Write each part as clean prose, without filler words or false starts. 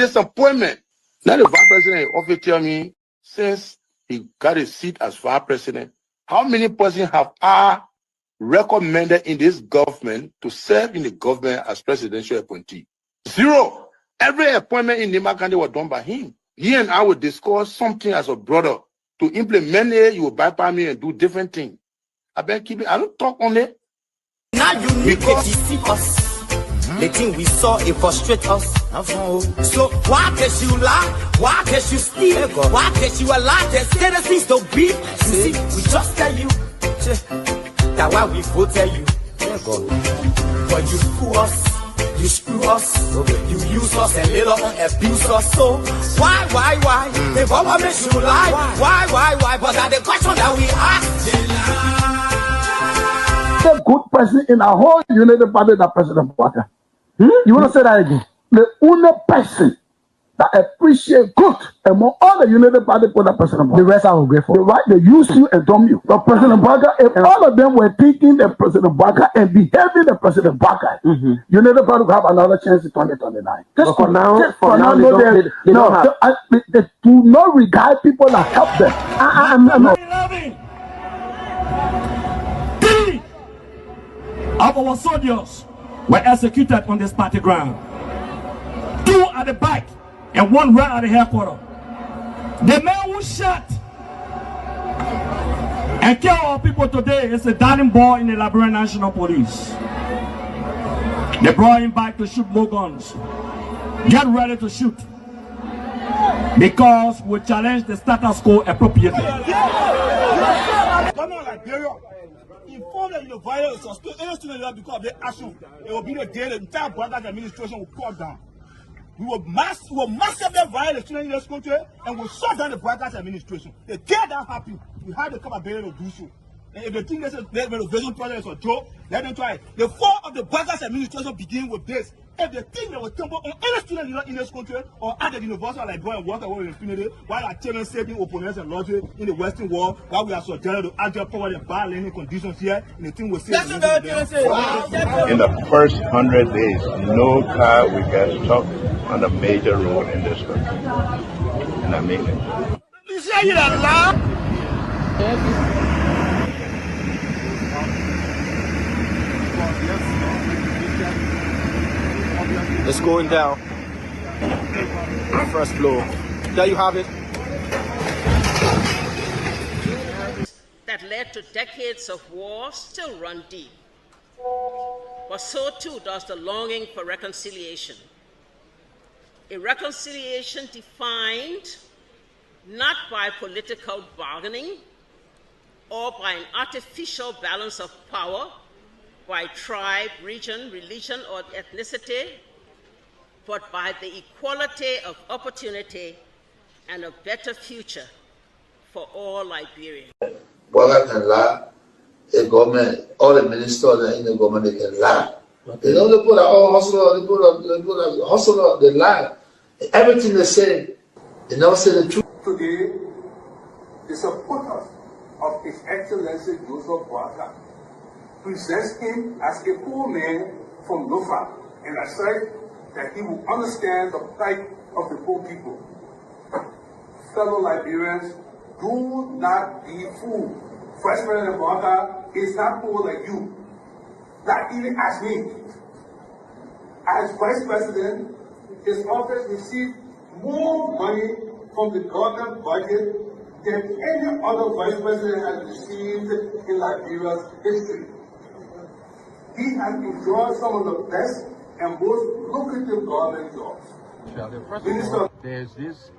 disappointment. Now the vice president often tell me, since he got a seat as vice president, how many persons have I recommended in this government to serve in the government as presidential appointee? 0. Every appointment in Nima County was done by him. He and I would discuss something as a brother. To implement it, you will bypass me and do different things. I better keep it. I don't talk on it. Now you need to deceive us. The thing we saw, it frustrates us. So why can't you lie? Why can't you steal? Why can't you allow the citizens to be? You see, we just tell you that why we voted you. But you fool us, you screw us, you use us and later on abuse us. So why? The government should lie. Why? But that's the question that we ask. The good person in our whole United Party, that President Bwaka. You want to say that again? The only person that appreciate good among all the United Party for that President Bwaka. The rest are ungrateful. The right, they use you and dumb you. But President Bwaka, if all of them were thinking the President Bwaka and behaving the President Bwaka, United Party will have another chance in 2029. Just for now, they do not regard people that help them. Of our soldiers were executed on this party ground. 2 at the back and 1 right at the headquarters. The man who shot and killed our people today is a darling boy in the Liberian National Police. They brought him back to shoot more guns. Get ready to shoot. Because we challenge the status quo appropriately. Inform that the violence or still any student because of their action, it will be the day the entire Brothers administration will call down. We will massively violate the students in this country and we'll shut down the Brothers administration. The day that happens, we have the capability to do so. And if they think this is the renovation project is a joke, let them try it. The fall of the Brothers administration begins with this. If they think they will tumble on any student in this country or at the University of Liberia and walk away with impunity, while our children saving opponents and lottery in the Western world, while we are subjected to agile power and bad learning conditions here, and the thing will say. In the first 100 days, no car will get stuck on the major road in this country. And I mean it. You say it out loud? It's going down. First floor. There you have it. That led to decades of war still run deep. But so too does the longing for reconciliation. A reconciliation defined not by political bargaining or by an artificial balance of power by tribe, region, religion, or ethnicity, but by the equality of opportunity and a better future for all Liberians. Bwaka can lie, the government, all the ministers in the government, they can lie. They don't put all hustler, they put a hustler, they lie. Everything they say, they never say the truth. Today, the supporters of His Excellency Joseph Bwaka presents him as a poor man from Lofa, and I said that he will understand the plight of the poor people. Fellow Liberians, do not be fooled. Vice President Bwaka is not poor like you, not even as me. As Vice President, his office received more money from the government budget than any other Vice President has received in Liberia's history. He has enjoyed some of the best and most lucrative government jobs. First of all, there's this,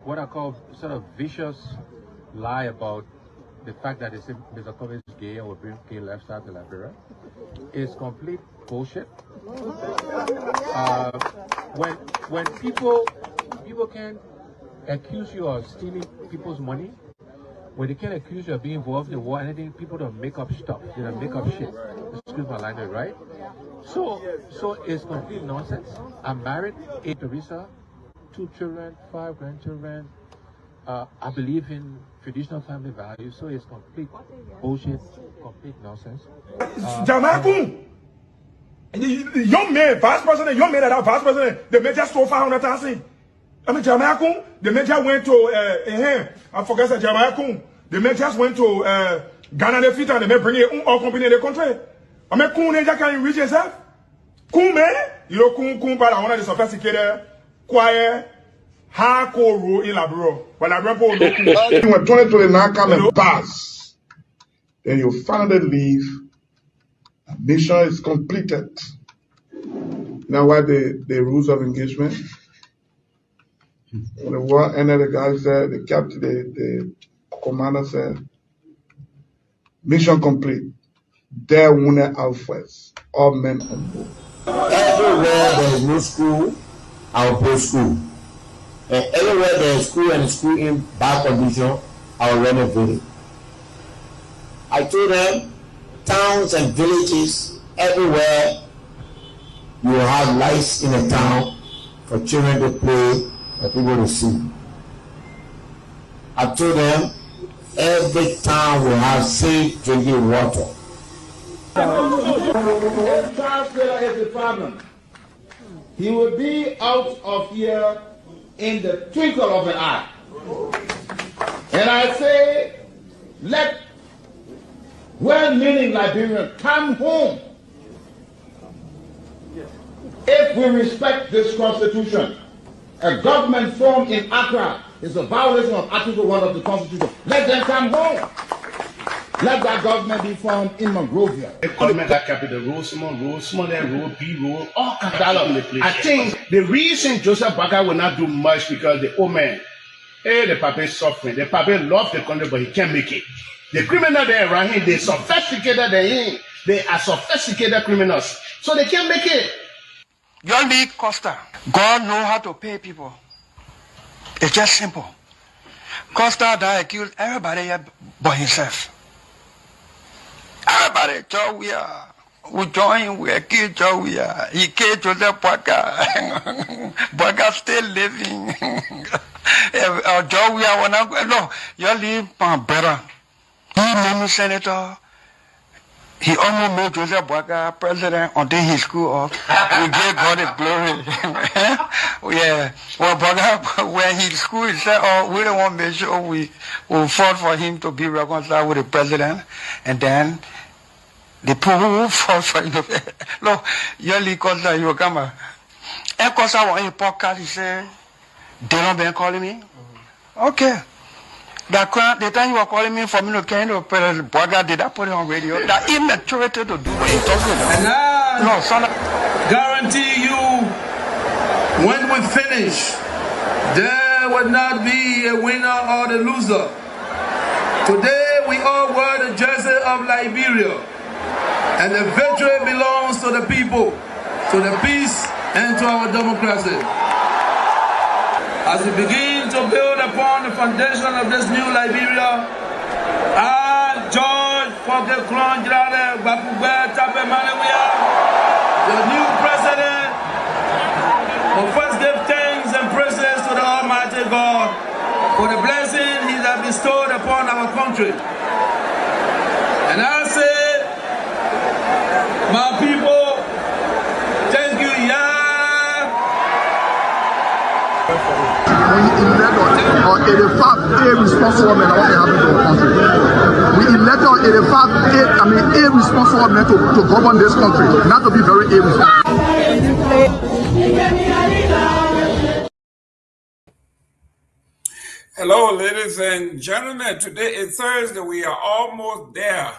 what I call sort of vicious lie about the fact that Mr. Kobe is gay or bring gay lifestyle to Liberia. It's complete bullshit. When people can accuse you of stealing people's money, when they can accuse you of being involved in war, anything, people don't make up stuff. They don't make up shit. Excuse my language, right? So it's complete nonsense. I'm married, 8 Teresa, 2 children, 5 grandchildren. I believe in traditional family values, so it's complete bullshit, complete nonsense. Your man, vice president, your man that vice president, the man just stole 500,000. I mean, Jamaica, the man just went to, I forget that Jamaica, the man just went to Ghana, the fit, and the man bring it all company in the country. I mean, Kun, they can't reach yourself. Kun, man, you know, Kun, but I want to sophisticated, quiet, hardcore rule in Labro. But Labro, when 2029 come and pass, then you finally leave. Mission is completed. Now, what the rules of engagement? When the war ended, the guy said, the captain, the commander said, mission complete. There wounded outwards, all men on board. Everywhere there is no school, I will put school. And everywhere there is school and school in bad condition, I will renovate it. I told them, towns and villages, everywhere you will have lights in a town for children to play and people to see. I told them, every town will have safe drinking water. If Charles Taylor is the problem, he will be out of here in the twinkle of an eye. And I say, let well-meaning Liberians come home. If we respect this constitution, a government formed in Accra is a violation of Article 1 of the Constitution. Let them come home. Let that government be formed in Monrovia. The government that capital road, small road, B road, all kinds of places. I think the reason Joseph Baka will not do much because the old man, the papa is suffering. The papa loves the country, but he can't make it. The criminal there around him, they sophisticated than him. They are sophisticated criminals, so they can't make it. Your league Costa, God know how to pay people. It's just simple. Costa that accused everybody here but himself. Everybody, Joe, we join, we kill Joe, he killed Joseph Baka. Baka still living. Joe, no, you leave better. He made me senator. He almost made Joseph Baka president until he screwed up. We gave God the glory. Yeah. Well, Baka, when he screwed, he said, oh, we don't want to make sure we fought for him to be reconciled with the president. And then the people who fought for him. Look, your league Costa, you will come. And Costa was in a podcast, he said, they don't been calling me. Okay. The time you were calling me for me to kind of Bwaga, did I put it on radio? That immaturity to do what you're talking about. And I guarantee you, when we finish, there will not be a winner or the loser. Today we all wear the jersey of Liberia, and the victory belongs to the people, to the peace and to our democracy. As we begin to build upon the foundation of this new Liberia, I, George Seleke Kromah, the new president, will first give thanks and praises to the Almighty God for the blessing He has bestowed upon our country. And I say, my people, thank you, When you elect on 85 irresponsible men, what happened to our country? We elect on 85 irresponsible men to govern this country, not to be very irresponsible. Hello, ladies and gentlemen. Today is Thursday. We are almost there.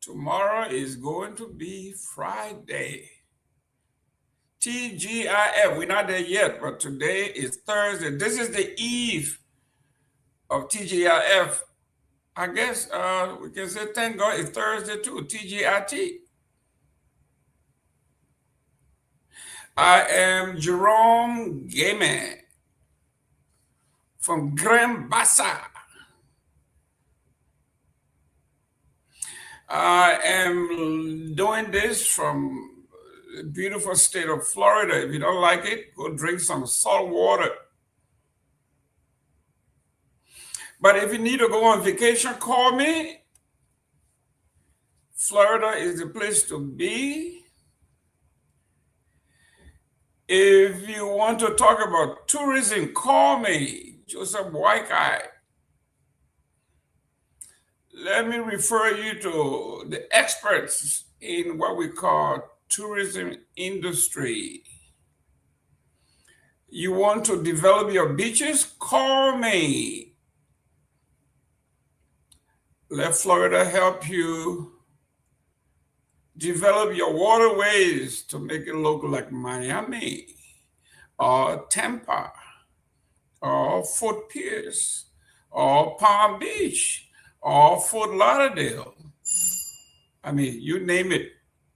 Tomorrow is going to be Friday. TGIF, we're not there yet, but today is Thursday. This is the eve of TGIF. I guess we can say thank God it's Thursday too, TGIT. I am Jerome Gayman from Grand Bassa. I am doing this from the beautiful state of Florida. If you don't like it, go drink some salt water. But if you need to go on vacation, call me Florida is the place to be. If you want to talk about tourism, call me, Joseph Boakai. Let me refer you to the experts in what we call tourism industry. You want to develop your beaches? Call me. Let Florida help you develop your waterways to make it look like Miami or Tampa or Fort Pierce or Palm Beach or Fort Lauderdale. I mean, you name it,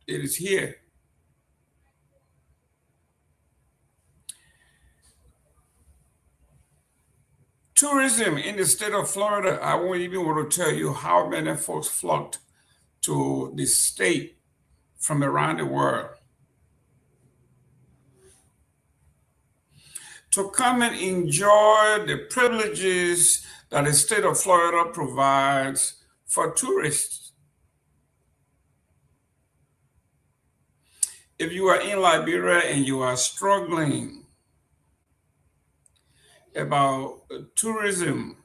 it is here. Tourism in the state of Florida, I won't even want to tell you how many folks flocked to the state from around the world to come and enjoy the privileges that the state of Florida provides for tourists. If you are in Liberia and you are struggling about tourism,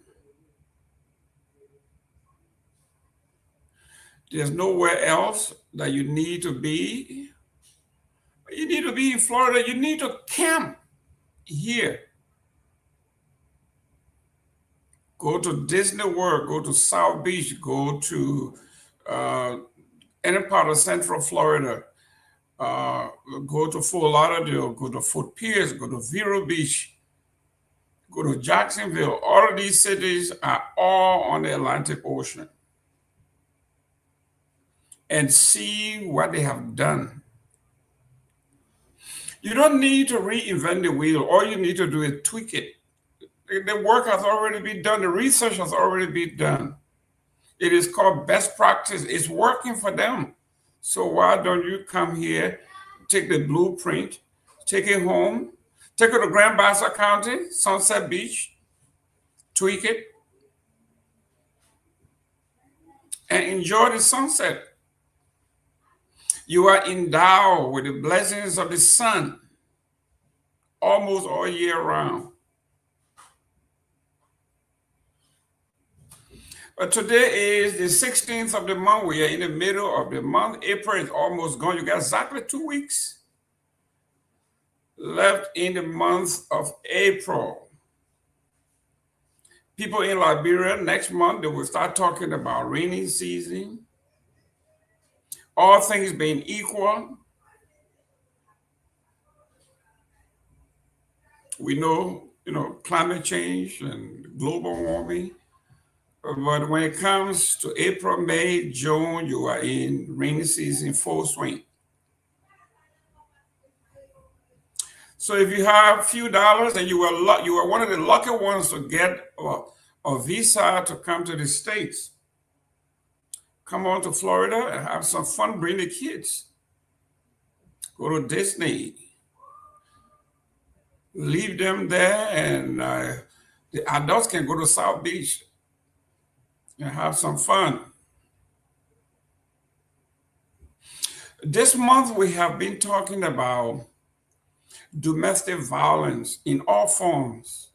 there's nowhere else that you need to be. You need to be in Florida. You need to camp here. Go to Disney World, go to South Beach, go to any part of Central Florida, go to Fort Lauderdale, go to Fort Pierce, go to Vero Beach, go to Jacksonville. All of these cities are all on the Atlantic Ocean. And see what they have done. You don't need to reinvent the wheel. All you need to do is tweak it. The work has already been done. The research has already been done. It is called best practice. It's working for them. So why don't you come here, take the blueprint, take it home, take it to Grand Bassa County, Sunset Beach, tweak it, and enjoy the sunset. You are endowed with the blessings of the sun almost all year round. But today is the 16th of the month. We are in the middle of the month. April is almost gone. You got exactly 2 weeks left in the month of April. People in Liberia, next month, they will start talking about rainy season. All things being equal, we know, climate change and global warming. But when it comes to April, May, June, you are in rainy season full swing. So if you have a few dollars and you are one of the lucky ones to get a visa to come to the States, come on to Florida and have some fun, bring the kids. Go to Disney. Leave them there, and the adults can go to South Beach and have some fun. This month we have been talking about domestic violence in all forms.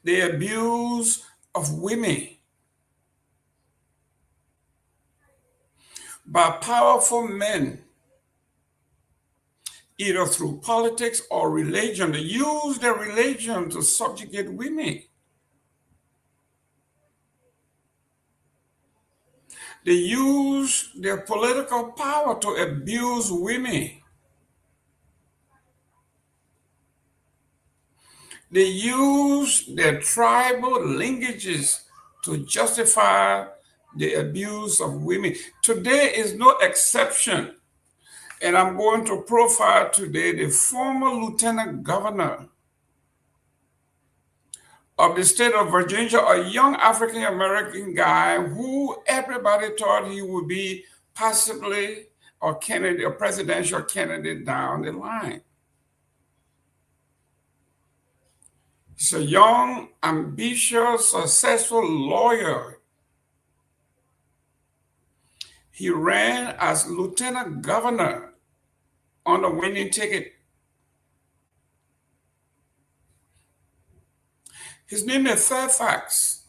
The abuse of women by powerful men, either through politics or religion. They use their religion to subjugate women. They use their political power to abuse women. They use their tribal linkages to justify the abuse of women. Today is no exception. And I'm going to profile today the former lieutenant governor of the state of Virginia, a young African-American guy who everybody thought he would be possibly a presidential candidate down the line. He's a young, ambitious, successful lawyer. He ran as lieutenant governor on the winning ticket. His name is Fairfax.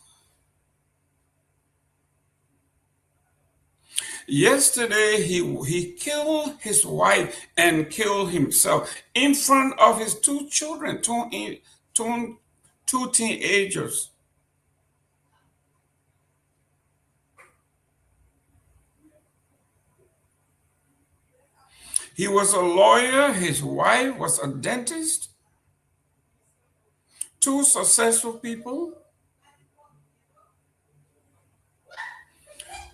Yesterday, he killed his wife and killed himself in front of his two children, two teenagers. He was a lawyer. His wife was a dentist. Two successful people.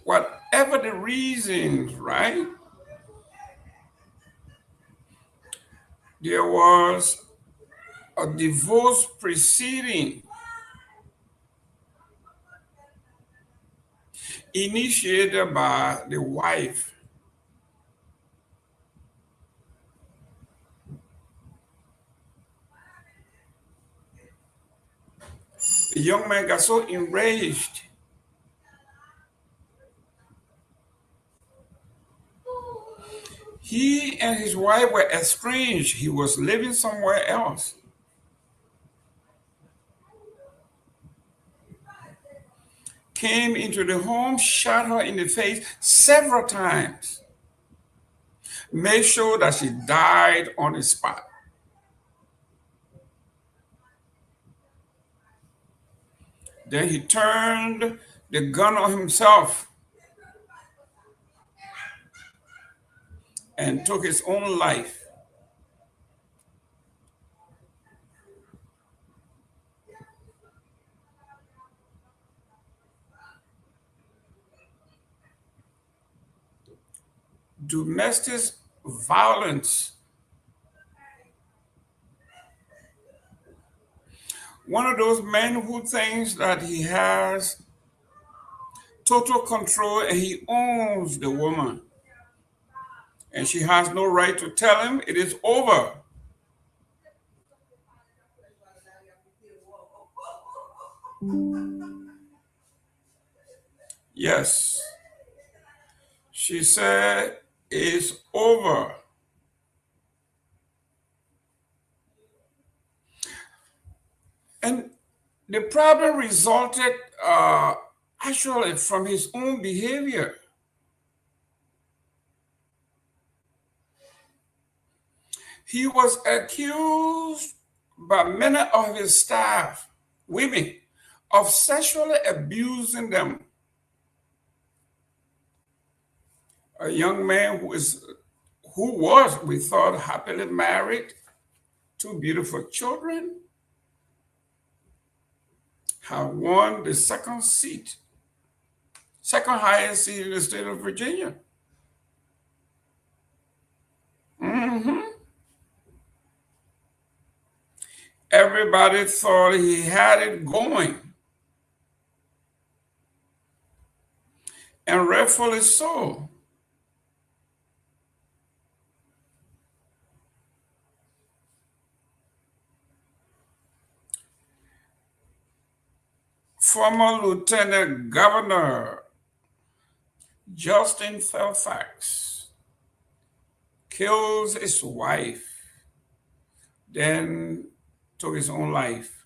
Whatever the reasons, right? There was a divorce proceeding initiated by the wife. The young man got so enraged. He and his wife were estranged. He was living somewhere else. Came into the home, shot her in the face several times. Made sure that she died on the spot. Then he turned the gun on himself and took his own life. Domestic violence. One of those men who thinks that he has total control and he owns the woman. And she has no right to tell him it is over. Yes. She said it's over. And the problem resulted actually from his own behavior. He was accused by many of his staff, women, of sexually abusing them. A young man who was, we thought, happily married, two beautiful children, have won the second highest seat in the state of Virginia. Everybody thought he had it going. And rightfully so. Former Lieutenant Governor Justin Fairfax kills his wife, then took his own life.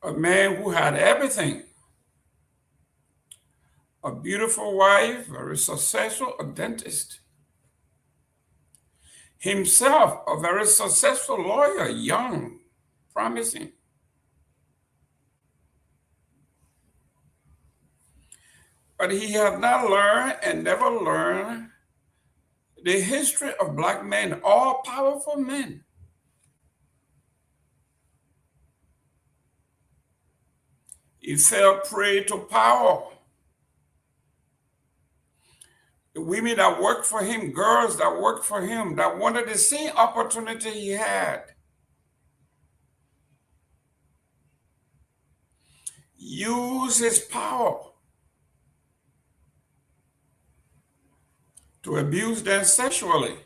A man who had everything. A beautiful wife, very successful, a dentist. Himself, a very successful lawyer, young, promising. But he had not learned and never learned the history of Black men, all powerful men. He fell prey to power. The women that worked for him, girls that worked for him, that wanted the same opportunity he had. Use his power to abuse them sexually.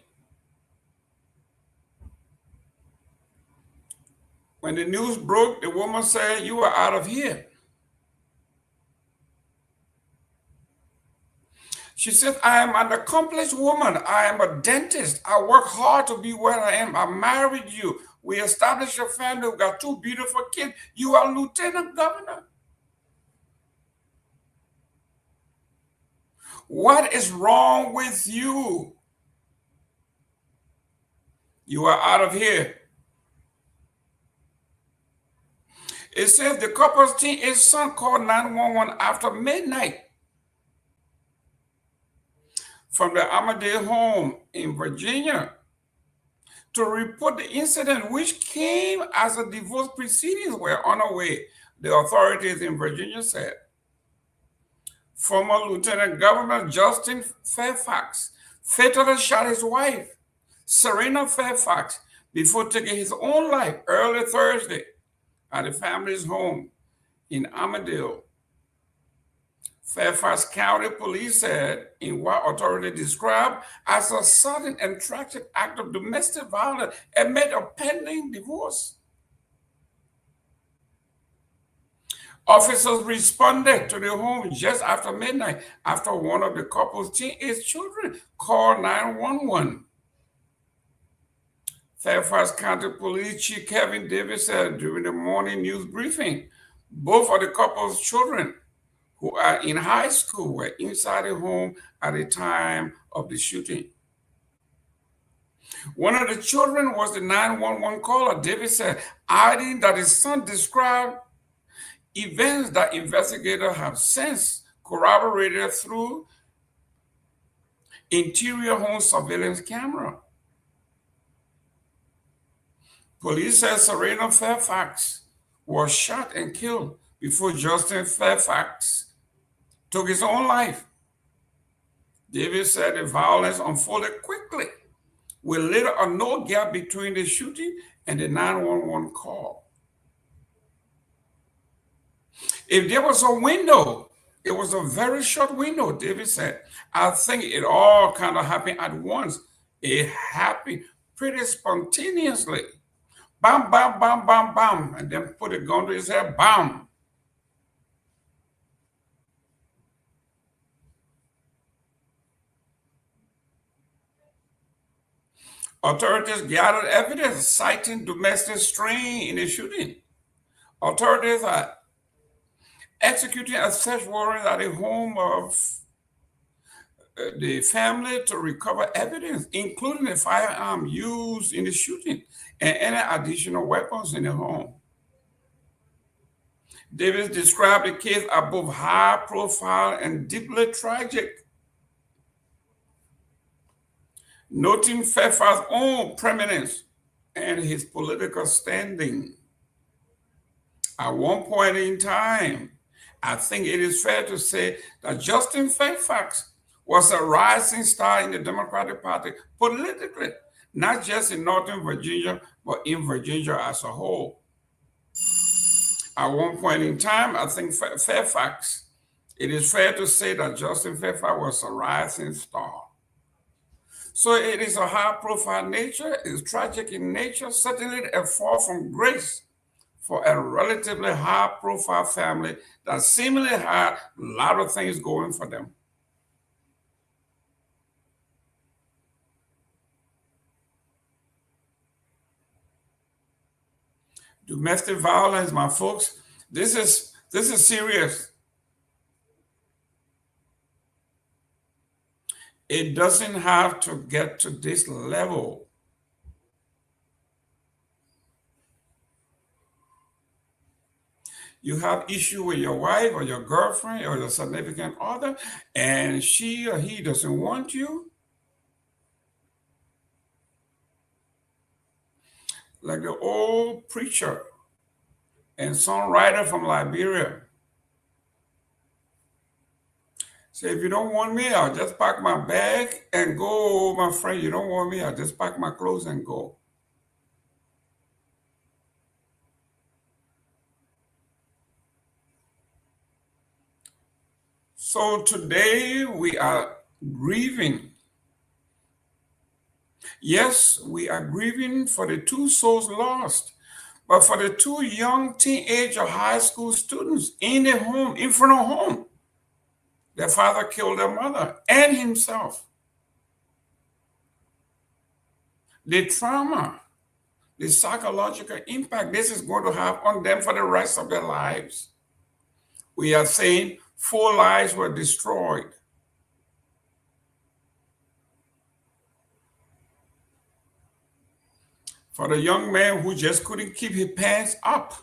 When the news broke, the woman said, "You are out of here." She said, I am an accomplished woman. I am a dentist. I work hard to be where I am. I married you. We established a family. We got 2 beautiful kids. You are lieutenant governor. What is wrong with you? You are out of here. It says the couple's teenage son called 911 after midnight from the Armadale home in Virginia to report the incident, which came as the divorce proceedings were underway, the authorities in Virginia said. Former Lieutenant Governor Justin Fairfax fatally shot his wife, Serena Fairfax, before taking his own life early Thursday at the family's home in Armadale. Fairfax County Police said in what authorities described as a sudden and tragic act of domestic violence amid a pending divorce. Officers responded to the home just after midnight after one of the couple's teenage children called 911. Fairfax County Police Chief Kevin Davis said during the morning news briefing, both of the couple's children, who are in high school, were inside the home at the time of the shooting. One of the children was the 911 caller. Davis said, adding that his son described events that investigators have since corroborated through interior home surveillance camera. Police said Serena Fairfax was shot and killed before Justin Fairfax took his own life. Davis said the violence unfolded quickly, with little or no gap between the shooting and the 911 call. If there was a window, it was a very short window, Davis said. I think it all kind of happened at once. It happened pretty spontaneously. Bam, bam, bam, bam, bam, and then put a gun to his head, bam. Authorities gathered evidence citing domestic strain in the shooting. Authorities are executing a search warrant at the home of the family to recover evidence, including a firearm used in the shooting and any additional weapons in the home. Davis described the case as both high profile and deeply tragic, noting Fairfax's own prominence and his political standing. At one point in time, I think it is fair to say that Justin Fairfax was a rising star in the Democratic Party politically, not just in Northern Virginia, but in Virginia as a whole. At one point in time, I think Fairfax, it is fair to say that Justin Fairfax was a rising star. So it is a high-profile nature, it's tragic in nature, certainly a fall from grace for a relatively high-profile family that seemingly had a lot of things going for them. Domestic violence, my folks, this is serious. It doesn't have to get to this level. You have issue with your wife or your girlfriend or your significant other, and she or he doesn't want you. Like the old preacher and songwriter from Liberia. Say, if you don't want me, I'll just pack my bag and go, my friend. You don't want me, I'll just pack my clothes and go. So today we are grieving. Yes, we are grieving for the 2 souls lost, but for the 2 young teenage or high school students in the home, in front of home, Their father killed their mother and himself. The trauma, the psychological impact this is going to have on them for the rest of their lives. We are saying 4 lives were destroyed. For the young man who just couldn't keep his pants up.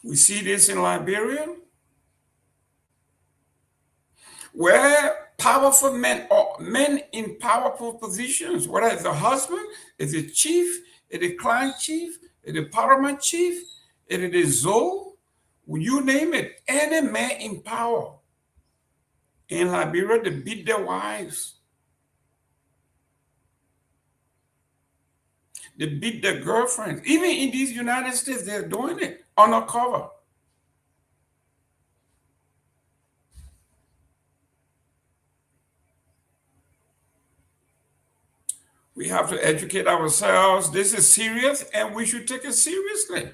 We see this in Liberia, where powerful men or men in powerful positions, whether it's a husband, it's a chief, it's a clan chief, it's a paramount chief, it's a Zoe, you name it, any man in power. In Liberia, they beat their wives. They beat their girlfriends. Even in these United States, they're doing it undercover. We have to educate ourselves. This is serious, and we should take it seriously.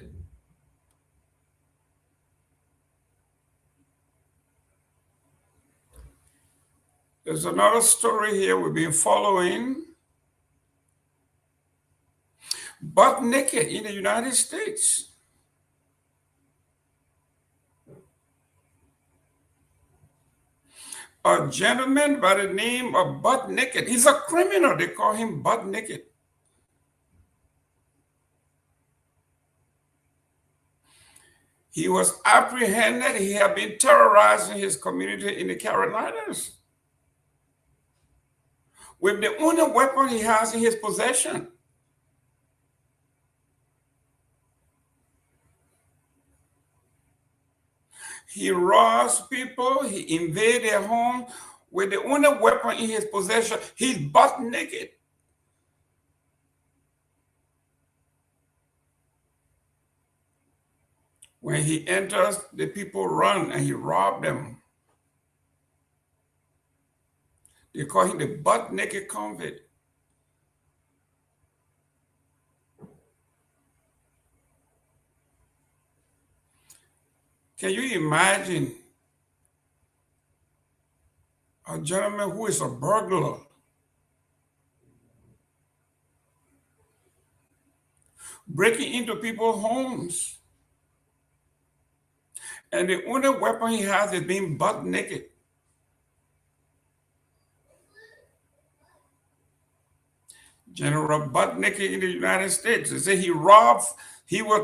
There's another story here we've been following. Butt naked in the United States. A gentleman by the name of Butt Naked. He's a criminal. They call him Butt Naked. He was apprehended. He had been terrorizing his community in the Carolinas with the only weapon he has in his possession. He robs people, he invades their home with the only weapon in his possession. He's butt naked. When he enters, the people run and he robs them. They call him the butt naked convict. Can you imagine a gentleman who is a burglar breaking into people's homes, and the only weapon he has is being butt naked? General Butt Naked in the United States. They say he was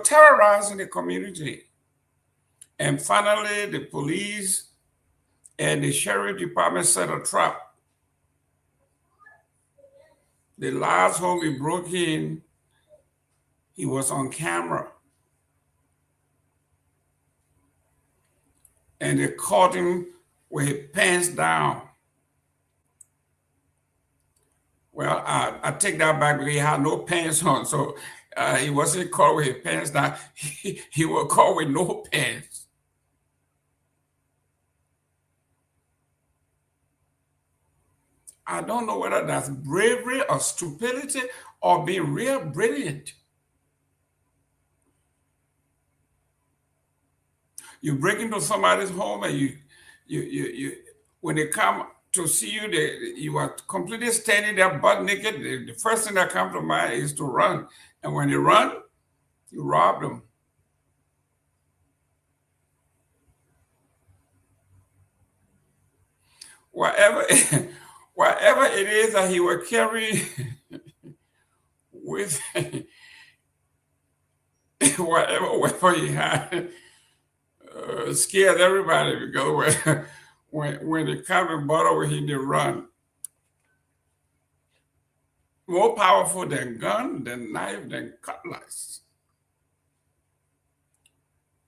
terrorizing the community. And finally, the police and the sheriff department set a trap. The last home he broke in, he was on camera. And they caught him with his pants down. Well, I take that back because he had no pants on. So he wasn't caught with his pants down. He was caught with no pants. I don't know whether that's bravery or stupidity or being real brilliant. You break into somebody's home and you when they come to see you, you are completely standing there butt naked. The first thing that comes to mind is to run. And when they run, you rob them. Whatever it is that he will carry with whatever weapon he had, scared everybody, because when they come and bottle with him, they run. More powerful than gun, than knife, than cutlass.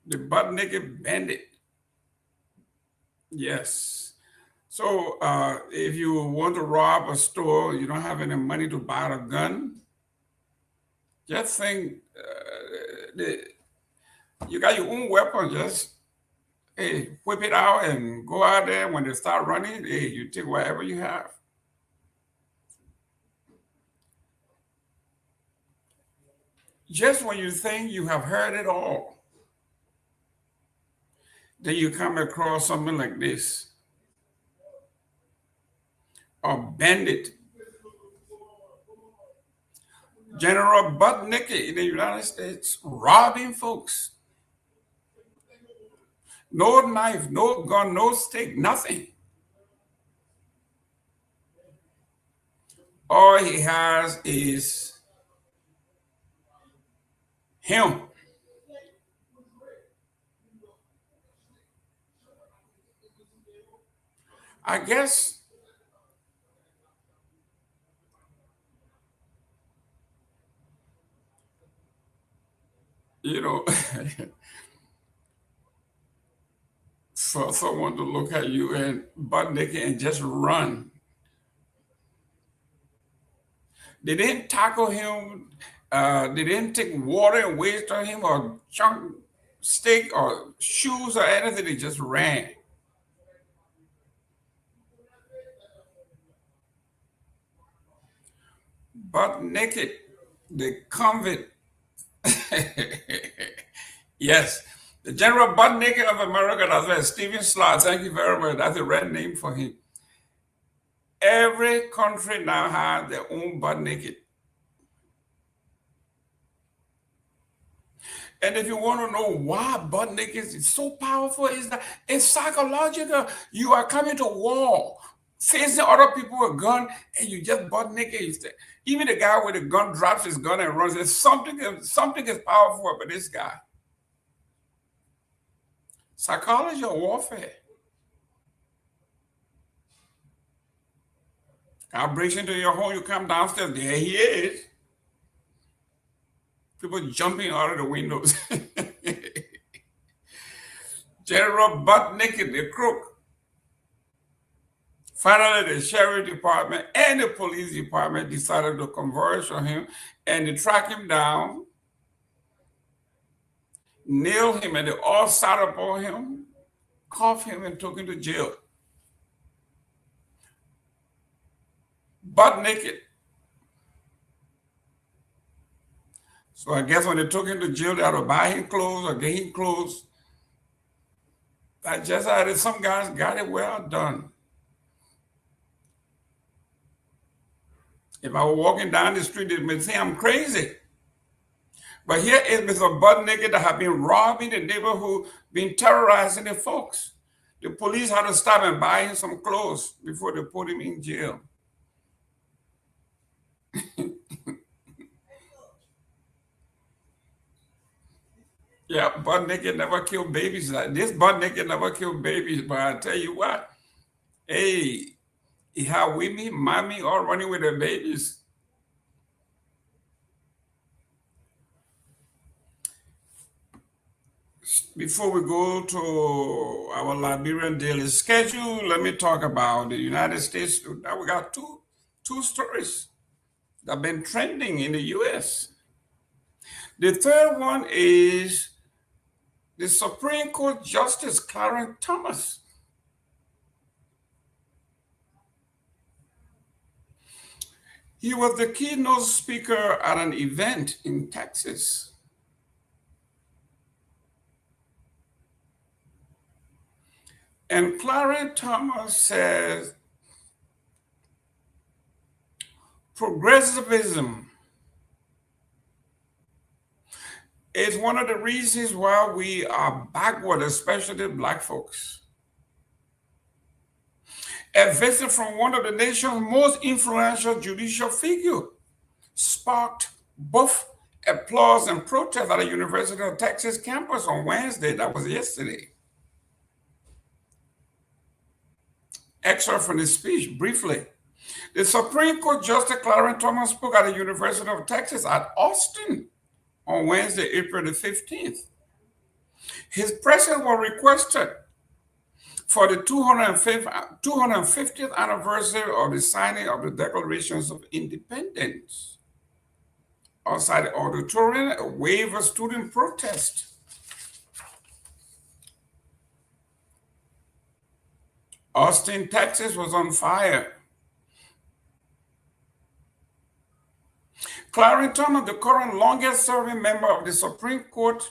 The butt naked bandit. Yes. So if you want to rob a store, you don't have any money to buy a gun, just think you got your own weapon, just whip it out and go out there. When they start running, you take whatever you have. just when you think you have heard it all, then you come across something like this. A bandit, general butt naked in the United States, robbing folks. No knife, no gun, no stick, nothing. All he has is him. I guess for someone to look at you and butt naked and just run. They didn't tackle him. They didn't take water and waste on him or chunk stick or shoes or anything. They just ran. Butt naked, the convict. Yes, the general butt naked of America, that's right, Stephen Slott. Thank you very much. That's a red name for him. Every country now has their own butt naked. And if you want to know why butt naked is so powerful, is that it's psychological. You are coming to war, facing other people with a gun, and you just butt naked. Even the guy with the gun drops his gun and runs. There's something is powerful about this guy. Psychology or warfare. Guy breaks into your home, you come downstairs, there he is. People jumping out of the windows. General butt naked, the crook. Finally, the sheriff department and the police department decided to converge on him, and they track him down, nail him, and they all sat upon him, cuff him, and took him to jail. Butt naked. So I guess when they took him to jail, they had to buy him clothes or get him clothes. I just added, some guys got it well done. If I were walking down the street, they may say I'm crazy. But here is Mr. Butt Naked that have been robbing the neighborhood, been terrorizing the folks. The police had to stop and buy him some clothes before they put him in jail. Yeah, butt naked never killed babies. This butt naked never killed babies, but I tell you what, hey, he had women, mommy, all running with their babies. Before we go to our Liberian daily schedule, let me talk about the United States. Now we got two stories that have been trending in the U.S. The third one is the Supreme Court Justice Clarence Thomas. He was the keynote speaker at an event in Texas. And Clarence Thomas says progressivism is one of the reasons why we are backward, especially Black folks. A visit from one of the nation's most influential judicial figures sparked both applause and protest at the University of Texas campus on Wednesday. That was yesterday. Excerpt from his speech, briefly. The Supreme Court Justice Clarence Thomas spoke at the University of Texas at Austin on Wednesday, April the 15th. His presence was requested for the 250th anniversary of the signing of the Declarations of Independence. Outside the auditorium, a wave of student protest. Austin, Texas was on fire. Clarence Thomas, the current longest-serving member of the Supreme Court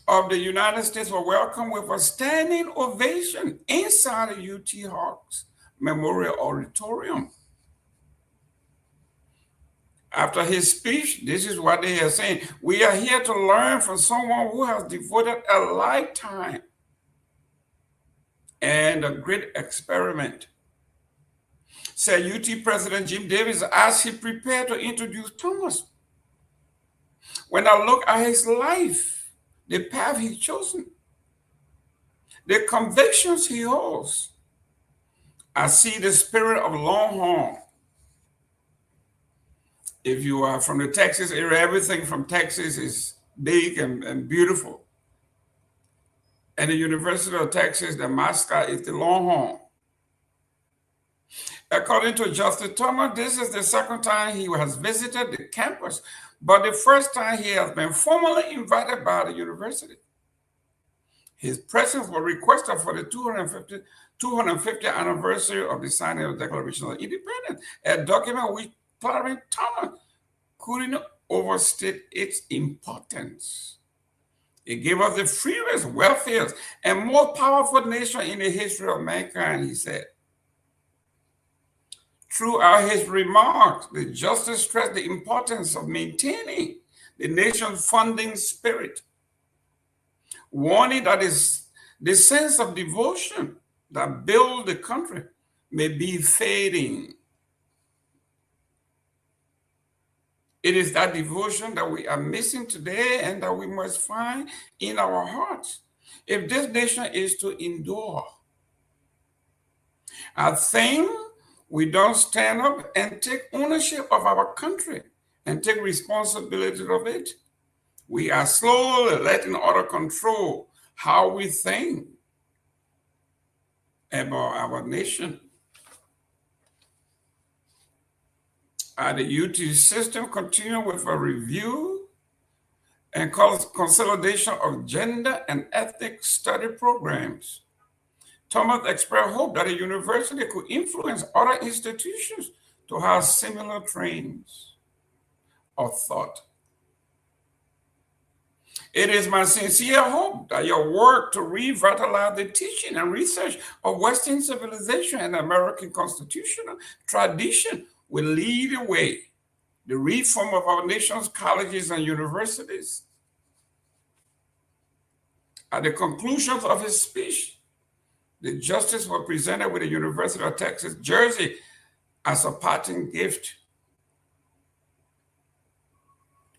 of the United States, was welcomed with a standing ovation inside the UT Hawks Memorial Auditorium. After his speech, this is what they are saying: "We are here to learn from someone who has devoted a lifetime and a great experiment," said UT President Jim Davis as he prepared to introduce Thomas. "When I look at his life, the path he's chosen, the convictions he holds, I see the spirit of Longhorn." If you are from the Texas area, everything from Texas is big and beautiful. And the University of Texas, the mascot is the Longhorn. According to Justice Thomas, this is the second time he has visited the campus, but the first time he has been formally invited by the university. His presence was requested for the 250th anniversary of the signing of the Declaration of Independence, a document which Clarence Thomas couldn't overstate its importance. It gave us the freest, wealthiest, and most powerful nation in the history of mankind, he said. Throughout his remarks, the justice stressed the importance of maintaining the nation's founding spirit, warning that the sense of devotion that built the country may be fading. It is that devotion that we are missing today and that we must find in our hearts if this nation is to endure. I think we don't stand up and take ownership of our country and take responsibility of it. We are slowly letting others control how we think about our nation. The UT system continued with a review and consolidation of gender and ethnic study programs. Thomas expressed hope that the university could influence other institutions to have similar trains of thought. "It is my sincere hope that your work to revitalize the teaching and research of Western civilization and American constitutional tradition will lead the way, the reform of our nation's colleges and universities." At the conclusion of his speech, the justice was presented with the University of Texas jersey as a parting gift.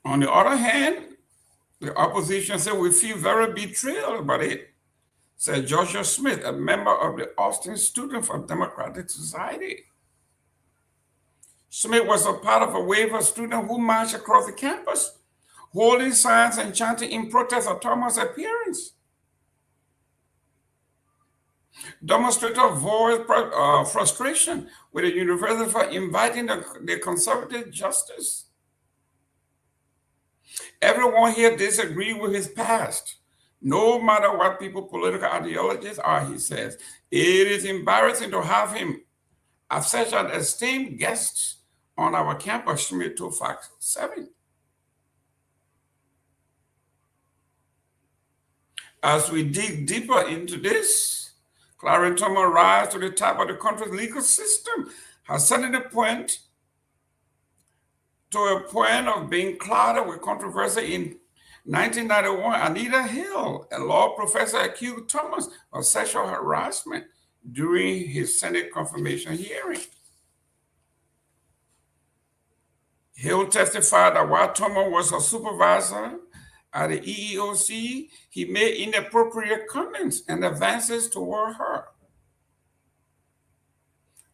On the other hand, the opposition said, "We feel very betrayed about it," said Joshua Smith, a member of the Austin Student for Democratic Society. Smith was a part of a wave of students who marched across the campus, holding signs and chanting in protest of Thomas' appearance. Demonstrators voiced frustration with the university for inviting the conservative justice. "Everyone here disagrees with his past, no matter what people's political ideologies are," he says. "It is embarrassing to have him as such an esteemed guest on our campus," Schmidt told Fox 7. As we dig deeper into this, Clarence Thomas' rise to the top of the country's legal system has suddenly a point of being clouded with controversy. In 1991, Anita Hill, a law professor, accused Thomas of sexual harassment during his Senate confirmation hearing. Hill testified that while Thomas was a supervisor at the EEOC, he made inappropriate comments and advances toward her.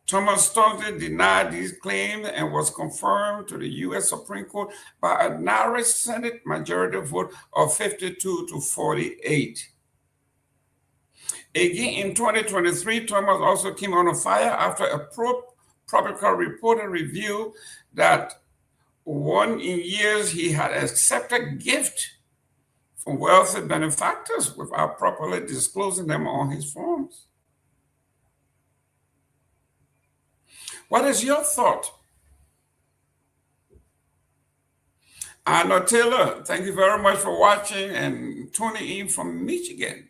Thomas staunchly denied these claims and was confirmed to the U.S. Supreme Court by a narrow Senate majority vote of 52 to 48. Again, in 2023, Thomas also came under fire after a ProPublica reporter revealed that one in years he had accepted gifts from wealthy benefactors without properly disclosing them on his forms. What is your thought Arnold Taylor, thank you very much for watching and tuning in from Michigan.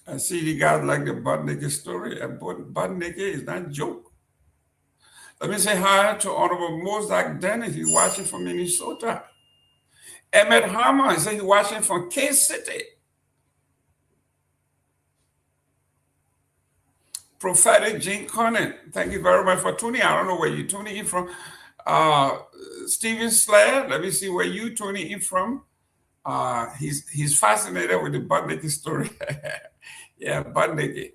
I see you guys like the butt naked story. Butt naked is not a joke. Let me say hi to Honorable Mosaic Dennis. He's watching from Minnesota. Emmett Hammer, he said he's watching from K-City. Prophetic Jean Conant, thank you very much for tuning in. I don't know where you're tuning in from. Stephen Slade, let me see where you're tuning in from. He's fascinated with the butt naked story. Yeah, butt naked.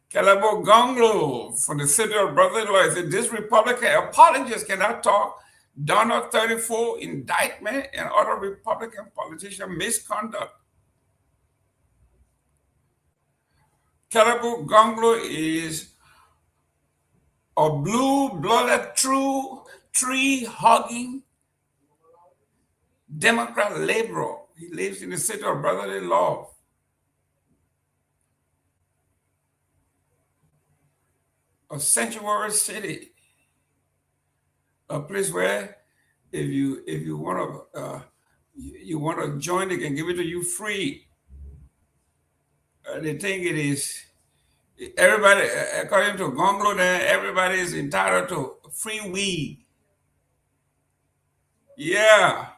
Kehleboe Gongloe from the city of Brother-in-Law said, this Republican apologist cannot talk. Donald 34 indictment and other Republican politician misconduct. Kehleboe Gongloe is a blue-blooded, true, tree-hugging Democrat laborer. He lives in the city of Brother-in-Law. A sanctuary city, a place where if you want to join, they can give it to you free. They think it is everybody, according to Gongloe, there everybody is entitled to free weed. Yeah,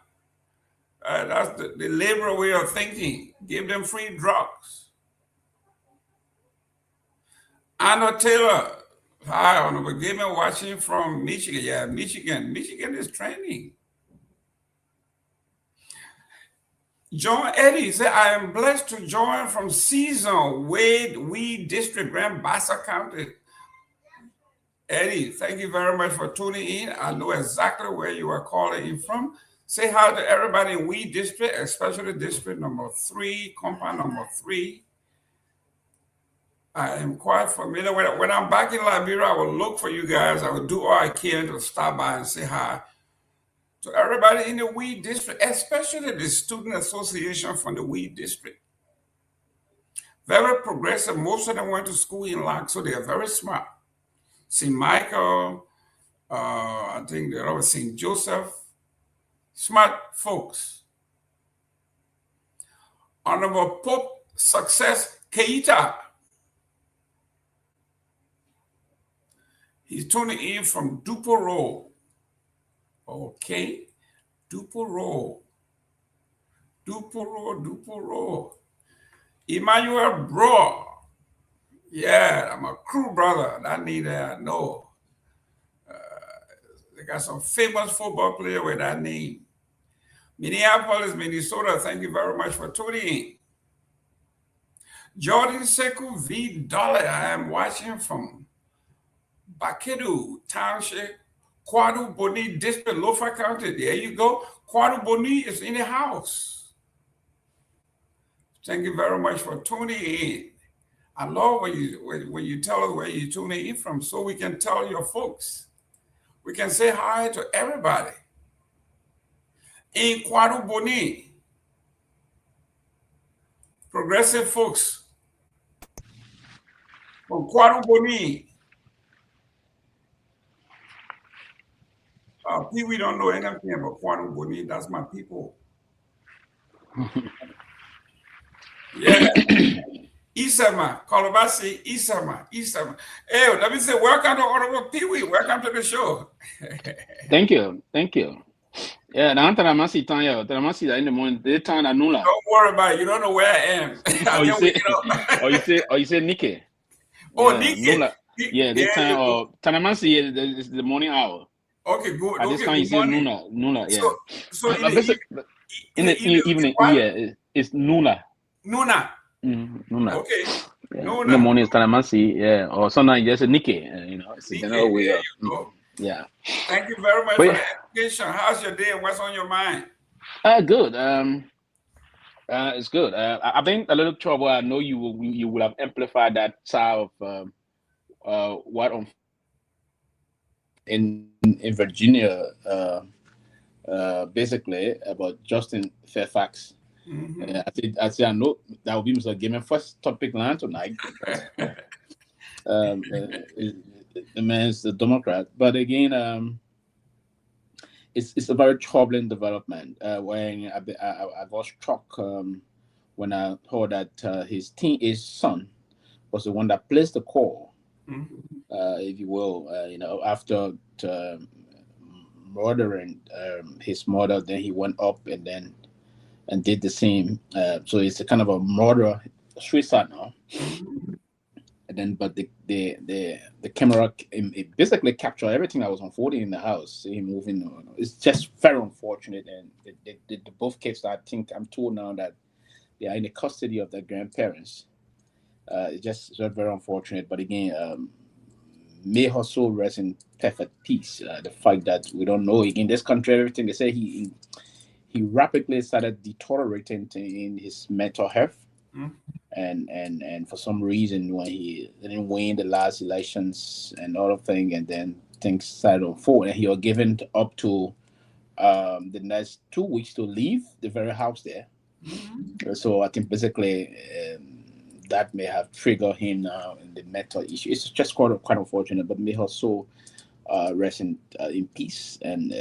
that's the liberal way of thinking. Give them free drugs. Arnold Taylor. Hi, Honorable Gayman, watching from Michigan. Yeah, Michigan. Michigan is training. John Eddie said, I am blessed to join from Season Wade Weed District, Grand Bassa County. Eddie, thank you very much for tuning in. I know exactly where you are calling in from. Say hi to everybody in Weed District, especially District number 3, compound number 3. I am quite familiar with it. When I'm back in Liberia, I will look for you guys. I will do all I can to stop by and say hi to everybody in the Weed District, especially the Student Association from the Weed District. Very progressive. Most of them went to school in Lac, so they are very smart. St. Michael, I think they're over St. Joseph. Smart folks. Honorable Pope Success Keita. He's tuning in from Dopoh. Okay. Dopoh. Emmanuel Bro. Yeah, I'm a crew brother. That need I know. They got some famous football player with that name. Minneapolis, Minnesota, thank you very much for tuning in. Jordan Sekou V. Dollar, I am watching from Bakedu Township, Kwadu Boni District, Lofa County. There you go. Kwadu Boni is in the house. Thank you very much for tuning in. I love when you tell us where you're tuning in from, so we can tell your folks. We can say hi to everybody. In Kwadu Boni, progressive folks from Kwadu Boni. Pewee don't know anything about Kwadu Boni. That's my people. Yeah. Isama, Kolobasi, Isama. Hey, let me say, welcome to Honorable Pewee. Welcome to the show. Thank you. Yeah, now Taramasi Tanya, Taramasi in the morning, they turn a nula. Don't worry about it. You don't know where I am. you say Nike. Oh, Nike. Nula. Yeah, they turn Taramasi is the morning hour. Okay, good. At this time, you say Nula. Yeah. So in the evening, yeah, it's Nula. Nuna. Nuna. Okay. Yeah. Nuna. In the morning, it's Taramasi, yeah, or sometimes just a Nike. It's a general way of. Yeah. Thank you very much for the education. How's your day and what's on your mind? Good. It's good. I think a little trouble. I know you will have amplified that side of what in Virginia, basically about Justin Fairfax. I know that will be Mr. Gayman's first topic line tonight. the man's the Democrat. But again, it's a very troubling development. When I was shocked when I heard that his son was the one that placed the call, if you will, after murdering his mother, then he went up and did the same. So it's a kind of a murder suicide now. And then, but the camera it basically captured everything that was unfolding in the house. Him moving on. It's just very unfortunate, and the both kids. I think I'm told now that they are in the custody of their grandparents. It's very, very unfortunate. But again, may her soul rest in perfect peace. The fact that we don't know again this country, everything they say he rapidly started deteriorating in his mental health. And for some reason, when he didn't win the last elections and all of things, and then things started to unfold, and he was given up to the next 2 weeks to leave the very house there. So I think basically that may have triggered him now in the mental issue. It's just quite unfortunate, but may also rest in peace. And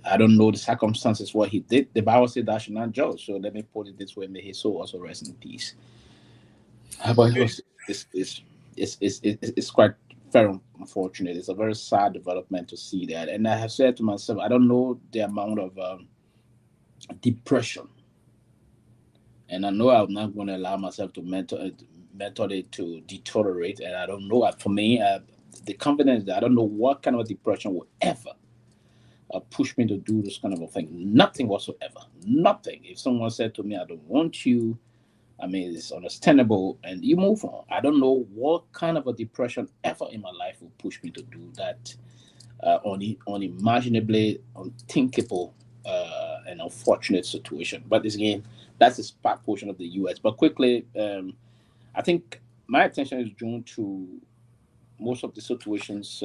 I don't know the circumstances what he did. The Bible said that should not judge. So let me put it this way: may his soul also rest in peace. But it's quite very unfortunate. It's a very sad development to see that. And I have said to myself, I don't know the amount of depression, and I know I'm not going to allow myself to mentally to deteriorate. And I don't know. For me, the confidence that I don't know what kind of depression will ever push me to do this kind of a thing. Nothing whatsoever. Nothing. If someone said to me, I don't want you, I mean, it's understandable, and you move on. I don't know what kind of a depression ever in my life will push me to do that unimaginably, unthinkable, and unfortunate situation. But again, that's the part portion of the U.S. But quickly, I think my attention is drawn to most of the situations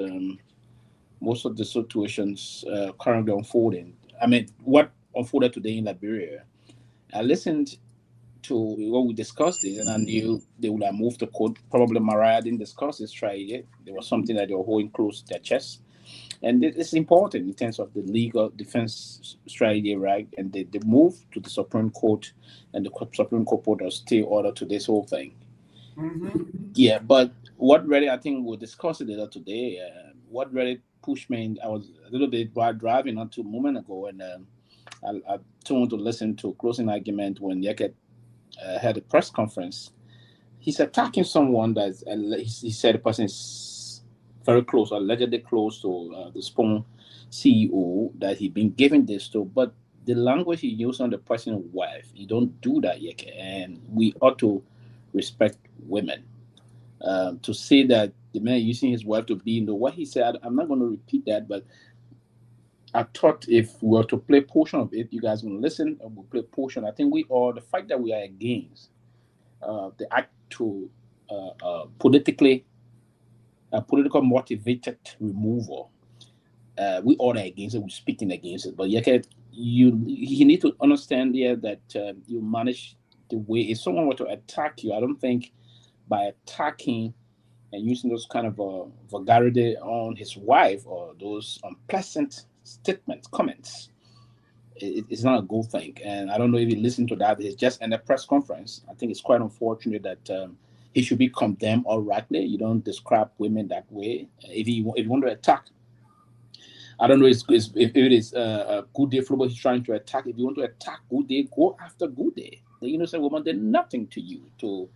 currently unfolding. I mean, what unfolded today in Liberia. I listened to what we discussed it, and I knew they would have moved the code. Probably Mariah didn't discuss this strategy. There was something that they were holding close to their chest. And it's important in terms of the legal defense strategy, right? And they move to the Supreme Court, and the Supreme Court put a stay order to this whole thing. Yeah, but what really, I think we'll discuss it later today. What really pushed me, I was a little bit while driving not too moment ago, and I tuned to listen to closing argument when Yeket had a press conference. He's attacking someone that he said the person is very close, allegedly close to the Spoon CEO that he been giving this to, but the language he used on the person's wife, you don't do that, Yeket, and we ought to respect women. To say that the man using his wife to be in the what he said, I'm not going to repeat that, but I thought if we were to play a portion of it, you guys going to listen, and we'll play a portion. I think the fact that we are against the act to political motivated removal, we all are against it, we're speaking against it. But you need to understand here that you manage the way, if someone were to attack you, I don't think by attacking and using those kind of vulgarity on his wife or those unpleasant statements, comments, it's not a good thing. And I don't know if you listened to that. It's just in a press conference. I think it's quite unfortunate that he should be condemned outrightly. You don't describe women that way. If you want to attack, I don't know if it is a Good Day Football he's trying to attack. If you want to attack Good Day, go after Good Day. The innocent woman did nothing to you to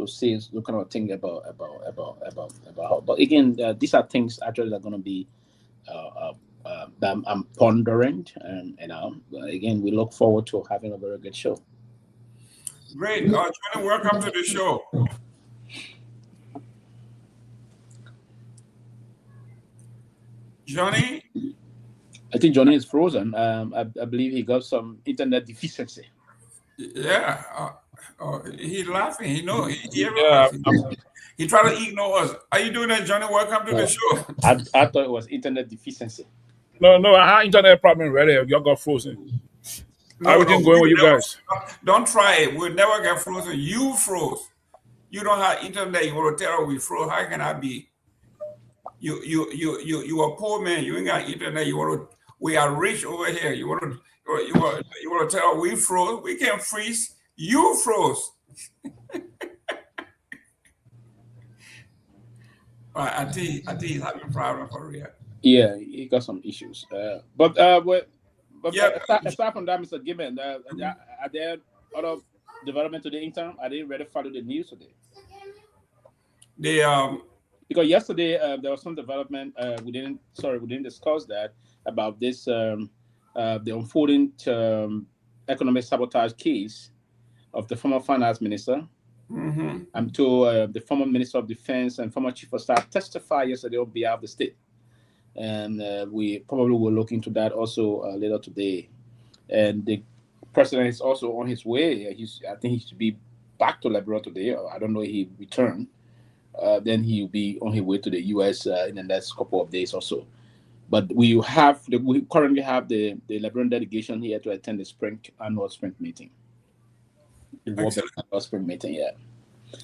say the kind of thing about her. But again, these are things actually that are going to be that I'm pondering, and again, we look forward to having a very good show. Great, Johnny, welcome to the show. Johnny? I think Johnny is frozen. I believe he got some internet deficiency. Yeah, he's laughing. He knows. He tried to ignore us. Are you doing that, Johnny? Welcome to the show. I thought it was internet deficiency. No, I had internet problem already. You got frozen. Everything going with you guys. Don't try it. We'll never get frozen. You froze. You don't have internet. You want to tell us we froze. How can I be? You a poor man. You ain't got internet. We are rich over here. You want to tell we froze? We can't freeze. You froze. I think he's having a problem for real. Yeah, he got some issues. But aside from that, Mr. Gayman, are there other development today in town? Are they ready to follow the news today? Because yesterday there was some development. We didn't discuss that about this the unfolding economic sabotage case of the former finance minister. And to the former Minister of Defense and former Chief of Staff testified yesterday on behalf of the state. And we probably will look into that also later today. And the president is also on his way. I think he should be back to Liberia today. I don't know if he returned. Then he'll be on his way to the U.S. In the next couple of days or so. But we currently have the Liberian delegation here to attend the annual spring meeting. Spring meeting, yeah.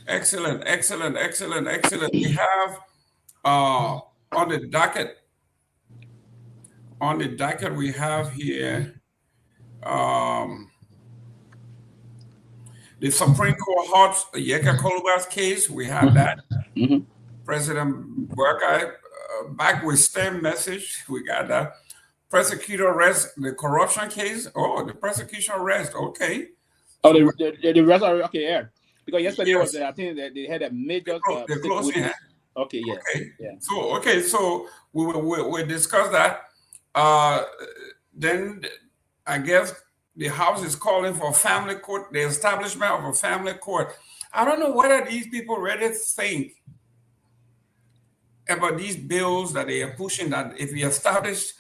Excellent. We have on the docket. We have here the Supreme Court halts Seleke Kromah's case. We have that. President Garguah back with STEM message. We got that. Prosecutor arrest the corruption case. Oh, the prosecution arrest. Okay. Oh, the rest are okay. Yeah, because yesterday was I think that they had a major. The closing. Okay. Yeah. Okay. Yeah. So we discuss that. Then I guess the House is calling for family court, the establishment of a family court. I don't know whether these people really think about these bills that they are pushing, that if we establish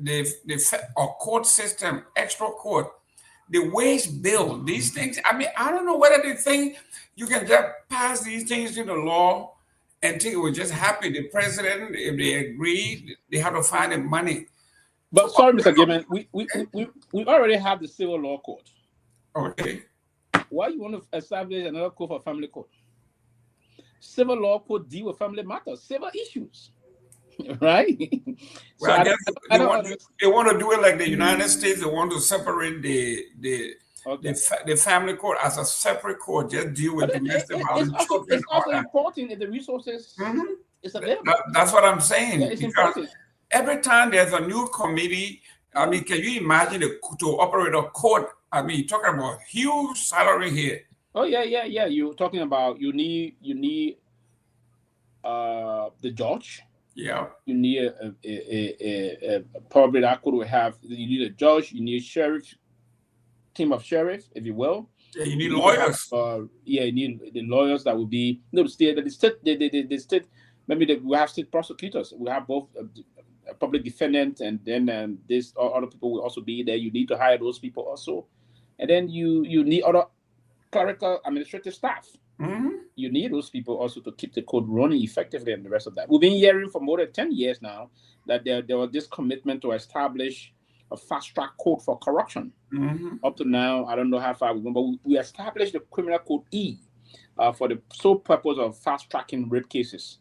a court system, extra court, the wage bill, these things, I mean, I don't know whether they think you can just pass these things into law and think it will just happen. The president, if they agree, they have to find the money. But sorry, Mr. Gayman, we already have the civil law court. Okay. Why you want to establish another court for family court? Civil law court deal with family matters, civil issues, right? Well, I guess they want to do it like the United States. They want to separate the family court as a separate court, just deal with domestic violence. It's also important if the resources is available. That's what I'm saying. Yeah, it's important. Every time there's a new committee, I mean, can you imagine to operate a court? I mean, you're talking about huge salary here. Oh yeah. You're talking about you need the judge. Yeah. You need a probably that court will have. You need a judge. You need sheriff, team of sheriff, if you will. Yeah, you need lawyers. You need the lawyers that will be the state. Maybe we have state prosecutors. We have both a public defendant, and then this other people will also be there. You need to hire those people also, and then you need other clerical administrative staff. You need those people also to keep the code running effectively and the rest of that. We've been hearing for more than 10 years now that there was this commitment to establish a fast-track code for corruption. Up to now, I don't know how far we went, but we established the criminal code E for the sole purpose of fast-tracking rape cases.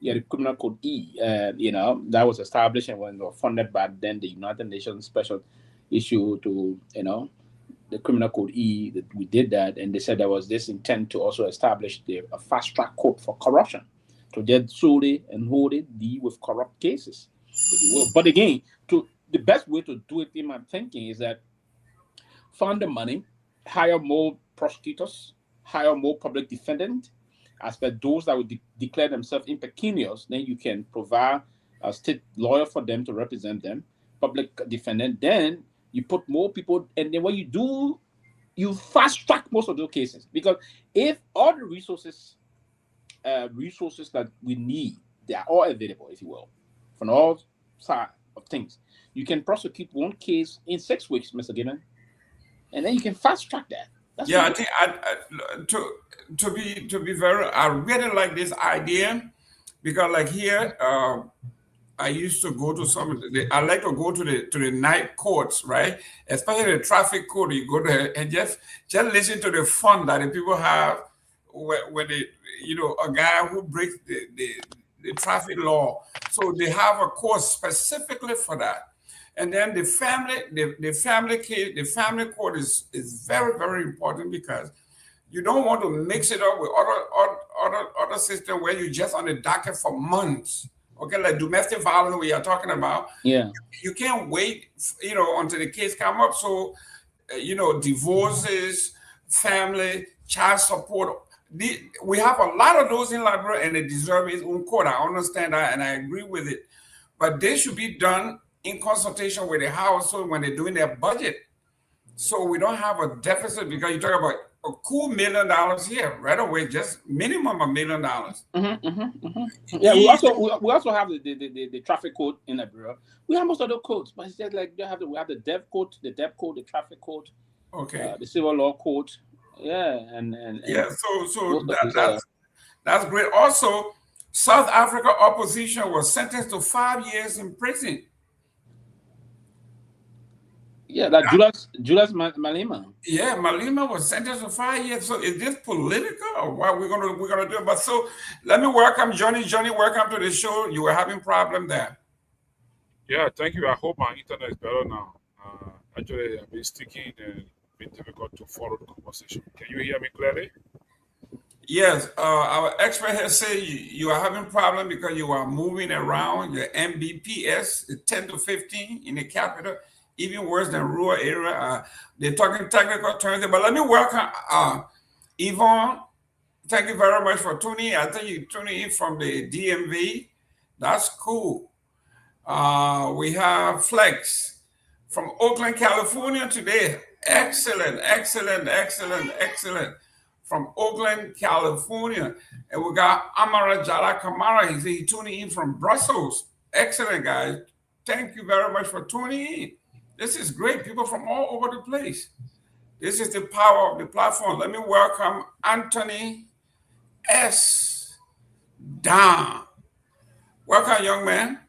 Yeah, the criminal code E, that was established and was funded by then the United Nations special issue to, the criminal code E. That we did that, and they said there was this intent to also establish a fast-track court for corruption to just solely and wholly deal with corrupt cases, if you will. But again, the best way to do it, in my thinking, is that fund the money, hire more prosecutors, hire more public defendants, as per those that would declare themselves impecunious. Then you can provide a state lawyer for them to represent them, public defendant. Then you put more people, and then what you do, you fast track most of those cases. Because if all the resources that we need, they are all available, if you will, from all sides of things, you can prosecute one case in 6 weeks, Mr. Gayman, and then you can fast track that. That's I think to be very, I really like this idea, because like here, I used to go to I like to go to the night courts, right? Especially the traffic court. You go there and just listen to the fun that the people have when they, a guy who breaks the traffic law. So they have a court specifically for that. And then the family court is very, very important because you don't want to mix it up with other system where you just on the docket for months. Okay, like domestic violence we are talking about. Yeah. You can't wait, until the case come up. So, divorces, family, child support. We have a lot of those in Liberia, and they deserve its own court. I understand that, and I agree with it. But they should be done in consultation with the household when they're doing their budget. So we don't have a deficit, because you talk about a cool $1 million here right away, just minimum $1 million. Yeah, we also have the traffic code in Liberia. We have most of the codes, but it's just like we have the debt code, the traffic code, okay, the civil law code. Yeah, and yeah, so that's great. Also, South Africa opposition was sentenced to 5 years in prison. Yeah, that Julius Malema. Yeah, Malema was sentenced to 5 years. So is this political, or what we're gonna do? But so let me welcome Johnny. Johnny, welcome to the show. You were having problem there. Yeah, thank you. I hope my internet is better now. Actually, I've been sticking and been difficult to follow the conversation. Can you hear me clearly? Yes, our expert here say you are having problem because you are moving around. Your Mbps is 10 to 15 in the capital. Even worse than rural area. They're talking technical terms, but let me welcome Yvonne. Thank you very much for tuning in. I think you're tuning in from the DMV. That's cool. We have Flex from Oakland, California today. Excellent. From Oakland, California. And we got Amara Jala Kamara. He's tuning in from Brussels. Excellent, guys. Thank you very much for tuning in. This is great. People from all over the place. This is the power of the platform. Let me welcome Anthony S. Don. Welcome, young man.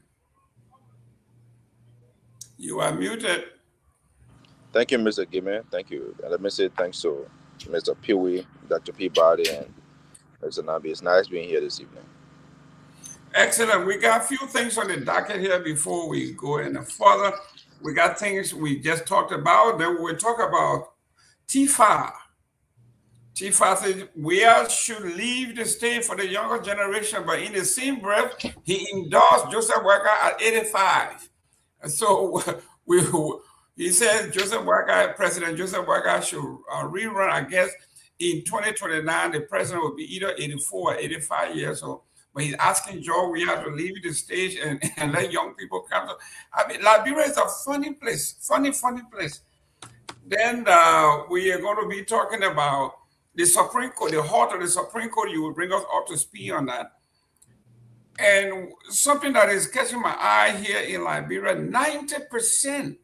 You are muted. Thank you, Mr. Gayman. Thank you. And let me say thanks to Mr. Pewee, Dr. Peabody, and Mr. Nagbe. It's nice being here this evening. Excellent. We got a few things on the docket here before we go any further. We got things we just talked about. Then we'll talk about Tifa. Tifa said we all should leave the state for the younger generation, but in the same breath, he endorsed Joseph Walker at 85. So he said President Joseph Walker should rerun. I guess in 2029, the president will be either 84 or 85 years old. But he's asking Joe, we have to leave the stage and let young people come. I mean, Liberia is a funny place, funny place. Then we are going to be talking about the Supreme Court, the heart of the Supreme Court. You will bring us up to speed on that. And something that is catching my eye here in Liberia, 90%,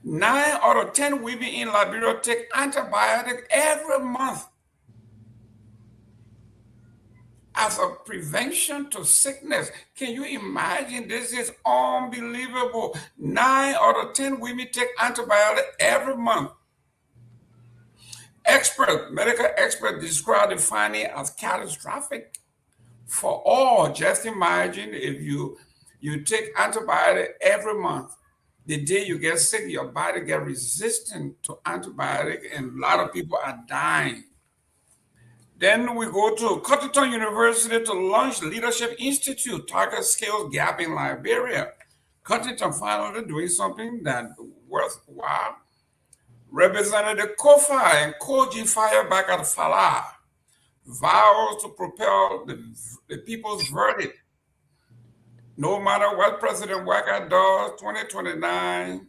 9 out of 10 women in Liberia take antibiotics every month as a prevention to sickness. Can you imagine? This is unbelievable. 9 out of 10 women take antibiotics every month. Medical experts describe the finding as catastrophic for all. Just imagine if you take antibiotics every month. The day you get sick, your body gets resistant to antibiotics, and a lot of people are dying. Then we go to Cotterton University to launch Leadership Institute, target skills gap in Liberia. Cotterton finally doing something that worthwhile. Representative Kofa and Koji fire back at Falah. Vows to propel the people's verdict. No matter what President Walker does, 2029,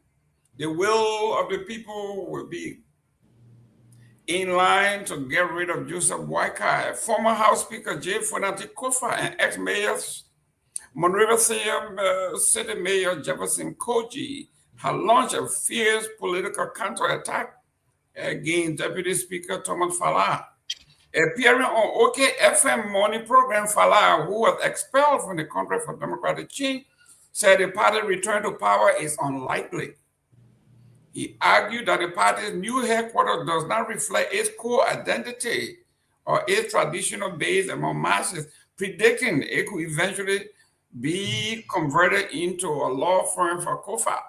the will of the people will be in line to get rid of Joseph Walker. Former House Speaker J. Fonati Kofa and ex-mayors Monrovia City Mayor Jefferson Koji have launched a fierce political counterattack against Deputy Speaker Thomas Falah. Appearing on OKFM morning program, Falah, who was expelled from the Congress for Democratic Change, said the party's return to power is unlikely. He argued that the party's new headquarters does not reflect its core identity or its traditional base among masses, predicting it could eventually be converted into a law firm for COFA.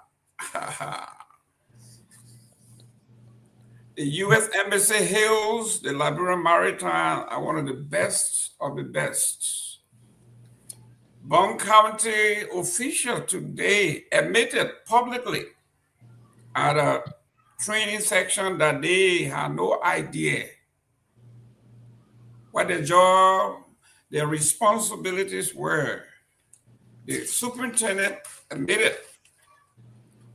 The U.S. Embassy hails the Liberian Maritime are one of the best of the best. Bong County official today admitted publicly at a training section that they had no idea what their job, their responsibilities were. The superintendent admitted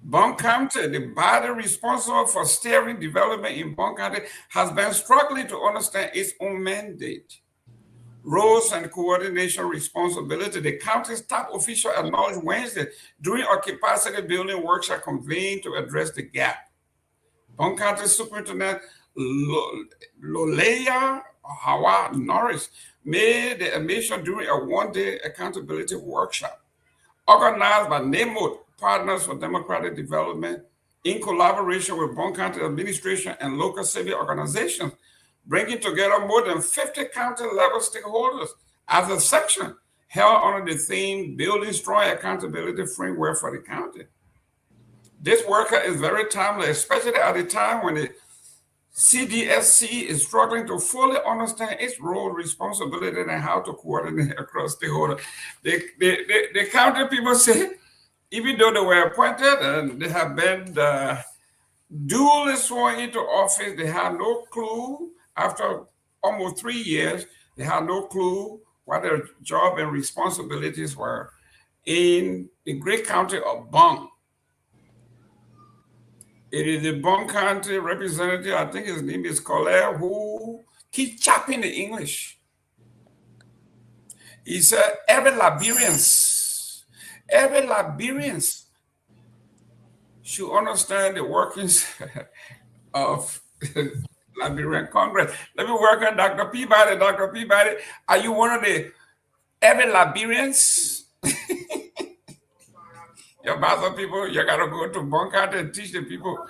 Bong County, the body responsible for steering development in Bong County, has been struggling to understand its own mandate, roles, and coordination responsibility. The county's top official acknowledged Wednesday during a capacity building workshop convened to address the gap. Bong County Superintendent Loleya Hawa Norris made the admission during a one-day accountability workshop organized by NAMOD, Partners for Democratic Development, in collaboration with Bong County administration and local civic organizations, bringing together more than 50 county-level stakeholders as a section held under the theme Building Strong Accountability Framework for the County. This workshop is very timely, especially at a time when the CDSC is struggling to fully understand its role, responsibility, and how to coordinate across stakeholders. The county people say, even though they were appointed and they have been duly sworn into office, they have no clue. After almost 3 years, they have no clue what their job and responsibilities were in the great county of Bong. It is the Bong County representative, I think his name is Collier, who keeps chopping the English. He said, every Liberians should understand the workings of Liberian Congress. Let me work on Dr. Peabody. Dr. Peabody, are you one of the every Liberians? Your Basel people, you gotta go to Bong County and teach the people.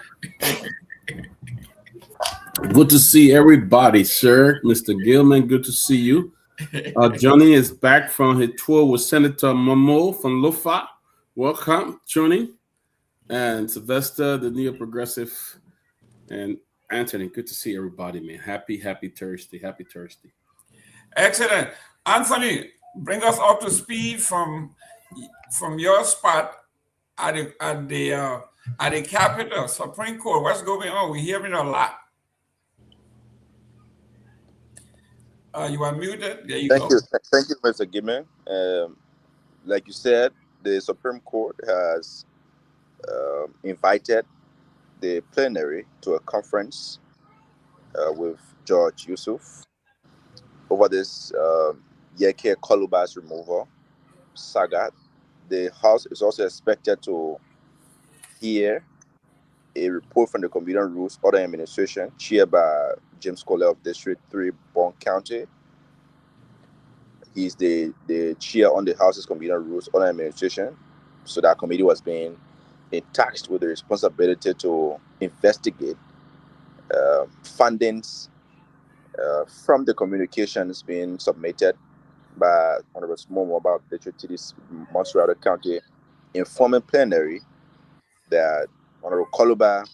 Good to see everybody, sir. Mr. Gayman, good to see you. Johnny is back from his tour with Senator Momo from Lofa. Welcome, Johnny. And Sylvester, the neo-progressive, and Anthony. Good to see everybody, man. Happy Thursday. Happy Thursday. Excellent. Anthony, bring us up to speed from your spot at the Capitol Supreme Court. What's going on? We're hearing a lot. You are muted. There you go. Thank you, Mr. Gayman. Like you said, the Supreme Court has invited the plenary to a conference with Judge Yusuf over this Yeke Koluba's removal saga. The House is also expected to hear a report from the Committee on Rules Order Administration, chaired by James Collier of District 3, Bong County. He's the chair on the House's Committee on Rules Order Administration. So that committee was being tasked with the responsibility to investigate fundings from the communications being submitted by Honorable Smomo about District 3's Montserrat County, informing plenary that Honorable Koluba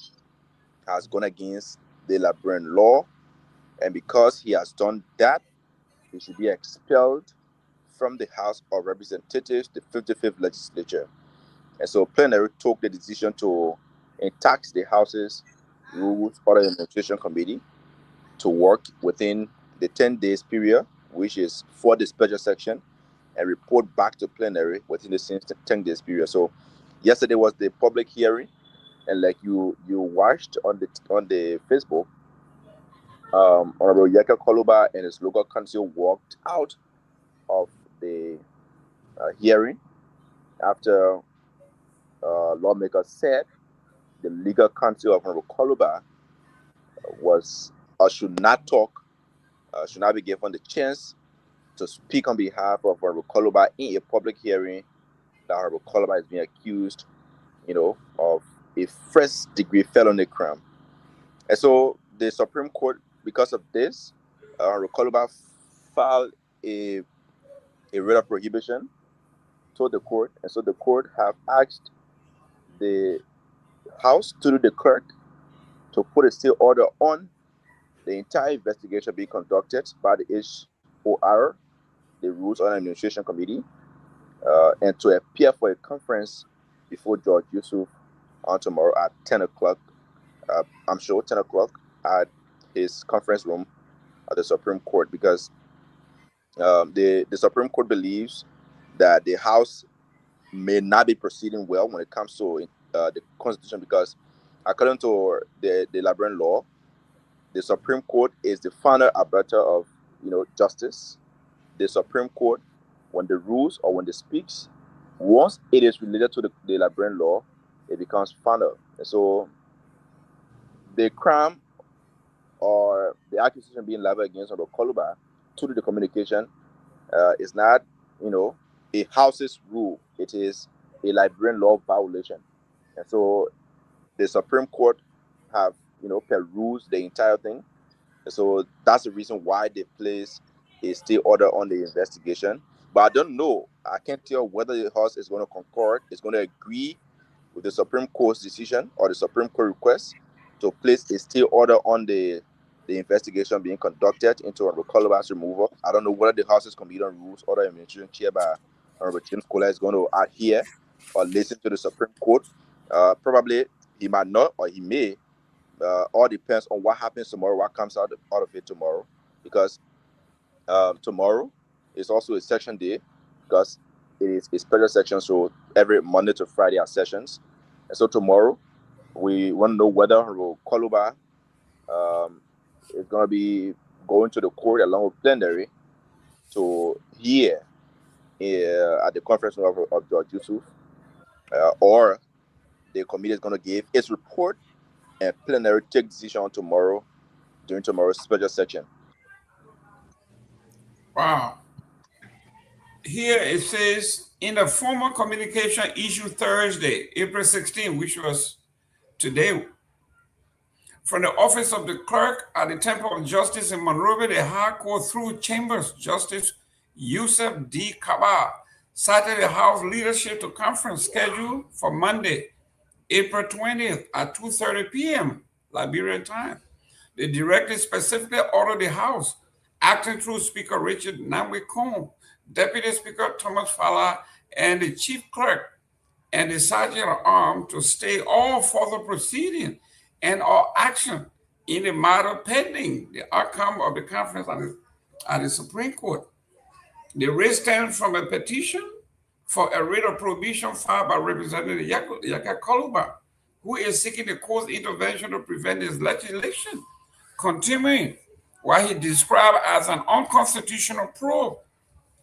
has gone against the Liberian law, and because he has done that, he should be expelled from the House of Representatives, the 55th legislature. And so plenary took the decision to tax the House's Rules Order Administration Committee to work within the 10 days period, which is for the special section, and report back to plenary within the same 10 days period. So yesterday was the public hearing, and like you watched on the Facebook, Honorable Yeke Koluba and his local council walked out of the hearing after lawmakers said the legal counsel of Honorable Koluba should not talk, should not be given the chance to speak on behalf of Honorable Koluba in a public hearing. That Honorable Koluba is being accused, of a first-degree felony crime. And so the Supreme Court, because of this, Honorable Koluba filed a a writ of prohibition to the court, and so the court have asked the House to the clerk to put a stay order on the entire investigation being conducted by the HOR, the Rules on Administration Committee, and to appear for a conference before Judge Yusuf on tomorrow at 10 o'clock. I'm sure 10 o'clock at his conference room at the Supreme Court, because the Supreme Court believes that the House may not be proceeding well when it comes to the Constitution, because according to the Liberian law, the Supreme Court is the final arbiter of justice. The Supreme Court, when the rules or when it speaks, once it is related to the Liberian law, it becomes final. And so the crime or the accusation being leveled against Honorable Koluba to the communication is not, a House's rule. It is a Liberian law violation. And so the Supreme Court have, perused the entire thing. And so that's the reason why they place a stay order on the investigation. But I don't know. I can't tell whether the House is going to concord, is going to agree with the Supreme Court's decision or the Supreme Court request to place a stay order on the investigation being conducted into Honorable Koluba's removal. I don't know whether the House's Committee on Rules or the Administration Chair by Honorable James Kola is going to adhere or listen to the Supreme Court. Probably he might not, or he may. All depends on what happens tomorrow, what comes out of it tomorrow. Because tomorrow is also a session day, because it is a special session. So every Monday to Friday are sessions. And so tomorrow, we want to know whether Honorable Koluba is going to be going to the court along with plenary to hear at the conference of Judge Yusuf, or the committee is going to give its report and plenary take decision on tomorrow during tomorrow's special session. Wow. Here it says, in the formal communication issued Thursday, April 16, which was today, from the office of the clerk at the Temple of Justice in Monrovia, the High Court through Chambers, Justice Yusuf D. Kaba cited the House leadership to conference scheduled for Monday, April 20th at 2:30 p.m. Liberian time. They directed specifically ordered the House, acting through Speaker Richard Nagbe, Deputy Speaker Thomas Fala, and the Chief Clerk and the Sergeant at Arms to stay all further proceeding and all action in the matter pending the outcome of the conference at the Supreme Court. The raise stems from a petition for a writ of prohibition filed by Representative Yaka Koluba, who is seeking the court's intervention to prevent his legislation continuing what he described as an unconstitutional probe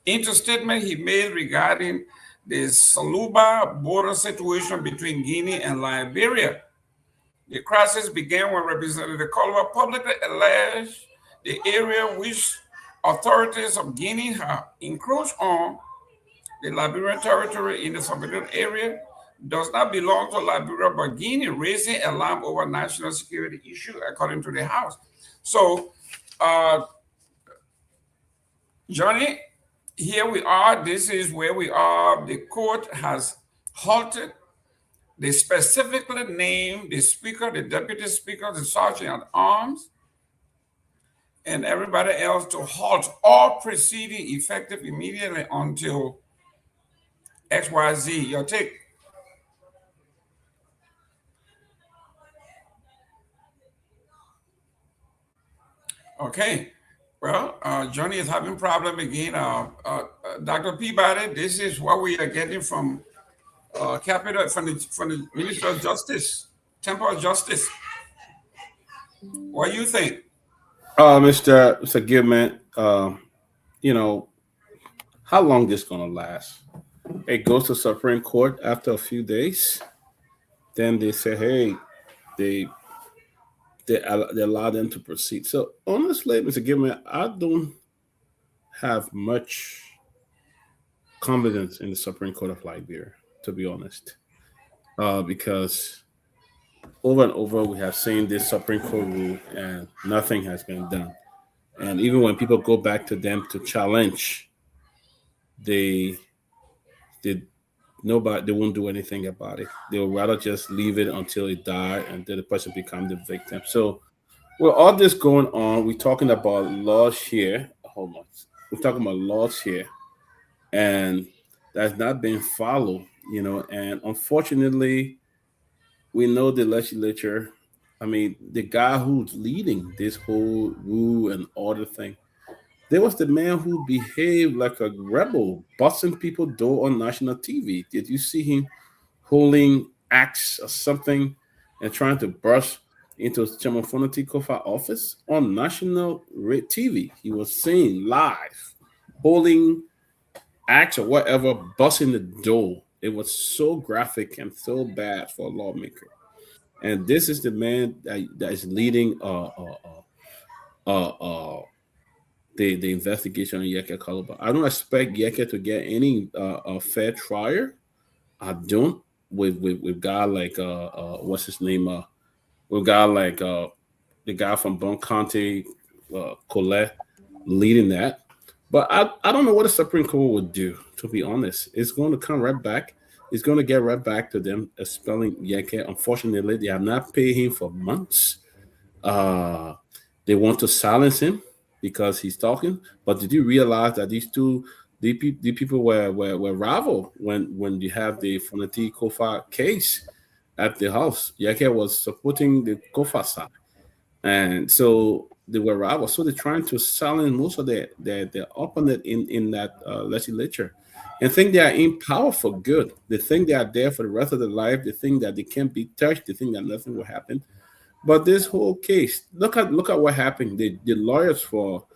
into statement he made regarding the Saluba border situation between Guinea and Liberia. The crisis began when Representative Koluba publicly alleged the area which authorities of Guinea have encroached on, the Liberian territory in the sovereign area, does not belong to Liberia but Guinea, raising alarm over national security issue, according to the House. So, Johnny, here we are. This is where we are. The court has halted. They specifically named the Speaker, the Deputy Speaker, the Sergeant at Arms, and everybody else to halt all proceeding effective immediately until XYZ. Your take? Okay. Well, Johnny is having problem again. Dr. Peabody, this is what we are getting from Capitol, from the Minister of Justice, Temple of Justice. What do you think? Mr. Gayman, how long this gonna last? It goes to Supreme Court after a few days. Then they say, hey, they allow them to proceed. So honestly, Mr. Gayman, I don't have much confidence in the Supreme Court of Liberia, to be honest, because over and over we have seen this Supreme Court rule and nothing has been done. And even when people go back to them to challenge they nobody, they won't do anything about it. They would rather just leave it until it die and then the person become the victim. So with all this going on, we're talking about laws here. Hold on. We're talking about laws here, and that's not being followed, and unfortunately, we know the legislature. I mean, the guy who's leading this whole rule and order thing, there was the man who behaved like a rebel, busting people door on national TV. Did you see him holding axe or something and trying to burst into Chairman Fonati Kofa office on national TV? He was saying live, holding axe or whatever, busting the door. It was so graphic and so bad for a lawmaker. And this is the man that is leading the investigation on Yeke Kaloba. I don't expect Yeke to get any fair trial. I don't with guy like what's his name? With guy like the guy from Bon County, Colette, leading that. But I don't know what the Supreme Court would do, to be honest. It's going to come right back. It's going to get right back to them expelling Yeke. Unfortunately, they have not paid him for months. They want to silence him because he's talking. But did you realize that these people were rival when you have the Fonati Kofa case at the house? Yeke was supporting the Kofa side. And so they were rivals. So they're trying to silence most of their opponent in that legislature and think they are in power for good. They think they are there for the rest of their life. They think that they can't be touched. They think that nothing will happen. But this whole case, look at what happened. The lawyers for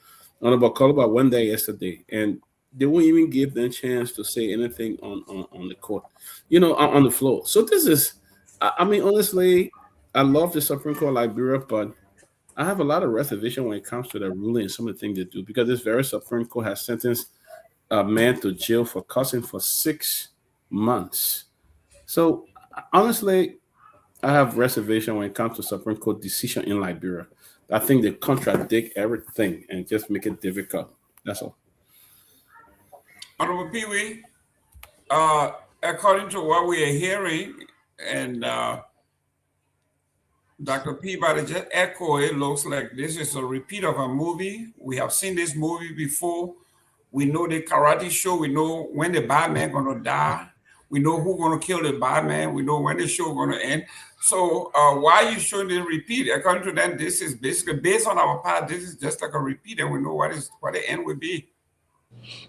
Honorable Kaloba went there yesterday, and they won't even give them a chance to say anything on the court, on the floor. So this is, I mean, honestly, I love the Supreme Court of Liberia, but I have a lot of reservation when it comes to the ruling and some of the things they do, because this very Supreme Court has sentenced a man to jail for cussing for 6 months. So honestly, I have reservation when it comes to Supreme Court decision in Liberia. I think they contradict everything and just make it difficult. That's all. Honorable Pewee, according to what we are hearing, and Dr. Peabody just echoed, it looks like this is a repeat of a movie. We have seen this movie before. We know the karate show. We know when the bad man going to die. We know who's going to kill the bad man. We know when the show going to end. So why are you showing the repeat? According to them, this is basically based on our part. This is just like a repeat, and we know what the end will be.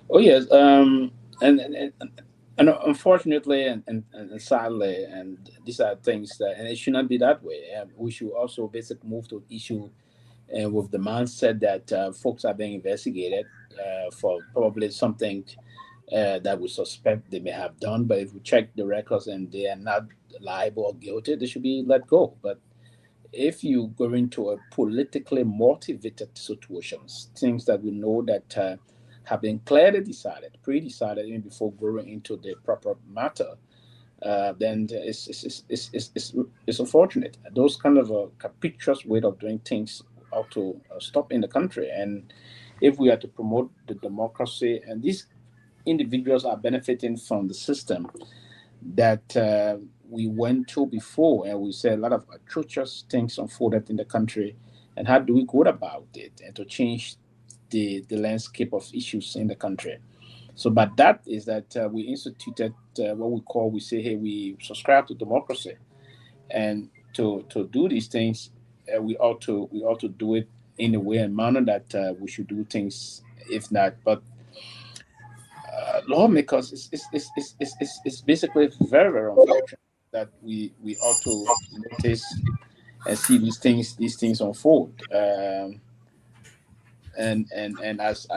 Oh yes, and unfortunately and sadly, and these are things that, and it should not be that way. We should also basically move to issue with the mindset that folks are being investigated for probably something that we suspect they may have done. But if we check the records and they are not liable or guilty, they should be let go. But if you go into a politically motivated situations, things that we know that have been clearly decided, pre-decided even before going into the proper matter, then it's unfortunate. Those kind of a capricious way of doing things ought to stop in the country. And if we are to promote the democracy, and these individuals are benefiting from the system that we went through before, and we said a lot of atrocious things unfolded in the country, and how do we go about it and to change the landscape of issues in the country? So, but that is that we instituted what we say, hey, we subscribe to democracy, and to do these things, we ought to do it in a way and manner that we should do things. If not, but lawmakers, it's basically very, very unfortunate that we ought to notice and see these things unfold. And as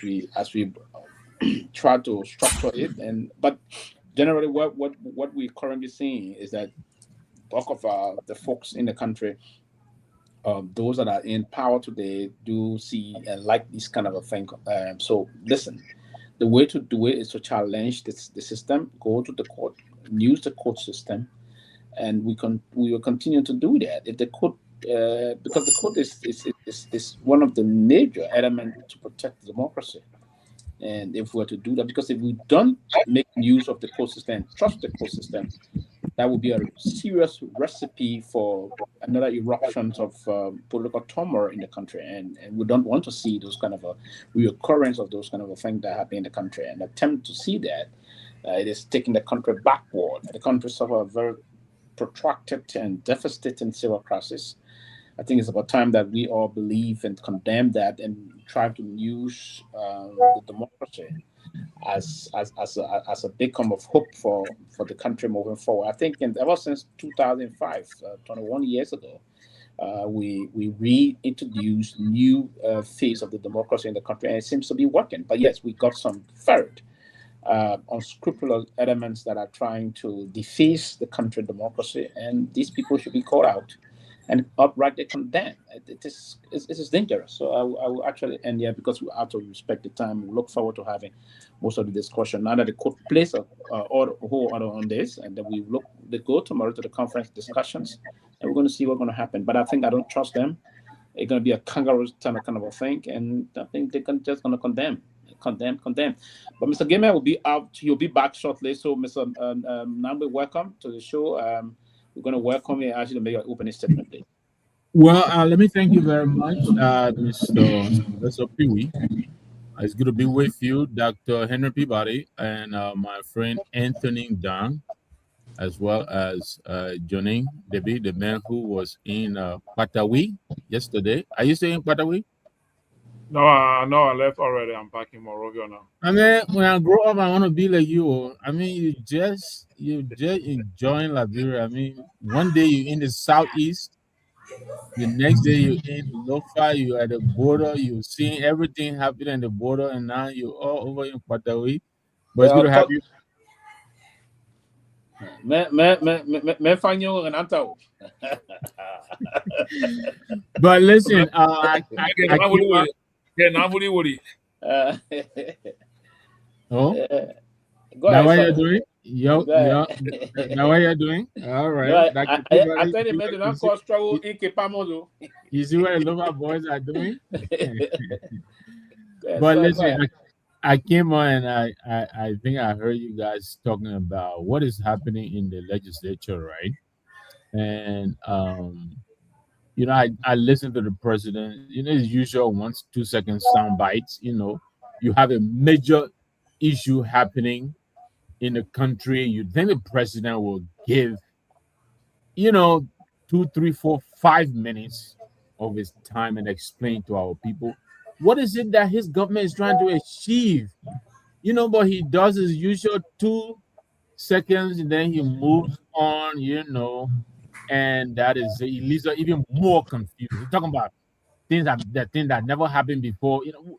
we try to structure it, but generally what we're currently seeing is that bulk of the folks in the country, those that are in power today, do see and like this kind of a thing. So listen, the way to do it is to challenge the system, go to the court, use the court system, and we will continue to do that. If the court, because the court is one of the major elements to protect democracy. And if we were to do that, because if we don't make use of the code system, trust the code system, that would be a serious recipe for another eruptions of political turmoil in the country. And we don't want to see those kind of a reoccurrence of those kind of a thing that happen in the country. And attempt to see that it is taking the country backward. The country suffer a very protracted and devastating civil crisis. I think it's about time that we all believe and condemn that and try to use the democracy as a beacon of hope for the country moving forward. I think ever since 2005, 21 years ago, we reintroduced new phase of the democracy in the country, and it seems to be working. But yes, we got some third unscrupulous elements that are trying to deface the country democracy, and these people should be called out and uprightly condemned. It is dangerous. So I will actually end here because we have to respect the time. We look forward to having most of the discussion now that the court plays a whole order on this, and then they go tomorrow to the conference discussions, and we're going to see what's going to happen. But I think I don't trust them. It's going to be a kangaroo kind of a thing, and I think they're just going to condemn. But Mr. Gayman will be out. He'll be back shortly. So, Mr. Nagbe, welcome to the show. We're going to welcome you actually to make your opening statement, please. Well, let me thank you very much, Mr. Pewee. It's good to be with you, Dr. Henry Peabody, and my friend Anthony Dang, as well as Johnny Debbie, the man who was in Patawi yesterday. Are you staying in Patawi? No, I left already. I'm back in Morovia now. I mean, when I grow up, I want to be like you. I mean, you just enjoying Liberia. I mean, one day you're in the southeast, the next day you're in Lofa, you're at the border, you're seeing everything happening at the border, and now you're all over in Patawi. But it's good to have you. But listen, oh, now what you're doing? Now what you're doing? All right. I tell you, man, don't cause trouble. You see what the local boys are doing? But listen, I came on and I think I heard you guys talking about what is happening in the legislature, right? And you know, I listened to the president, you know, his usual 1-2 second sound bites. You know, you have a major issue happening in the country. You think the president will give, you know, 2, 3, 4, 5 minutes of his time and explain to our people what is it that his government is trying to achieve. You know, but he does his usual 2 seconds and then he moves on, you know, and that is, he leaves us even more confused. He's talking about things that never happened before, you know,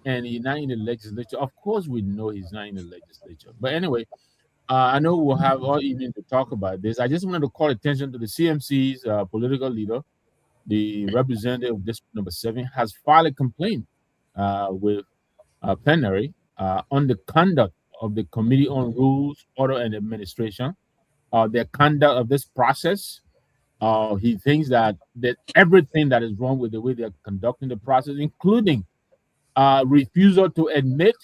and he's not in the legislature. Of course, we know he's not in the legislature. But anyway, I know we'll have all evening to talk about this. I just wanted to call attention to the CMC's political leader, the representative of District Number 7, has filed a complaint with plenary on the conduct of the Committee on Rules, Order, and Administration, their conduct of this process. He thinks that everything that is wrong with the way they're conducting the process, including refusal to admit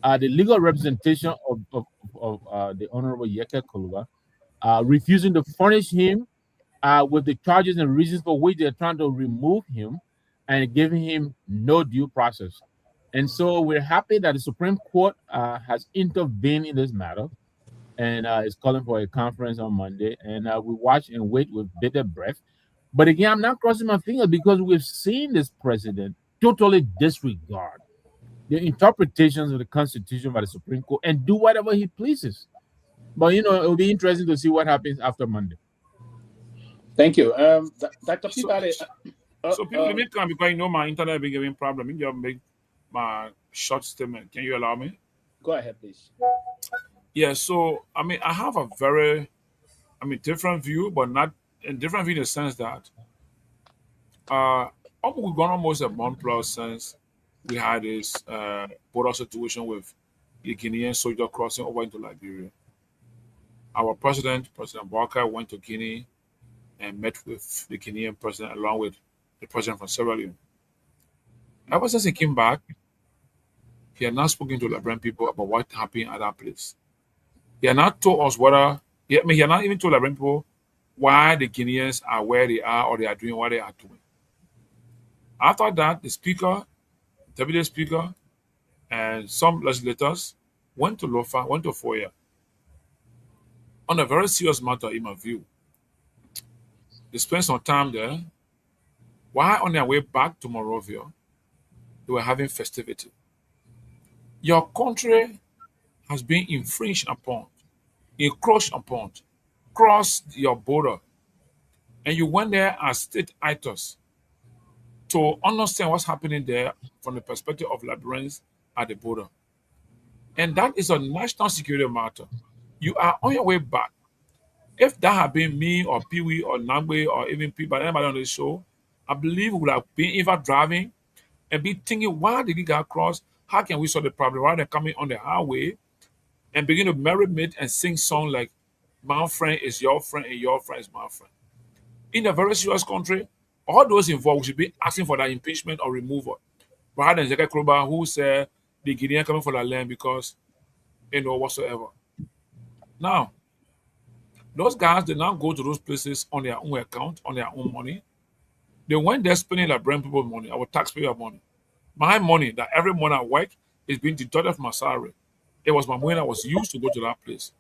the legal representation of the Honorable Yeke Koluba, refusing to furnish him with the charges and reasons for which they're trying to remove him, and giving him no due process. And so we're happy that the Supreme Court has intervened in this matter and is calling for a conference on Monday. And we watch and wait with bated breath. But again, I'm not crossing my fingers because we've seen this president totally disregard the interpretations of the Constitution by the Supreme Court and do whatever he pleases. But, you know, it'll be interesting to see what happens after Monday. Thank you. Dr. Peabody. So people, let me come because you know my internet been giving problem. You just make my short statement. Can you allow me? Go ahead, please. Yeah, so I mean, I have a very, different view, but not a different view in the sense that we've gone almost a month plus since we had this border situation with the Guinean soldier crossing over into Liberia. Our President Barker, went to Guinea and met with the Guinean president along with the president from Sierra Leone. Ever since he came back, He had not spoken to Liberian people about what happened at that place. He had not told us whether, he had not even told Liberian people why the Guineans are where they are or they are doing what they are doing. After that, the speaker, deputy speaker, and some legislators went to Lofa, went to Foya on a very serious matter, in my view. They spent some time there. While on their way back to Monrovia, they were having festivity. Your country has been infringed upon, encroached upon, crossed your border, and you went there as state actors to understand what's happening there from the perspective of Liberians at the border. And that is a national security matter. You are on your way back. If that had been me or Pewee or Nagbe or even Peabody, anybody on the show, I believe we would have been either driving and be thinking, why did he get across? How can we solve the problem? Rather than coming on the highway and begin to merriment and sing songs like, my friend is your friend and your friend is my friend. In a very serious country, all those involved should be asking for that impeachment or removal. Rather than Seleke Kromah, who said the Guinean coming for the land because, whatsoever. Now, those guys did not go to those places on their own account, on their own money. They went there spending Liberian people's money, our taxpayer money. My money that every morning I work is being deducted from my salary. It was my money that was used to go to that place.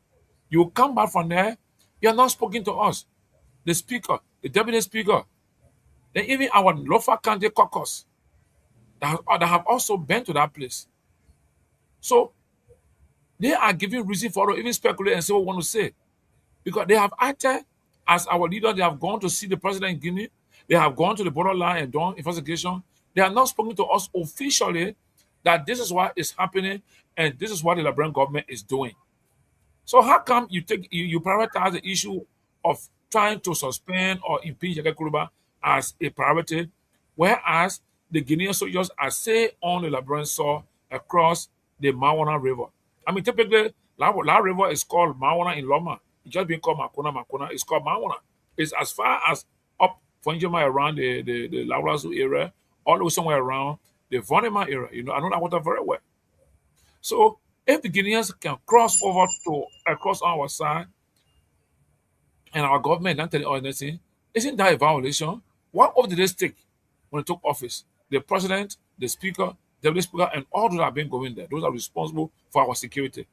You come back from there, you're not speaking to us. The speaker, the deputy speaker, then even our Lofa County caucus that have also been to that place. So they are giving reason for us, even speculate and say what we want to say. Because they have acted as our leader, they have gone to see the president in Guinea, they have gone to the borderline and done investigation. They have not spoken to us officially that this is what is happening and this is what the Liberian government is doing. So how come you prioritize the issue of trying to suspend or impeach Seleke Kromah as a priority, whereas the Guinean soldiers are say on the Liberian soil across the Myean River? I mean, typically, that river is called Myean in Loma. It's just been called Makuna. It's called Myean. It's as far as up Fonjima around the Laurazu area, all the way somewhere around the Vonema area. I know that water very well. So if the Guineans can cross over to across our side and our government not telling us anything, isn't that a violation? What oath did they take when they took office? The president, the speaker, the deputy speaker, and all those that have been going there, those are responsible for our security.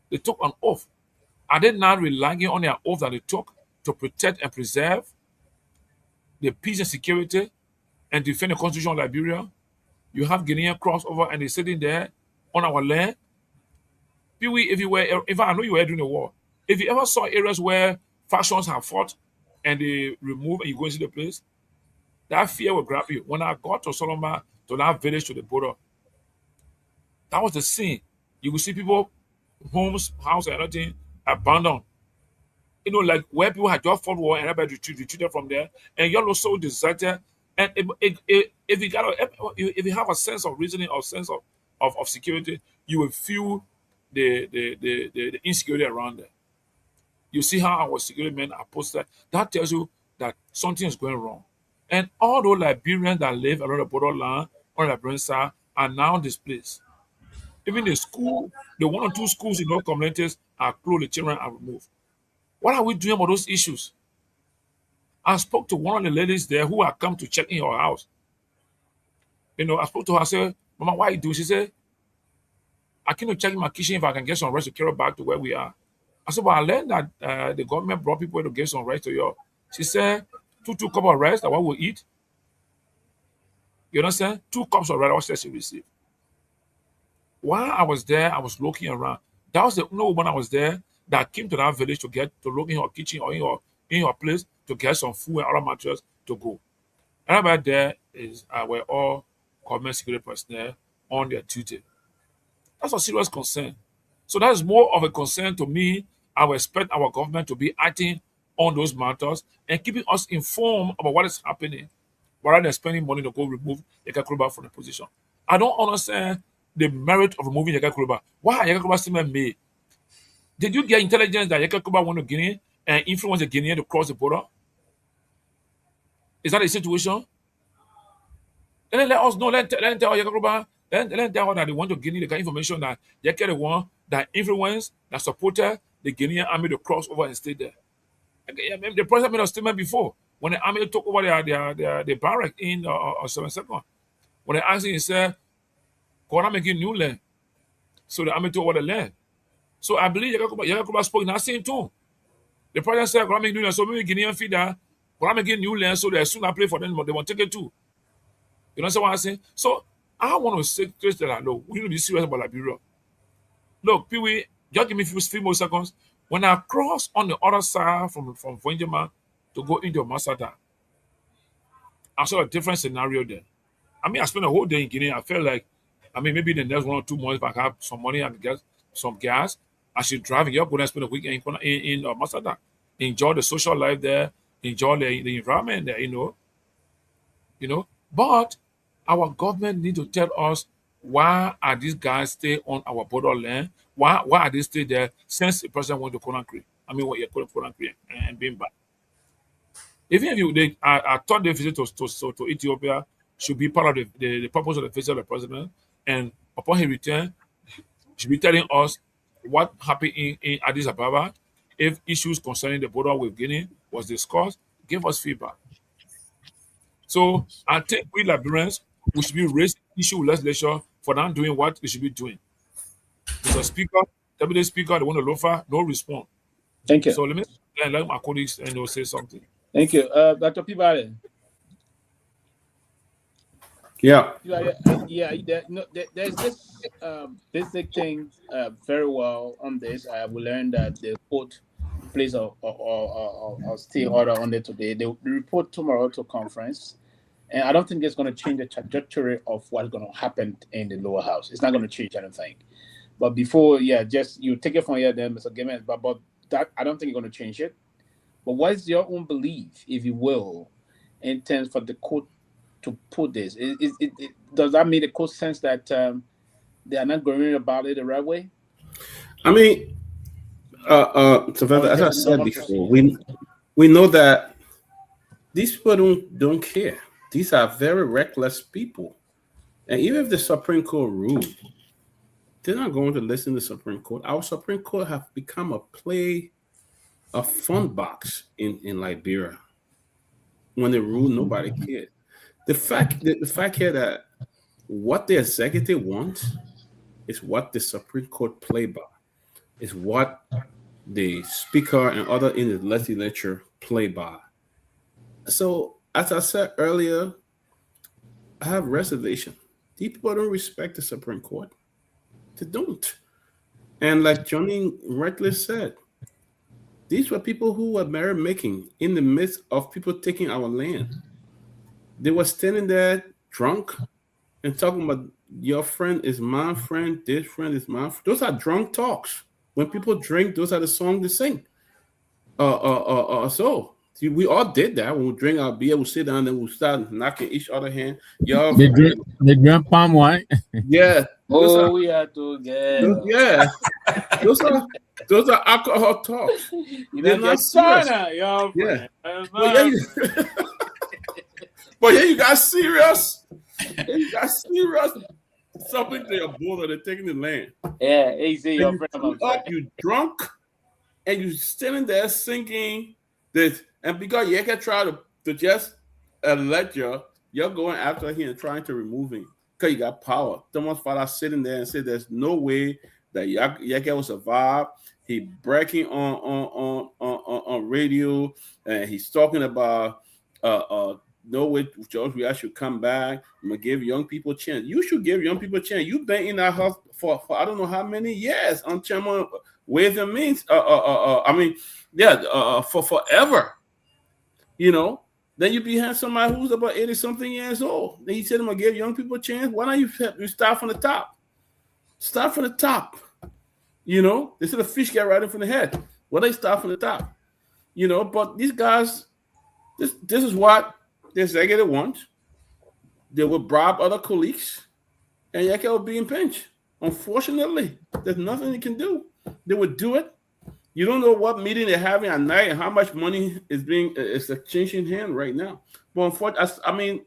They took an oath. Are they not relying on their oath that they took to protect and preserve the peace and security and defend the constitution of Liberia? You have Guinean crossover and they're sitting there on our land. Pewee, if I know you were during the war, if you ever saw areas where factions have fought and they remove and you go into the place, that fear will grab you. When I got to Solomon, to that village to the border, that was the scene. You could see people, homes, house, and everything abandoned. Like where people had just fought war and everybody retreated from there, and you're also deserted. And if you have a sense of reasoning or sense of security, you will feel the insecurity around there. You see how our security men are posted. That tells you that something is going wrong. And all those Liberians that live around the borderland on the Liberian side are now displaced. Even the school, the 1 or 2 schools in those communities are closed, the children are removed. What are we doing about those issues? I spoke to one of the ladies there who had come to check in her house. I spoke to her, I said, Mama, why you do? She said, I came to check in my kitchen if I can get some rest to carry back to where we are. I said, well, I learned that the government brought people to get some rest to you. She said, 2 cups of rice, that what we'll eat. You understand? 2 cups of rice, what she received. While I was there, I was looking around. That was the only woman I was there that came to that village to look in her kitchen or in her place to get some food and other materials to go. Everybody there were all government security personnel on their duty. That's a serious concern. So that is more of a concern to me. I would expect our government to be acting on those matters and keeping us informed about what is happening, rather than spending money to go remove Seleke Kromah from the position. I don't understand the merit of removing Seleke Kromah. Why Seleke Kromah still made? Did you get intelligence that Seleke Kromah went to Guinea and influenced the Guinean to cross the border? Is that a situation? And then let us know, let tell Seleke Kromah Then that one that they want to Guinea, the kind of information that they get the one that influence, that supported the Guinean army to cross over and stay there. The president made a statement before when the army took over their barrack in 7th. When they asked him, he said, "Kona making new land." So the army took over the land. So I believe Yakuba spoke in that same tone. The president said, "Kona making new land." So maybe Guinean feed that Kona making new land, so they soon I play for them, but they won't take it too. You understand what I'm saying? So I want to say that look, we need to be serious about Liberia. Look, Pewee, just give me a few more seconds. When I cross on the other side from Venjama to go into Masada, I saw a different scenario there. I mean, I spent a whole day in Guinea. I felt like, I mean, maybe the next 1 or 2 months, if I have some money and get some gas, I should drive in Europe and spend a weekend in Masada. Enjoy the social life there, enjoy the environment there, you know. But our government need to tell us, why are these guys stay on our borderland? Why are they stay there since the president went to Conakry? I mean, what you call Conakry and being back. Even if I thought the visit to Ethiopia should be part of the purpose of the visit of the president, and upon his return, should be telling us what happened in Addis Ababa, if issues concerning the border with Guinea was discussed, give us feedback. So I think we Liberians, we should be raising issue with legislature for not doing what we should be doing. Mr. Speaker, Deputy Speaker, the one to Lofa, no response. Thank you. So let my colleagues say something. Thank you. Dr. Peabody. Yeah. There's this basic thing very well on this. We learned that the court plays a stay order on it today. They will report tomorrow to conference. And I don't think it's going to change the trajectory of what's going to happen in the lower house. It's not going to change anything. But before, just you take it from here, then, Mr. Gayman. But that I don't think you're going to change it. But what is your own belief, if you will, in terms for the court to put this? Does that mean the court sense that they are not going about it the right way? I mean, as I said before, we know that these people don't care. These are very reckless people. And even if the Supreme Court ruled, they're not going to listen to the Supreme Court. Our Supreme Court have become a fun box in Liberia. When they rule, nobody cared. The fact here that what the executive wants is what the Supreme Court play by. Is what the speaker and other in the legislature play by. So, as I said earlier, I have reservation. These people don't respect the Supreme Court. They don't. And like Johnny rightly said, these were people who were merit making in the midst of people taking our land. They were standing there drunk and talking about your friend is my friend, this friend is my friend. Those are drunk talks. When people drink, those are the songs they sing. So we all did that. When we drink our beer, we sit down and we start knocking each other hand. They drink palm wine. Yeah. We are together. Yeah. Those are alcohol talks. They're not China, y'all. Yeah. But yeah, you got serious. You got serious. Something to your border, they're taking the land. Yeah, easy, your friend. You drunk, and you standing there singing this, and because you can try to just elect you're going after him and trying to remove him because you got power. Someone's father sitting there and said, "There's no way that Yeke will survive." He breaking on radio, and he's talking about no way George Weah should come back. I'm gonna give young people a chance. You should give young people a chance. You've been in that house for I don't know how many years on Chairman ways and means. For forever. You know, then you behind somebody who's about 80-something years old. Then he said, I'm gonna give young people a chance. Why don't you start from the top? Start from the top. You know, they said a fish get right in from the head. Why don't they start from the top? You know, but these guys, this is what the executive wants. They will bribe other colleagues, and Yeke will be in pinch. Unfortunately, there's nothing you can do. They would do it. You don't know what meeting they're having at night and how much money is exchanging hand right now. But unfortunately,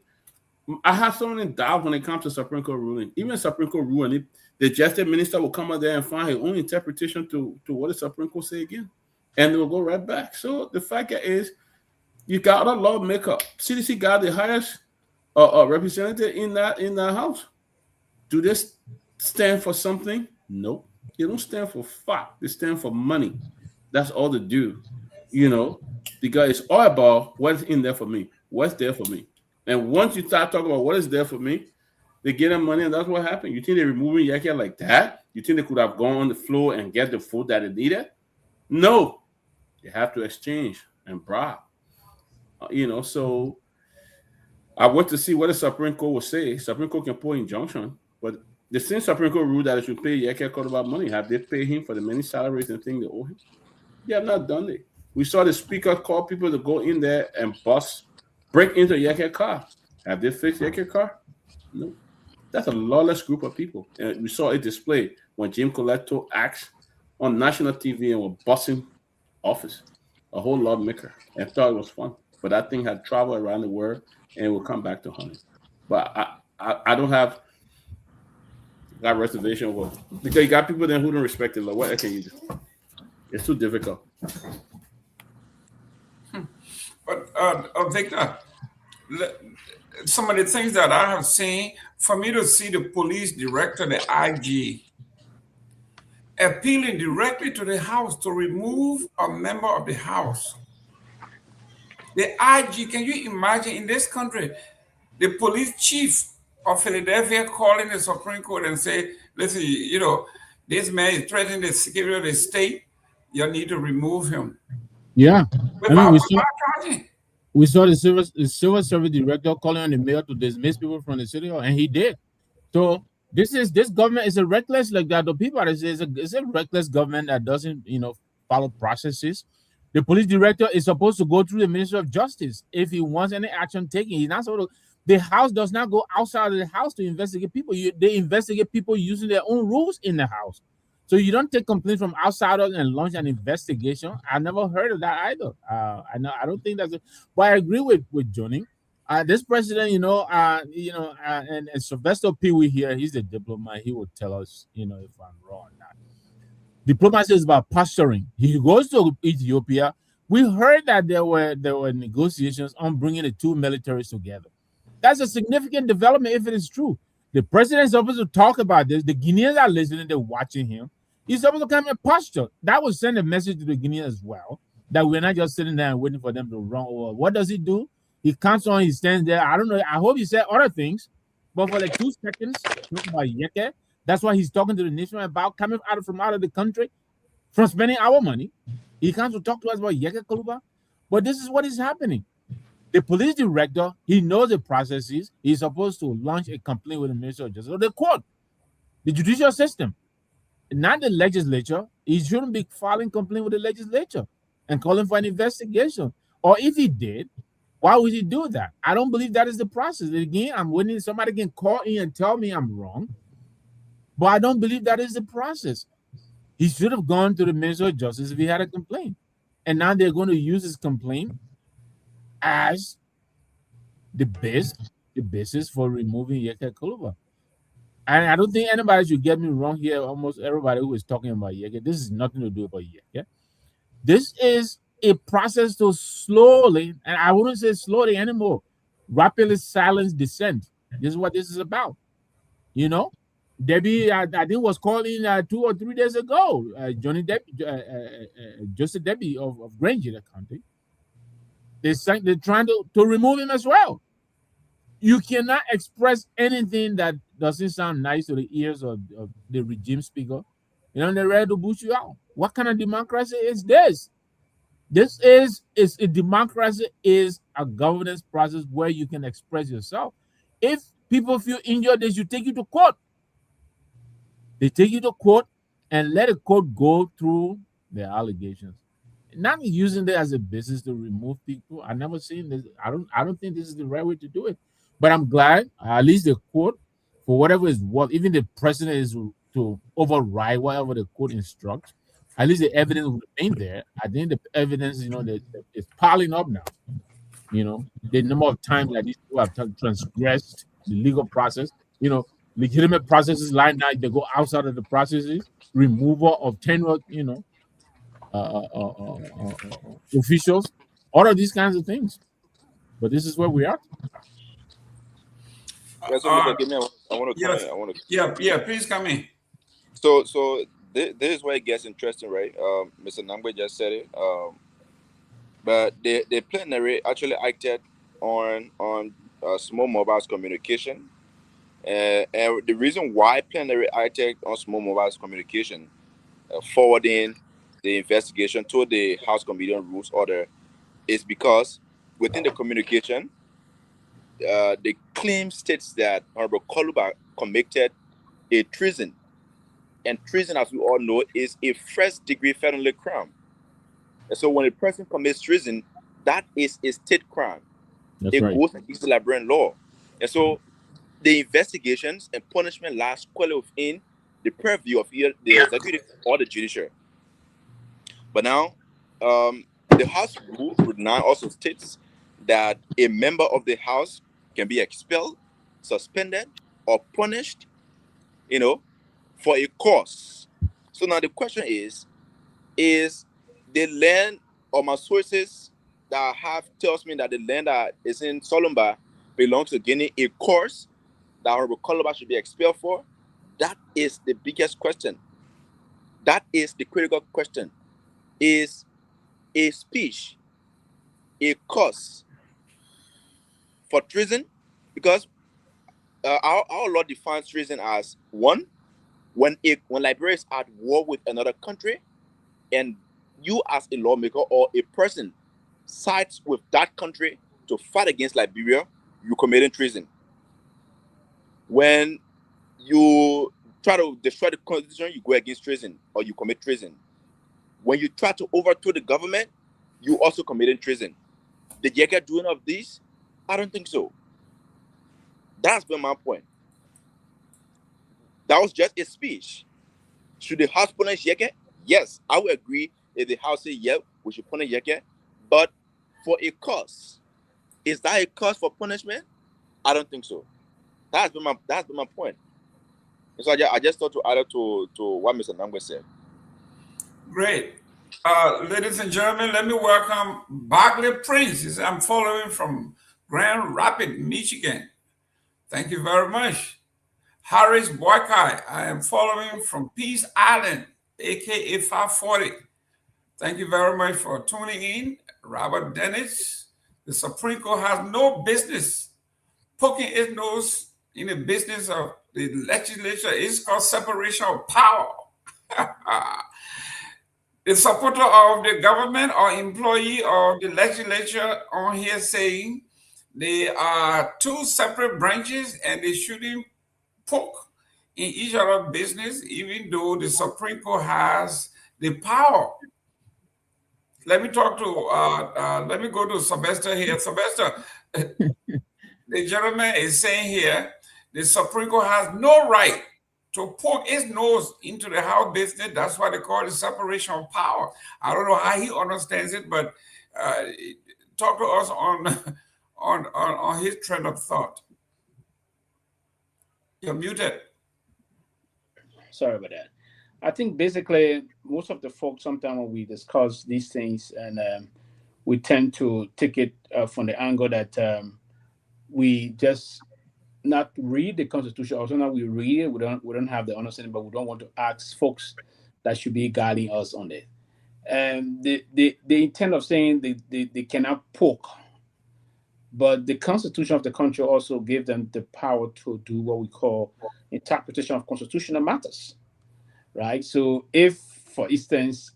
I have so many doubts when it comes to Supreme Court ruling. Even Supreme Court ruling, the justice minister will come out there and find his own interpretation to what the Supreme Court say again, and they will go right back. So the fact is, you got a lawmaker. CDC got the highest representative in that house. Do they stand for something? Nope. They don't stand for fact. They stand for money. That's all they do. Because it's all about what's in there for me. What's there for me. And once you start talking about what is there for me, they get them money, and that's what happened. You think they're removing Yeke like that? You think they could have gone on the floor and get the food that they needed? No. They have to exchange and bribe. So I went to see what the Supreme Court will say. Supreme Court can put injunction, but the same Supreme Court rule that it should pay Yeke about money. Have they paid him for the many salaries and things they owe him? They have not done it. We saw the speaker call people to go in there and break into Yeke car. Have they fixed Yeke car? No. That's a lawless group of people. And we saw it displayed when Jim Coletto acts on national TV and were busting office. A whole lawmaker. And thought it was fun. But that thing had traveled around the world and it will come back to honey. But I don't have that reservation because you got people there who don't respect the law. What can you do? It's too difficult. But Victor, some of the things that I have seen, for me to see the police director, the IG, appealing directly to the House to remove a member of the House. The IG, can you imagine in this country, the police chief of Philadelphia calling the Supreme Court and say, listen, this man is threatening the security of the state. You need to remove him. Yeah. We saw the civil service director calling on the mayor to dismiss people from the city hall, and he did. So this government is a reckless, like that. The people that say it's a reckless government that doesn't, follow processes. The police director is supposed to go through the Ministry of Justice if he wants any action taken. He's not supposed to. The House does not go outside of the House to investigate people. They investigate people using their own rules in the House. So you don't take complaints from outsiders and launch an investigation. I never heard of that either. I don't think that's it. But I agree with Johnny. This president, and Sylvester Pewee here, he's a diplomat. He will tell us, if I'm wrong or not. Diplomacy is about posturing. He goes to Ethiopia. We heard that there were negotiations on bringing the two militaries together. That's a significant development if it is true. The president is supposed to talk about this. The Guineans are listening. They're watching him. He's supposed to come and posture. That will send a message to the Guineans as well, that we're not just sitting there and waiting for them to run over. What does he do? He comes on, he stands there. I don't know. I hope he said other things, but for like 2 seconds, talking about Yeke, that's why he's talking to the nation about coming out of the country, from spending our money. He comes to talk to us about Yeke Koluba. But this is what is happening. The police director, he knows the processes. He's supposed to launch a complaint with the Ministry of Justice or the court, the judicial system, not the legislature. He shouldn't be filing complaint with the legislature and calling for an investigation. Or if he did, why would he do that? I don't believe that is the process. Again, I'm waiting. Somebody can call in and tell me I'm wrong, but I don't believe that is the process. He should have gone to the Ministry of Justice if he had a complaint. And now they're going to use his complaint as the basis for removing Yeke Koluba. And I don't think anybody should get me wrong here. Almost everybody who is talking about Yeke, this is nothing to do about Yeke. This is a process to slowly, and I wouldn't say slowly anymore, rapidly silence dissent. This is what this is about. Debbie, I think was calling 2 or 3 days ago. Joseph Debbie of Granger County. They're trying to remove him as well. You cannot express anything that doesn't sound nice to the ears of the regime speaker. They're ready to boot you out. What kind of democracy is this? A democracy is a governance process where you can express yourself. If people feel injured, they should take you to court. They take you to court and let the court go through their allegations. Not using it as a business to remove people. I've never seen this. I don't think this is the right way to do it. But I'm glad at least the court, for whatever is worth, even the president is to override whatever the court instructs. At least the evidence will remain there. I think the evidence, is piling up now. You know, the number of times that these people have transgressed the legal process. You know, legitimate processes like that, they go outside of the processes, removal of tenure, you know, officials, all of these kinds of things. But this is where we are. Yeah, so Mr. Gayman, I want to yes. comment. Yeah, please come in. So this is where it gets interesting, right? Mr. Nagbe just said it. But the plenary actually acted on small mobiles communication. And the reason why plenary acted on small mobiles communication, forwarding the investigation to the House Committee on Rules Order, is because within the communication, the claim states that Honorable Koluba committed a treason. And treason, as we all know, is a first-degree felony crime. And so when a person commits treason, that is a state crime. That's right. Goes against the Liberian law. And so the investigations and punishment lie squarely within the purview of either the executive or the judiciary. But now, the House Rule 9 also states that a member of the House can be expelled, suspended, or punished, you know, for a cause. So now the question is the land or my sources that I have tells me that the land that is in Solomba belongs to Guinea, a course that Honorable Koluba should be expelled for? That is the biggest question. That is the critical question. Is a speech a cause for treason? Because our law defines treason as one, when Liberia is at war with another country, and you as a lawmaker or a person sides with that country to fight against Liberia, you committing treason. When you try to destroy the constitution, you go against treason or you commit treason. When you try to overthrow the government, you also committing treason. Did Yeke do any of these? I don't think so. That's been my point. That was just a speech. Should the House punish Yeke? Yes, I would agree if the House say, yeah, we should punish Yeke. But for a cause, is that a cause for punishment? I don't think so. That's been my point. And so I just thought to add to what Mr. Nagbe said. Great. Ladies and gentlemen, let me welcome Bagley Prince. I'm following from Grand Rapids, Michigan. Thank you very much. Harris Boykai, I am following from Peace Island, aka 540. Thank you very much for tuning in. Robert Dennis, the Supreme Court has no business poking its nose in the business of the legislature. It's called separation of power. The supporter of the government or employee of the legislature on here saying they are two separate branches and they shouldn't poke in each other's business, even though the Supreme Court has the power. Let me talk to, let me go to Sylvester here. Sylvester, the gentleman is saying here, the Supreme Court has no right to poke its nose into the House business. That's why they call it separation of power. I don't know how he understands it, but talk to us on his trend of thought. You're muted. Sorry about that. I think basically most of the folks, sometimes when we discuss these things, and we tend to take it from the angle that we just not read the Constitution. Also, now we read it, we don't have the understanding, but we don't want to ask folks that should be guiding us on it. And the intent of saying they cannot poke, but the Constitution of the country also gave them the power to do what we call interpretation of constitutional matters, right? So if, for instance,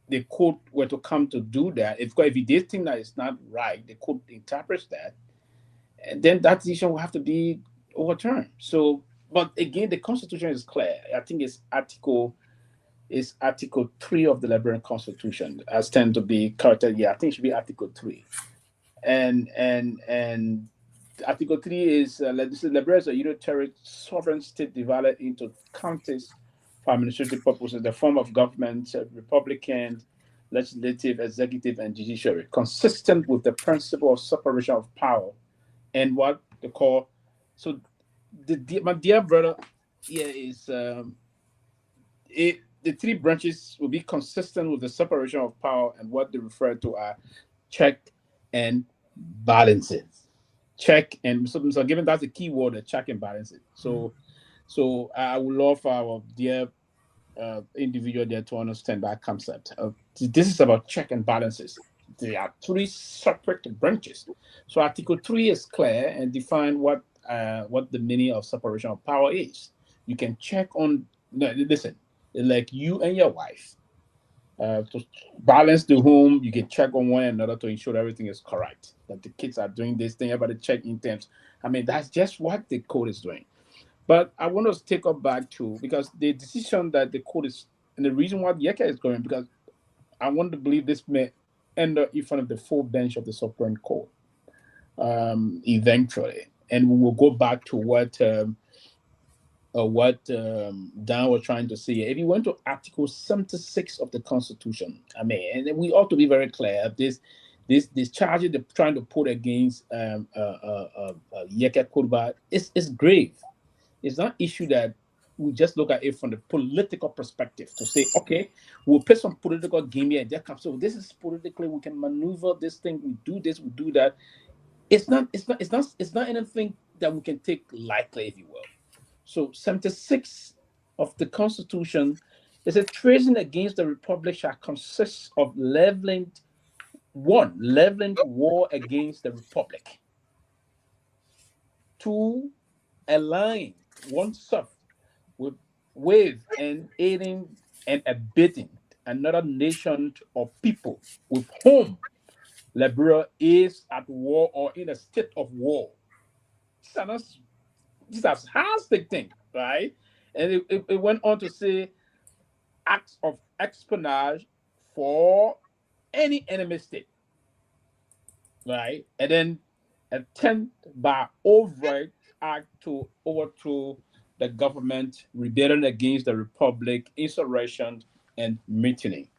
the court were to come to do that, if they think that it's not right, the court interprets that, and then that decision will have to be overturned. So, but again, the Constitution is clear. I think it's Article 3 of the Liberian Constitution, as tend to be corrected. Yeah, I think it should be Article 3. And Article 3 is Liberia is a unitary sovereign state divided into counties for administrative purposes. The form of government, Republican, legislative, executive, and judiciary, consistent with the principle of separation of power and what they call. So, my dear brother, here is the three branches will be consistent with the separation of power and what they refer to are check and balances. Check and so given that's the key word, the check and balances. So I would love our dear individual there to understand that concept. This is about check and balances. There are three separate branches. So Article 3 is clear and define what the meaning of separation of power is. You can check on. No, listen, like you and your wife. To balance the home, you can check on one another to ensure everything is correct. That the kids are doing this thing, everybody check in terms. I mean, that's just what the code is doing. But I want us to take up back to, because the decision that the court is, and the reason why the YECA is going, because I want to believe this may end up in front of the full bench of the Supreme Court eventually. And we will go back to what Dan was trying to say. If you went to Article 76 of the Constitution, I mean, and we ought to be very clear, this charges they're trying to put against Yeke Kurba is grave. It's not an issue that we just look at it from the political perspective to say, okay, we'll put some political game here and that comes. So this is politically, we can maneuver this thing, we do this, we do that. It's not anything that we can take lightly, if you will. So 76 of the Constitution is a treason against the Republic shall consist of leveling war against the Republic. 2, aligning oneself with and aiding and abetting another nation or people with whom Liberia is at war or in a state of war. These are fantastic things, right? And it went on to say acts of espionage for any enemy state, right? And then attempt by overt act to overthrow the government, rebellion against the Republic, insurrection, and mutiny.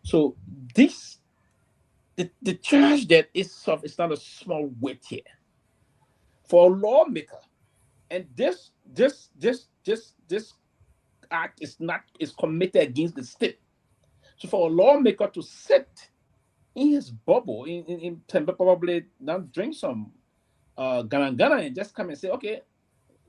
So this, the charge that is not a small weight here for a lawmaker, and this act is committed against the state. So for a lawmaker to sit in his bubble, in probably not drink some Ghana and just come and say, okay,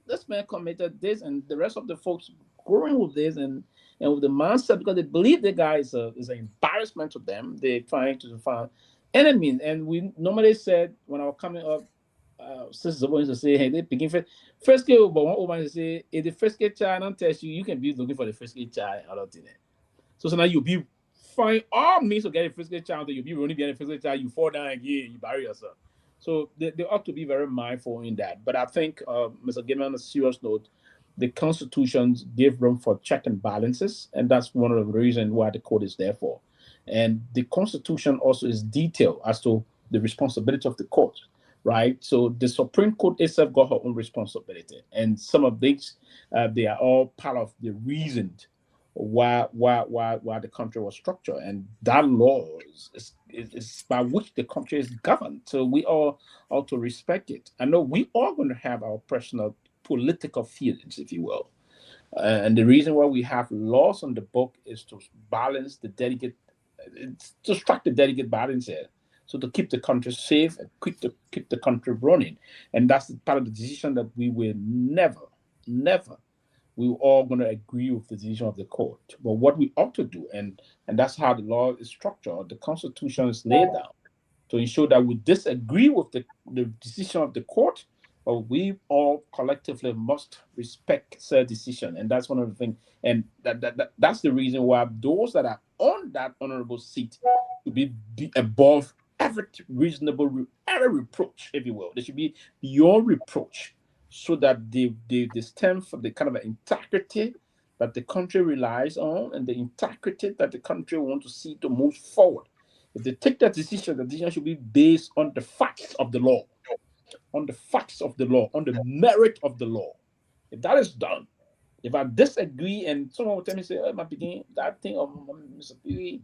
this man committed this, and the rest of the folks going with this and with the mindset because they believe the guy is an embarrassment to them. They're trying to find enemies. And we normally said when I was coming up, sisters are going to say, hey, they begin first girl, but one woman say, if the first girl child don't test you, you can be looking for the first girl child. I don't think that. So now you'll be find all means to get a first girl child, you'll be running behind the first girl child, you fall down again, you bury yourself. So they ought to be very mindful in that. But I think, Mr. Gayman, on a serious note, the constitutions give room for check and balances, and that's one of the reasons why the code is there for. And the Constitution also is detailed as to the responsibility of the court, right? So the Supreme Court itself got her own responsibility, and some of these they are all part of the reason why the country was structured, and that law is by which the country is governed. So we all ought to respect it. I know we are going to have our personal political feelings, if you will, and the reason why we have laws on the book is to balance the delicate, to strike the delicate balance here, so to keep the country safe and keep the country running. And that's part of the decision that we will never we're all going to agree with the decision of the court. But what we ought to do, and that's how the law is structured, the Constitution is laid down to ensure that we disagree with the decision of the court, but we all collectively must respect said decision. And that's one of the things. And that's the reason why those that are on that honorable seat should be above every reproach, if you will. They should be beyond reproach, so that they stand for the kind of integrity that the country relies on and the integrity that the country wants to see to move forward. If they take that decision, the decision should be based on the facts of the law, on the merit of the law. If that is done, if I disagree and someone will tell me, say, oh, my begin that thing of Mr. Pewee,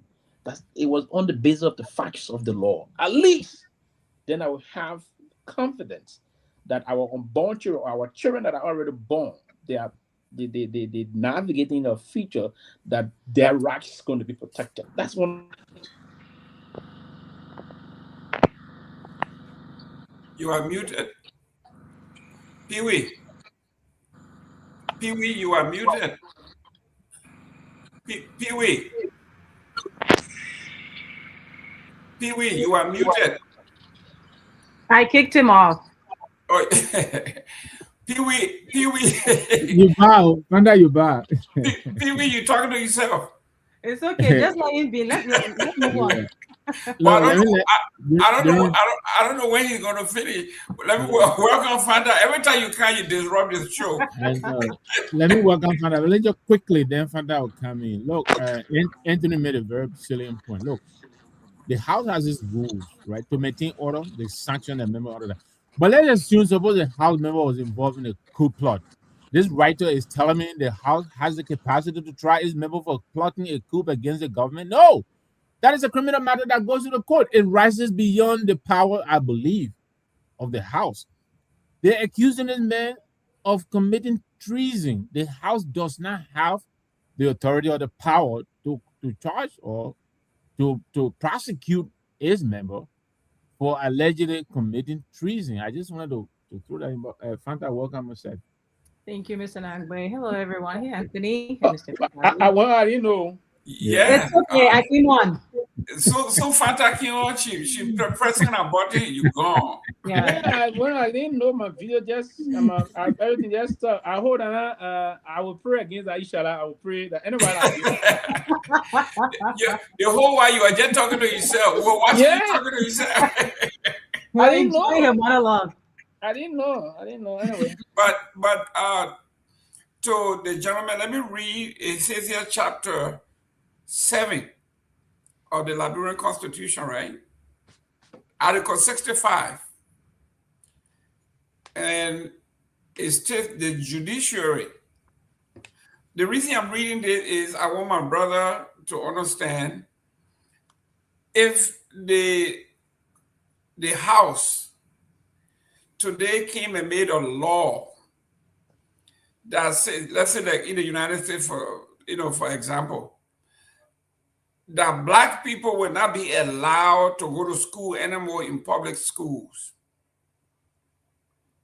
It was on the basis of the facts of the law. At least then I will have confidence that our unborn children, our children that are already born, they navigating a future that their rights is going to be protected. That's one. You are muted. Pewee. Pewee, you are muted. Pewee. Pewee, you are muted. I kicked him off. Oh, Pewee. You bow, Fanda, you bow. Pewee, you talking to yourself. It's okay. Just let him be. Let's move on. Well, I don't know when he's going to finish. Let me welcome Fanda. Every time you can, you disrupt this show. I know. Let me welcome Fanda. But let's just quickly, then Fanda will come in. Look, Anthony made a very salient point. Look, the House has its rules, right? To maintain order, they sanction a member order. But let's assume, suppose the House member was involved in a coup plot. This writer is telling me the House has the capacity to try its member for plotting a coup against the government. No, that is a criminal matter that goes to the court. It rises beyond the power, I believe, of the House. They're accusing this man of committing treason. The House does not have the authority or the power to charge or to prosecute his member for allegedly committing treason. I just wanted to throw that in. Fanta, welcome, Mr. Thank you, Mr. Nagbe. Hello, everyone. Hey, Anthony. Hey, Mr. I didn't know. Yeah. It's okay. I came on. So Fanta came on. She pressing a button. You gone. Yeah. Well, I didn't know my video. Just everything. Just I hold on. I will pray against Aisha. I will pray that anybody. The whole while you are just talking to yourself. Well, why you talking to yourself? I didn't know your monologue. I didn't know. Anyway. But to the gentleman, let me read. It says here, chapter 7 of the Liberian Constitution, right? Article 65. And it states the judiciary. The reason I'm reading this is I want my brother to understand if the House today came and made a law that says, let's say that in the United States, for example, that Black people will not be allowed to go to school anymore in public schools.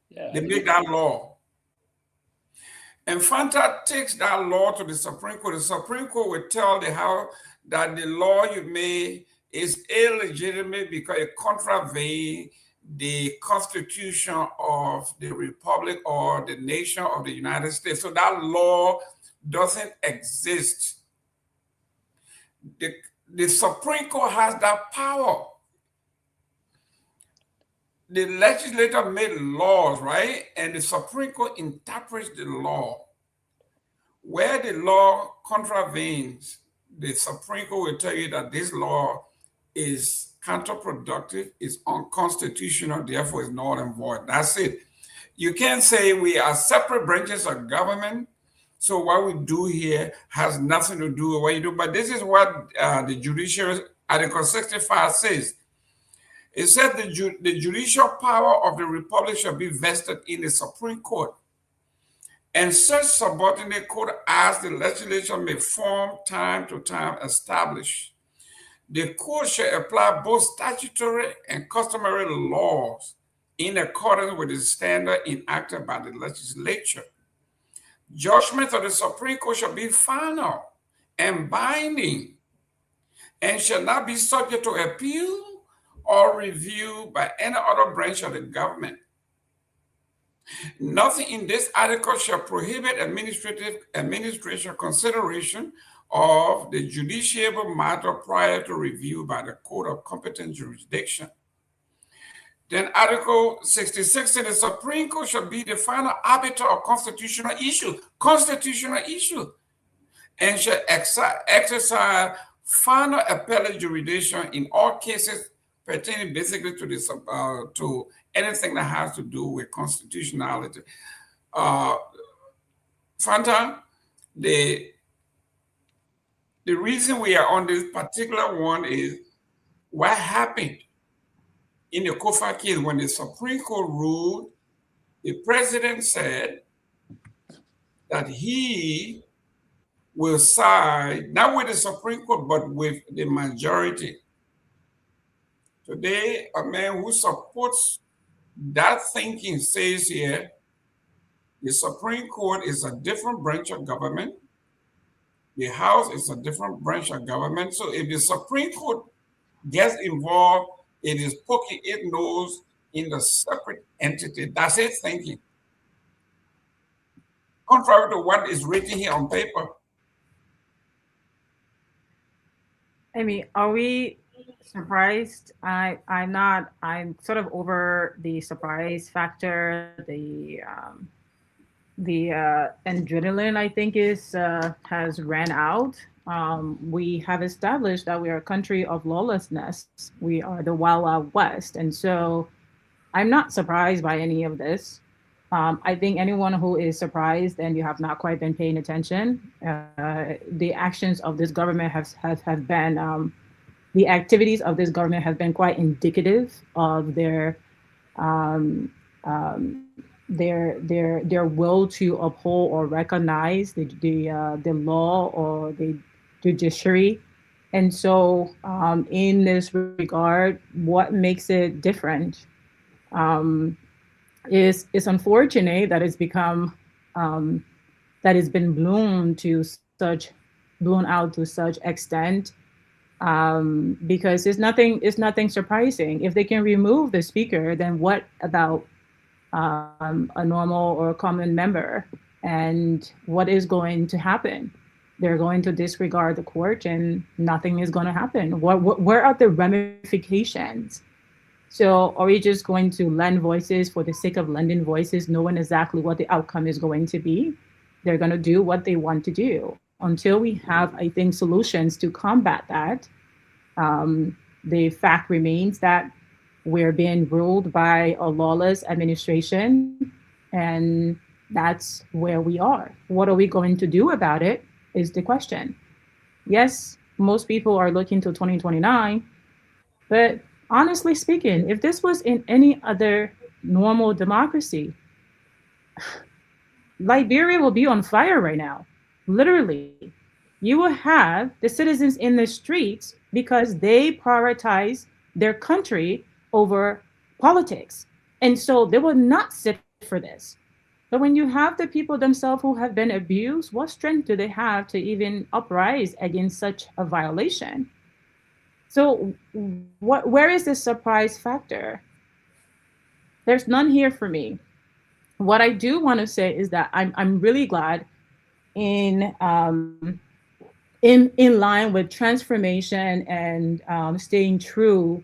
Yeah, they make that law. And Fanta takes that law to the Supreme Court. The Supreme Court will tell the House that the law you made is illegitimate because it contravenes the Constitution of the Republic or the nation of the United States. So that law doesn't exist. The Supreme Court has that power. The legislature made laws, right? And the Supreme Court interprets the law. Where the law contravenes, the Supreme Court will tell you that this law is counterproductive, is unconstitutional, therefore is null and void. That's it. You can't say we are separate branches of government, so what we do here has nothing to do with what you do. But this is what the judiciary, Article 65 says. It said the judicial power of the Republic shall be vested in the Supreme Court. And such subordinate court as the legislature may form time to time establish. The court shall apply both statutory and customary laws in accordance with the standard enacted by the legislature. Judgments of the Supreme Court shall be final and binding and shall not be subject to appeal or review by any other branch of the government. Nothing in this article shall prohibit administration consideration of the judiciable matter prior to review by the court of competent jurisdiction. Then Article 66 in the Supreme Court shall be the final arbiter of constitutional issue, and shall exercise final appellate jurisdiction in all cases pertaining basically to this to anything that has to do with constitutionality. Fanta, The reason we are on this particular one is what happened in the Kofa case when the Supreme Court ruled. The president said that he will side not with the Supreme Court but with the majority. Today, a man who supports that thinking says here, the Supreme Court is a different branch of government. The House is a different branch of government. So if the Supreme Court gets involved, it is poking its nose in the separate entity. That's its thinking. Contrary to what is written here on paper. I mean, are we surprised? I'm not. I'm sort of over the surprise factor. The adrenaline, I think, has ran out. We have established that we are a country of lawlessness. We are the Wild Wild West, and so I'm not surprised by any of this. I think anyone who is surprised and you have not quite been paying attention, the actions of this government have been, the activities of this government have been quite indicative of their will to uphold or recognize the law or the judiciary. And so in this regard, what makes it different is unfortunate that it's become that it's been blown out to such extent, because it's nothing surprising. If they can remove the speaker, then what about a normal or common member? And what is going to happen? They're going to disregard the court and nothing is going to happen. Where are the ramifications? So are we just going to lend voices for the sake of lending voices, knowing exactly what the outcome is going to be? They're going to do what they want to do. Until we have, I think, solutions to combat that, the fact remains that we're being ruled by a lawless administration, and that's where we are. What are we going to do about it is the question. Yes, most people are looking to 2029, but honestly speaking, if this was in any other normal democracy, Liberia will be on fire right now. Literally, you will have the citizens in the streets because they prioritize their country over politics. And so they will not sit for this. But when you have the people themselves who have been abused, what strength do they have to even uprise against such a violation? So where is the surprise factor? There's none here for me. What I do want to say is that I'm really glad in line with transformation and staying true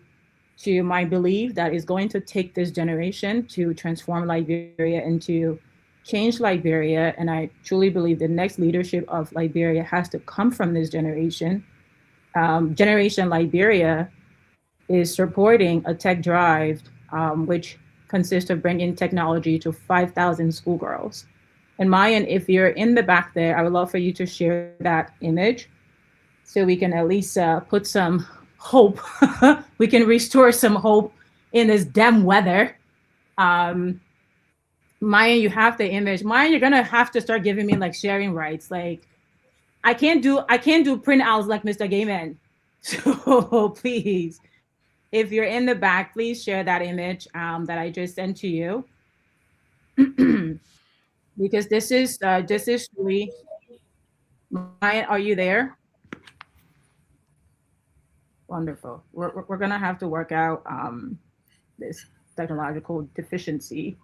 to my belief that is going to take this generation to transform Liberia and to change Liberia. And I truly believe the next leadership of Liberia has to come from this generation. Generation Liberia is supporting a tech drive, which consists of bringing technology to 5,000 schoolgirls. And Myean, if you're in the back there, I would love for you to share that image so we can at least put some hope. We can restore some hope in this damn weather. Myean, you have the image. Myean, you're gonna have to start giving me like sharing rights. Like I can't do printouts like Mr. Gayman. So please, if you're in the back, please share that image that I just sent to you. Because this is really, Myean, are you there? Wonderful. We're gonna have to work out this technological deficiency.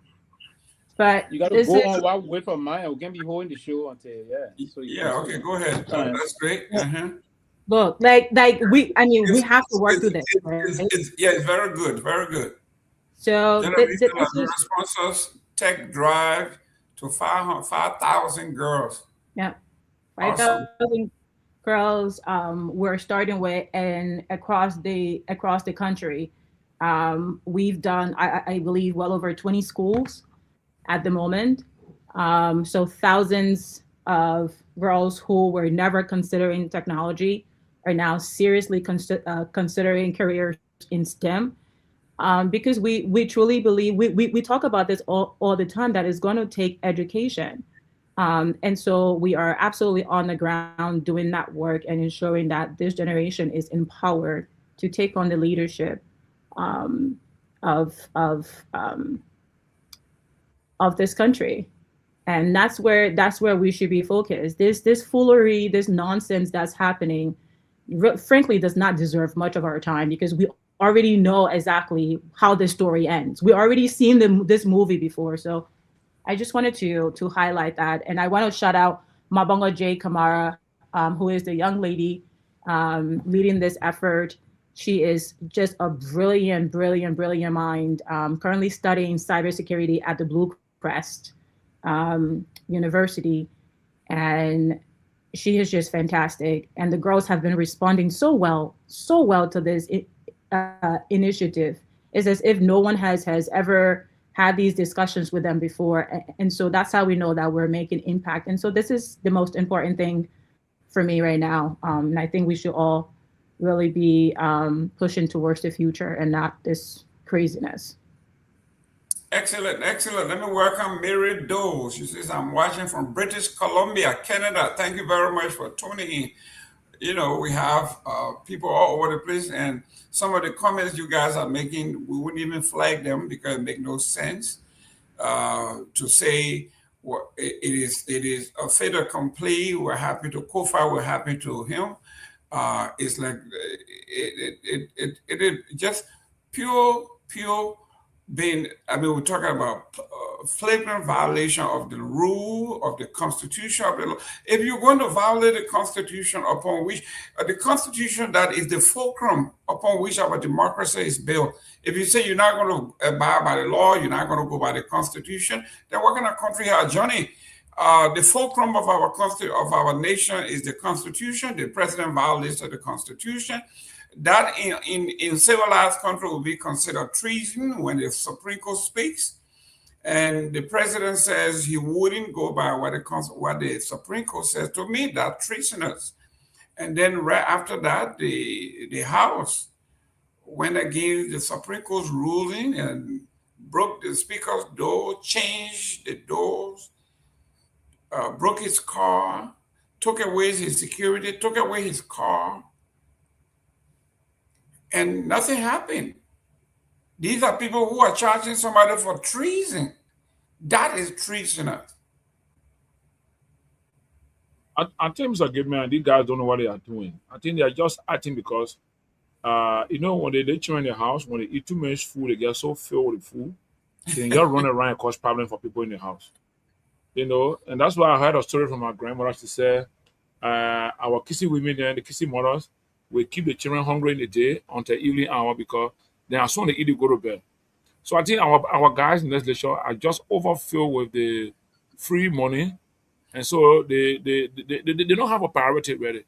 But you gotta go on while we wait for Myean. We can be holding the show until So okay, go ahead. That's great. Look, we have to work through this. Right? It's very good, very good. So responses tech drive to 5,000 girls. Yeah, 5,000 girls. We're starting with, and across the country, we've done, I believe, well over 20 schools at the moment. So thousands of girls who were never considering technology are now seriously considering careers in STEM, because we truly believe, we talk about this all the time, that it's going to take education. And so we are absolutely on the ground doing that work and ensuring that this generation is empowered to take on the leadership um, of of um, of this country. And that's where we should be focused. This foolery, this nonsense that's happening, frankly, does not deserve much of our time, because we already know exactly how this story ends. We already seen this movie before. So I just wanted to highlight that, and I want to shout out Mabonga J. Kamara, who is the young lady leading this effort. She is just a brilliant, brilliant, brilliant mind. Currently studying cybersecurity at the Blue Crest University, and she is just fantastic. And the girls have been responding so well to this initiative. It's as if no one has ever had these discussions with them before. And so that's how we know that we're making impact. And so this is the most important thing for me right now. And I think we should all really be pushing towards the future and not this craziness. Excellent, excellent. Let me welcome Mary Doe. She says, I'm watching from British Columbia, Canada. Thank you very much for tuning in. You know, we have people all over the place, and some of the comments you guys are making, we wouldn't even flag them because it makes no sense to say it is a fait accompli. We're happy to Kofa, we're happy to him. It's like it is just pure being, I mean, we're talking about flagrant violation of the rule, of the Constitution, of the law. If you're going to violate the Constitution upon which, the Constitution that is the fulcrum upon which our democracy is built, if you say you're not going to abide by the law, you're not going to go by the Constitution, then what kind of country are Johnny? The fulcrum of our nation is the Constitution. The president violates the Constitution. That in civilized country will be considered treason when the Supreme Court speaks, and the president says he wouldn't go by what the Supreme Court says. To me, that's treasonous. And then right after that, the House went against the Supreme Court's ruling and broke the Speaker's door, changed the doors, broke his car, took away his security, took away his car. And nothing happened. These are people who are charging somebody for treason. That is treasonous. I think, Mr. Gayman, these guys don't know what they are doing. I think they are just acting because, you know, when they children in the house, when they eat too much food, they get so filled with food, they just run around and cause problems for people in the house. You know, and that's why I heard a story from my grandmother. She said, our kissing women and the kissing mothers, we keep the children hungry in the day until evening hour because then as soon as they eat, they go to bed. So I think our guys in this legislature are just overfilled with the free money, and so they don't have a priority ready.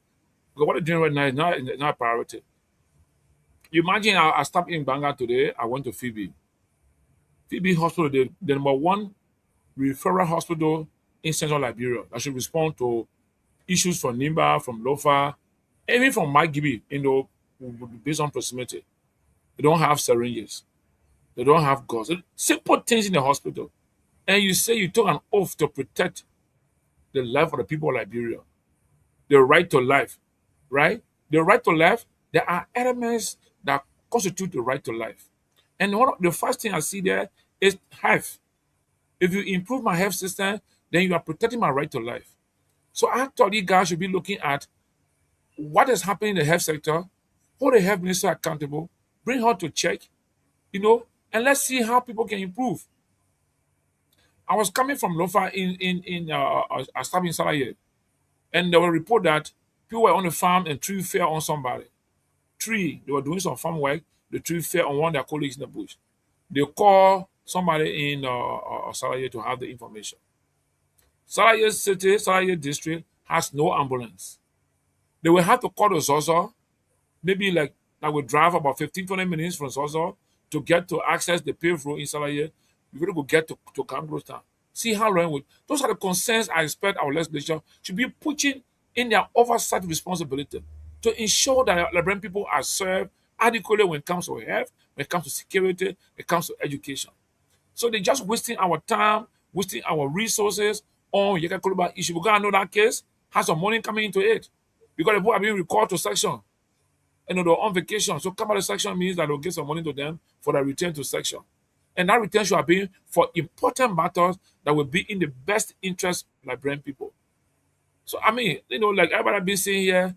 Because what they're doing right now is not a priority. You imagine I stopped in Banga today. I went to Phoebe Hospital, the number one referral hospital in Central Liberia that should respond to issues from Nimba, from Lofa, even from Mike Gibby, you know, based on proximity. They don't have syringes. They don't have gauze. Simple things in the hospital. And you say you took an oath to protect the life of the people of Liberia. The right to life, right? The right to life, there are elements that constitute the right to life. And the first thing I see there is health. If you improve my health system, then you are protecting my right to life. So I thought you guys should be looking at what is happening in the health sector, hold the health minister accountable, bring her to check, you know, and let's see how people can improve. I was coming from Lofa in Astab in Salaye, and there was a report that people were on the farm and tree fell on somebody. They were doing some farm work, the tree fell on one of their colleagues in the bush. They call somebody in Salaye to have the information. Salaye City, Salaye District has no ambulance. They will have to call the Zozo, maybe like I would drive about 15-20 minutes from Zozo to get to access the paved road in Salaye. You got to go get to Kangaroo Town. See how long would. Those are the concerns I expect our legislature should be pushing in their oversight responsibility to ensure that Liberian people are served adequately when it comes to health, when it comes to security, when it comes to education. So they're just wasting our time, wasting our resources on Yeka Koloba issue. Because I know that case has some money coming into it. Because the people are being recalled to section. And they're on vacation. So come out of section means that they'll get some money to them for their return to section. And that return should have been for important matters that will be in the best interest of Liberian people. So I mean, like everybody been saying here,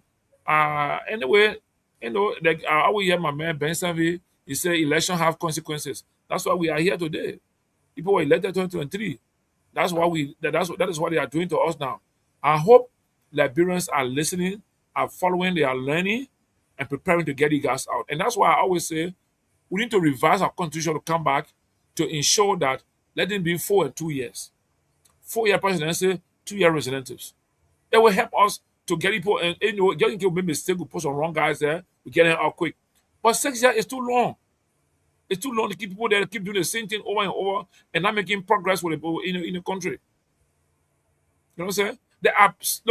anyway, like I will hear my man Ben Sanvee, he said election have consequences. That's why we are here today. People were elected 2023. That's why that is what they are doing to us now. I hope Liberians are listening, are following, they are learning, and preparing to get the gas out. And that's why I always say we need to revise our constitution to come back to ensure that let it be 4 and 2 years. 4-year presidency, 2-year representatives. It will help us to get people, and getting people make mistake, we put some wrong guys there, we get them out quick. But 6 years is too long. It's too long to keep people there, keep doing the same thing over and over, and not making progress with the, in the country. You know what I'm saying? There's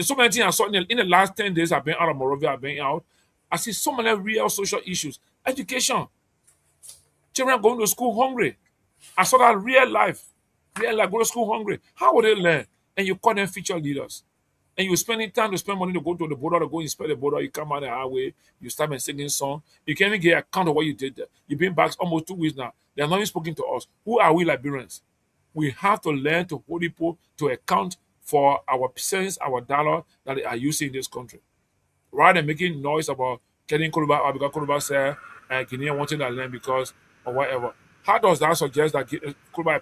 so many things I saw in the last 10 days I've been out of Monrovia, I've been out. I see so many real social issues. Education. Children going to school hungry. I saw that real life. Real life, go to school hungry. How would they learn? And you call them future leaders. And you're spending time to spend money to go to the border, to go inspect the border. You come out the highway, you start singing song. You can't even get account of what you did there. You've been back almost 2 weeks now. They are not even speaking to us. Who are we Liberians? We have to learn to hold people to account for our cents, our dollar that they are using in this country. Rather than making noise about getting Koloba, or because Koloba said Guinea wanting that land because or whatever. How does that suggest that Koloba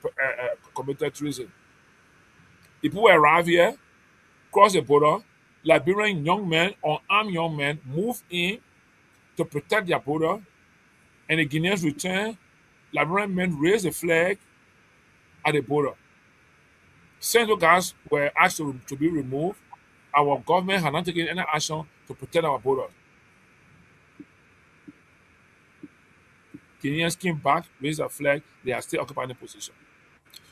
committed treason? People arrive here, cross the border, Liberian young men, unarmed young men, move in to protect their border, and the Guineans return. Liberian men raise the flag at the border. Central guards were asked to be removed. Our government had not taken any action to protect our borders. Guineans came back, raised a flag, they are still occupying the position.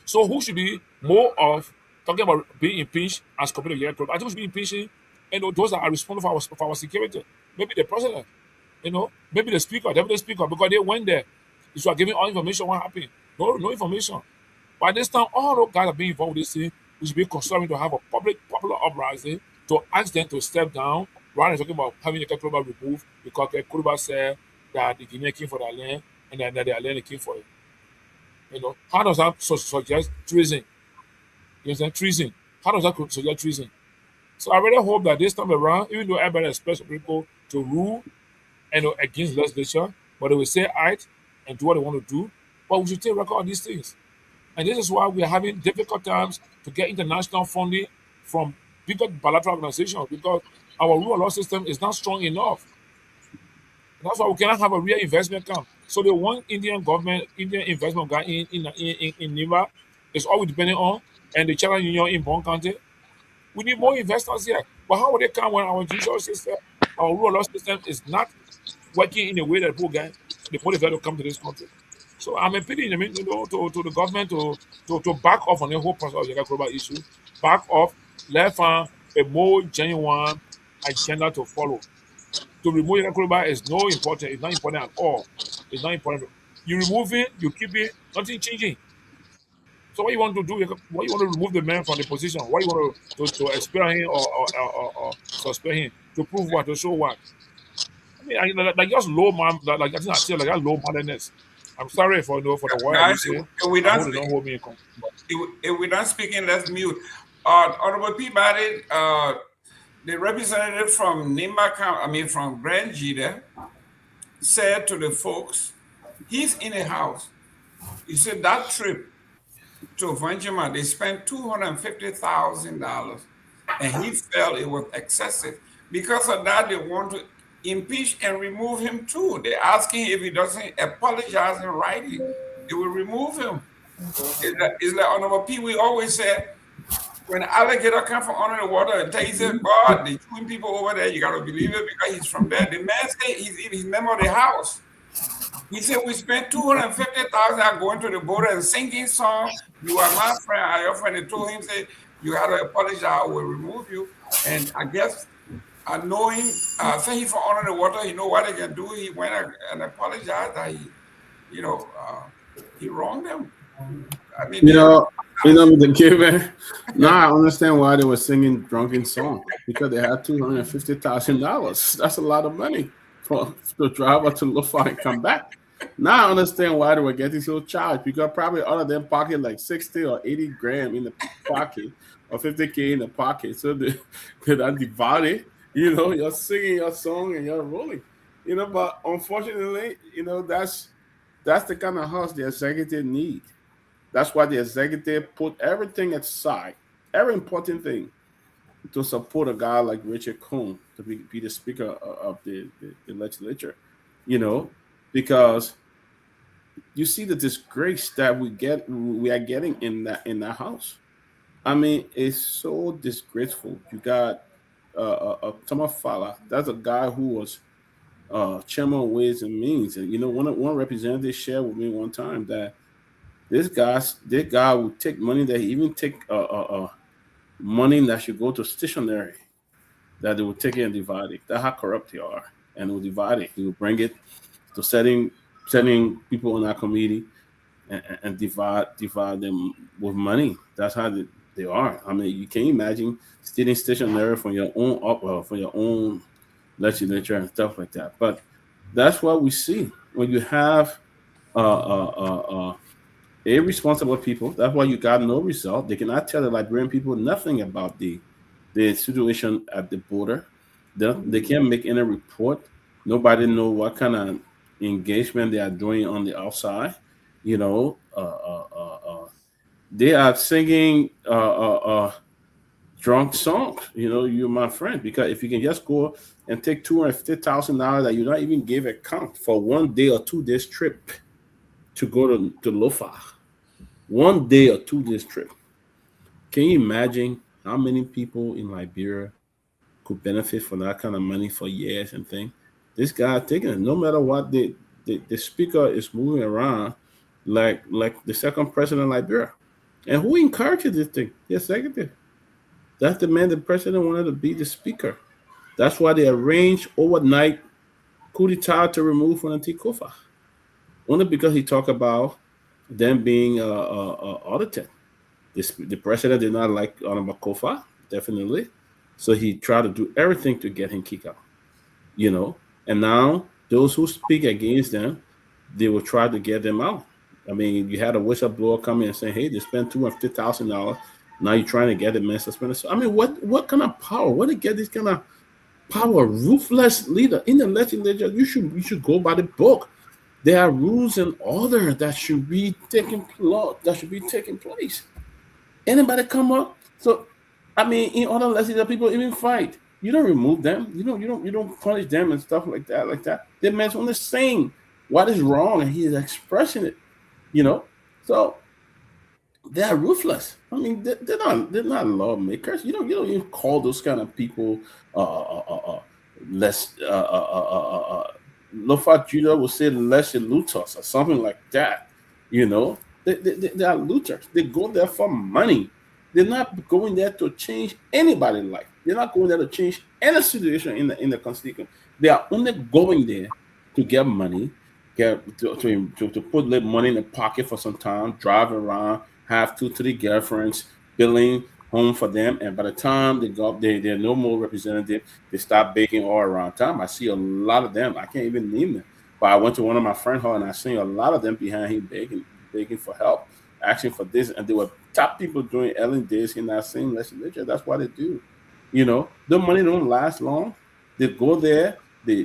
So who should be more of talking about being impeached as compared to Yeka Kromah? I think we should be impeaching those that are responsible for our security. Maybe the president, maybe the speaker, deputy speaker, because they went there. They should have given all information what happened. No information. By this time, all those guys are being involved with this thing. We should be considering to have a popular uprising to ask them to step down rather than talking about having Yeka Kromah removed because Yeka Kromah said that the Guinea came for their land and that their land came for it. How does that suggest treason? You understand? Treason. How does that suggest treason? So I really hope that this time around, even though everybody expects people to rule against legislation, but they will say right and do what they want to do, but we should take record of these things. And this is why we are having difficult times to get international funding from bigger bilateral organizations because our rule of law system is not strong enough. And that's why we cannot have a real investment camp. So the one Indian investment guy in Nima is all we depending on, and the China Union in Bon County. We need more investors here. But how would they come when our judicial system, our rule of law system is not working in a way that people get the motivate to come to this country? So I'm appealing, to the government to back off on the whole process of the Yeka Kromah issue, back off, let find a more genuine agenda to follow. To remove Yeka Kromah is not important at all. It's not important. You remove it, you keep it, nothing changing. So what you want to do? What you want to remove the man from the position? What you want to expel him or suspend him to prove what? To show what? I mean, like just low man, like I think I said, like that low mindedness. I'm sorry for the word I say. If we don't speaking, let's mute. Honorable Peabody, the representative from from Grand Jida, said to the folks, he's in a house. He said that trip to Vanjima, they spent $250,000, and he felt it was excessive. Because of that, they want to impeach and remove him too. They're asking if he doesn't apologize in writing, they will remove him. It's like Honorable Pewee always said, when alligator come from under the water and he said, God, they chewing people over there, you got to believe it because he's from there. The man said he's a member of the house. He said, we spent 250,000 going to the border and singing song. You are my friend. I your friend. They told him, say, you have to apologize, I will remove you. And I guess knowing, thank you for honoring the water, he know what he can do. He went and apologized that he wronged them. I mean, the given. Now I understand why they were singing drunken song, because they had $250,000. That's a lot of money for the driver to look for and come back. Now I understand why they were getting so charged, because probably all of them pocket like 60 or 80 grand in the pocket or 50K in the pocket. So they are divided. You're singing your song and you're rolling. But unfortunately, that's the kind of house the executive need. That's why the executive put everything aside, every important thing, to support a guy like Richard Cohn to be the speaker of the legislature. Because you see the disgrace that we are getting in that house. I mean, it's so disgraceful. You got Tomalin. That's a guy who was chairman of Ways and Means, and one representative shared with me one time that this guy would take money that he even take money that should go to stationery, that they would take it and divide it. That's how corrupt they are, and they will divide it. He will bring it to setting people in our committee and divide them with money. That's how they are. I mean, you can imagine stealing stationery from your own legislature and stuff like that. But that's what we see when you have irresponsible people. That's why you got no result. They cannot tell the Liberian people nothing about the situation at the border. They can't make any report. Nobody know what kind of engagement they are doing on the outside. They are singing drunk songs. You're my friend, because if you can just go and take $250,000 that you not even gave account for 1 day or 2 days trip to go to Lofa, 1 day or 2 days trip. Can you imagine how many people in Liberia could benefit from that kind of money for years and things? This guy taking it. No matter what, the speaker is moving around like the second president of Liberia. And who encourages this thing? The executive. That's the man the president wanted to be the speaker. That's why they arranged overnight coup d'etat to remove from the Tikofa. Only because he talked about them being audited. The president did not like Honorable Kofa, definitely. So he tried to do everything to get him kicked out. And now those who speak against them, they will try to get them out. I mean, you had a whistleblower come in and say, hey, they spent $250,000. Now you're trying to get the man suspended. So, I mean, what kind of power? Where to get this kind of power? Ruthless leader in the legislature. You should go by the book. There are rules and order that should be taking place. Anybody come up? So, I mean, in other legislatures, people even fight. You don't remove them. You don't punish them and stuff like that. The man's only saying what is wrong, and he is expressing it. So they are ruthless. I mean, they're not lawmakers. You don't even call those kind of people less. Lofa Judah will say less looters or something like that. They are looters. They go there for money. They're not going there to change anybody's life. They're not going there to change any situation in the constitution. They are only going there to get money, to put little money in the pocket for some time, drive around, have 2-3 girlfriends, billing home for them, and by the time they go up, they're no more representative. They start begging all around town. I see a lot of them. I can't even name them. But I went to one of my friends' home and I seen a lot of them behind him begging for help, asking for this, and they were top people doing Ellen days in that same legislature. That's what they do. The money don't last long. They go there, they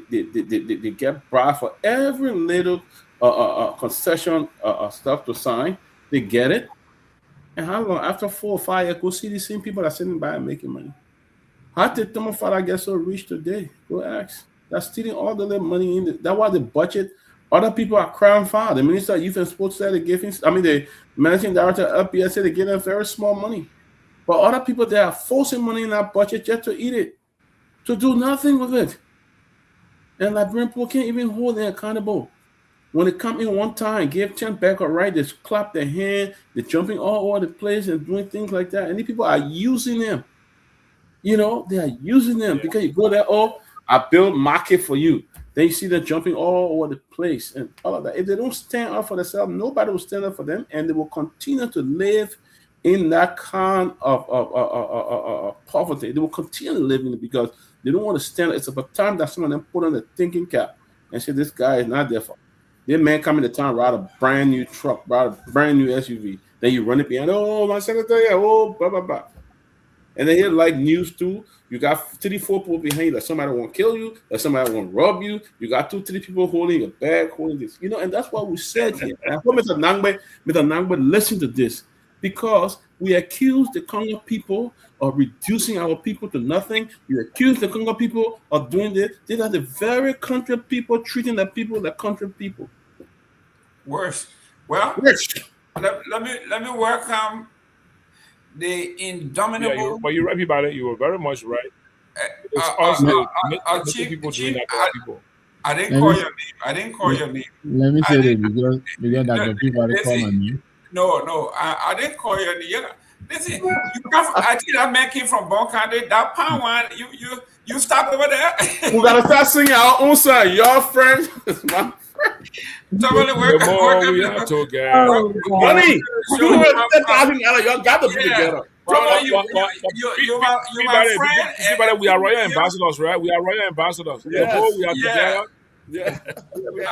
get bribed for every little concession stuff to sign. They get it. And how long? After 4 or 5 years, go see the same people that are sitting by and making money. How did Tomalin get so rich today? Go ask. That's stealing all the little money in. That's why the budget. Other people are crying foul. The Minister of Youth and Sports said they give him. I mean, the Managing Director of LPS said they give them very small money. But other people, they are forcing money in that budget just to eat it, to do nothing with it. And Liberian people can't even hold them accountable. When they come in one time, give 10 back or right, they clap their hand, they're jumping all over the place and doing things like that. And these people are using them. You know, they are using them because you go there, oh, I build market for you. Then you see them jumping all over the place and all of that. If they don't stand up for themselves, nobody will stand up for them, and they will continue to live in that kind of poverty. They will continue living it because they don't want to stand up. It's about time that some of them put on the thinking cap and say, this guy is not there for. This man coming to town, ride a brand new truck, ride a brand new SUV. Then you run it behind, oh, my senator, yeah, oh, blah, blah, blah. And then here, like news too, you got 3, 4 people behind you that somebody want to kill you, that somebody want to rob you. You got 2, 3 people holding your bag, holding this, you know, and that's what we said here. And I hope Mr. Nagbe, listen to this, because we accuse the Congo people of reducing our people to nothing. We accuse the Congo people of doing this. These are the very country people treating the people like country people. Worse. Well, let me welcome the indomitable. Yeah, but you're right about it. You were very much right. It's people doing that to people. I didn't call your name. I didn't call your name. Let me say that because that the people are calling me. No, I didn't call your name. Listen, I think that man came from Bonkande. That pound one, you stop over there. We gotta start singing our own song. Your friend is my friend. Tomalin, we have to get. Money. Y'all got to be together. You my friend. Everybody, we are royal ambassadors, right? We are royal ambassadors. Yes. We are together. Yeah.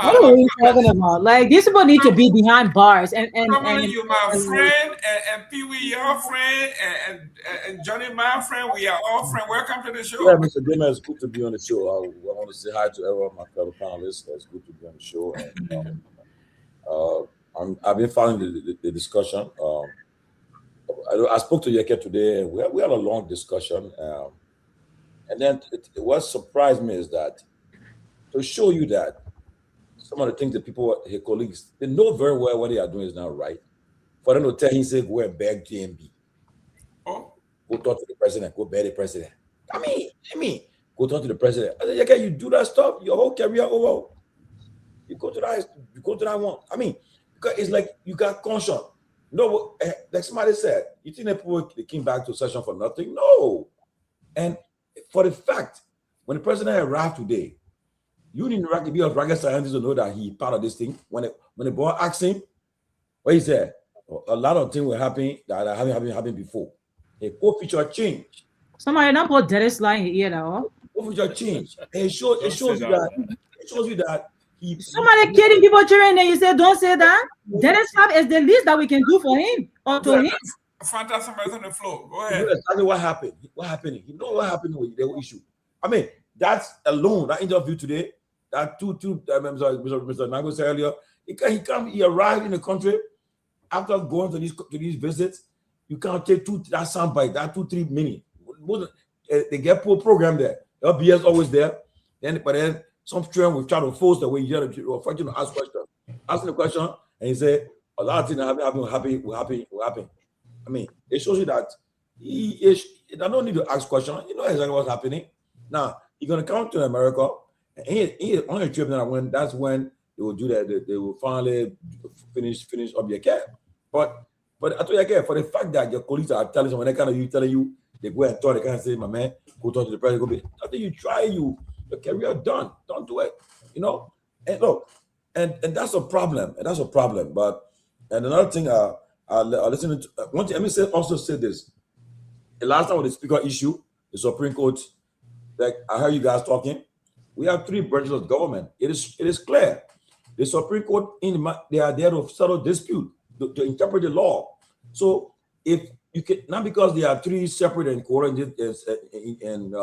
What are we talking about? Like, these people need to be behind bars. And you my friend, and Pewee your friend, and Johnny my friend. We are all friends. Welcome to the show. Yeah, Mr. Gayman, it's good to be on the show. I want to say hi to everyone of my fellow panelists. It's good to be on the show. And, I've been following the discussion. I spoke to Yeke today, and we had a long discussion. And then what surprised me is that to show you that some of the things that people, his colleagues, they know very well what they are doing is not right. For them to tell him, say, go and beg JMB. Oh. Go talk to the president. Go beg the president. I mean, go talk to the president. I said, you do that stuff, your whole career over. You go to that one. I mean, because it's like you got conscience. No, like somebody said, you think that people they came back to session for nothing? No. And for the fact, when the president arrived today, you didn't be a rocket scientist to know that he part of this thing. When the boy asked him, what he said, a lot of things were happening that haven't happened before. A co-feature change. Somebody not put Dennis line here, though. Co-feature change. It shows you that he. Somebody kidding people during there. You say, don't say that. Dennis Fab is the least that we can do for him or to him. Fantastic on the floor. Go ahead. You know exactly what happened. What happened? You know what happened with the issue. I mean, that's alone. That interview today. That I'm sorry, Mr. Nagbe said earlier, he arrived in the country after going to these visits. You can't take that soundbite, that 2-3 minutes. They get poor program there. LBS always there. But then some student will try to force the way you hear to ask questions. Asking the question, and he said, a lot of things will happen. I mean, it shows you that I don't need to ask questions. You know exactly what's happening. Now, you're going to come to America. And he on a trip that that's when they will do that. They will finally finish up your care. But I told you, for the fact that your colleagues are telling you, when they telling you, they go and talk, they can't say, my man, go talk to the president, go be. After you try, your career done. Don't do it. You know? And look, and that's a problem. And that's a problem. But and another thing, I'll listen to one thing. Let me also say this. The last time with the speaker issue, the Supreme Court, like I heard you guys talking. We have 3 branches of government. It is clear. The Supreme Court, they are there to settle dispute, to interpret the law. So if you can, not because there are 3 separate and coordinated and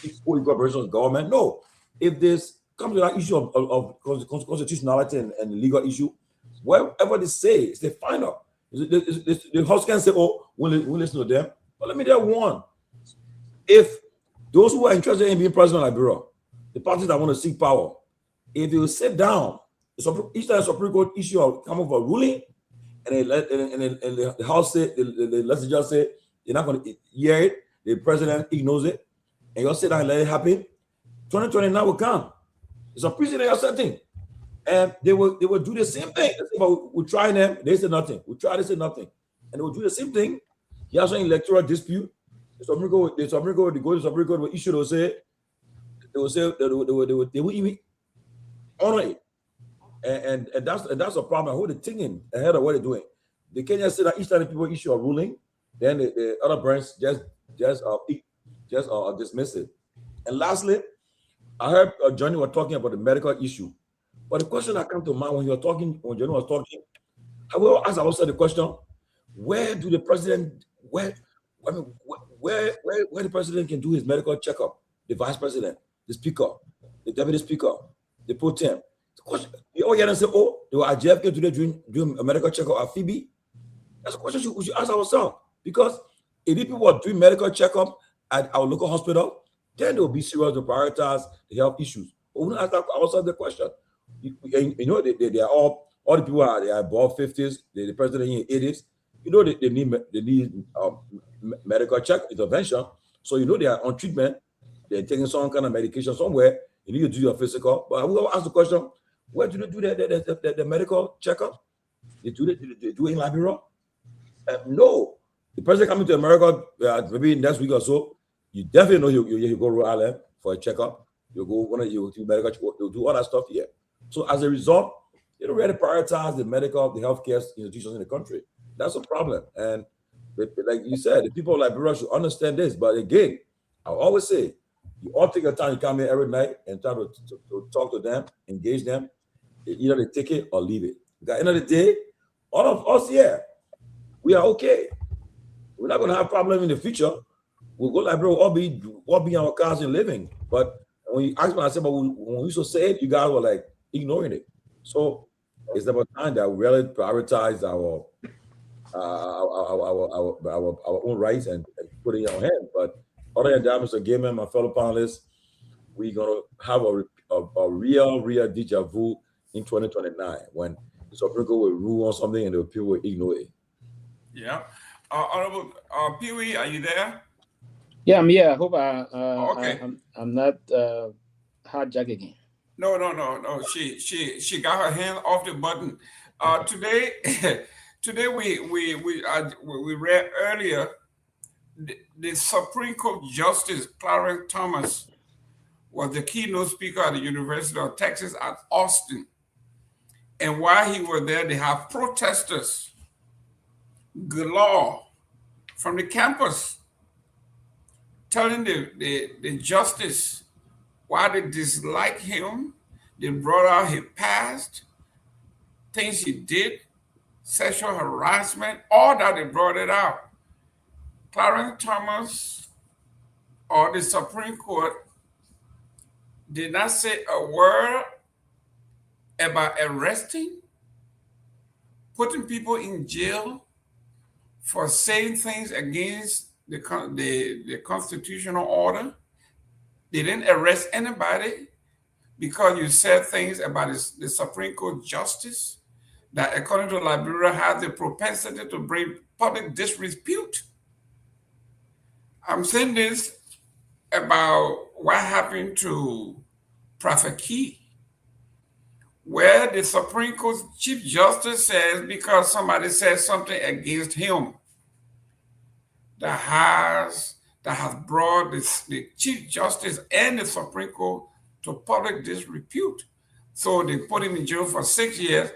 equal branches of government, no. If this comes to that issue of constitutionality and legal issue, whatever they say, it's the final. The House can say, oh, we'll listen to them. But let me tell you one. If those who are interested in being president of Liberia, the parties that want to seek power, if they will sit down, each time the Supreme Court come up a ruling, and the House say, the legislature say they're not going to hear it, the president ignores it, and you'll sit down and let it happen, 2029 will come. It's a precedent you're setting. And they will do the same thing. They say, but we'll try them. They say nothing. We try, they say nothing. And they will do the same thing. He has an electoral dispute. The Supreme Court will issue, they will even honor it. And that's a problem. I hold it thinking ahead of what they're doing. They can't just say that each time people issue a ruling, then the other branch just dismiss it. And lastly, I heard Johnny was talking about the medical issue. But the question that came to mind when Johnny was talking, I will ask also the question: where do the president, where the president can do his medical checkup? The vice president, the speaker, the deputy speaker, the pro tem. The question, you all get and say, oh, they were at JFK today doing a medical checkup at Phoebe. That's a question we should ask ourselves, because if people are doing medical checkup at our local hospital, then they will be serious to prioritize the health issues. But we don't ask ourselves the question. You know, they are all the people are above 50s, the president in 80s. You know, they need medical check intervention. So you know they are on treatment. They're taking some kind of medication somewhere. You need to do your physical. But I will ask the question: where do they do the medical checkup? They do it in Liberia? No. The president coming to America maybe next week or so. You definitely know you go to Rhode Island for a checkup. You go you do medical. You'll do all that stuff here. So as a result, they don't really prioritize the healthcare institutions in the country. That's a problem. And like you said, the people of Liberia should understand this. But again, I always say, you all take your time. You come here every night and try to talk to them, engage them. Either they take it or leave it. At the end of the day, all of us here, we are okay. We're not going to have problems in the future. We'll go Liberia, we'll all be in our cars and living. But when you ask me, I said, but when we used to say it, you guys were like ignoring it. So it's about time that we really prioritize our own rights and put it in our hands. But other than that, Mr. Gayman, my fellow panelists, we're gonna have a real deja vu in 2029 when the Supreme Court will rule on something and the people will ignore it. Yeah. Honorable Pewee, are you there? Yeah, I'm here. I hope okay. I'm not hijacking. No. She got her hand off the button. Today we read earlier the Supreme Court Justice Clarence Thomas was the keynote speaker at the University of Texas at Austin. And while he was there, they have protesters galore from the campus telling the justice why they dislike him. They brought out his past, things he did, sexual harassment, all that they brought it out. Clarence Thomas or the Supreme Court did not say a word about arresting, putting people in jail for saying things against the constitutional order. They didn't arrest anybody because you said things about the Supreme Court justice that, according to Liberia, has the propensity to bring public disrepute. I'm saying this about what happened to Prophet Key, where the Supreme Court Chief Justice says because somebody said something against him that has brought the Chief Justice and the Supreme Court to public disrepute. So they put him in jail for 6 years.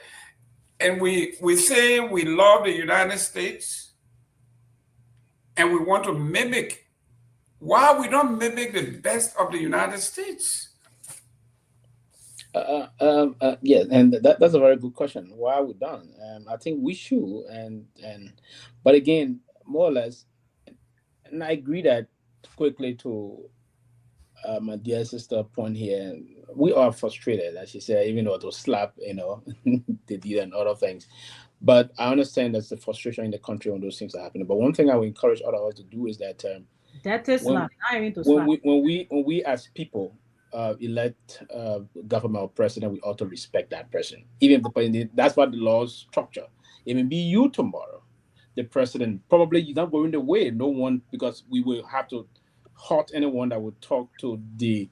And we say we love the United States and we want to mimic. Why we don't mimic the best of the United States? Yeah, and that's a very good question. Why are we done? I think we should, but again, more or less, and I agree that quickly to my dear sister point here. We are frustrated, as she said, even though it was slap, they did and other things. But I understand there's the frustration in the country when those things are happening. But one thing I would encourage all of us to do is that when we as people elect government or president, we ought to respect that person. Even if that's what the laws structure. It may be you tomorrow, the president. Probably you're not going away. No one, because we will have to hurt anyone that would talk to the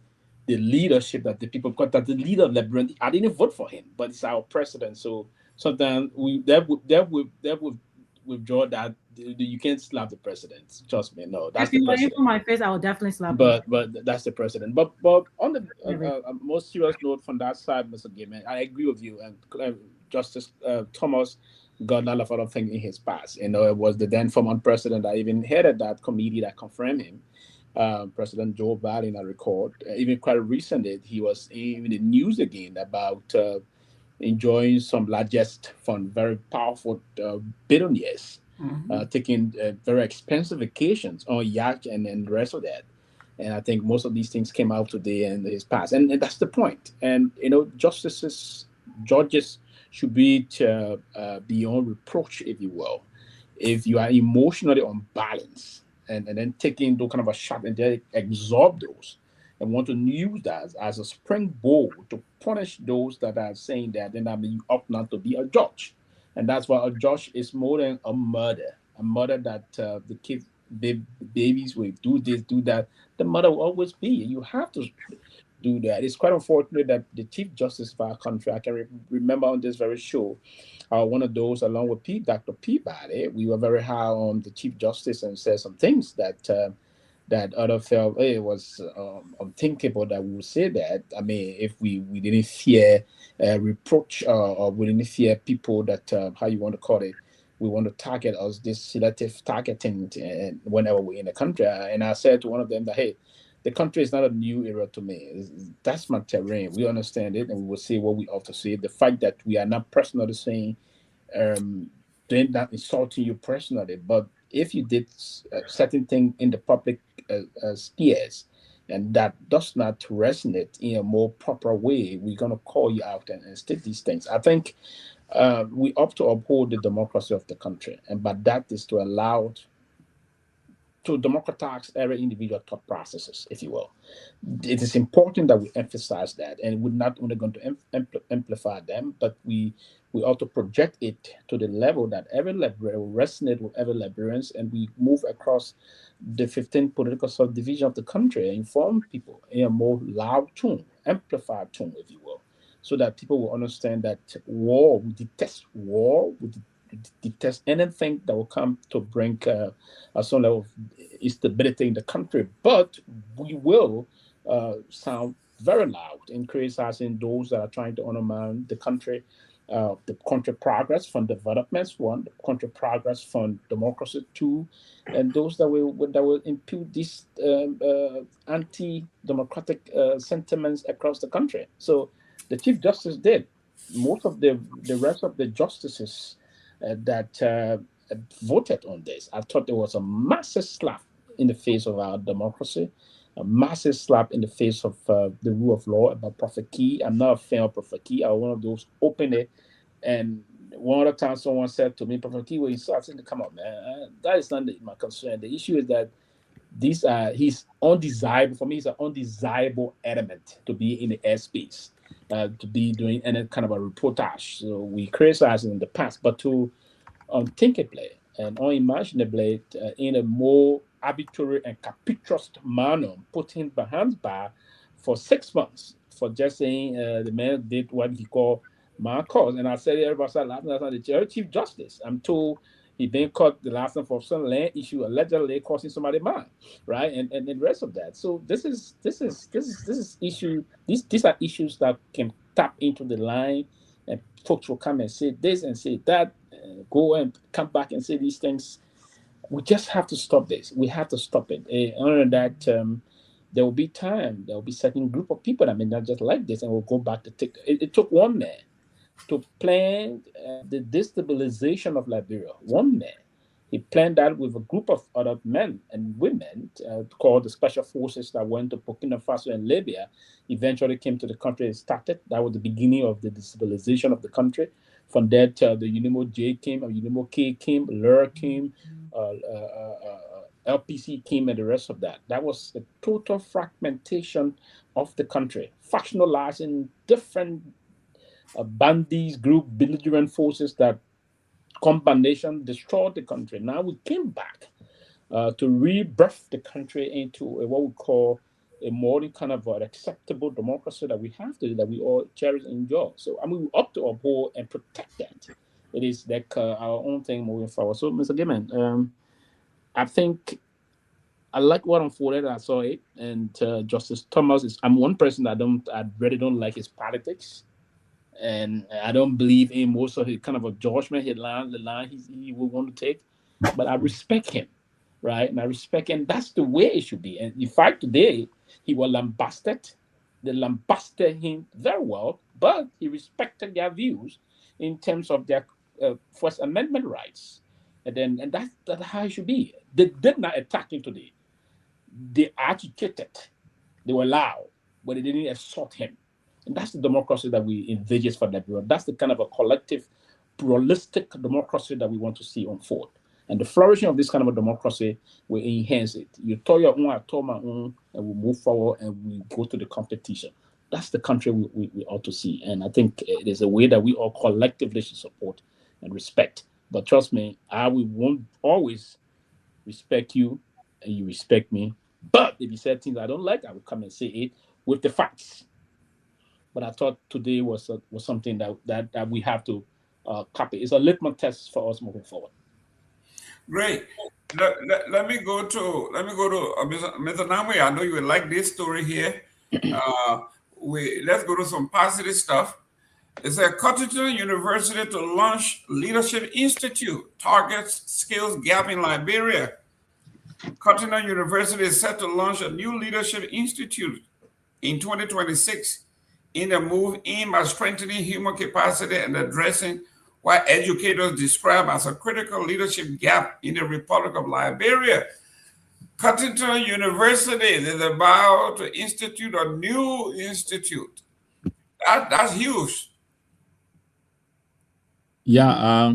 leadership that the people got, that the leader of Liberia, I didn't vote for him, but it's our president. So sometimes that would withdraw that. You can't slap the president. Trust me, no, that's if the you were president. in my face, I would definitely slap him. But that's the president. But on the most serious note from that side, Mr. Gayman, I agree with you. And Justice Thomas got a lot of other things in his past. You know, it was the then former president that even headed that committee that confirmed him. President Joe Biden, I record. Even quite recently, he was in the news again about enjoying some largest from very powerful billionaires, taking very expensive vacations on yacht and the rest of that. And I think most of these things came out today in his past. And that's the point. And, you know, judges should be beyond reproach, if you will. If you are emotionally unbalanced, and then taking those kind of a shot and then absorb those and want to use that as a springboard to punish those that are saying that, then I mean, you ought not to be a judge. And that's why a judge is more than a murder that the kids, babies will do this, do that. The mother will always be. You have to do that. It's quite unfortunate that the Chief Justice of our country, I can remember on this very show, one of those, along with Dr. Peabody, we were very high on the Chief Justice and said some things that that other felt it was unthinkable that we would say that. I mean, if we didn't fear reproach or we didn't fear people that, how you want to call it, we want to target us, this selective targeting whenever we're in the country. And I said to one of them that, hey, the country is not a new era to me. That's my terrain. We understand it, and we will say what we ought to say. The fact that we are not personally saying, they're not insulting you personally, but if you did a certain thing in the public spheres, and that does not resonate in a more proper way, we're going to call you out and state these things. I think we ought to uphold the democracy of the country, and by that is to allow to democratize every individual thought processes, if you will. It is important that we emphasize that, and we're not only going to amplify them, but we ought to project it to the level that every Liberian will resonate with every Liberians, and we move across the 15 political subdivision of the country and inform people in a more loud tone, amplified tone, if you will, so that people will understand that we detest war, we detest anything that will come to bring some level of instability in the country, but we will sound very loud in criticizing those that are trying to undermine the country progress from developments, one, the country progress from democracy, two, and those that will impute these anti-democratic sentiments across the country. So the Chief Justice did. Most of the rest of the justices that voted on this, I thought there was a massive slap in the face of our democracy, a massive slap in the face of the rule of law. About Prophet Key, I'm not a fan of Prophet Key. I'm one of those openly. And one other time someone said to me, Prophet Key, well, you said, I said, come on, man, that is not my concern. The issue is that he's undesirable. For me, he's an undesirable element to be in the airspace, to be doing any kind of a reportage. So we criticized in the past, but to unthinkably and unimaginably in a more arbitrary and capricious manner, put him behind bar for 6 months for just saying the man did what he called my cause. And I said, everybody started laughing. That's not the Chief Justice. I'm told he been caught the last time for some land issue allegedly costing somebody mine, right? And the rest of that. So this is issue. These are issues that can tap into the line, and folks will come and say this and say that, go and come back and say these things. We just have to stop this. We have to stop it. Other than that, there will be time. There will be certain group of people that may not just like this, and will go back to take. It took one man to plan the destabilization of Liberia. One man. He planned that with a group of other men and women called the Special Forces that went to Burkina Faso and Libya, eventually came to the country and started. That was the beginning of the destabilization of the country. From that, the UNIMO J came, UNIMO K came, LUR came, LPC came, and the rest of that. That was the total fragmentation of the country, factionalizing different bandits, group, belligerent forces that combination destroyed the country. Now we came back to rebirth the country into what we call a more kind of an acceptable democracy that we have today, that we all cherish and enjoy. So I mean, we ought to uphold and protect that. It is like our own thing moving forward. So, Mr. Gayman, I think I like what unfolded. I saw it, and Justice Thomas is. I'm one person I really don't like his politics, and I don't believe in most of his kind of a judgment. The line he will want to take, but I respect him, right? And I respect, and that's the way it should be. And in fact, today he was lambasted. They lambasted him very well, but he respected their views in terms of their First Amendment rights, and that's how it should be. They did not attack him today. They agitated, they were loud, but they didn't assault him. And that's the democracy that we envisage for Liberia. That's the kind of a collective, pluralistic democracy that we want to see unfold. And the flourishing of this kind of a democracy will enhance it. You told your own, I told my own, and we move forward and we go to the competition. That's the country we ought to see. And I think it is a way that we all collectively should support and respect. But trust me, won't always respect you and you respect me. But if you said things I don't like, I will come and say it with the facts. But I thought today was something that we have to copy. It's a litmus test for us moving forward. Great. Let me go to Mr. Nagbe. I know you would like this story here. Let's go to some positive stuff. It's a Cottington University to launch Leadership Institute, targets skills gap in Liberia. Cottington University is set to launch a new Leadership Institute in 2026 in a move aimed at strengthening human capacity and addressing what educators describe as a critical leadership gap in the Republic of Liberia. Cottington University is about to institute a new institute. That's huge. Yeah,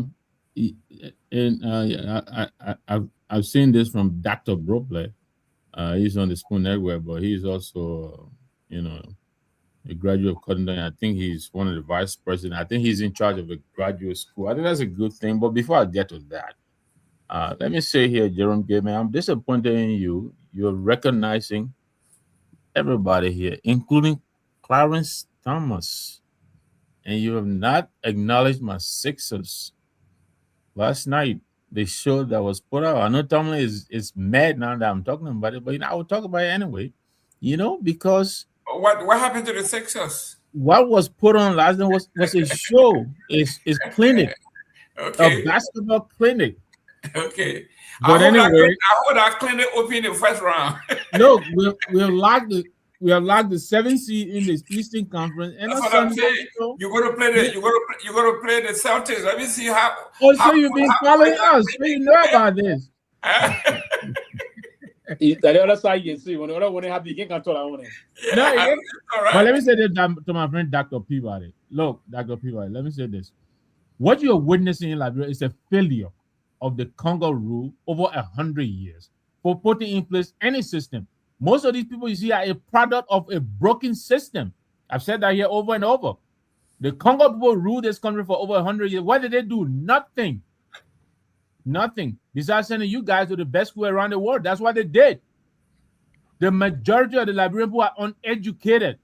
I've seen this from Dr. Brobley. He's on the Spoon Network, but he's also, a graduate of Cottington. I think he's one of the vice president. I think he's in charge of a graduate school. I think that's a good thing. But before I get to that, let me say here, Jerome Gayman, I'm disappointed in you. You're recognizing everybody here, including Clarence Thomas. And you have not acknowledged my Sixers. Last night, the show that was put out. I know Tomalin is mad now that I'm talking about it, but I will talk about it anyway. Because what happened to the Sixers? What was put on last night was a show. Is clinic, a basketball clinic. Okay, but anyway, I hope that clinic open in the first round. Look, we have locked the 7th seed in the Eastern Conference, and that's what I'm saying. You're going to play the Celtics. Let me see how. So you've been following us, so you know about this. The other side, you see, when the other one happy, you can't control that one. No, right. But let me say this to my friend Dr. Peabody. Look, Dr. Peabody, let me say this. What you're witnessing in Liberia is a failure of the Congo rule over 100 years for putting in place any system. Most of these people you see are a product of a broken system. I've said that here over and over. The Congo people ruled this country for over 100 years. What did they do? Nothing. Besides sending you guys to the best school around the world. That's what they did. The majority of the Liberian people are uneducated.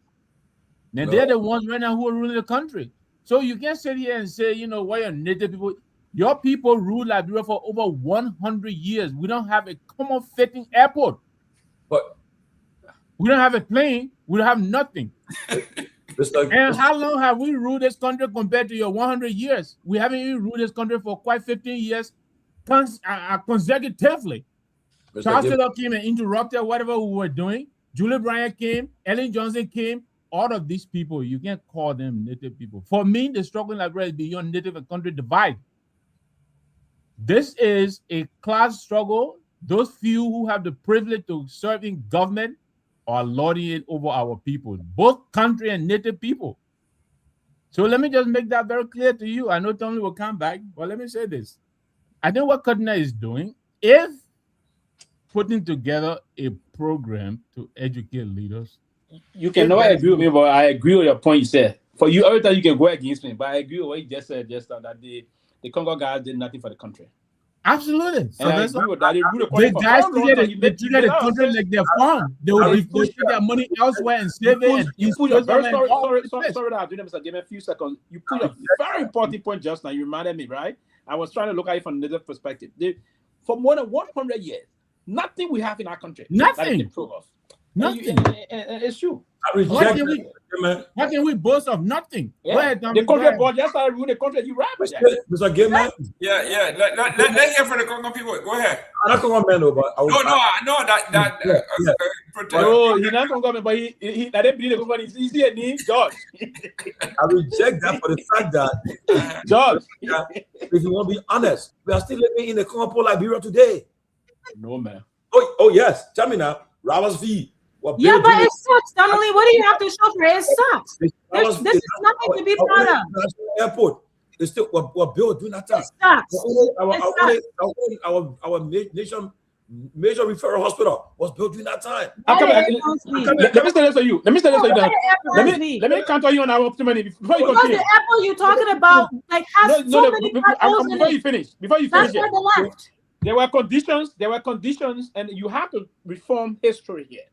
And they're the ones right now who are ruling the country. So you can't sit here and say, why are native people? Your people rule Liberia for over 100 years. We don't have a common fitting airport. But we don't have a plane. We don't have nothing. And how long have we ruled this country compared to your 100 years? We haven't even ruled this country for quite 15 years consecutively. Charles Taylor came and interrupted whatever we were doing. Julie Bryant came. Ellen Johnson came. All of these people, you can't call them native people. For me, the struggle in Liberia is beyond native and country divide. This is a class struggle. Those few who have the privilege to serve in government are lording it over our people, both country and native people. So let me just make that very clear to you. I know Tony will come back, but let me say this. I think what Cottington is doing is putting together a program to educate leaders. You can never agree with me, but I agree with your point you said. For you, every time you can go against me, but I agree with what you just said just now, that the Congo guys did nothing for the country. Absolutely. So And I that's agree with that. They rule the the country guys for how long? they treated the country like their farm. They would put their money elsewhere and save it. And You put your very sorry that I do that, Mr. Gayman, a few seconds. You put a very important point just now. You reminded me, right? I was trying to look at it from another perspective. For more than 100 years, nothing we have in our country. Nothing. Nothing. And it's true. What can we boast of? Nothing. Yeah. Go ahead, the country board just started ruling the country. You right with that. Mr. Gayman. Yeah. Let's hear from the Congo people. Go ahead. I'm not Congo man, but no, that. Oh, he's not Congo man, but he I didn't believe the Congo. He's easy and George. I reject that for the fact that George, if you want to be honest, we are still living in the Congo Liberia today. No man. Oh yes. Tell me now, Rawas V. Yeah, but it sucks, Tomalin. What do you have to show for it? It sucks. This is nothing to be proud of. Airport. It's still what Bill doing that time. It sucks. Our nation major referral hospital was built during that time. Let me say this to you. Let me counter you on our optimity before you continue. The apple you're talking about like has so many potholes in before you finish. That's why they left. There were conditions, and you have to reform history here.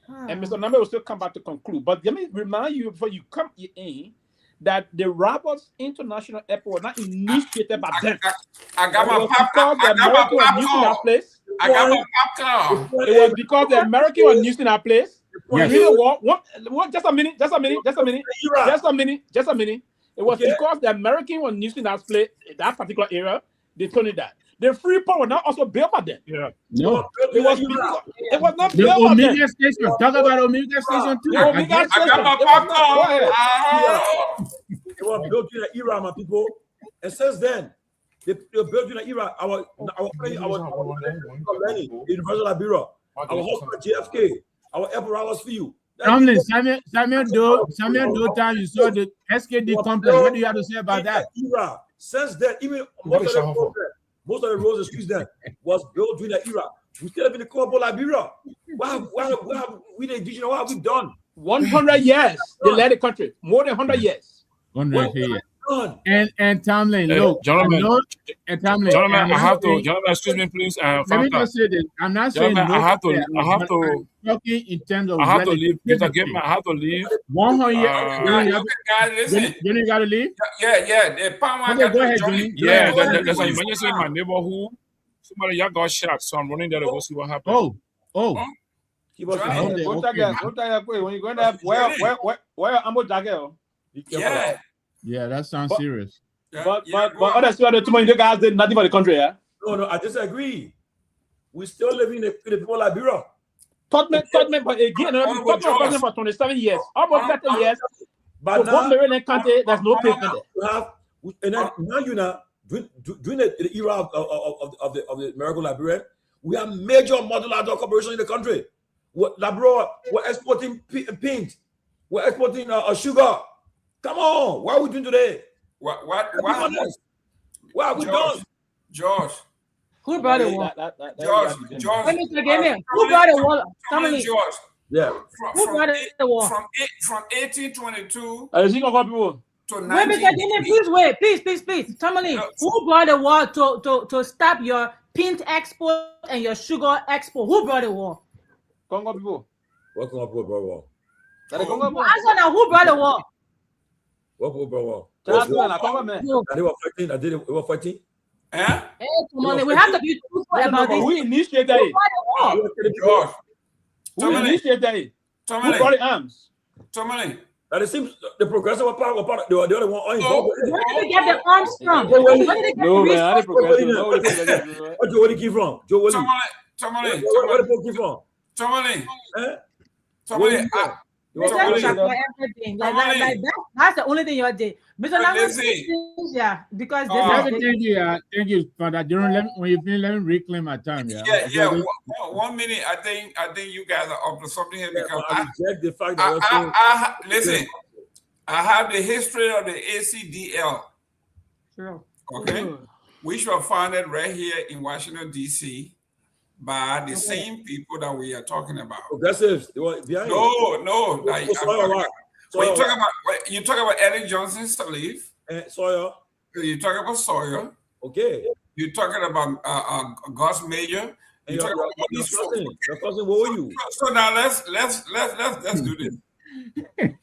And Mr. Nagbe will still come back to conclude. But let me remind you before you come in that the Roberts International Airport was not initiated by them. I got my popcorn. It was because the American was using that place. Just a minute. It was because the American was using that place, that particular area, they told it that. The Freeport was not also built by them. Yeah. No. It was not the built by them. Omega Station. Talk about Omega Station too. The Omega Station. It was built in the era, my people. And since then, they built in the era. Our University of Liberia, our hospital JFK, our airport was for you. Samuel Do time you saw the SKD complex. What do you have to say about that? Era. Since then, even most of the roads and streets then was built during that era. We still live in the Congo Liberia. What have we the indigenous? What have we done? 100 years they led the country. More than 100 years. 100 years. And Tomalin, look, gentlemen, Tomalin, I have to, gentlemen, excuse me, please. Let me just say this. I'm not saying no, I have to talking in terms of I have to leave. Mr. Gayman, I have to leave. 100 you got to leave? Yeah. Go ahead, Johnny. Yeah, there's an emergency in my neighborhood. Somebody got shot, so I'm running there to go see what happened. Oh. When you go there, where I'm going to Yeah, that sounds serious. But others the too many guys did nothing for the country, yeah? No, I disagree. We still live in the people like Liberia. Tottenham, but again, Tottenham for 27 years, almost 30 years. But now, Maryland country, there's no pavement there. And then now during the era of the American Liberia, we have major multilateral corporations in the country. Liberia, we're exporting paint, we're exporting sugar. Come on, what are we doing today? What are we done? George. Who brought it? George. Who brought it? George. Yeah. Who brought it? From 1822 to 19. Please. Tomalin, who brought the war to stop your paint export and your sugar export? Who brought the war? Congo people. What Congo people brought war? Answer now. Who brought the war? What people brought war? They were fighting. Hey, Tomalin, we have to be truthful about this. Who initiated it? Who initiated it? Who brought the arms? Tomalin. And it seems the progressive were part of the other one. Where did they get the arms from? No, man, I didn't progressive. Where Joe Willie came from? Joe Willie. Tomalin. Where the came from? Tomalin. That's the only thing you did. Mr. Nagbe, yeah, because thank you for that. When you finish, let me reclaim my time. Yeah. 1 minute. I think you guys are up to something here because I reject the fact that listen. I have the history of the ACDL. Sure. Okay, which were founded right here in Washington D.C. by the same people that we are talking about. Progressives. No. You talk about Eddie Johnson, Salif. Sawyer. You talk about Sawyer. Okay. You're talking about Gus Major. You're talking about all these folks. Your cousin, what were you? So now let's do this.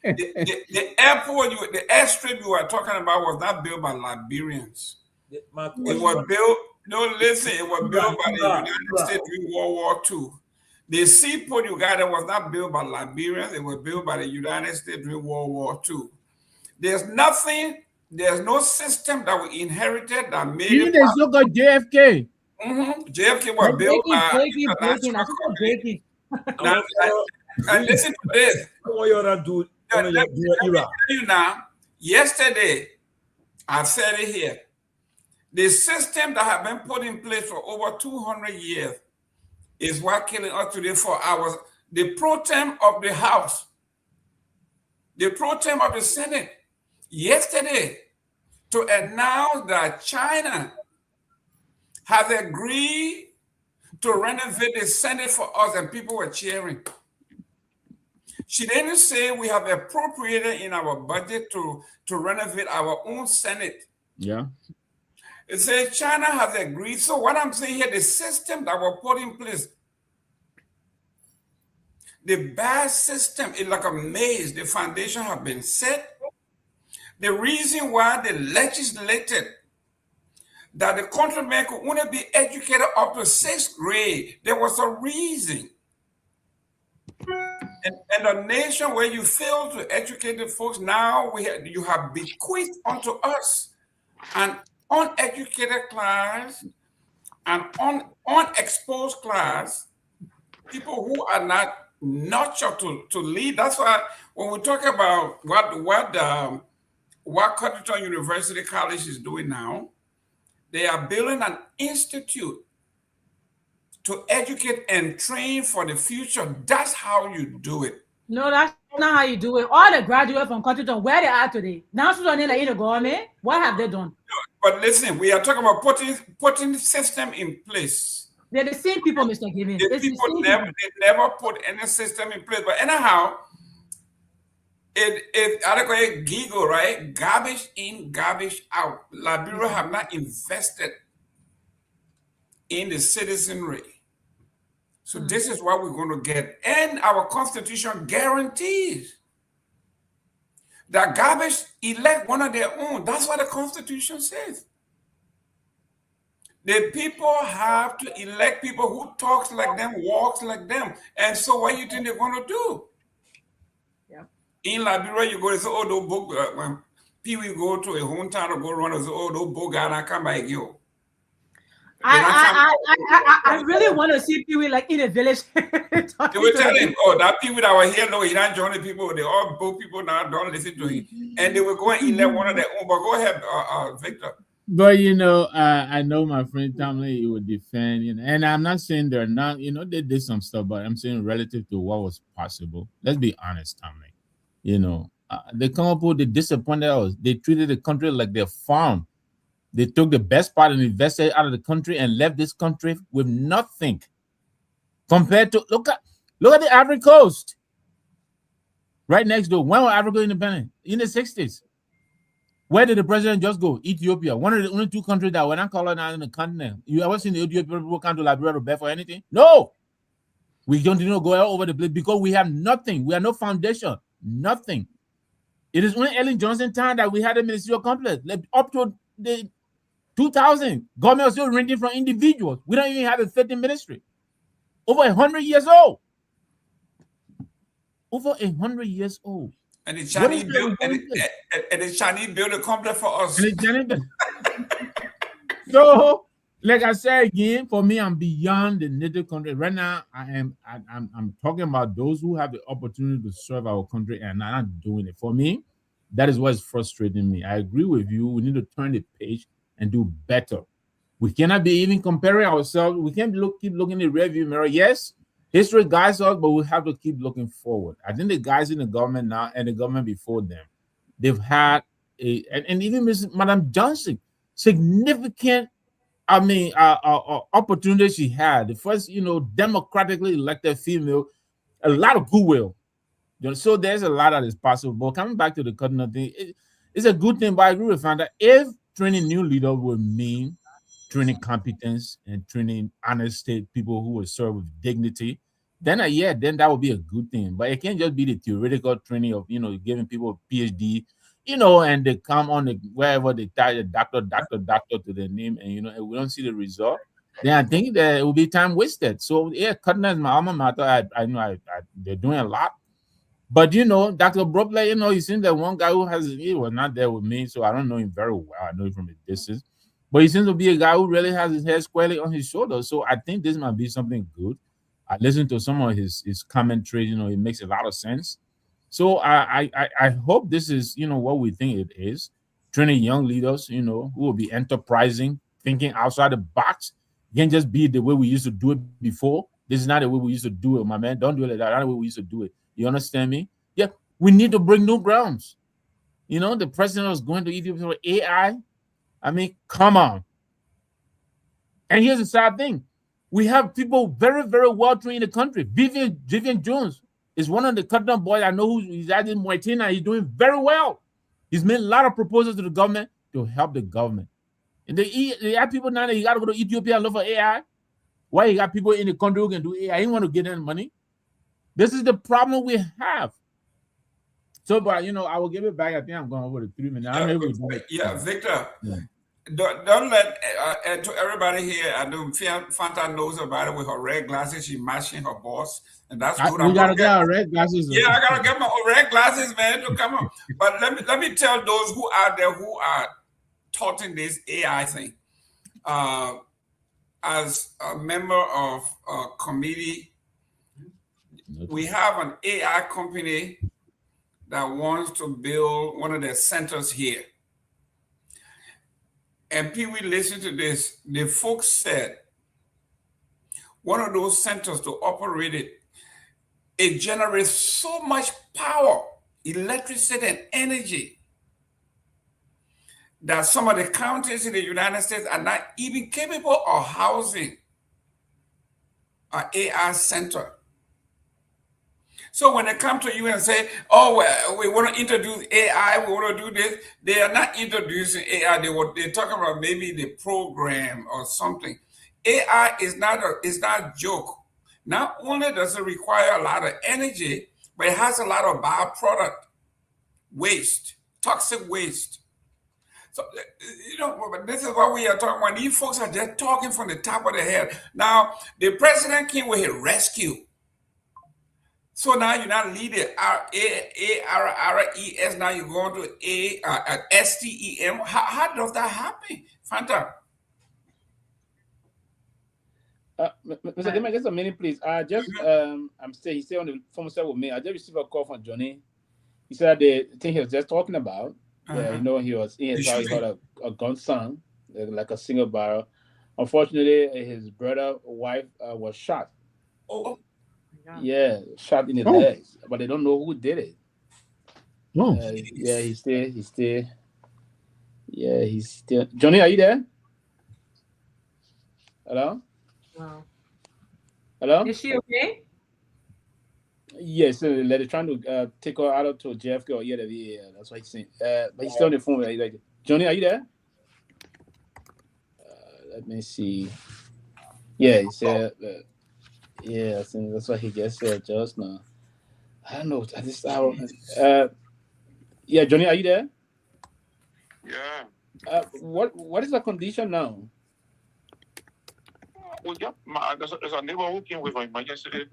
The airport, the airstrip you were talking about was not built by Liberians. It was built. No, listen. It was built by the United States during World War II. The seaport you got there was not built by Liberians. It was built by the United States during World War II. There's no system that we inherited that made Even the so-called JFK. JFK was built by international company. Now, and listen to this. Let me tell you now, yesterday, I said it here. The system that have been put in place for over 200 years is what killing us today for hours. The pro tem of the House, the pro tem of the Senate, yesterday, to announce that China has agreed to renovate the Senate for us, and people were cheering. She didn't say we have appropriated in our budget to renovate our own Senate. Yeah. It says China has agreed. So what I'm saying here, the system that was put in place, the bad system is like a maze. The foundation has been set. The reason why they legislated that the countrymen could only be educated up to 6th grade, there was a reason. And a nation where you fail to educate the folks, now you have bequeathed unto us an uneducated class, an unexposed class, people who are not nurtured to lead. That's why when we talk about what Cotton University College is doing now, they are building an institute to educate and train for the future. That's how you do it. No, that's not how you do it. All the graduates from Cotton, where they are today, now in the government, what have they done? But listen, we are talking about putting the system in place. They're the same people, Mr. Gayman. The people never put any system in place. But anyhow, I don't call giggle, right? Garbage in, garbage out. Liberia have not invested in the citizenry. So this is what we're going to get. And our constitution guarantees that garbage elect one of their own. That's what the constitution says. The people have to elect people who talks like them, walks like them. And so what do you think they're going to do? Yeah. In Liberia, you go and say, oh, those book, when Pewee go to a hometown or go run and say, oh, those book guys not come by you. I really want to see Pewee like in a village. They were telling, oh, that Pewee that was here, no, he not joining people. They all both people now don't listen to him. And they were going to elect one of their own. But go ahead, Victor. But I know my friend Tomalin, he would defend, and I'm not saying they're not, they did some stuff, but I'm saying relative to what was possible. Let's be honest, Tomalin. They come up with the disappointed us. They treated the country like their farm. They took the best part and invested out of the country and left this country with nothing. Compared to look at the Ivory Coast, right next door. When was Africa independent? In the 60s. Where did the president just go? Ethiopia. One of the only two countries that were not colonized in the continent. You ever seen the Ethiopian people come to Liberia to beg for anything? No. We don't go all over the place because we have nothing. We have no foundation. Nothing. It is only Ellen Johnson time that we had a ministerial complex. Up to the 2000, government was still renting from individuals. We don't even have a 13 ministry. Over 100 years old. Over 100 years old. And the Chinese built a complex for us. So, like I said again, for me, I'm beyond the native country. Right now, I'm talking about those who have the opportunity to serve our country and are not doing it. For me, that is what's frustrating me. I agree with you. We need to turn the page and do better. We cannot be even comparing ourselves. We can't keep looking in the rearview mirror. Yes, history guides us, but we have to keep looking forward. I think the guys in the government now and the government before them, they've had and even Madam Johnson, significant, opportunities she had. The first, democratically elected female, a lot of goodwill. So there's a lot that is possible. But coming back to the cutting thing, it's a good thing, but I agree with Fanda. If training new leaders would mean training competence and training honest state people who will serve with dignity, then then that would be a good thing. But it can't just be the theoretical training of giving people a PhD, and they come on wherever they tie the doctor to their name, and and we don't see the result. Then I think that it will be time wasted. So Cutner is my alma mater. I know they're doing a lot. But Dr. Brobley, he seems like one guy he was not there with me, so I don't know him very well. I know him from a distance. But he seems to be a guy who really has his head squarely on his shoulders. So I think this might be something good. I listened to some of his commentary, it makes a lot of sense. So I hope this is, what we think it is. Training young leaders, who will be enterprising, thinking outside the box. It can't just be the way we used to do it before. This is not the way we used to do it, my man. Don't do it like that. Not the way we used to do it. You understand me? Yeah, we need to break new grounds. The president was going to Ethiopia for AI. I mean, come on. And here's the sad thing. We have people very, very well trained in the country. Vivian Jones is one of the cut-down boys I know he's at in Myean. He's doing very well. He's made a lot of proposals to the government to help the government. And they have people now that you got to go to Ethiopia and look for AI. Why you got people in the country who can do AI? He want to get them money. This is the problem we have. So, but I will give it back. I think I'm going over the 3 minutes. Victor. Yeah. Don't let to everybody here. I know Fanta knows about it with her red glasses. She matching her boss, and that's good. We gotta get our red glasses. Yeah, I gotta get my red glasses, man, to come on. But let me tell those who are there who are touting this AI thing. As a member of a committee, we have an AI company that wants to build one of their centers here. And Pewee, listen to this. The folks said one of those centers to operate it generates so much power, electricity, and energy that some of the counties in the United States are not even capable of housing an AI center. So when they come to you and say, oh, well, we want to introduce AI, we want to do this, they are not introducing AI. They're talking about maybe the program or something. AI is not a joke. Not only does it require a lot of energy, but it has a lot of byproduct waste, toxic waste. So, this is what we are talking about. These folks are just talking from the top of their head. Now, the president came with a rescue. So now you're not leading ARRES, now you're going to STEM. How does that happen? Fanta? Mr. Gayman, just a minute, please. He's still on the phone set with me. I just received a call from Johnny. He said the thing he was just talking about. He was in his house, he had a gunson, like a single barrel. Unfortunately, his brother's wife was shot. Oh. Yeah, shot in the legs, but they don't know who did it. He's still. Johnny, are you there? Hello? Wow. Hello? Is she okay? Yes, they're trying to take her out to JFK or that's what he's saying. But he's still on the phone. Johnny, are you there? Let me see. Yeah, he said. I think that's what he just said just now. I don't know at this hour. Johnny, are you there? Yeah. What is the condition now? Well, there's a neighbor who came with an emergency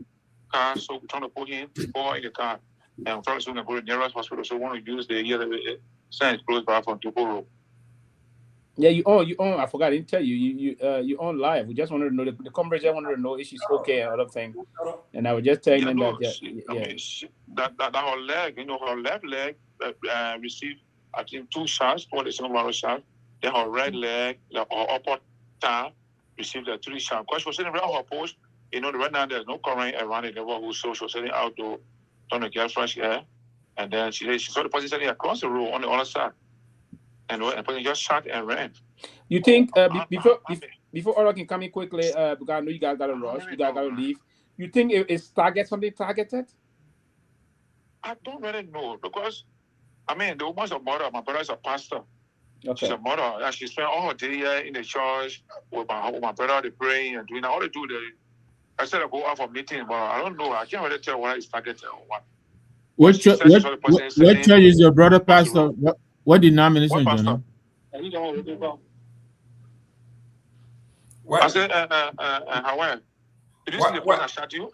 car, so we're trying to put him in the car. And I'm trying to go to the nearest hospital, so we want to use the sign close by from Dopoh. Yeah, you own. I forgot. I didn't tell you. You own live. We just wanted to know the conference. Just wanted to know if she's okay and other thing. And I was just telling them that. That her leg, her left leg received, I think, 2 shots, 1 single shot. Then her right leg, her upper thigh, received 3 shots. Because she was sitting around her post. Right now there's no current around the neighborhood, so she was sitting out trying to get fresh air. And then she saw the person sitting across the road on the other side. And the person just shot and ran. You think before Ola can come in quickly, because I know you guys got to rush, you guys got to leave. You think it's something targeted? I don't really know because, the woman's a mother. My brother is a pastor. She's a mother, and she spent all her day here in the church with my brother, the praying and doing all they do. I said I go out for meeting, but I don't know. I can't really tell whether it's targeted or what. What church is your brother pastor? What denomination, Johnny? I said, Hawaii. Did you see the point I shot you?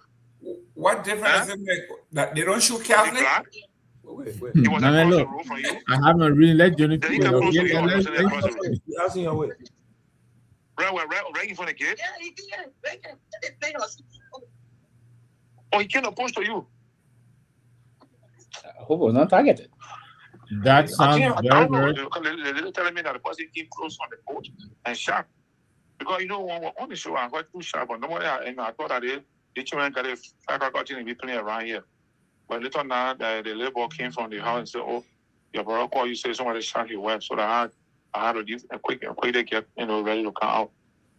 What difference does it make that they don't shoot Catholic? Wait. Look, I haven't really let Johnny. Right in front of the gate? Yeah, he did. Oh, he came approach to you. I hope it was not targeted. That sounds very, very. They're telling me that the person came close on the boat and shot. Because on the show, I got 2 shots, but nobody, I thought that the children got a firecracker and be playing around here. But later now, the labor came from the house and said, "Oh, your brother called you, say somebody shot his wife." So that I had to leave and quick to get ready to come out.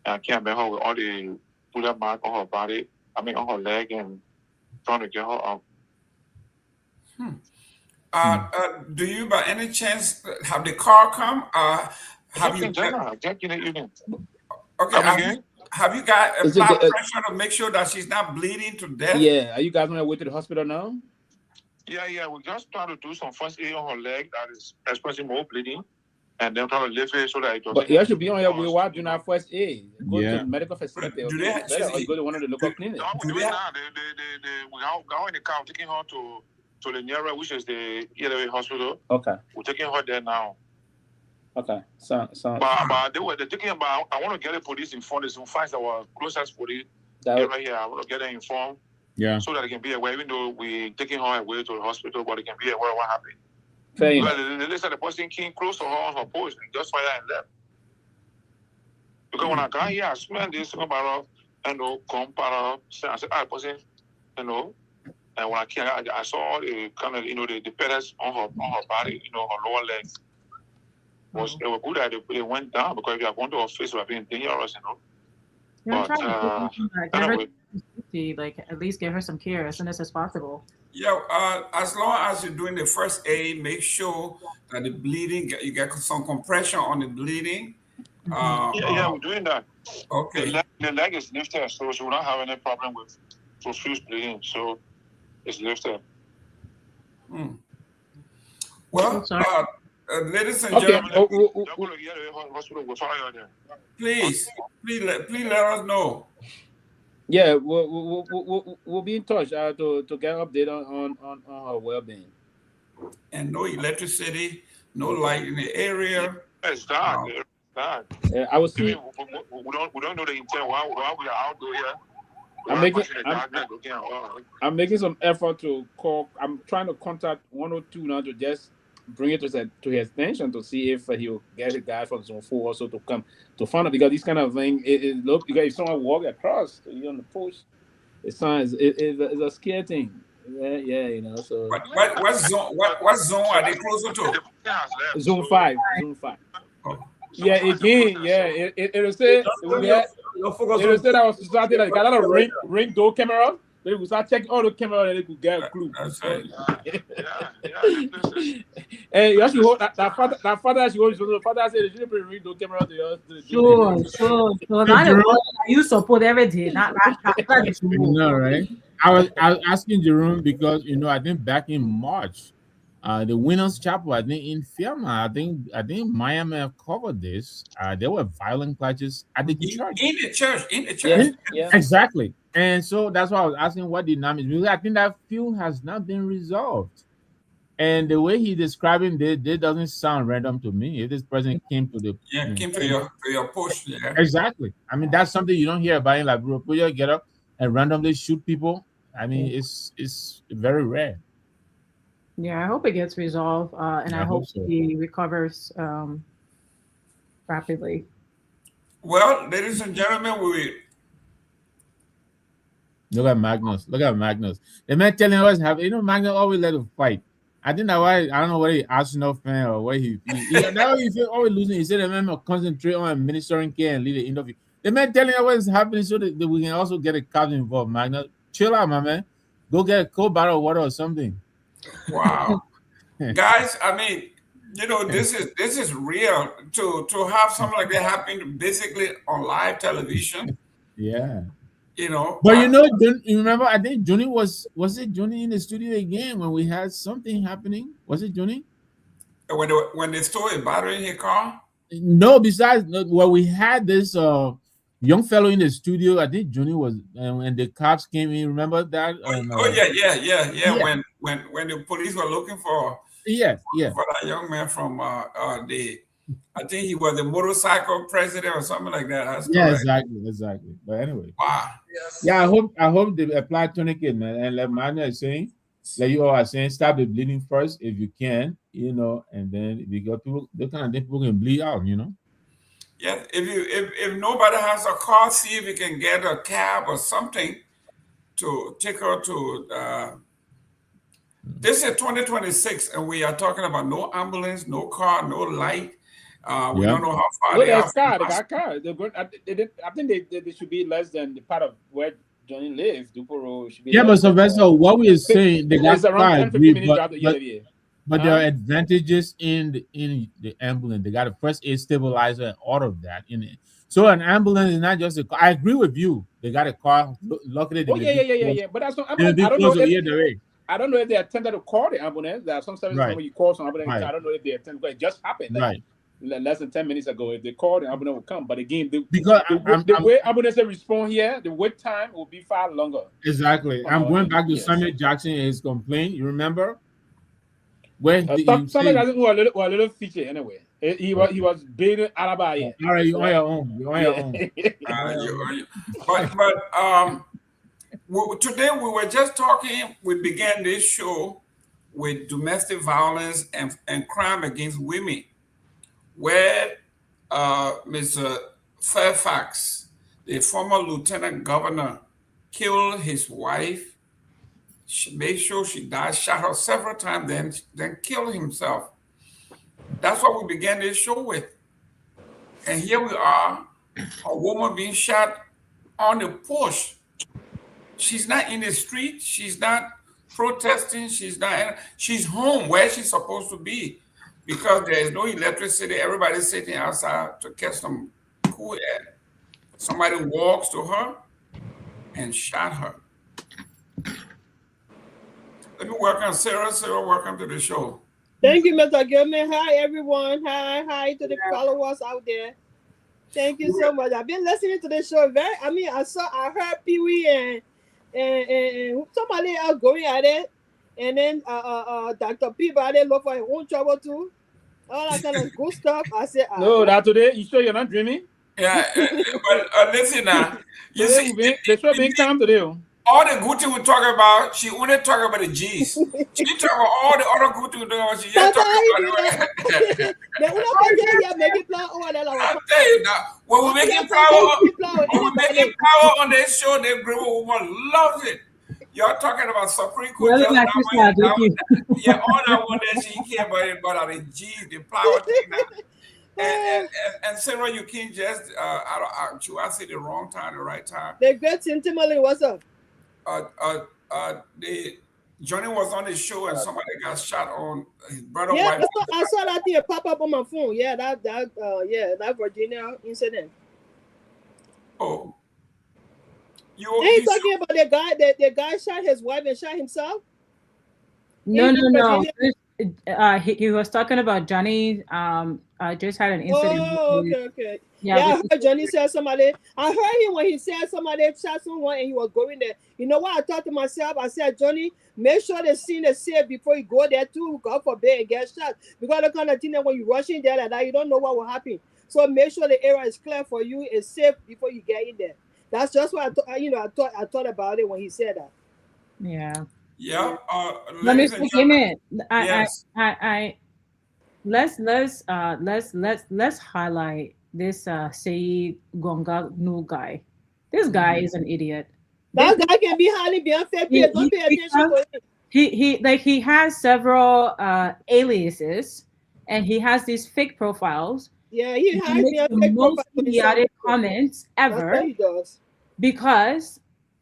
And I came back her with all the bullet mark on her body, on her leg, and trying to get her out. Do you, by any chance, have the car come? Have you? Okay. Have you got a blood pressure to make sure that she's not bleeding to death? Yeah. Are you guys on your way to the hospital now? Yeah. We just trying to do some first aid on her leg that is expressing more bleeding, and then trying to lift it so that it doesn't. But you should be on your way. Why do not first aid? Go to the medical facility. Or you go to one of the local clinics. We go in the car, taking her to the nearest, which is the Kehleboe hospital. Okay. We're taking her there now. Okay. But they're thinking about. I want to get the police informed. Some find our closest police right here. I want to get them informed. Yeah. So that they can be aware, even though we're taking her away to the hospital, but they can be aware of what happened. They said the person came close to her on her post and just fired and left. Because when I got here, I smelled this about I said, person, and when I came, I saw the kind of the pellets on her body, her lower legs. It was good that they went down, because if you are going to her face, it would have been dangerous, Yeah, But at least give her some care as soon as possible. Yeah, as long as you're doing the first aid, make sure that the bleeding, you get some compression on the bleeding. We're doing that. Okay. The leg is lifted, so she will not have any problem with profuse bleeding. So it's lifted. Well, ladies and gentlemen, please let us know. Yeah, we'll be in touch to get an update on her well-being. And no electricity, no light in the area. It's dark. I was seeing. We don't know the intent why we are out here. I'm making some effort to call. I'm trying to contact 102 now to just bring it to his attention to see if he'll get a guy from Zone 4 also to come to find out, because this kind of thing, it look, because if someone walk across you on the post, it's a scary thing. Yeah, so. What zone are they closer to? Zone 5. Oh. Yeah, again, it'll say that was started like a lot of ring door camera. They will start checking all the cameras and they could get a clue. And you actually hold that father actually holds the father said they shouldn't bring ring door camera to yours. Sure. You support everything. No, right? I was asking Jerome because I think back in March, the Winners Chapel, I think in Fiamma, I think Myean have covered this. There were violent clashes at the church. In the church. Yeah. Exactly. And so that's why I was asking what dynamics, because I think that feud has not been resolved. And the way he describing this doesn't sound random to me. If this person came to the came to your post, yeah. Exactly. I mean, that's something you don't hear about in Liberia. People get up and randomly shoot people. I mean, it's very rare. Yeah, I hope it gets resolved, and I hope so. He recovers rapidly. Well, ladies and gentlemen, we look at Magnus. The man telling us Magnus always let him fight. I think that's why, I don't know whether he's Arsenal fan or where he always losing. He said the man must concentrate on administering care and lead the interview. The man telling us what's happening so that we can also get a captain involved. Magnus, chill out, my man. Go get a cold bottle of water or something. Wow. Guys, I mean, You know, this is real. To have something like that happen basically on live television. Yeah. You know, but you remember? I think Johnny was it Johnny in the studio again when we had something happening? Was it Johnny? when they stole a battery in his car. No, besides, well, we had this young fellow in the studio. I think Johnny was, and the cops came in. Remember that? And, Yeah. When the police were looking for for that young man from I think he was the motorcycle president or something like that. That's correct. Exactly. But anyway, wow. Yeah, I hope they apply tourniquet, man, and like Manya is saying, like you all are saying, stop the bleeding first if you can, and then if you got people, the kind of thing people can bleed out, Yeah, if nobody has a car, see if you can get a cab or something to take her to. This is 2026, and we are talking about no ambulance, no car, no light. We don't know how far they are. They got cars. I think they should be less than the part of where Johnny lives. Dopoh should be. Yeah, but Sylvester, what we are saying, they got around 10-15 minutes drive to Liberia. But there are advantages in the ambulance. They got a first aid stabilizer and all of that in it. So an ambulance is not just a car. I agree with you. They got a car. Luckily, yeah. But that's not. I don't know if they attempted to call the ambulance. There are some services where you call some ambulance. I don't know if they attempted. But it just happened. Less than 10 minutes ago, if they called, the ambulance will come. But again, the way ambulances respond here, the wait time will be far longer. Exactly. I'm going back to Samuel Jackson and his complaint. You remember? When Samuel Jackson was a little feature anyway. He was beating Alaba. All right, you're on your own. You're on your own. But today we were just talking. We began this show with domestic violence and crime against women, where Mr. Fairfax, the former lieutenant governor, killed his wife. She made sure she died, shot her several times, then killed himself. That's what we began this show with. And here we are, a woman being shot on the porch. She's not in the street. She's not protesting. She's home where she's supposed to be because there is no electricity. Everybody's sitting outside to catch some cool air. Somebody walks to her and shot her. Let me welcome Sarah. Sarah, welcome to the show. Thank you, Mr. Gayman. Hi, everyone. Hi to the followers out there. Thank you so much. I've been listening to the show. I heard Pewee and somebody else going at it, and then Dr. Peabody look for his own trouble too. All that kind of good stuff. I said, no, that today. You sure you're not dreaming? Yeah, but listen now. You see, they should be calm today. All the good things we talk about, she only talk about the G's. She talk about all the other good things we talk about. She just talk about I'll tell you now, when we making power on this show, the group of woman loves it. Y'all talking about Supreme Court. All that one that she care about the G's, the power thing. And Sarah, you can't just I say the wrong time, the right time. The great Tomalin, what's up? Johnny was on his show and somebody got shot on his brother. Yeah, I saw that thing pop up on my phone. Yeah, that Virginia incident. Oh, you talking about the guy shot his wife and shot himself? No. He was talking about Johnny. Just had an incident. Oh, okay. Yeah, I heard Johnny said somebody. I heard him when he said somebody shot someone and he was going there. You know what? I thought to myself, I said, Johnny, make sure the scene is safe before you go there too. God forbid and get shot. Because the kind of thing that when you rush in there like that, you don't know what will happen. So make sure the area is clear for you, it's safe before you get in there. That's just what I thought about it when he said that. Yeah. Yeah. Let me give it. Yes. Let's highlight this Seleke Gongloe guy. This guy is an idiot. That guy can be highly be unfair. Don't pay attention to him. He has several aliases and he has these fake profiles. Yeah, he has the most idiotic comments ever. That's what he does. Because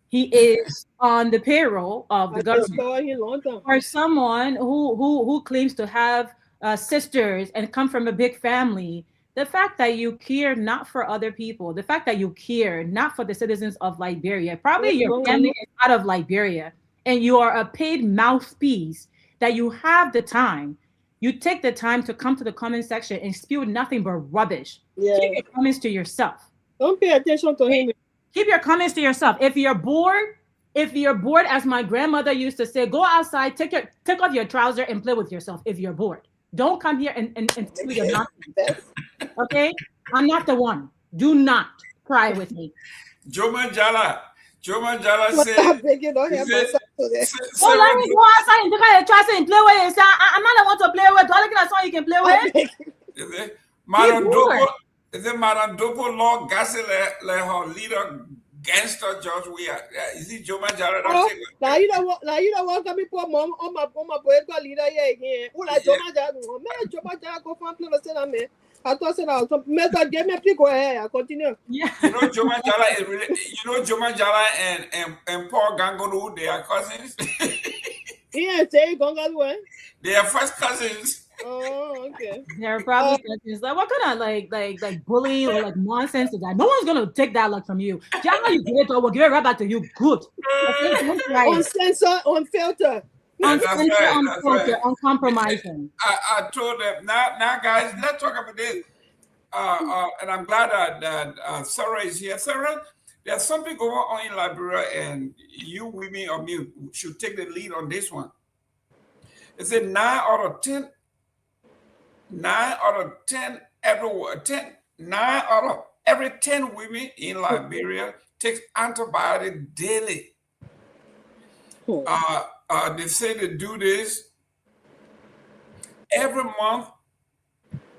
he is on the payroll of the government. For someone who claims to have sisters and come from a big family, the fact that you care not for other people, the fact that you care not for the citizens of Liberia, probably your family is out of Liberia, and you are a paid mouthpiece, that you have the time, you take the time to come to the comment section and spew nothing but rubbish. Yeah. Keep your comments to yourself. Don't pay attention to him. Keep your comments to yourself. If you're bored, as my grandmother used to say, go outside, take off your trouser and play with yourself if you're bored. Don't come here and spew your nonsense. Okay? I'm not the one. Do not cry with me. Joma Jala said, Well, let me go outside and take out your trouser and play with it. I'm not the one to play with. Do I look at someone you can play with? Madam Dopoh law gassy her leader gangster George Weah. Is it Joma Jala? Now you don't want me poor mom on my political leader again. Who like Joma Jala? Man, Joma Jala go from Plymouth, man. I thought I was method. Get me pick where continue. Yeah. You know Joma Jala is really. You know Joma Jala and Paul Gongloe, they are cousins. Yeah, say Gongloe. They are first cousins. Oh, okay. They're probably cousins. Like, what kind of like bullying or like nonsense is that? No one's gonna take that like from you. Just how you get it, we'll give it right back to you. Good. Okay, uncensored, unfiltered. Uncensored, uncompromising. I told them now, guys. Let's talk about this. And I'm glad that Sarah is here. Sarah, there's something going on in Liberia, and you, women, or me should take the lead on this one. It's a 9 out of 10 every 10 women in Liberia takes antibiotics daily. They say they do this every month,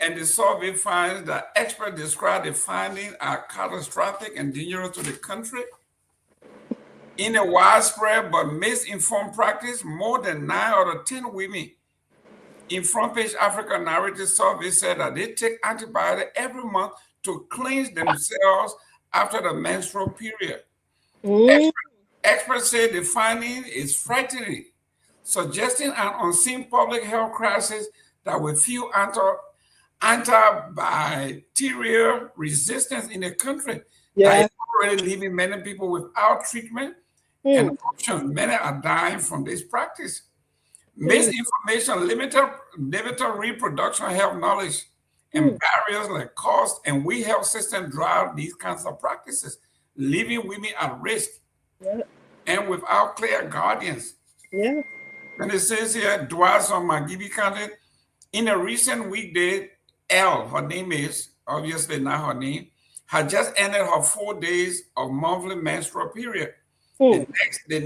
and the survey finds that experts describe the findings are catastrophic and dangerous to the country. In a widespread but misinformed practice, more than 9 out of 10 women in Front Page Africa Narrative Survey said that they take antibiotics every month to cleanse themselves after the menstrual period. Experts say the finding is frightening, suggesting an unseen public health crisis that will fuel antibacterial resistance in the country. That is already leaving many people without treatment and options. Many are dying from this practice. Misinformation, limited reproduction health knowledge, and barriers like cost and weak health system drive these kinds of practices, leaving women at risk and without clear guardians. And it says here, Dwas on Magibi County, in a recent weekday, Elle, her name is, obviously not her name, had just ended her 4 days of monthly menstrual period. The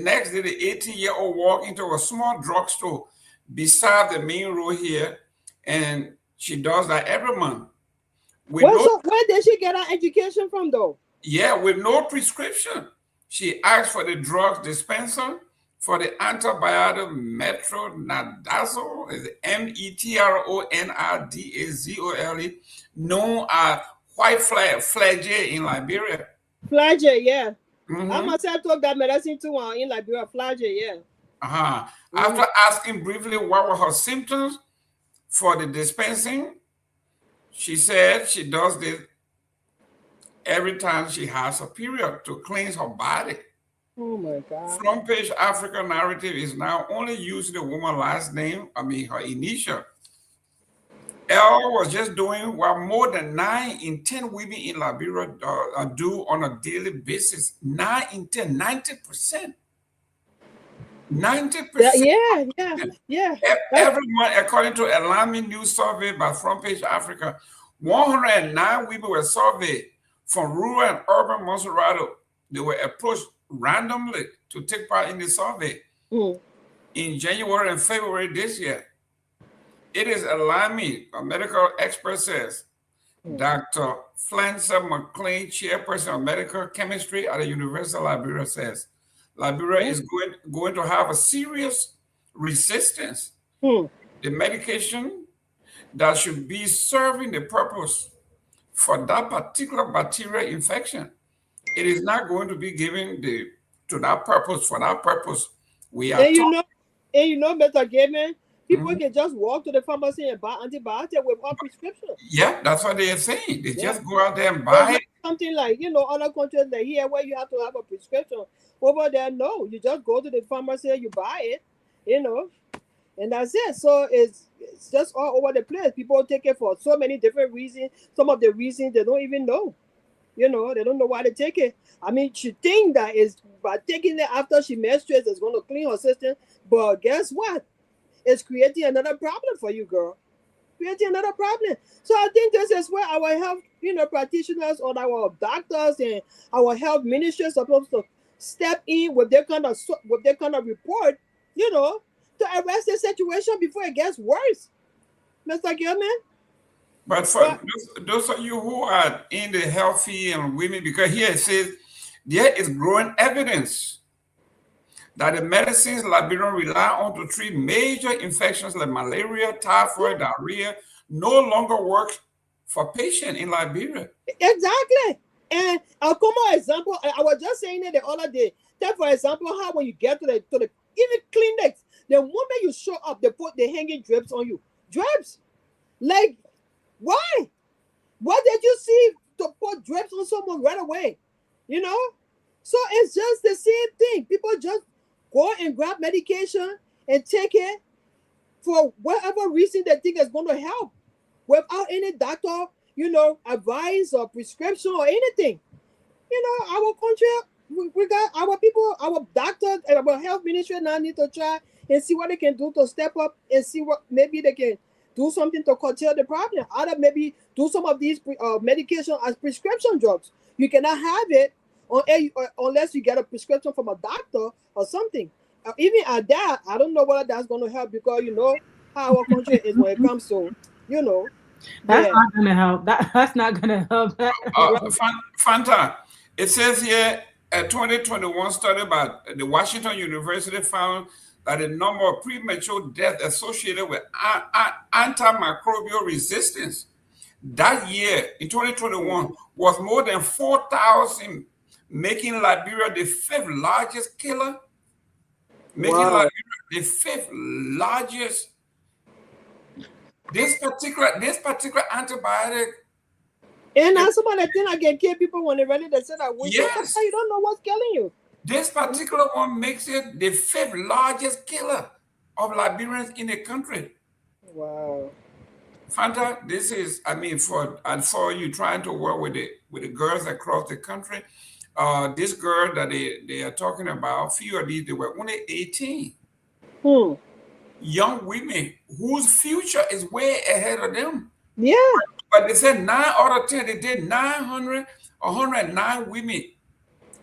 next day, the 18-year-old walked into a small drugstore beside the main road here, and she does that every month. Where did she get her education from, though? Yeah, with no prescription. She asked for the drug dispenser for the antibiotic metronidazole, is metronidazole, known as white flagell in Liberia. Flagell, yeah. I myself took that medicine too in Liberia, flagell, yeah. After asking briefly what were her symptoms for the dispensing, she said she does this every time she has a period to cleanse her body. Oh my God. Front Page Africa Narrative is now only using the woman's last name, her initial. Elle was just doing what more than 9 in 10 women in Liberia do on a daily basis. 9 in 10, 90%. 90%. Yeah. Every month, according to a alarming news survey by Front Page Africa, 109 women were surveyed from rural and urban Monserrato. They were approached randomly to take part in the survey in January and February this year. It is alarming, a medical expert says. Dr. Flancer McLean, chairperson of medical chemistry at the University of Liberia, says Liberia is going to have a serious resistance. The medication that should be serving the purpose for that particular bacterial infection, it is not going to be given to that purpose, for that purpose. We are you know, Mr. Gayman, People can just walk to the pharmacy and buy antibiotics without prescription. Yeah, that's what they are saying. They just go out there and buy it. Something like, other countries like here where you have to have a prescription. Over there, no. You just go to the pharmacy, you buy it, and that's it. So it's just all over the place. People take it for so many different reasons. Some of the reasons they don't even know. They don't know why they take it. I mean, she think that is by taking it after she menstruates, it's going to clean her system. But guess what? It's creating another problem for you, girl. Creating another problem. So I think this is where our health, practitioners or our doctors and our health ministers are supposed to step in with their kind of report, to arrest the situation before it gets worse. Mr. Gayman? But for those of you who are in the healthy and women, because here it says there is growing evidence that the medicines Liberians rely on to treat major infections like malaria, typhoid, diarrhea, no longer work for patients in Liberia. Exactly. And a common example, I was just saying it the other day. Take for example, how when you get to the even clinics, the moment you show up, they hanging drips on you. Drips. Like, why? What did you see to put drips on someone right away? So it's just the same thing. People just go and grab medication and take it for whatever reason they think is going to help without any doctor, advice or prescription or anything. Our country, we got our people, our doctors and our health ministry now need to try and see what they can do to step up and see what maybe they can do something to curtail the problem. Either maybe do some of these medication as prescription drugs. You cannot have it unless you get a prescription from a doctor or something. Even at that, I don't know whether that's going to help because how our country is when it comes to, That's not going to help. That's not going to help. Fanta, it says here a 2021 study by the Washington University found that the number of premature deaths associated with antimicrobial resistance that year in 2021 was more than 4,000, making Liberia the fifth largest killer. Liberia the fifth largest. This particular antibiotic. And that's some of the thing I can kill people when they're ready to say that. Yes. You don't know what's killing you. This particular one makes it the fifth largest killer of Liberians in the country. Wow. Fanta, this is, I saw you trying to work with the girls across the country. This girl that they are talking about, few of these, they were only 18. Young women whose future is way ahead of them. Yeah. But they said 9 out of 10, they did 109 women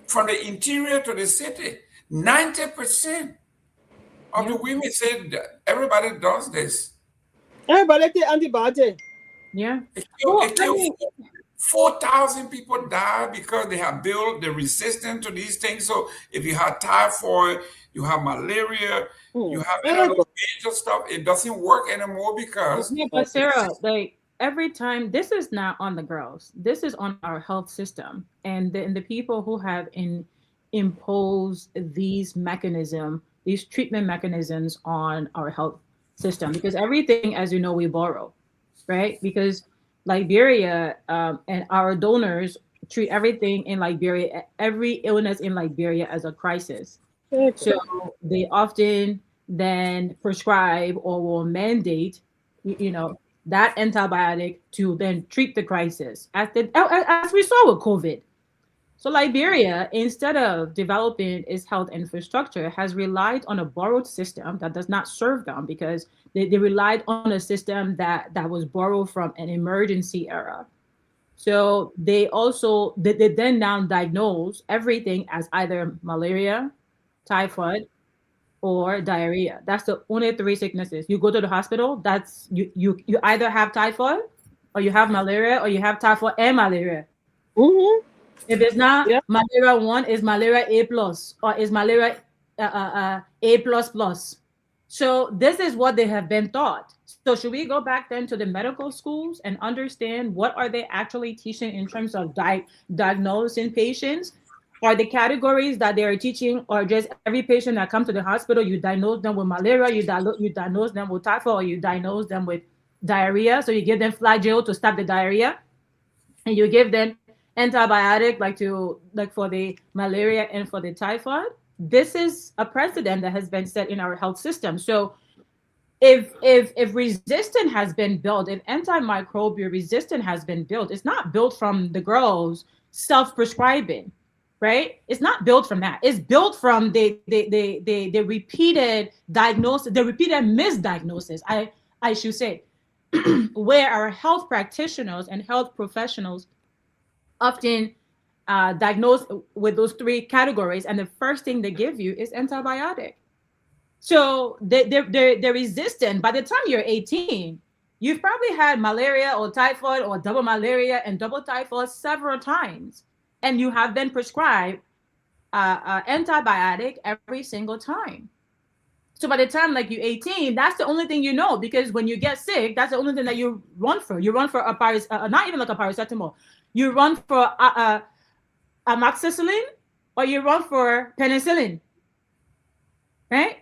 from the interior to the city. 90% of the women said everybody does this. Everybody take antibiotic. Yeah. It killed 4,000 people die because they have built the resistance to these things. So if you have typhoid, you have malaria, you have major stuff, it doesn't work anymore because. Yeah, but Sarah, every time, this is not on the girls. This is on our health system and the people who have imposed these treatment mechanisms on our health system. Because everything, as you know, we borrow, right? Because Liberia and our donors treat everything in Liberia, every illness in Liberia as a crisis. So they often then prescribe or will mandate, that antibiotic to then treat the crisis, as we saw with COVID. So Liberia, instead of developing its health infrastructure, has relied on a borrowed system that does not serve them because they relied on a system that was borrowed from an emergency era. So they then now diagnose everything as either malaria, typhoid, or diarrhea. That's the only 3 sicknesses. You go to the hospital, that's you either have typhoid, or you have malaria, or you have typhoid and malaria. If it's not malaria 1, is malaria A+, or is malaria A++. So this is what they have been taught. So should we go back then to the medical schools and understand what are they actually teaching in terms of diagnosing patients? Are the categories that they are teaching, or just every patient that comes to the hospital, you diagnose them with malaria, you diagnose them with typhoid, or you diagnose them with diarrhea, so you give them flagyl to stop the diarrhea, and you give them antibiotic like for the malaria and for the typhoid? This is a precedent that has been set in our health system. So if resistance has been built, if antimicrobial resistance has been built, it's not built from the girls self-prescribing, right? It's not built from that. It's built from the repeated diagnosis, the repeated misdiagnosis, I should say, where our health practitioners and health professionals often diagnose with those three categories, and the first thing they give you is antibiotic. So they're resistant. By the time you're 18, you've probably had malaria or typhoid or double malaria and double typhoid several times, and you have been prescribed antibiotic every single time. So by the time like you're 18, that's the only thing you know, because when you get sick, that's the only thing that you run for. You run for not even like a paracetamol. You run for amoxicillin, or you run for penicillin, right?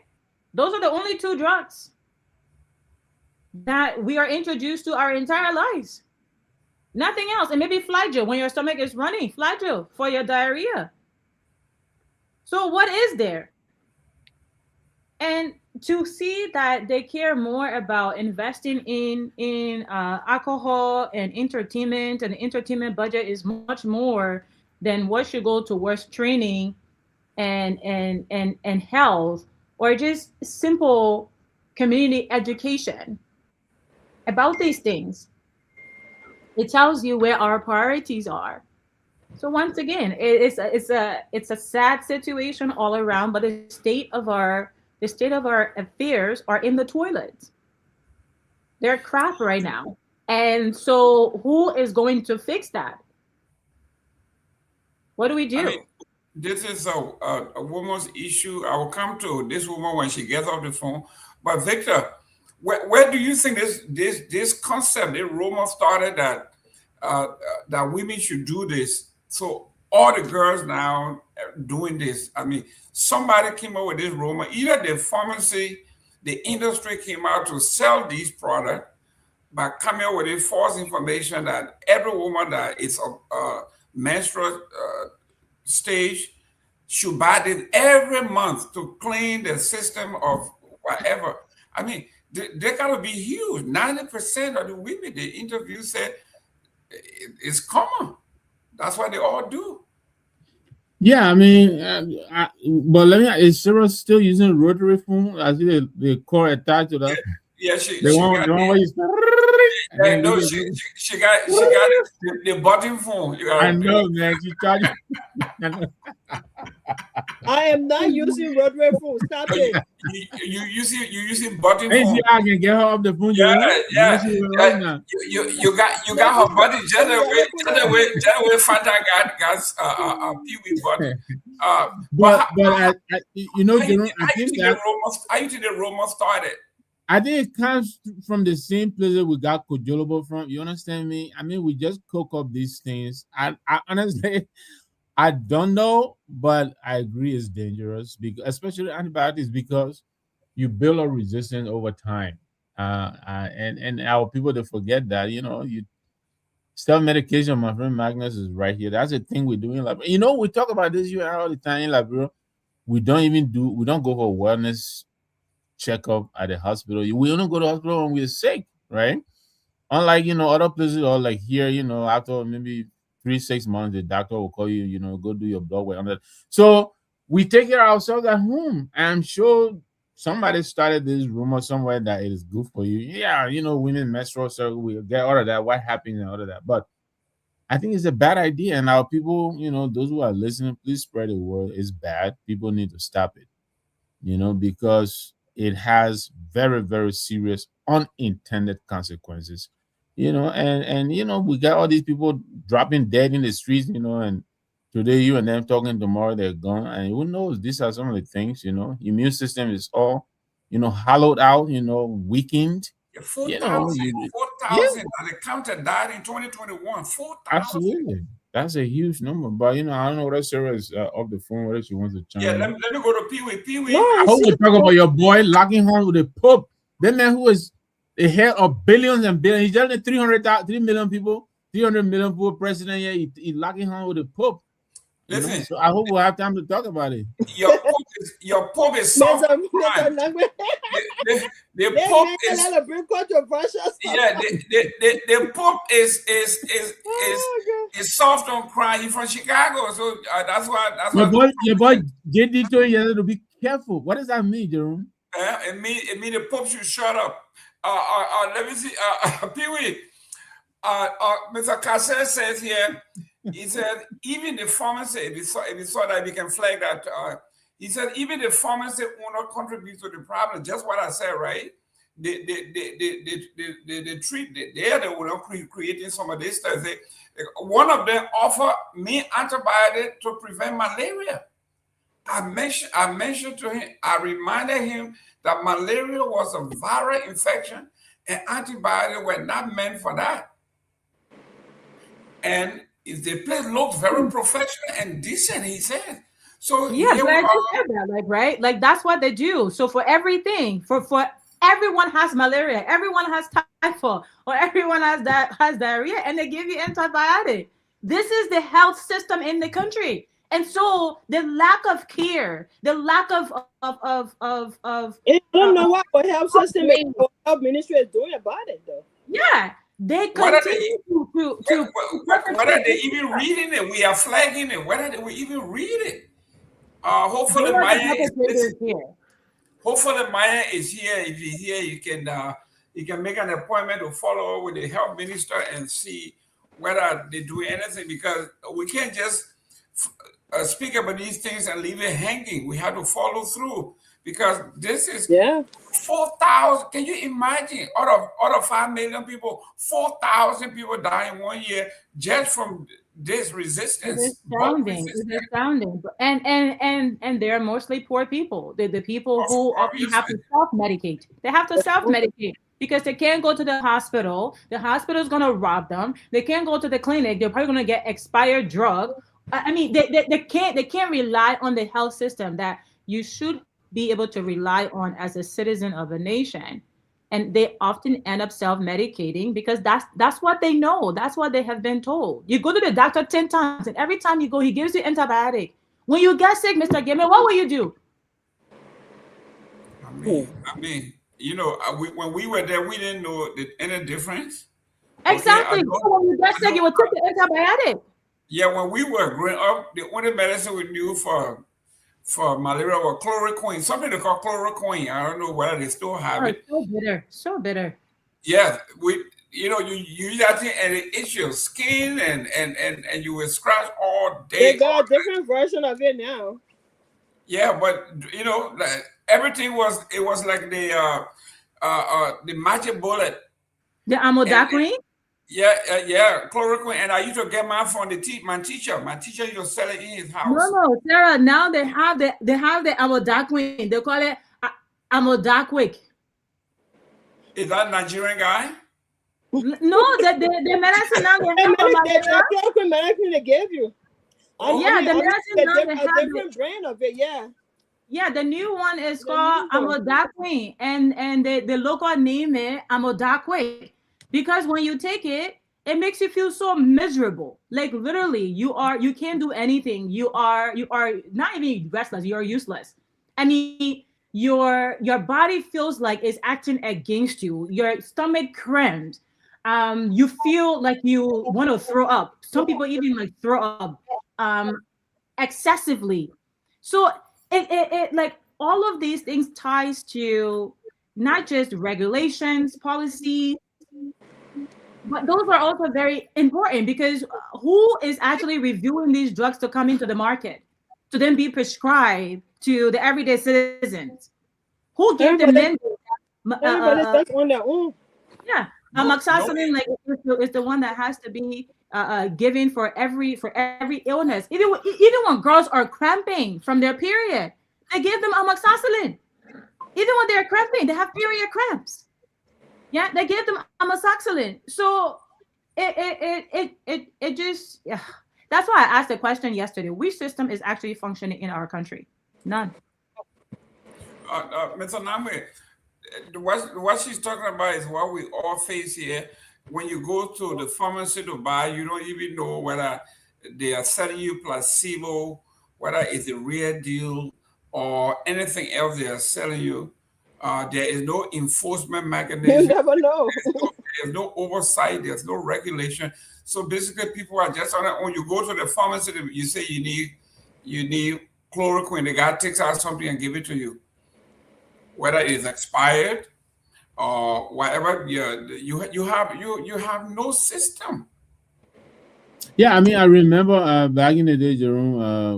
Those are the only two drugs that we are introduced to our entire lives. Nothing else. And maybe flagyl when your stomach is running, flagyl for your diarrhea. So what is there? And to see that they care more about investing in alcohol and entertainment, and the entertainment budget is much more than what should go towards training and health, or just simple community education about these things. It tells you where our priorities are. So once again, it's a sad situation all around, but the state of our affairs are in the toilet. They're crap right now. And so who is going to fix that? What do we do? I mean, this is a woman's issue. I will come to this woman when she gets off the phone. But Victor, where do you think this concept, this rumor started that women should do this? So all the girls now doing this. I mean, somebody came up with this rumor. Either the pharmacy, the industry came out to sell these products by coming up with a false information that every woman that is a menstrual stage should buy this every month to clean the system of whatever. I mean, they gotta be huge. 90% of the women they interview said it's common. That's what they all do. Yeah, I mean, but let me. Is Sarah still using rotary phone? I see the cord attached to that. Yeah, she got the button phone. I know, man. She charged. I am not using rotary phone. Stop it. You using button Hey, phone. see, I can get her off the phone. Yeah. You got her button just the way Fanta got Pewee button. But you know, Jerome, I think the rumor started. I think it comes from the same place that we got Kehleboe from. You understand me? I mean, we just cook up these things. I honestly, I don't know, but I agree it's dangerous, because especially antibiotics, because you build a resistance over time. And our people, they forget that, you know, you self-medication, my friend Magnus is right here. That's the thing we're doing. Like, you know, we talk about this you all the time in Liberia. We don't go for wellness checkup at the hospital. We only go to the hospital when we're sick, right? Unlike, you know, other places, or like here, you know, after maybe 3-6 months, the doctor will call you, you know, go do your blood work. So we take care of ourselves at home. And I'm sure somebody started this rumor somewhere that it is good for you. Yeah, you know, women menstrual cycle, we get all of that, what happens and all of that. But I think it's a bad idea. And our people, you know, those who are listening, please spread the word. It's bad. People need to stop it, you know, because it has very, very serious unintended consequences, you know, and you know, we got all these people dropping dead in the streets, you know, and today you and them talking, tomorrow they're gone. And who knows? These are some of the things, you know, immune system is all, you know, hollowed out, you know, weakened. 4,000 at the counter died in 2021. 4,000. That's a huge number. But I don't know whether Sarah is off the phone, whether she wants to chime in. Let me go to Pewee. Pewee. No, I hope we talk about your boy locking horns with the Pope. That man who is the head of billions and billions. He's just 3 million people, 300 million people president here. He locking horns with the Pope. Listen, so I hope we'll have time to talk about it. Your Pope is soft on crime. The Pope is the Pope is soft on crime. He's from Chicago, so that's why. Your boy JD told you to be careful. What does that mean, Jerome? It mean the Pope should shut up. Let me see. Pewee. Mr. Kasser says here. He said, even the pharmacy, if you saw that, we can flag that. He said, even the pharmacy will not contribute to the problem. Just what I said, right? They are the one creating some of this stuff. One of them offered me antibiotic to prevent malaria. I mentioned to him, I reminded him that malaria was a viral infection and antibiotics were not meant for that. And if the place looks very professional and decent, he said. So yeah, but I just said that, right? Like that's what they do. So for everything, for everyone has malaria, everyone has typhoid, or everyone has diarrhea, and they give you antibiotic. This is the health system in the country. And so the lack of care, the lack of I don't know what the health system and health ministry is doing about it though. Yeah. They continue what are they even reading it? We are flagging it. What are we even reading? Hopefully Myean is here. Hopefully Myean is here. If he's here, you can make an appointment to follow up with the health minister and see whether they do anything, because we can't just speak about these things and leave it hanging. We have to follow through. Because this is 4,000. Can you imagine? Out of 5 million people, 4,000 people die in 1 year just from this resistance. It's astounding. And they're mostly poor people. The people who often have to self-medicate. They have to self-medicate because they can't go to the hospital. The hospital is going to rob them. They can't go to the clinic. They're probably going to get expired drug. I mean, they can't rely on the health system that you should be able to rely on as a citizen of a nation. And they often end up self-medicating because that's what they know. That's what they have been told. You go to the doctor 10 times, and every time you go, he gives you antibiotic. When you get sick, Mr. Gayman, what will you do? I mean, when we were there, we didn't know any difference. Exactly. When you get sick, you will take the antibiotic. Yeah, when we were growing up, the only medicine we knew for malaria was chloroquine, something they call chloroquine. I don't know whether they still have it. So bitter. Yeah, you use that thing and it itches your skin and you will scratch all day. They got a different version of it now. Yeah, but everything was like the magic bullet. The amodacline? Yeah, chloroquine. And I used to get mine from my teacher. My teacher used to sell it in his house. No, Sarah. Now they have the amodacline. They call it amodacwic. Is that Nigerian guy? No, the medicine now they have the medicine they gave you. The medicine now they have a different brand of it. Yeah. Yeah, the new one is called amodacline, and the local name is amodacwic. Because when you take it, it makes you feel so miserable. Like literally, you can't do anything. You are not even restless. You are useless. I mean, your body feels like it's acting against you. Your stomach cramps. You feel like you want to throw up. Some people even throw up excessively. So it like all of these things ties to not just regulations, policy. But those are also very important because who is actually reviewing these drugs to come into the market to then be prescribed to the everyday citizens? Who gave them mandate? Everybody's on their own. Yeah, amoxicillin is the one that has to be given for every illness. Even when girls are cramping from their period, they give them amoxicillin. Even when they're cramping, they have period cramps. Yeah, they gave them amoxicillin. So it just That's why I asked the question yesterday. Which system is actually functioning in our country? None. Mr. Nagbe, what she's talking about is what we all face here. When you go to the pharmacy to buy, you don't even know whether they are selling you placebo, whether it's a real deal or anything else they are selling you. There is no enforcement mechanism. You never know. There's no oversight. There's no regulation. So basically, people are just on their own. You go to the pharmacy, you say you need chloroquine. The guy takes out something and give it to you, whether it's expired or whatever. You have no system. Yeah, I mean, I remember back in the day, Jerome,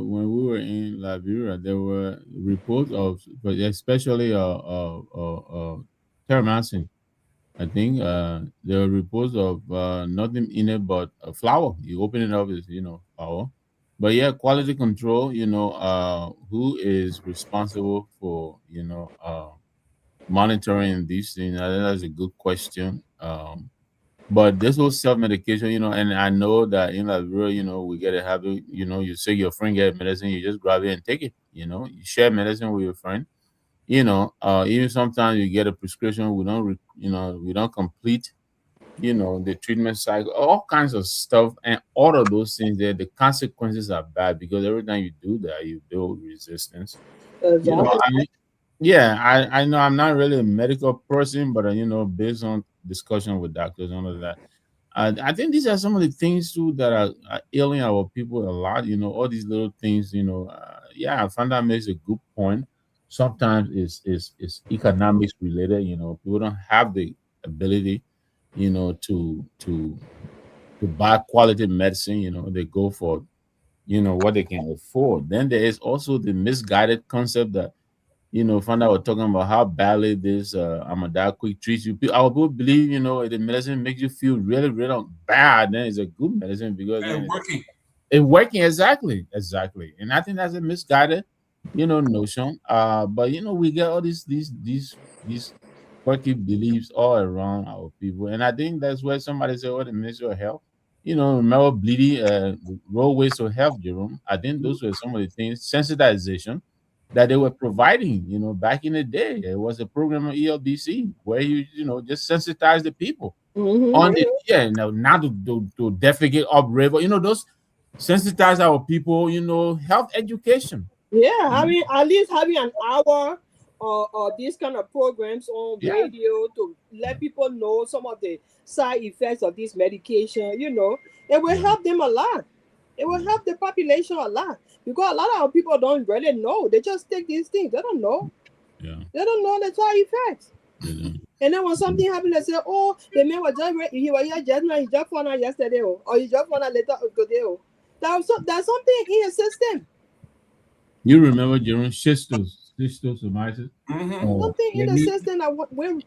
when we were in Liberia, there were reports of, but especially terramycin. I think there were reports of nothing in it but flour. You open it up, it's flour. But yeah, quality control. Who is responsible for monitoring these things? I think that's a good question. But this whole self-medication, and I know that in Liberia, we get a habit, you say your friend get medicine, you just grab it and take it, you share medicine with your friend, even sometimes you get a prescription, we don't complete, the treatment cycle, all kinds of stuff, and all of those things there, the consequences are bad because every time you do that, you build resistance. I know I'm not really a medical person, but based on discussion with doctors and all of that, I think these are some of the things too that are ailing our people a lot. All these little things. I found that makes a good point. Sometimes it's economics related. People don't have the ability, to buy quality medicine. They go for, what they can afford. Then there is also the misguided concept that Fanda was talking about how badly this Amada quick treats you. Our people believe, the medicine makes you feel really, really bad. Then it's a good medicine because it's working exactly. And I think that's a misguided, notion. But we get all these quirky beliefs all around our people, and I think that's where somebody said, "Oh, the Ministry of Health." Remember bleeding roadways to health, Jerome. I think those were some of the things. Sensitization that they were providing, back in the day. It was a program of ELBC where you just sensitize the people on it. Not to defecate up river, those sensitize our people, health education. I mean, at least having an hour or these kind of programs on radio to let people know some of the side effects of this medication, it will help them a lot. It will help the population a lot because a lot of our people don't really know. They just take these things. They don't know. They don't know the side effects. And then when something happens, they say, "Oh, the man was he was here just now. He just found out yesterday, or he just found out later today." There's something in the system. You remember Jerome schistosomiasis? Something in the system that went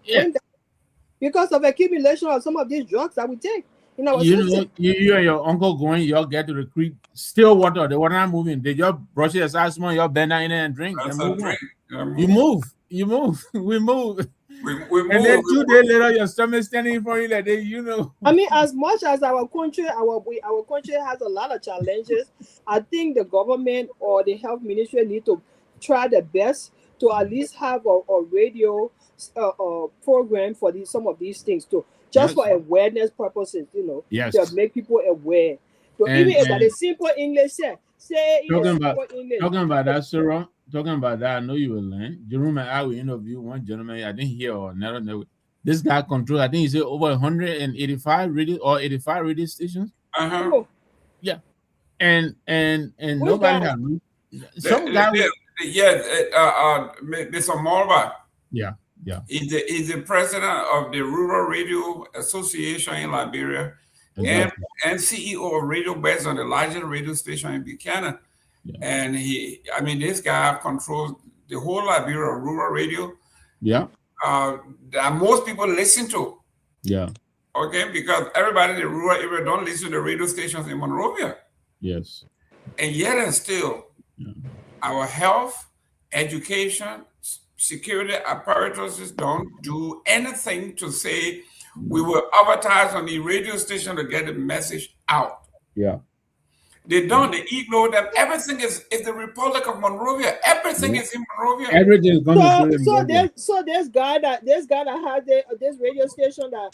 because of accumulation of some of these drugs that we take. You and your uncle going, y'all get to recruit still water. The water not moving. They just brush it aside, small, y'all bend down in there and drink. That's and a drink. You move. We move. We move. And then 2 days later, your stomach standing in front of you like they, I mean, as much as our country has a lot of challenges, I think the government or the health ministry need to try their best to at least have a radio program for some of these things too. Just for awareness purposes, to make people aware. So even if that is simple English, say talking about that, Sarah. Talking about that, I know you will learn. Jerome and I will interview one gentleman. I didn't hear or never know. This guy controls. I think he said over 185 radio or 85 radio stations. Yeah, and nobody has. Some guy. Mr. Morba. Yeah. He's the president of the Rural Radio Association in Liberia, and CEO of Radio Best on the largest radio station in Buchanan. And this guy controls the whole Liberia rural radio. That most people listen to. Okay, because everybody in the rural area don't listen to the radio stations in Monrovia. Yes. And yet and still, our health, education, security apparatus don't do anything to say we will advertise on the radio station to get the message out. They don't. They ignore them. Everything is the Republic of Monrovia. Everything is in Monrovia. Everything is coming through Monrovia. So this guy that had this radio station that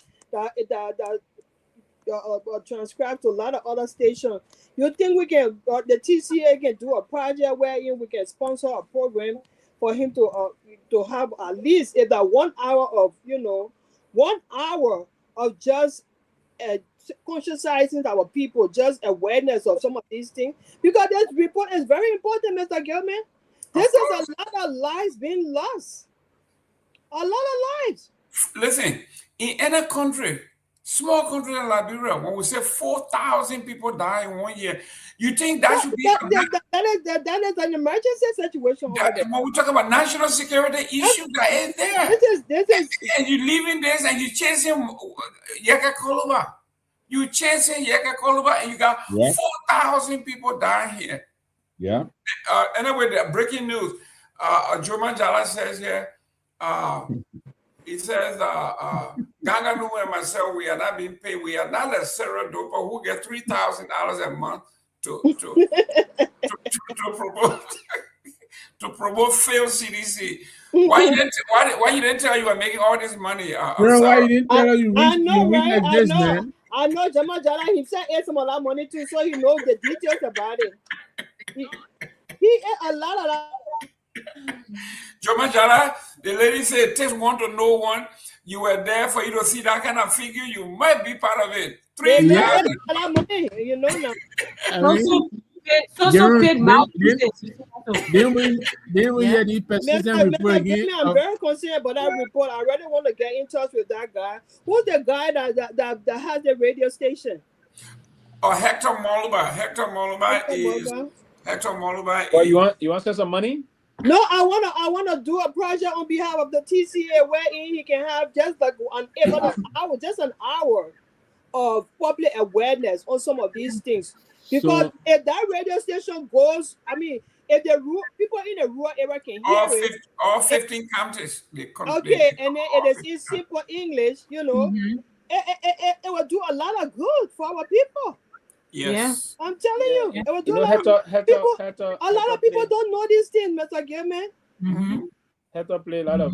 transcribe to a lot of other stations. You think we can, the TCA can do a project wherein we can sponsor a program for him to have at least if that 1 hour of 1 hour of just conscientizing our people, just awareness of some of these things, because this report is very important, Mr. Gayman. This is a lot of lives being lost. A lot of lives. Listen, in any country, small country like Liberia, when we say 4,000 people die in 1 year, you think that should be that is an emergency situation? When we talk about national security issues, that ain't there. This is and you leaving this and you chasing Yeka Koluba. You chasing Yeka Koluba and you got 4,000 people dying here. Yeah. Anyway, the breaking news. Jerome Jala says here, he says, Ganga and myself, we are not being paid. We are not like Sarah Dopoh who get $3,000 a month to promote failed CDC. Why you didn't tell you were making all this money? Bro, why you didn't tell you I know, right? like this, man? I know Jama Jala himself ate some a lot of money too, so he knows the details about it. He ate a lot of that. Jama Jala, the lady said it takes one to know one. You were there for you to see that kind of figure. You might be part of it. $3,000 money, you know now. Then we hear the persistent report again. I'm very concerned about that report. I really want to get in touch with that guy. Who's the guy that has the radio station? Hector Moluba. Hector Moluba. Well, you want to send some money? No, I wanna do a project on behalf of the TCA wherein he can have just like an hour of public awareness on some of these things. Because if that radio station goes, I mean, if the people in the rural area can hear all 15 counties. Okay, and then it is in simple English, it will do a lot of good for our people. Yes. I'm telling you, it will do a lot of people don't know these things, Mr. Gayman. Hector play a lot of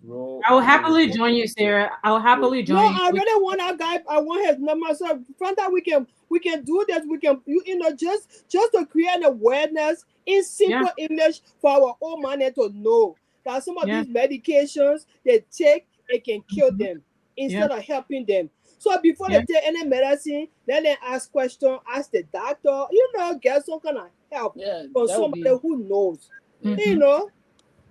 role. I will happily join you, Sarah. I'll happily join you. No, I really want that guy. I want his number. So from that we can do this. We can just to create an awareness in simple English for our own money to know that some of these medications they take, it can kill them instead of helping them. So before they take any medicine, then they ask questions, ask the doctor, get some kind of help from somebody who knows.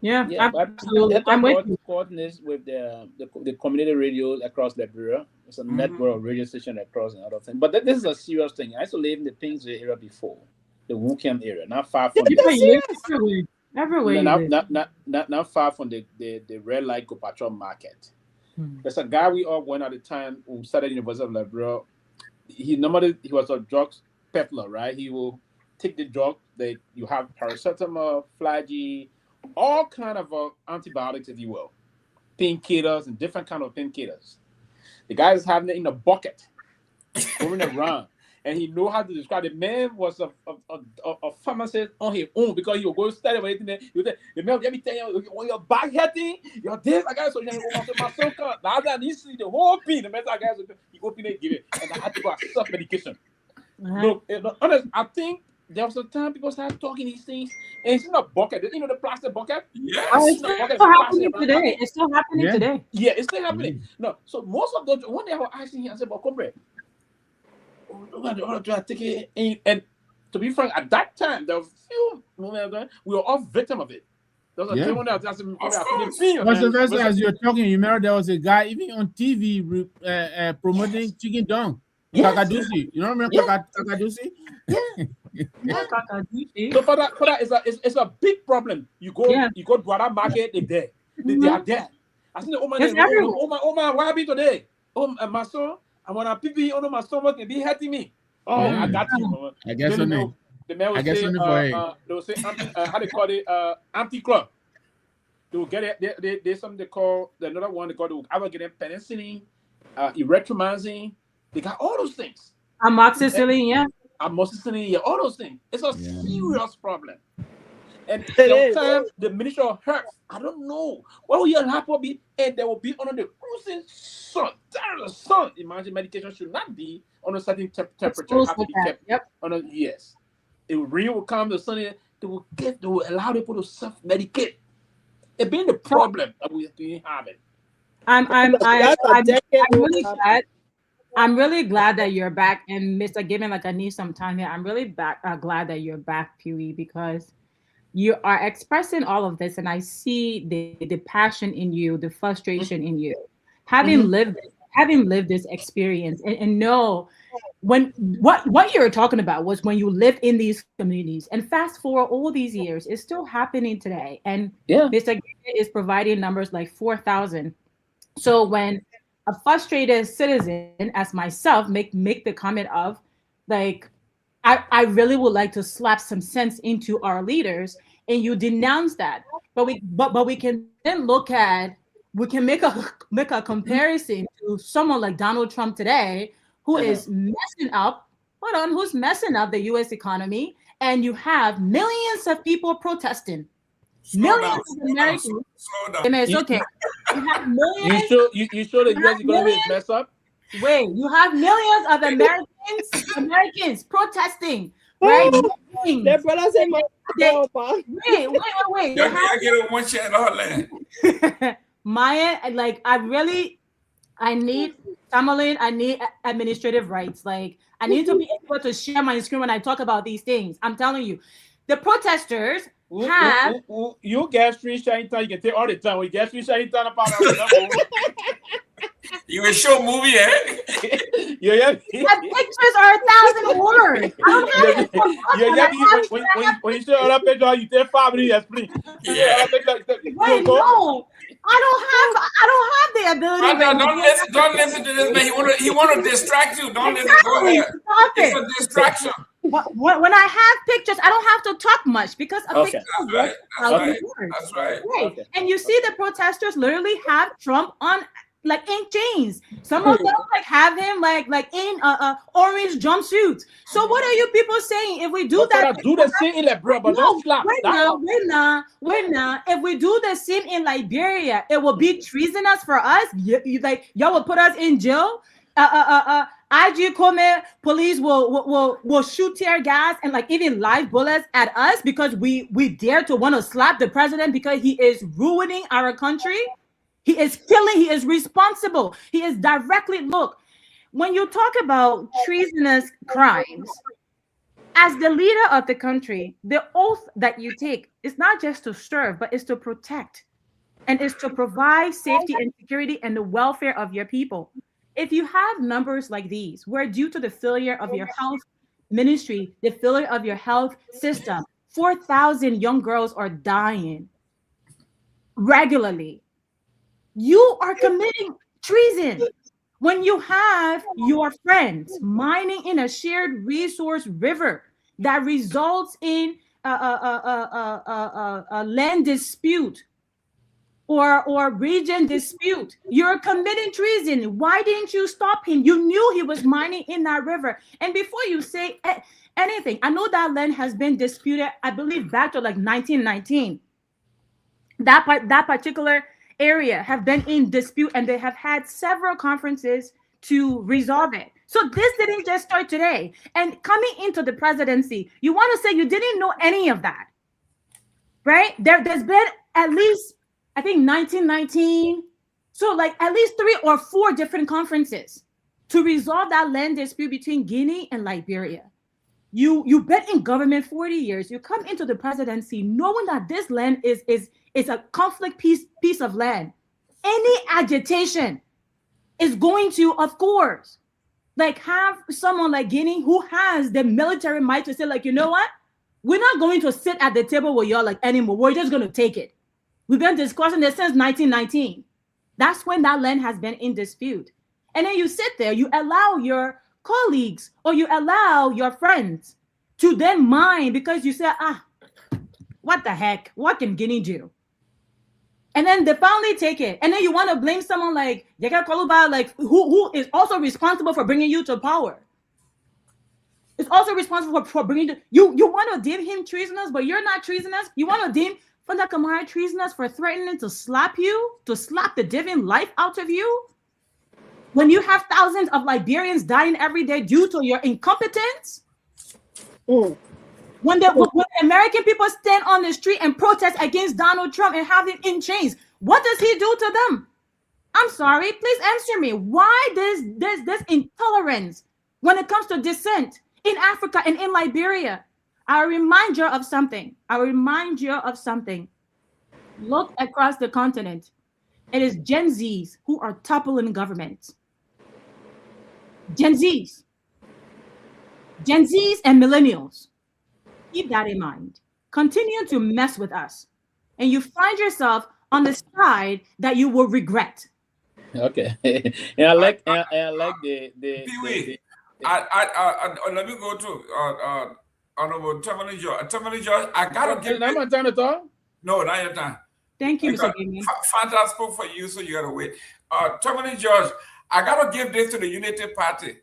Yeah, absolutely. I'm with you. Coordinates with the community radios across Liberia. It's a network of radio stations across and other things. But this is a serious thing. I used to live in the Pingsville area before, the Wokem area, not far from everywhere. Not far from the red light go patrol market. There's a guy we all went at the time who started University of Liberia. He was a drugs peddler, right? He will take the drug that you have paracetamol, flagyl, all kind of antibiotics, if you will, painkillers and different kind of painkillers. The guy is having it in a bucket, going around, and he know how to describe. The man was a pharmacist on his own because he will go study everything. The man let me tell you, when your back hurting, your this, I got so you my son come. Now that he see the whole thing, the man I got he open it, give it, and I had to go self medication. Look, honest, I think. There was a time people started talking these things, and it's in a bucket. The plastic bucket. Yes. It's still happening today. It's still happening today. Yeah, it's still happening. No, so most of those one day I was asking him, I said, "But comrade, take it." And to be frank, at that time, there was few moments we were all victim of it. There was a time when I was Sylvester, as you're talking, you remember there was a guy even on TV promoting chicken dung. Kakadusi. You don't remember Kakadusi? So for that it's a big problem. You go to Douala market, they're there. They are there. I said, oh man, what happened today? My son, I want to pee on my stomach and be hurting me. Oh, I got you. I guess the man will say, they will say how they call it anti-club. They will get it. There's something they call another one they call it. I will get them penicillin, erythromycin. They got all those things. Amoxicillin, amoxicillin, all those things. It's a serious problem. And sometimes the Ministry of Health, I don't know what will your happen be, and they will be under the cruising sun. There is the sun. Imagine medication should not be on a certain temperature. It have to be kept on a It really will come to the sun. They will allow people to self-medicate. It being the problem that we have it. I'm really glad that you're back, and Mr. Gayman, like I need some time here. I'm really glad that you're back, Pewee, because you are expressing all of this, and I see the passion in you, the frustration in you, having lived this experience, and know when what you're talking about was when you lived in these communities, and fast forward all these years, it's still happening today. And Mr. Gayman is providing numbers like 4,000. So when a frustrated citizen as myself make the comment of like, I really would like to slap some sense into our leaders, and you denounce that, but we can then make a comparison to someone like Donald Trump today, who is messing up. Who's messing up the U.S. economy, and you have millions of people protesting. Millions of Americans. It's okay. You have millions. You show the U.S. economy is messed up. Wait, you have millions of Americans protesting, right? Their brothers and wait. I get one share in the whole land. Myean, like I need Tomalin, I need administrative rights. Like I need to be able to share my screen when I talk about these things. I'm telling you, the protesters have. You get screen sharing time. You can take all the time. We get screen sharing time about You will show movie, eh? The pictures are 1,000 words. When you show other picture, you take 5 minutes. Wait, no, I don't have the ability. Don't listen to this man. He want to distract you. Don't listen to him. It's a distraction. When I have pictures, I don't have to talk much because a picture is worth 1,000 words. That's right. Okay. And you see the protesters literally have Trump on like in chains. Some of them like have him like in orange jumpsuits. So what are you people saying? If we do that, do the same in Liberia, but don't slap. Wait now. If we do the same in Liberia, it will be treasonous for us. Y'all will put us in jail. IG Kromah police will shoot tear gas and like even live bullets at us because we dare to want to slap the president because he is ruining our country. He is killing. He is responsible. He is directly. Look, when you talk about treasonous crimes, as the leader of the country, the oath that you take is not just to serve, but is to protect and is to provide safety and security and the welfare of your people. If you have numbers like these, where due to the failure of your health ministry, the failure of your health system, 4,000 young girls are dying regularly, you are committing treason. When you have your friends mining in a shared resource river that results in a land dispute or region dispute, you're committing treason. Why didn't you stop him? You knew he was mining in that river. And before you say anything, I know that land has been disputed, I believe back to like 1919. That particular area have been in dispute, and they have had several conferences to resolve it. So this didn't just start today. And coming into the presidency, you want to say you didn't know any of that, right? There's been at least, I think 1919, so like at least 3 or 4 different conferences to resolve that land dispute between Guinea and Liberia. You've been in government 40 years. You come into the presidency knowing that this land is a conflict piece of land. Any agitation is going to, of course, like have someone like Guinea who has the military might to say, like, you know what? We're not going to sit at the table with y'all like anymore. We're just going to take it. We've been discussing this since 1919. That's when that land has been in dispute. And then you sit there, you allow your colleagues or you allow your friends to then mine because you say, what the heck? What can Guinea do? And then they finally take it. And then you want to blame someone like Kehleboe, like who is also responsible for bringing you to power. is also responsible for bringing you want to deem him treasonous, but you're not treasonous. You want to deem Fada Kamara treasonous for threatening to slap you, to slap the divine life out of you, when you have thousands of Liberians dying every day due to your incompetence. When American people stand on the street and protest against Donald Trump and have him in chains, what does he do to them? I'm sorry, please answer me. Why there's this intolerance when it comes to dissent in Africa and in Liberia? I'll remind you of something. Look across the continent. It is Gen Zs who are toppling government. Gen Zs and millennials. Keep that in mind. Continue to mess with us, and you find yourself on the side that you will regret. Okay. And I like the Pewee. Let me go to Honorable Tomalin George. I gotta give. Not my time to talk. No, not your time. Thank you, Mr. Gayman. Fanta spoke for you, so you gotta wait. Tomalin George, I gotta give this to the Unity Party.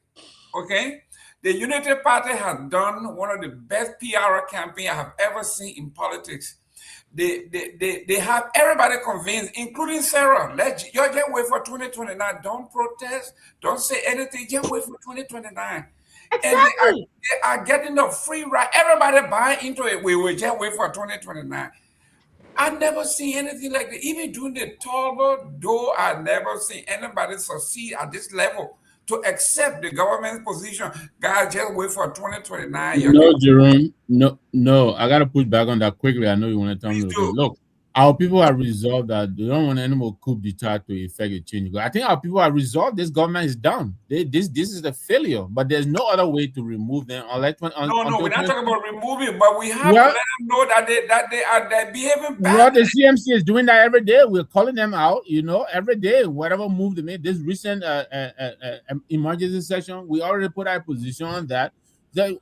Okay, the Unity Party has done one of the best PR campaign I have ever seen in politics. They have everybody convinced, including Sarah. You just wait for 2029. Don't protest. Don't say anything. Just wait for 2029. Exactly. And they are getting the free ride. Everybody buy into it. We will just wait for 2029. I never seen anything like that. Even during the Torgbean, though, I never seen anybody succeed at this level to accept the government's position. Guys, just wait for 2029. No, Jerome. No. I gotta push back on that quickly. I know you want to tell me. Look, our people have resolved that they don't want any more coup d'etat to effect a change. I think our people have resolved this government is done. This is the failure, but there's no other way to remove them. We're not talking about removing, but we have to let them know that they're behaving badly. Well, the CMC is doing that every day. We're calling them out, every day, whatever move they made. This recent emergency session, we already put our position on that.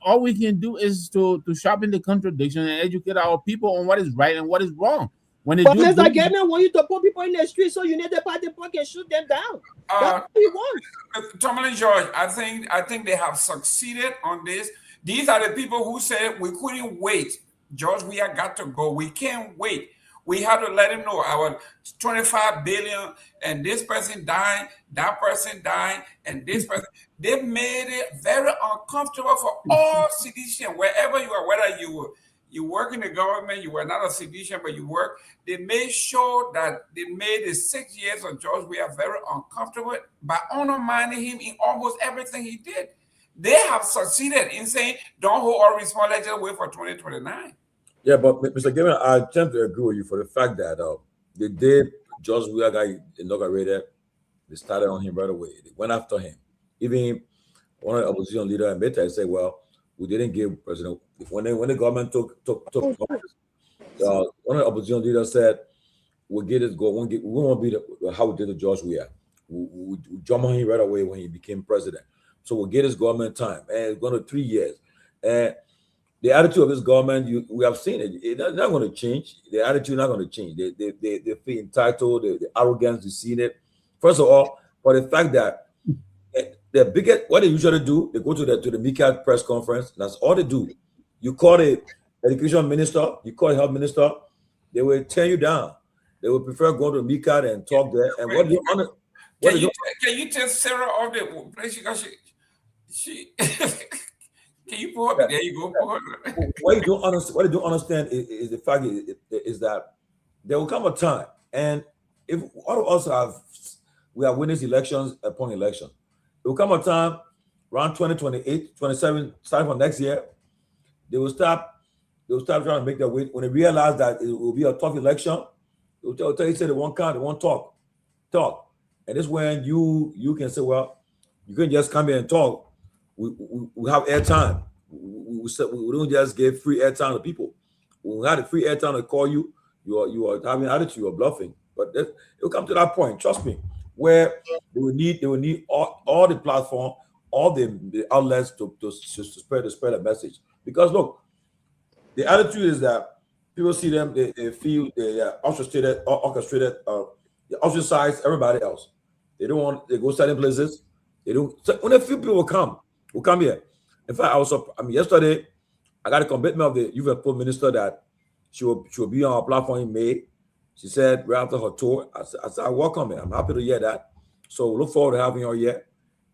All we can do is to sharpen the contradiction and educate our people on what is right and what is wrong. But Mr. Gayman want you to put people in the street so United Party can shoot them down. That's what he wants. Tomalin George, I think they have succeeded on this. These are the people who said we couldn't wait. George, we have got to go. We can't wait. We have to let him know our 25 billion and this person died, that person died, and this person. They made it very uncomfortable for all citizens, wherever you are, whether you work in the government, you were not a citizen, but you work. They made sure that they made the 6 years of George Weah very uncomfortable by undermining him in almost everything he did. They have succeeded in saying, don't hold all responsibility, just wait for 2029. Yeah, but Mr. Gayman, I tend to agree with you for the fact that the day George Weah got inaugurated, they started on him right away. They went after him. Even one of the opposition leaders admitted, said, well, we didn't give President when the government took office. One of the opposition leaders said, "We'll get this go. We won't be how we did to George Weah. We jump on him right away when he became president. So we'll get his government time, and it's going to 3 years. And the attitude of this government, we have seen it. It's not going to change. The attitude is not going to change. They feel entitled. The arrogance, you've seen it. First of all, for the fact that the biggest, what they usually do, they go to the Myean press conference. That's all they do. You call the education minister, you call the health minister, they will tear you down. They would prefer going to Myean and talk there. And what do you can you tell Sarah off the place because she can you pull her? There you go. Pull her. What you don't understand is the fact is that there will come a time, and if all of us we have witnessed elections upon election. There will come a time around 2028, 27, starting from next year, they will start trying to make their way. When they realize that it will be a tough election, they will tell you, say they won't count, they won't talk. And this when you can say, well, you can just come here and talk. We have airtime. We don't just give free airtime to people. When we had a free airtime to call you, you are having attitude, you are bluffing. But it will come to that point, trust me, where they will need all the platform, all the outlets to spread the message. Because look, the attitude is that people see them, they feel they are orchestrated, they ostracize everybody else. They don't want, they go certain places. They don't. So when a few people will come here, In fact, yesterday, I got a commitment of the youth and sport minister that she will be on our platform in May. She said right after her tour. I said, I welcome her. I'm happy to hear that. So look forward to having her here.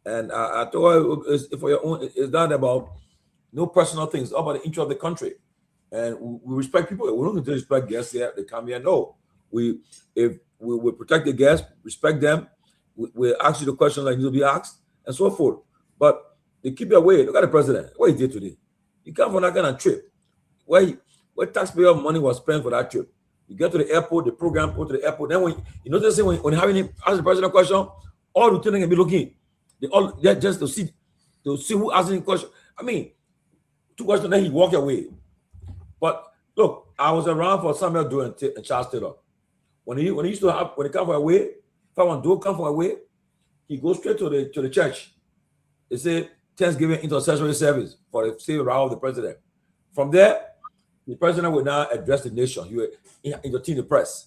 And I told her for your own, it's not about no personal things, it's about the interest of the country. And we respect people. We don't disrespect guests here. They come here. No. We protect the guests, respect them. We ask you the questions that need to be asked, and so forth. But they keep you away. Look at the president. What he did today. You come for that kind of trip. Where taxpayer money was spent for that trip. You get to the airport, the program go to the airport. Then when you notice when having him ask the president a question, all lieutenants can be looking. They're just to see who asking the question. I mean, 2 questions, then he walk away. But look, I was around for Samuel Doe and Charles Taylor. When he come for a way, if I want to come for a way, he goes straight to the church. They say Thanksgiving intercessory service for the save of the president. From there, the president will now address the nation. He will entertain the press.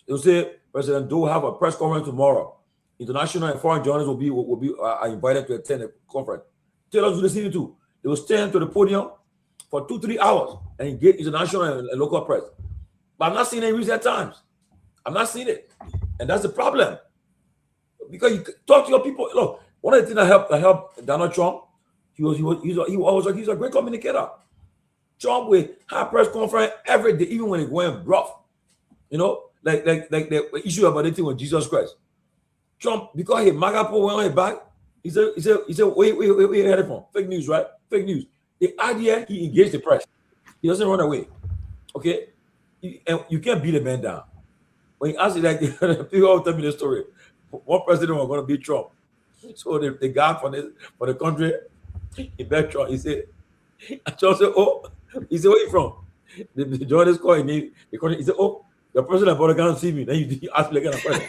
They will say President Doe will have a press conference tomorrow. International and foreign journalists will be invited to attend the conference. Taylor do the same too. They will stand to the podium for 2-3 hours and engage international and local press. But I'm not seeing it in recent times. I'm not seeing it, and that's the problem. Because you talk to your people. Look, one of the things that helped Donald Trump, he's a great communicator. Trump will have press conference every day, even when he going rough. You know, like the issue about the thing with Jesus Christ. Trump, because he MAGA went on his back, he said, wait, where you headed from? Fake news, right? Fake news. The idea he engaged the press. He doesn't run away. Okay? And you can't beat a man down. When you ask it, like people all tell me the story. One president was going to beat Trump. So the guy for the country, he bet Trump. He said, Trump said, oh, he said, where you from? The journalist called him. He said, oh, the president brought a gun to see me. Then you ask me again a question.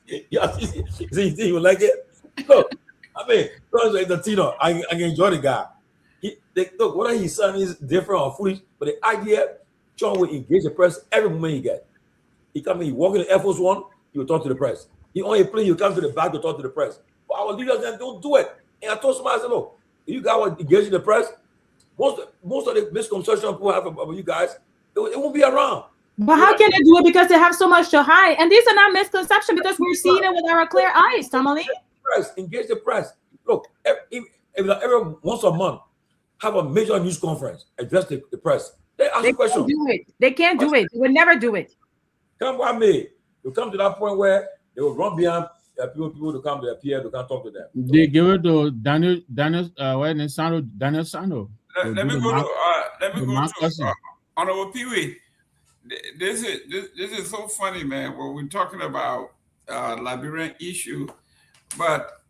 He said, you think he would like it? Look, I mean, Trump is entertainer. I can enjoy the guy. Look, whether his son is different or foolish, but the idea, Trump will engage the press every moment he gets. He come in, he walk in the Air Force One, he will talk to the press. He on a plane, he'll come to the back to talk to the press. But our leaders then don't do it. And I told somebody, I said, look, if you guys want to engage in the press, most of the misconception people have about you guys, it won't be around. But how can they do it? Because they have so much to hide. And these are not misconceptions because we're seeing it with our clear eyes, Tomalin. Engage the press. Look, every once a month, have a major news conference, address the press. They ask questions. They can't do it. They will never do it. Come by me. You come to that point where they will run behind people to come to their peer to come talk to them. They give it to Daniel Sando. Let me go to Honorable Pewee. This is so funny, man. When we're talking about Liberian issue, but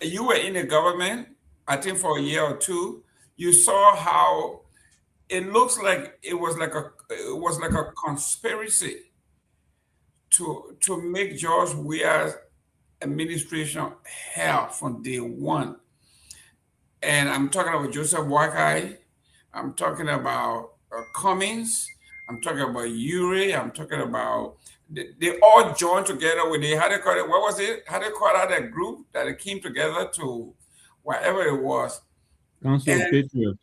you were in the government, I think for a year or two. You saw how it looks like it was like a conspiracy to make George Weah's administration hell from day one. And I'm talking about Joseph Boakai, I'm talking about Cummings, I'm talking about Uri, I'm talking about, they all joined together with the, how they call it, what was it? How they call out that group that came together to whatever it was. Council of Patriots.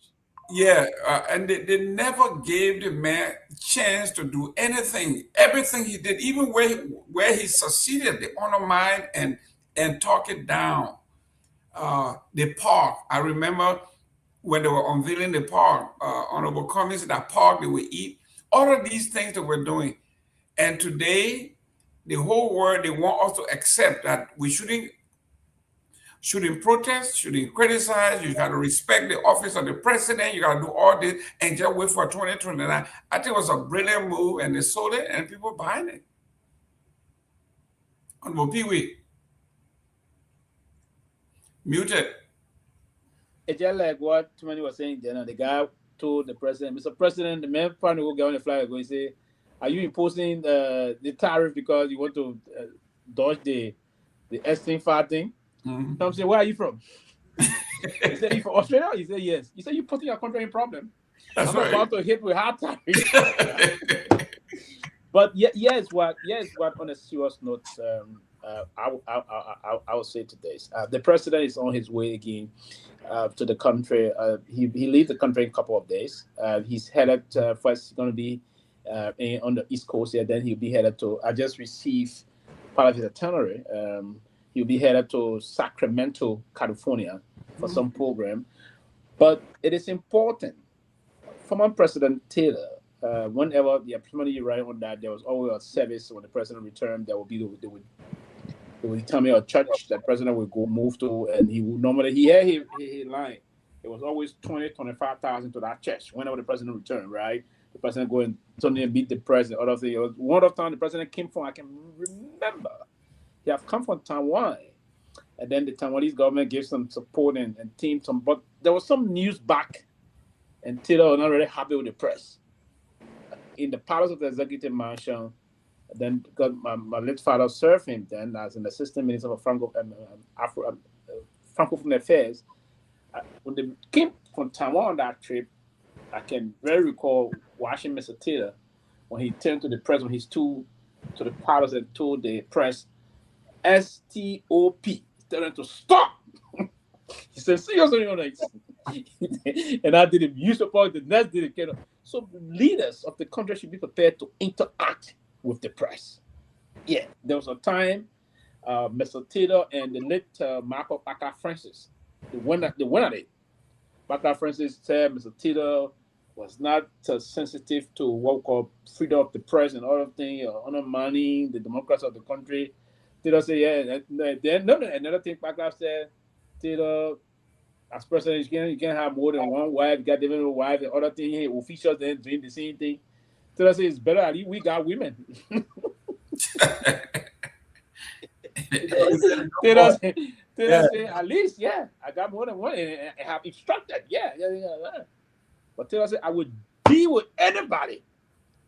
Yeah, and they never gave the man chance to do anything. Everything he did, even where he succeeded, they undermined and talk it down. The park, I remember when they were unveiling the park, Honorable Cummings, that park they would eat, all of these things that we're doing. And today, the whole world, they want us to accept that we shouldn't protest, shouldn't criticize, you got to respect the office of the president, you got to do all this and just wait for 2029. I think it was a brilliant move and they sold it and people buying it. Honorable Pewee. Muted. It's just like what Tumani was saying, the guy told the president, Mr. President, the man trying to go get on the flag and say, are you imposing the tariff because you want to dodge the Epstein thing? Mm-hmm. So I'm saying, where are you from? He said, you from Australia? He said, yes. He said, you're putting your country in problem. That's I'm right. about to hit with hard tariff. But yes, what on a serious note, I will say to this: the president is on his way again to the country. He leaves the country in a couple of days. He's headed first. Going to be on the East Coast here. Then he'll be headed to. I just received part of his itinerary. He'll be headed to Sacramento, California, for some program. But it is important. Former President Taylor, whenever the preliminary right on that, there was always a service when the president returned. There would be they would determine a church that president would go move to, and he would normally he lying. It was always 25,000 to that church whenever the president returned. Right, the president go and suddenly meet the president. Other thing, one of the time the president came from, I can remember, he have come from Taiwan, and then the Taiwanese government gave some support and team some, but there was some news back, and Taylor was not really happy with the press. In the palace of the executive mansion, then because my late father served him then as an assistant minister for Francophone affairs. When they came from Taiwan on that trip, I can very recall watching Mr. Taylor when he turned to the press, when he stood to the palace and told the press, STOP, tell them to stop. He said, seriously, and I didn't use the point, the next didn't get up. So leaders of the country should be prepared to interact with the press. Yeah, there was a time Mr. Taylor and the late Marco Baca Francis, they went at it. Baca Francis said Mr. Taylor was not sensitive to what we call freedom of the press and other things, or undermining the democracy of the country. Taylor said, yeah. Then another thing Baca said, Taylor, as president, you can't have more than one wife, got different wives, and other things. Officials then doing the same thing. Taylor says it's better at least we got women. Taylor say, at least, yeah, I got more than one and I have instructed. Yeah. But Taylor said, I would deal with anybody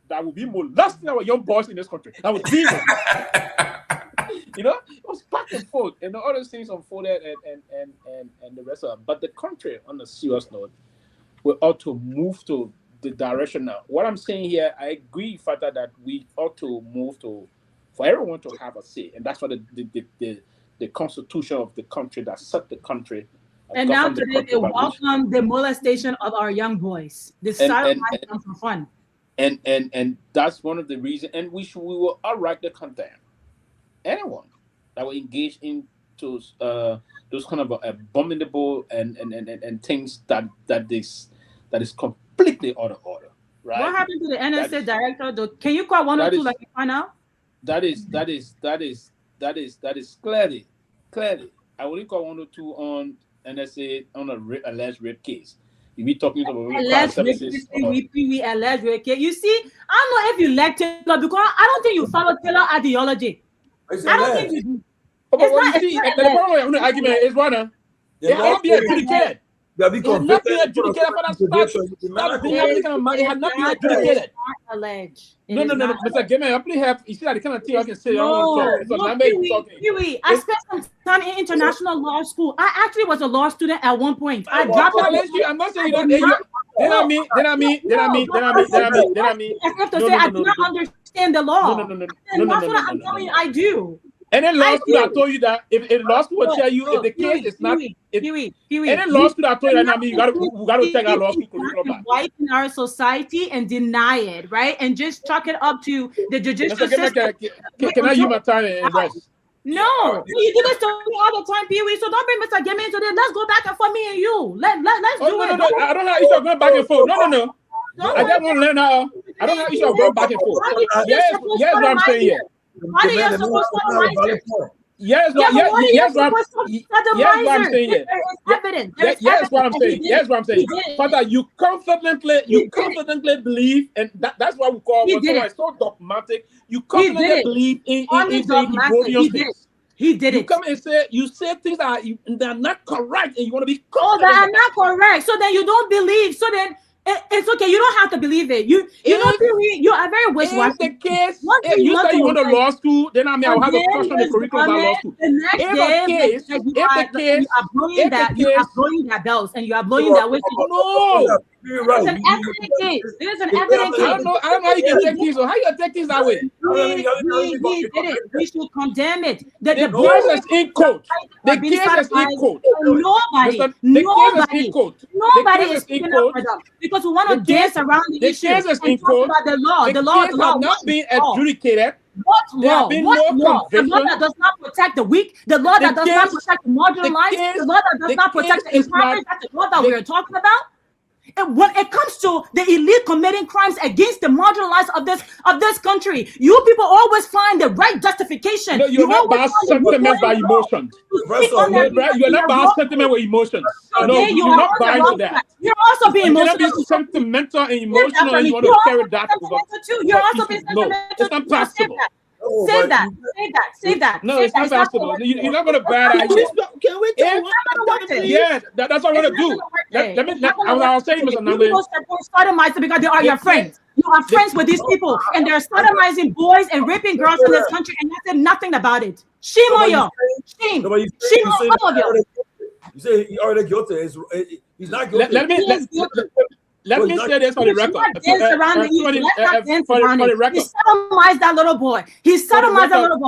that would be molesting our young boys in this country. I would deal with it was back and forth, and the other things unfolded and the rest of them. But the country, on a serious note, we ought to move to the direction now. What I'm saying here, I agree, Fata, that we ought to move to for everyone to have a say, and that's what the constitution of the country that set the country. And now today they welcome the molestation of our young boys. This side comes for fun. And that's one of the reasons. And we will outright the condemn anyone that will engage into those kind of abominable and things that is completely out of order. Right? What happened to the NSA director? Though? Can you call one or two like you find out? That is clearly. I will call 1 or 2 on NSA on a alleged rape case. You be talking about alleged rape case. You see, I don't know if you like Taylor because I don't think you follow Taylor ideology. I don't think you do. The problem with the argument is one. It has be adjudicated. It has not been adjudicated for that stuff. It has not been adjudicated. No. Mr. Gayman, I please have. You see that the kind of thing I can say. Pewee, I spent some time in international law school. I actually was a law student at one point. I dropped out. I'm not saying that. Then I mean. I have to say I do not understand the law. No. That's what I'm telling you. I do. And then law school, I told you that if law school will tell you if the case is not, Pewee. And law school, I told you that we got to take our law school curriculum back. White in our society and deny it, right? And just chalk it up to the judicial system. Can I use my time and rest? No, you do this to me all the time, Pewee. So don't bring Mr. Gayman into this. Let's go back and forth, me and you. Let's do it. No. I don't know how you start going back and forth. No. I just want to learn how. I don't know how you start going back and forth. Yes, what I'm saying here. Why are you supposed to Yes, what I'm saying here. Yes, what I'm saying. Father, you confidently believe, and that's why we call it so dogmatic. You confidently believe in the things. He did it. You come and say things that are not correct, and you want to be confident. That are not correct. So then you don't believe. So then it's okay. You don't have to believe it. You don't believe. You are very wishy-washy. The case, if you say you want to law school, then I will have a question on the curriculum about law school. The next day, you are blowing that bells and you are blowing that whistle. No, There's an evident case. There's an evident case. I don't know how you can take things. How you can take things that way? We did it. We should condemn it. The case is in court. The case is in court. Nobody is speaking up for them because we want to dance around the issue. The case is in court. The law. The law has not been adjudicated. What law? What law? The law that does not protect the weak. The law that does not protect the marginalized. The law that does not protect the impoverished. That's the law that we are talking about. And when it comes to the elite committing crimes against the marginalized of this country, you people always find the right justification. No, you're not about sentiment by emotions. You're not about sentiment with emotions. No, you're not buying that. You're also being emotional. You're not being sentimental and emotional, and you want to carry that. You're also being sentimental. No, it's not possible. Save that. No, it's not possible. You're not going to buy that. Can we talk? Yeah, that's what I'm going to do. I'll say, Mr. Nagbe. People support sodomizing because they are your friends. You are friends with these people, and they're sodomizing boys and raping girls in this country, and you said nothing about it. Shame on you. Shame. Shame on all of you. You say he already guilty. He's not guilty. Let me say this for the record. For the record. He sodomized that little boy.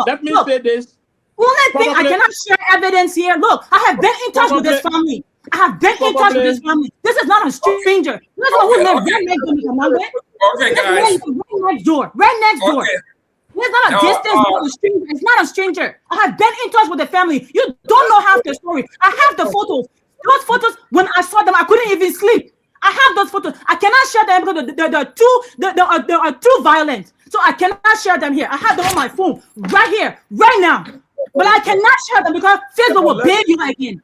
Let me say this. Only thing I cannot share evidence here. Look, I have been in touch with this family. This is not a stranger. This is who lives right next door. Okay, guys. Right next door. It's not a distance, not a stranger. It's not a stranger. I have been in touch with the family. You don't know half the story. I have the photos. Those photos, when I saw them, I couldn't even sleep. I have those photos. I cannot share them because they are too violent. So I cannot share them here. I have them on my phone right here, right now. But I cannot share them because Facebook will ban you again.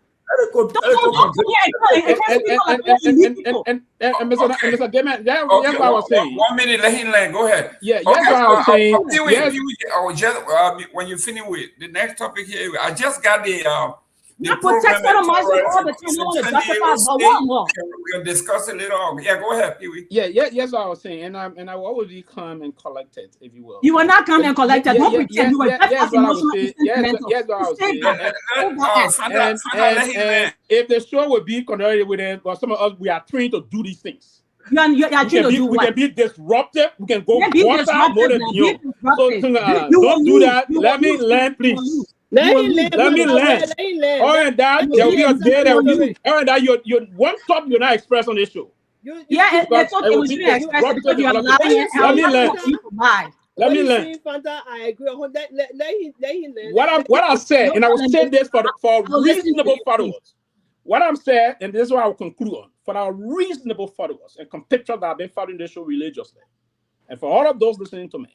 And Mr. Gayman, that's what I was saying. 1 minute, let him land. Go ahead. Yeah, that's what I was saying. When you finish with the next topic here, I just got the protect sodomizing all the time. We'll discuss it later on. Yeah, go ahead, Pewee. Yes, what I was saying, and I will always be calm and collected, if you will. You will not come and collected. Don't pretend you were just as emotional. Yes, what I was saying. And if the show would be connected with it, but some of us we are trained to do these things. We can be disruptive. We can go water more than you. So don't do that. Let me land, please. Let me land. Or that there will be a day that you one top you're not expressed on this show. It's okay. We shouldn't express it because you're lying. Let me land. I agree. Let him land. What I said, and I will say this for reasonable followers. What I'm saying, and this is what I will conclude on, for our reasonable followers and compatriots that have been following this show religiously, and for all of those listening to me.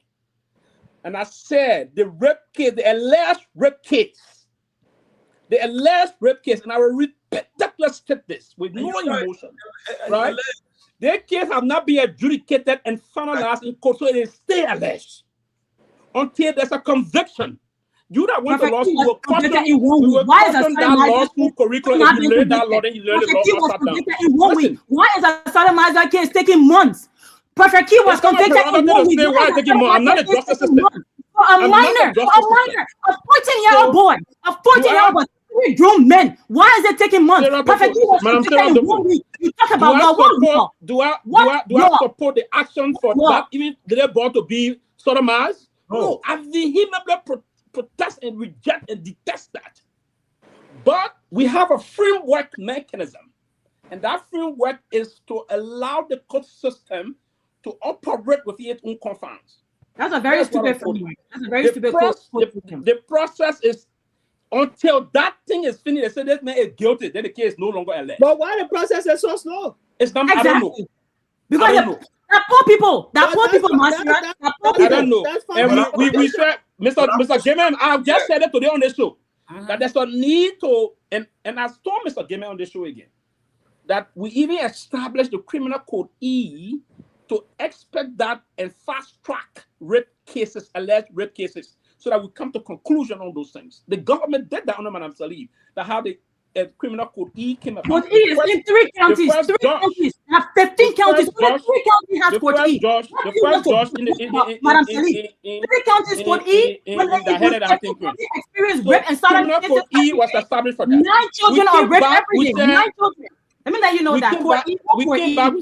And I said the rape case, the alleged rape case, and I will repeat that. Let's take this with no emotion, right? Their case have not been adjudicated and finalized in court, so it is still alleged until there's a conviction. You that went to law school will question that law school curriculum. If you learn that law, then you learn the law. Why is a sodomizer case taking months? Prophet Key was convicted in 1 week. I'm not a justice system. A minor, a 14-year-old boy, a 14-year-old boy, 3 grown men. Why is it taking months? Prophet Key was convicted in 1 week. You talk about what? Do I support the action for that even little boy to be sodomized? No, I vehemently protest and reject and detest that. But we have a framework mechanism, and that framework is to allow the court system to operate within its own confines. That's a very stupid framework. That's a very stupid The process is until that thing is finished. They say this man is guilty, then the case is no longer alleged. But why the process is so slow? It's not. Exactly. I don't know. Because that poor people, I don't know. And we said, Mr. Gayman, I've just said it today on the show that there's a need to, and I told Mr. Gayman on the show again, that we even established the Criminal Code E to expect that and fast track rape cases, alleged rape cases, so that we come to conclusion on those things. The government did that under Madam Salih, that how the Criminal Code E came about. Code E is in 3 counties. 3 counties. There are 15 counties. 3 counties have Code E. The first judge in Madam Salih. 3 counties Code E. When they experience rape and Criminal Code E was established for that. 9 children are raped every day. 9 children. Let me let you know we that came back,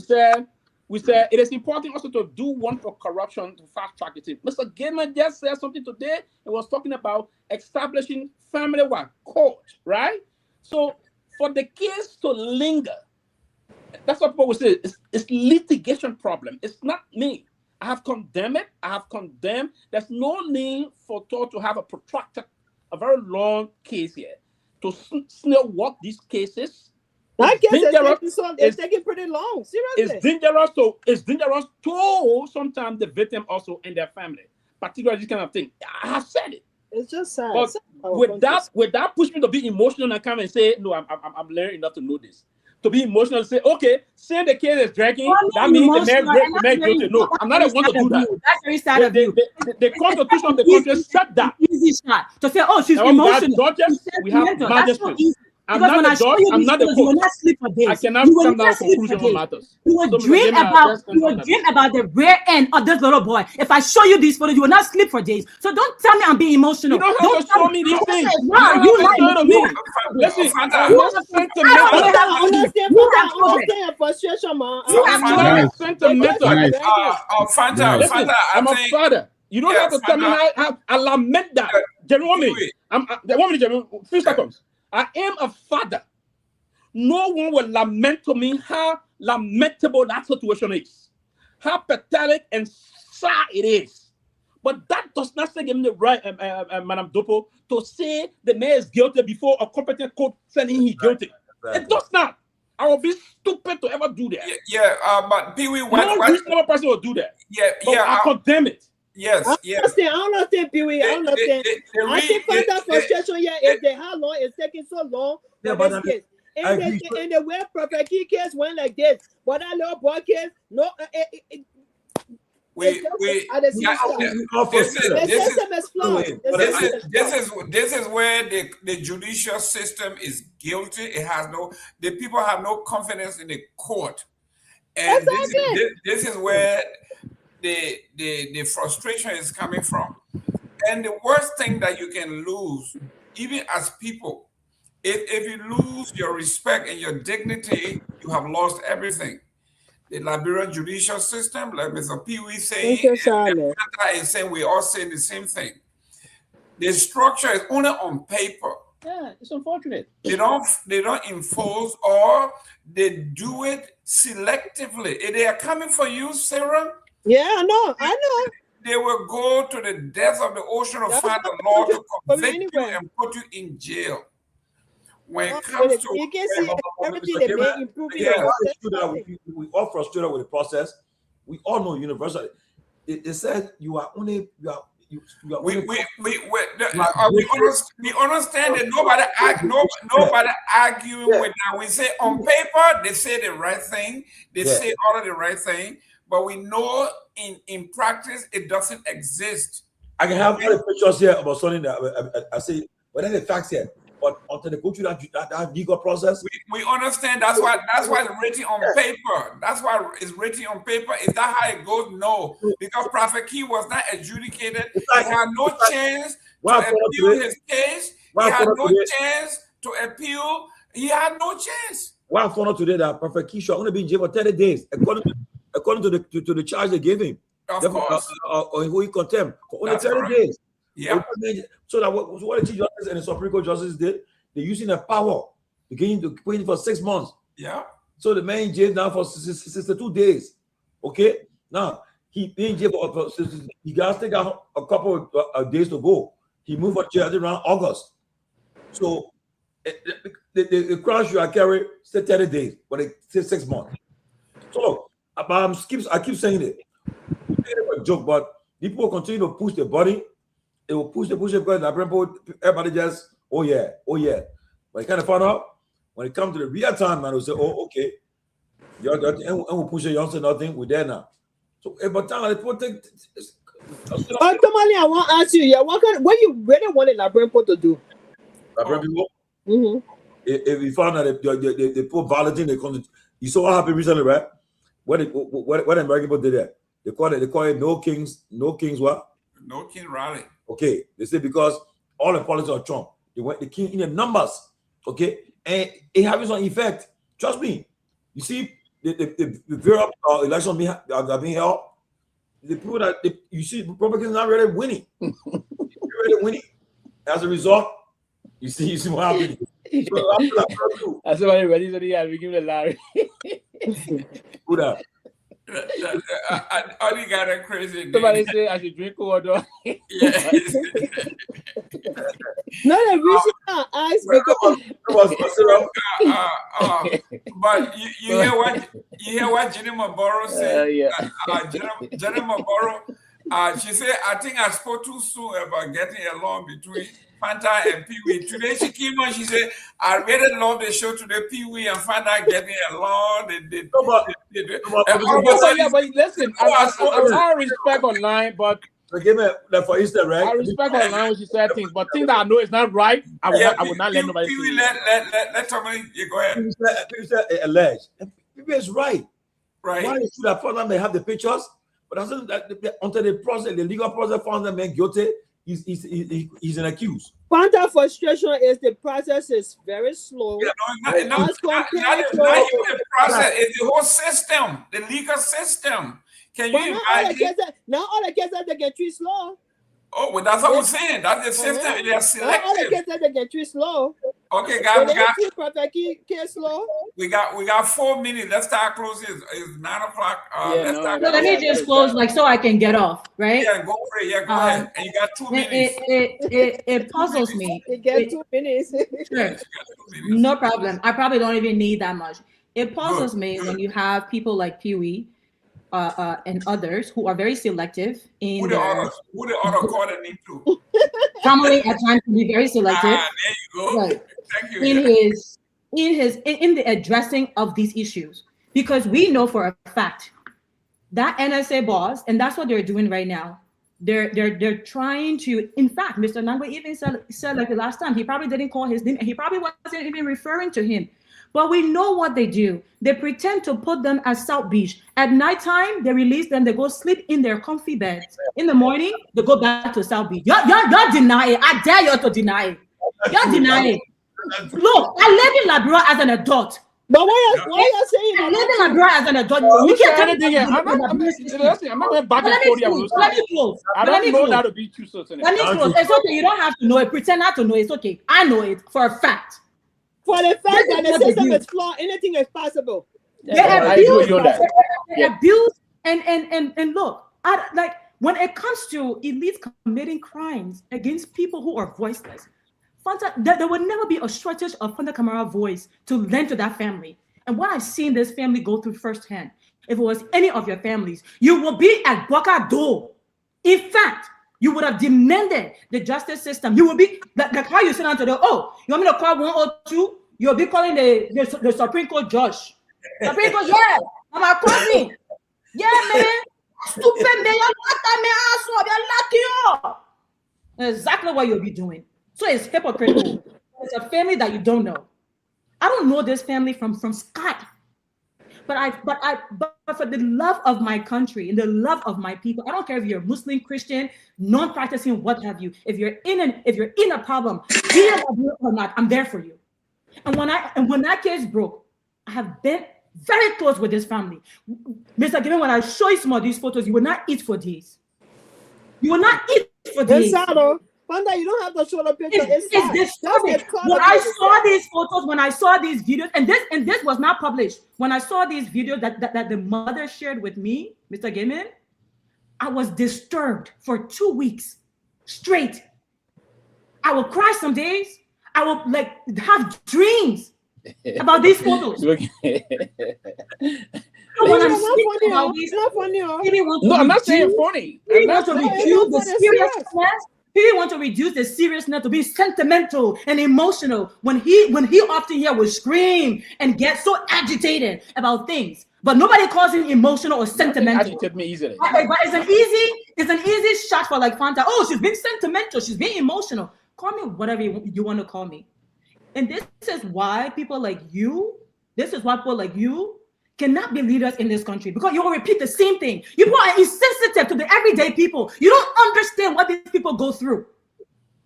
we said it is important also to do one for corruption to fast track it. Mr. Gayman just said something today. He was talking about establishing family court, right? So for the case to linger, that's what people will say. It's litigation problem. It's not me. I have condemned it. I have condemned. There's no need for to have a protracted, a very long case here to snail walk these cases. That case is taking pretty long. Seriously, it's dangerous to sometimes the victim also and their family, particularly this kind of thing. I have said it. It's just sad. But without pushing me to be emotional and come and say, no, I'm learning enough to know this. To be emotional and say, okay, saying the case is dragging, that means the man guilty. No, I'm not the one to do that. That's very sad of you. The Constitution of the country said that. Easy shot to say, oh, she's emotional. We have magistrates. I'm Because not the judge. I'm not the court. you will not sleep for days. I cannot come down to conclusion on matters. You will dream about the rear end of this little boy. If I show you these photos, you will not sleep for days. So don't tell me I'm being emotional. You don't have to show me these things. No, you lie to me. Listen, I'm not sentimental. I understand your frustration, man. I'm not sentimental. Fanta, I'm a father. You don't have to tell me how I lament that. Jerome, a few seconds. I am a father. No one will lament to me how lamentable that situation is, how pathetic and sad it is. But that does not say give me the right, Madam Dopoh, to say the man is guilty before a competent court saying he's guilty. Exactly. It does not. I will be stupid to ever do that. But Pewee, no reasonable person will do that. I condemn it. Yes, I understand, Pewee. I understand. I think for that frustration here is that how long it's taking so long for this case. And the way Prophet Key case went like this, but that little boy case, no, this is where the judicial system is guilty. It has the people have no confidence in the court, and this is where the frustration is coming from. And the worst thing that you can lose, even as people, if you lose your respect and your dignity, you have lost everything. The Liberian judicial system, like Mr. Pewee saying, is saying, we're all saying the same thing. The structure is only on paper. Yeah, it's unfortunate. They don't enforce, or they do it selectively. If they are coming for you, Sarah. Yeah, I know. They will go to the depths of the ocean to find the law to convict you and put you in jail. When it comes to you can see everything they may improve. We all frustrated with the process. We all know universally. It says you are only we understand that nobody arguing with that. We say on paper they say the right thing, they say all of the right thing, but we know in practice it doesn't exist. I can have all the pictures here about something that I say, but then the facts here. But until they go through that legal process, we understand. That's why it's written on paper. That's why it's written on paper. Is that how it goes? No, because Prophet Key was not adjudicated. He had no chance to appeal his case. He had no chance to appeal. He had no chance. Well, I found out today that Prophet Key should only be in jail for 30 days, according to the charge they gave him. Of course, or who he contempt for only 30 days. Yeah. So that what the Chief Justice and the Supreme Court Justice did, they're using their power to get him to put him for 6 months. Yeah. So the man in jail now for 62 days. Okay. Now he in jail for he got to take out a couple of days to go. He moved for jail around August. So the crown should carry 30 days, but it says 6 months. So I keep saying it. It's a joke, but people continue to push the body. They will push it because everybody just, oh yeah. But you kind of found out when it comes to the real time, man, will say, oh, okay. And we'll push it, you don't say nothing, we're there now. So, but time, people take. Tomalin, I want to ask you, what you really wanted Liberian people to do? Liberian people? Mm-hmm. If you found that they put violating the Constitution, you saw what happened recently, right? What the American people did there? They call it no kings what? No king rally. Okay, they say because all the politics of Trump, they went the king in the numbers, okay, and it has some effect. Trust me, You see, the various elections being held. The people that you see, Republicans not really winning. As a result, you see what happening. That's why ready to we give the Larry. Who that? All you got a crazy. Somebody say I should drink water. Yes. No, the reason I asked because but you hear what Jenny Maboro said. Jenny Maboro, she said, I think I spoke too soon about getting along between Fanta and Pewee. Today she came on, she said, I really love the show today, Pewee and Fanta getting along. But listen, I respect online, but for instance, right? I respect online when she said things, but things that I know is not right, I would not let nobody Pewee, let Tomalin, you go ahead. People say alleged. People is right. Right. Why should that for them they have the pictures? But until the process, the legal process found them guilty, he's an accused. Fanta frustration is the process is very slow. Yeah, not even the process, it's the whole system, the legal system. Can you imagine? Now all the cases they get too slow. Oh, well, that's what I'm saying. That's the system. They are selective. All the cases they get too slow. Okay, guys, we got 4 minutes. Let's start closing. It's 9 o'clock. Let me just close, so I can get off, right? Yeah, go for it. Yeah, go ahead. And you got 2 minutes. It puzzles me. You get 2 minutes. Sure. No problem. I probably don't even need that much. It puzzles me when you have people like Pewee and others who are very selective in who the other caller need to? Tomalin at times can be very selective. There you go. Right. Thank you. In the addressing of these issues, because we know for a fact that NSA boss, and that's what they're doing right now. They're trying to. In fact, Mr. Nagbe even said like the last time, he probably didn't call his name, and he probably wasn't even referring to him. But we know what they do. They pretend to put them at South Beach. At nighttime, they release them. They go sleep in their comfy beds. In the morning, they go back to South Beach. Y'all deny it. I dare you to deny it. Y'all deny it. Look, I live in Liberia as an adult. But why are you saying I live in Liberia as an adult? You can't tell anything here. I'm not going back and forth. Let me close. I don't know how to be too certain. Let me close. It's okay. You don't have to know it. Pretend not to know. It's okay. I know it for a fact. For the fact that the system is flawed, anything is possible. They abuse and look, like when it comes to elites committing crimes against people who are voiceless, Fanta, there will never be a shortage of Fanta Kamara voice to lend to that family. And what I've seen this family go through firsthand, if it was any of your families, you will be at Boca door. In fact, you would have demanded the justice system. You will be like how you sit down to you want me to call 102? You'll be calling the Supreme Court judge. Supreme Court, yeah, I'm a cousin. Yeah, man. Stupid man, you're exactly what you'll be doing. So it's hypocritical. It's a family that you don't know. I don't know this family from Scott. But for the love of my country and the love of my people, I don't care if you're Muslim, Christian, non-practicing, what have you. If you're in a problem, be it or not, I'm there for you. And when that case broke, I have been very close with this family. Mr. Gayman, when I show you some of these photos, you will not eat for days. You will not eat for days. Fanta, you don't have to show the picture. It's disturbing. When I saw these photos, when I saw these videos, and this was not published. When I saw these videos that the mother shared with me, Mr. Gayman, I was disturbed for 2 weeks straight. I will cry some days. I will have dreams about these photos. No, I'm not saying funny. He wants to reduce the seriousness. He wants to reduce the seriousness to be sentimental and emotional when he often here will scream and get so agitated about things. But nobody calls him emotional or sentimental. Agitate me easily. But it's an easy shot for Fanta. Oh, she's being sentimental. She's being emotional. Call me whatever you want to call me. And this is why people like you cannot be leaders in this country, because you will repeat the same thing. You are insensitive to the everyday people. You don't understand what these people go through.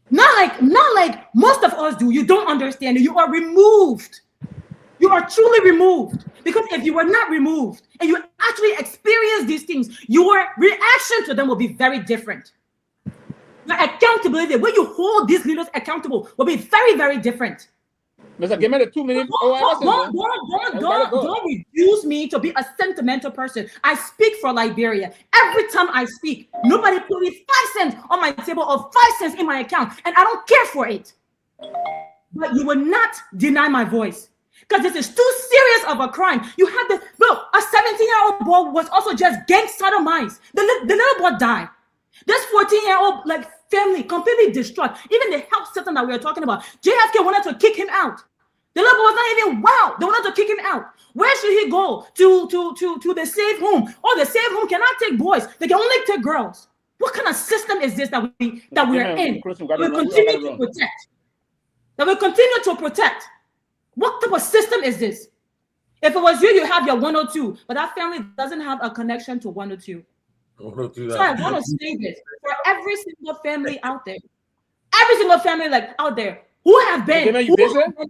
Not like most of us do. You don't understand it. You are removed. You are truly removed. Because if you were not removed and you actually experienced these things, your reaction to them will be very different. Your accountability, when you hold these leaders accountable, will be very, very different. Mr. Give me the 2 minutes. Don't reduce me to be a sentimental person. I speak for Liberia. Every time I speak, nobody put me 5 cents on my table or 5 cents in my account, and I don't care for it. But you will not deny my voice, because this is too serious of a crime. You had the look. A 17-year-old boy was also just gang sodomized. The little boy died. This 14-year-old family completely distraught. Even the health system that we are talking about, JFK wanted to kick him out. The little boy was not even wow. They wanted to kick him out. Where should he go? To the safe home? Oh, the safe home cannot take boys. They can only take girls. What kind of system is this that we are in? We continue to protect. That we continue to protect. What type of system is this? If it was you, you have your 102, but that family doesn't have a connection to 102. So I want to say this for every single family out there, out there who have been offended.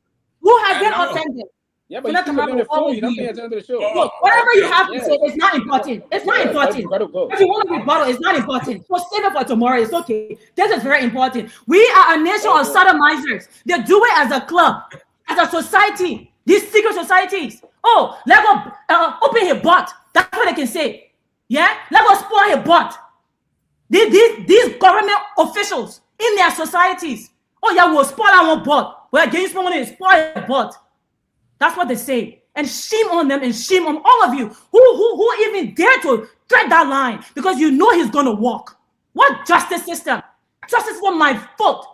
Yeah, but you're on the phone. You're not paying attention to the show. Look, whatever you have to say is not important. It's not important. If you want to rebuttal, it's not important. So save it for tomorrow. It's okay. This is very important. We are a nation of sodomizers. They do it as a club, as a society. These secret societies. Oh, let go open his butt. That's what they can say. Yeah, let us spoil his butt. These government officials in their societies. Oh yeah, we'll spoil our butt. We're against someone to spoil a butt. That's what they say. And shame on them and shame on all of you who even dare to tread that line, because you know he's gonna walk. What justice system? Justice system my fault.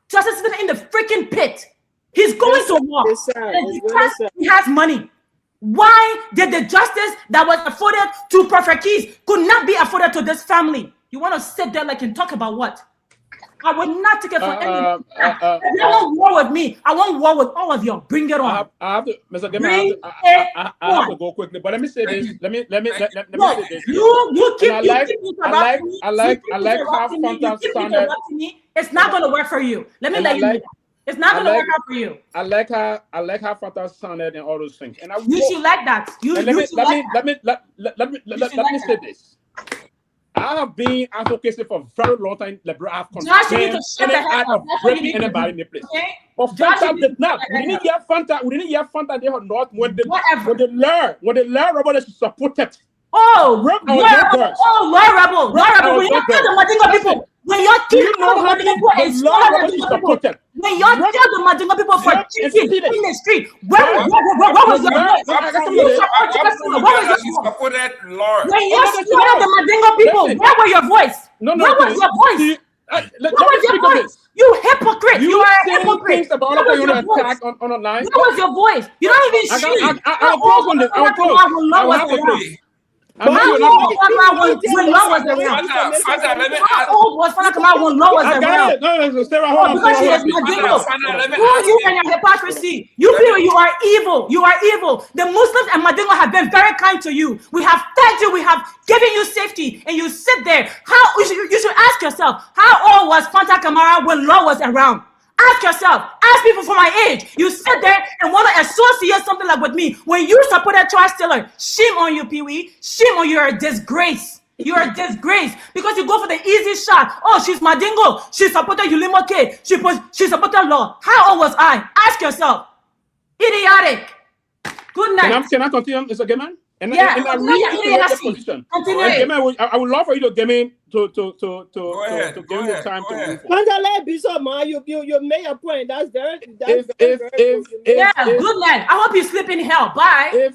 Justice system in the freaking pit. He's going to walk. And because he has money. Why did the justice that was afforded to Prophet Keys could not be afforded to this family? You want to sit there and talk about what? I would not take it for anyone. If you want war with me, I want war with all of you. Bring it on. I have to, Mr. Gayman, I have to go quickly, but let me say this. Let me say this. You keep I like how Fanta sounded. It's not going to work for you. Let me let you know. It's not going to work out for you. I like how Fanta sounded and all those things. And you should like that. Let me say this. I have been advocating for a very long time. Liberia have condemned any act of raping anybody in the place. But Fanta did not. We didn't hear Fanta. They were not when they learn about it, support it. Law rebel. When you tell the Madinga people, when you tell the Madinga people for cheating in the street, what was your voice? When you slaughtered the Madinga people, where were your voice? Where was your voice? What was your voice? You hypocrite! You are a hypocrite! What was your voice? What was your voice? You don't even shoot. I'll close on this. I will close. How old was around? How old was Fofana Kamara when Law was around? No, Sarah, hold on. Because she is Madingo. You and your hypocrisy. You feel you are evil. You are evil. The Muslims and Madingo have been very kind to you. We have fed you. We have given you safety, and you sit there. You should ask yourself, how old was Fofana Kamara when Law was around? Ask yourself, ask people for my age. You sit there and want to associate something like with me. When you supported Charles Taylor, shame on you, Pewee. Shame on you. You're a disgrace. You're a disgrace because you go for the easy shot. Oh, she's Madingo. She supported Yulimo K. She supported Law. How old was I? Ask yourself. Idiotic. Good night. Can I continue, Mr. Gayman? And yeah, I really position. I would love for you to give me to give me time to move on. You made your point. That's very good. Good night. I hope you sleep in hell. Bye.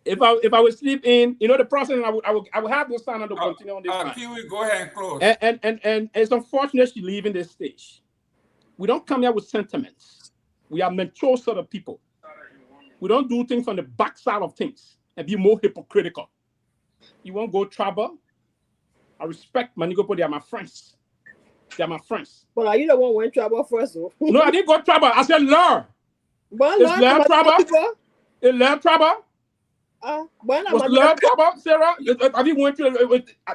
If I would sleep in, the process, I would have no sign to continue on this time. Pewee, go ahead and close. And it's unfortunate she's leaving this stage. We don't come here with sentiments. We are mature sort of people. We don't do things on the backside of things and be more hypocritical. You won't go trouble. I respect Manigopo. They are my friends. They are my friends. But are you the one who went trouble first? Though? No, I didn't go trouble. I said learn. Is learn trouble? Is learn trouble? Was learn trouble, Sarah? Have you went through?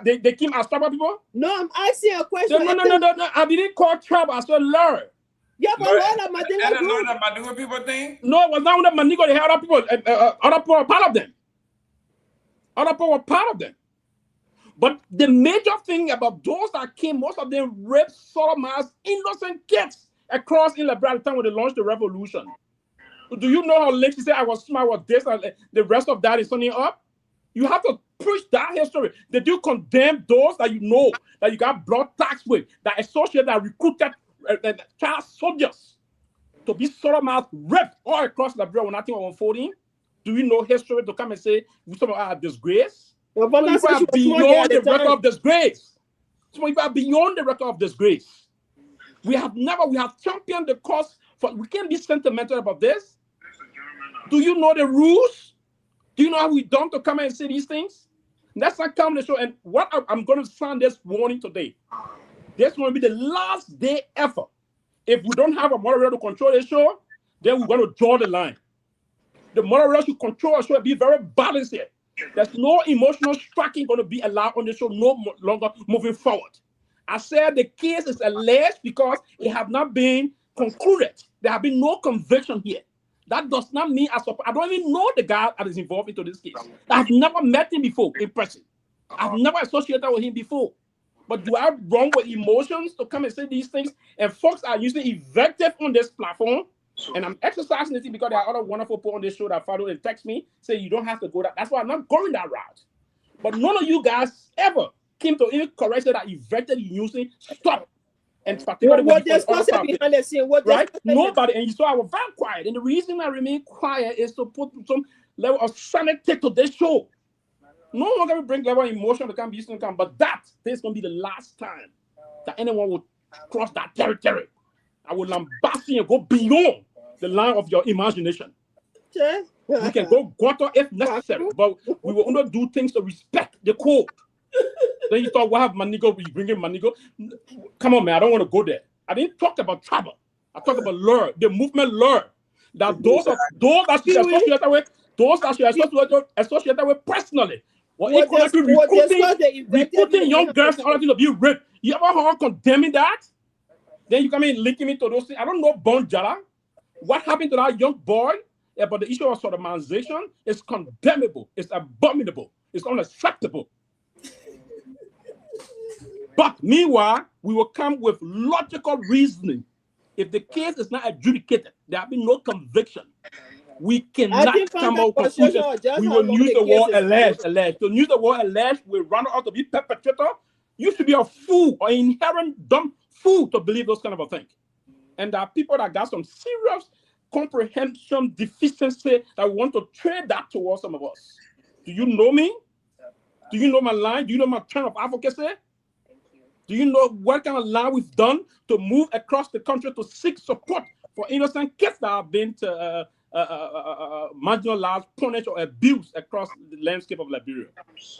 They came as trouble people? No, I'm asking a question. No. I didn't call trouble. I said learn. Yeah, but what the Mandingo people think? No, it was not the Mandingo. They had other people. Other people were part of them. Other people were part of them. But the major thing about those that came, most of them raped, sodomized innocent kids across in Liberia at the time when they launched the revolution. Do you know how Lynch said I was smart, was this, and the rest of that is turning up? You have to push that history. Did you condemn those that you know that you got blood tax with, that associated, that recruited child soldiers to be sodomized, raped all across Liberia when nothing was unfolding? Do you know history to come and say some of our disgrace? Some people are beyond the record of disgrace. Some people are beyond the record of disgrace. We have championed the cause for. We can't be sentimental about this. Do you know the rules? Do you know how we done to come and say these things? That's not coming to show. And what I'm going to sound this warning today. This will be the last day ever. If we don't have a moderator to control the show, then we're going to draw the line. The moderator should control the show and be very balanced here. There's no emotional striking going to be allowed on the show no longer moving forward. I said the case is alleged because it have not been concluded. There have been no conviction here. That does not mean I don't even know the guy that is involved into this case. I've never met him before in person. I've never associated with him before. But do I run with emotions to come and say these things? And folks are using invective on this platform. And I'm exercising it because there are other wonderful people on this show that follow and text me, say you don't have to go that. That's why I'm not going that route. But none of you guys ever came to any correction that invective you using. Stop. And particularly what behind the scene, right? Nobody, and you saw I was very quiet. And the reason I remain quiet is to put some level of sanity to this show. No one can bring level of emotion to come, but that is going to be the last time that anyone will cross that territory. I will lambast you and go beyond the line of your imagination. We can go gutter if necessary, but we will only do things to respect the code. Then you thought, what have Manigo? We bring in Manigo? Come on, man, I don't want to go there. I didn't talk about trouble. I talked about learn. The movement learn. That those that she associated with, those that she associated with personally. Recruiting young girls and all that to be raped. You ever heard condemning that? Then you come in linking me to those things. I don't know Bon Jala. What happened to that young boy? Yeah, but the issue of sodomization is condemnable. It's abominable. It's unacceptable. But meanwhile, we will come with logical reasoning. If the case is not adjudicated, there have been no conviction. We cannot come out with conclusions. We will use the word alleged. To use the word alleged, we run out to be perpetrator. You should be a fool or inherent dumb fool to believe those kind of a thing. And there are people that got some serious comprehension deficiency that want to trade that towards some of us. Do you know me? Do you know my line? Do you know my kind of advocacy? Do you know what kind of line we've done to move across the country to seek support for innocent kids that have been marginalized, punished, or abused across the landscape of Liberia?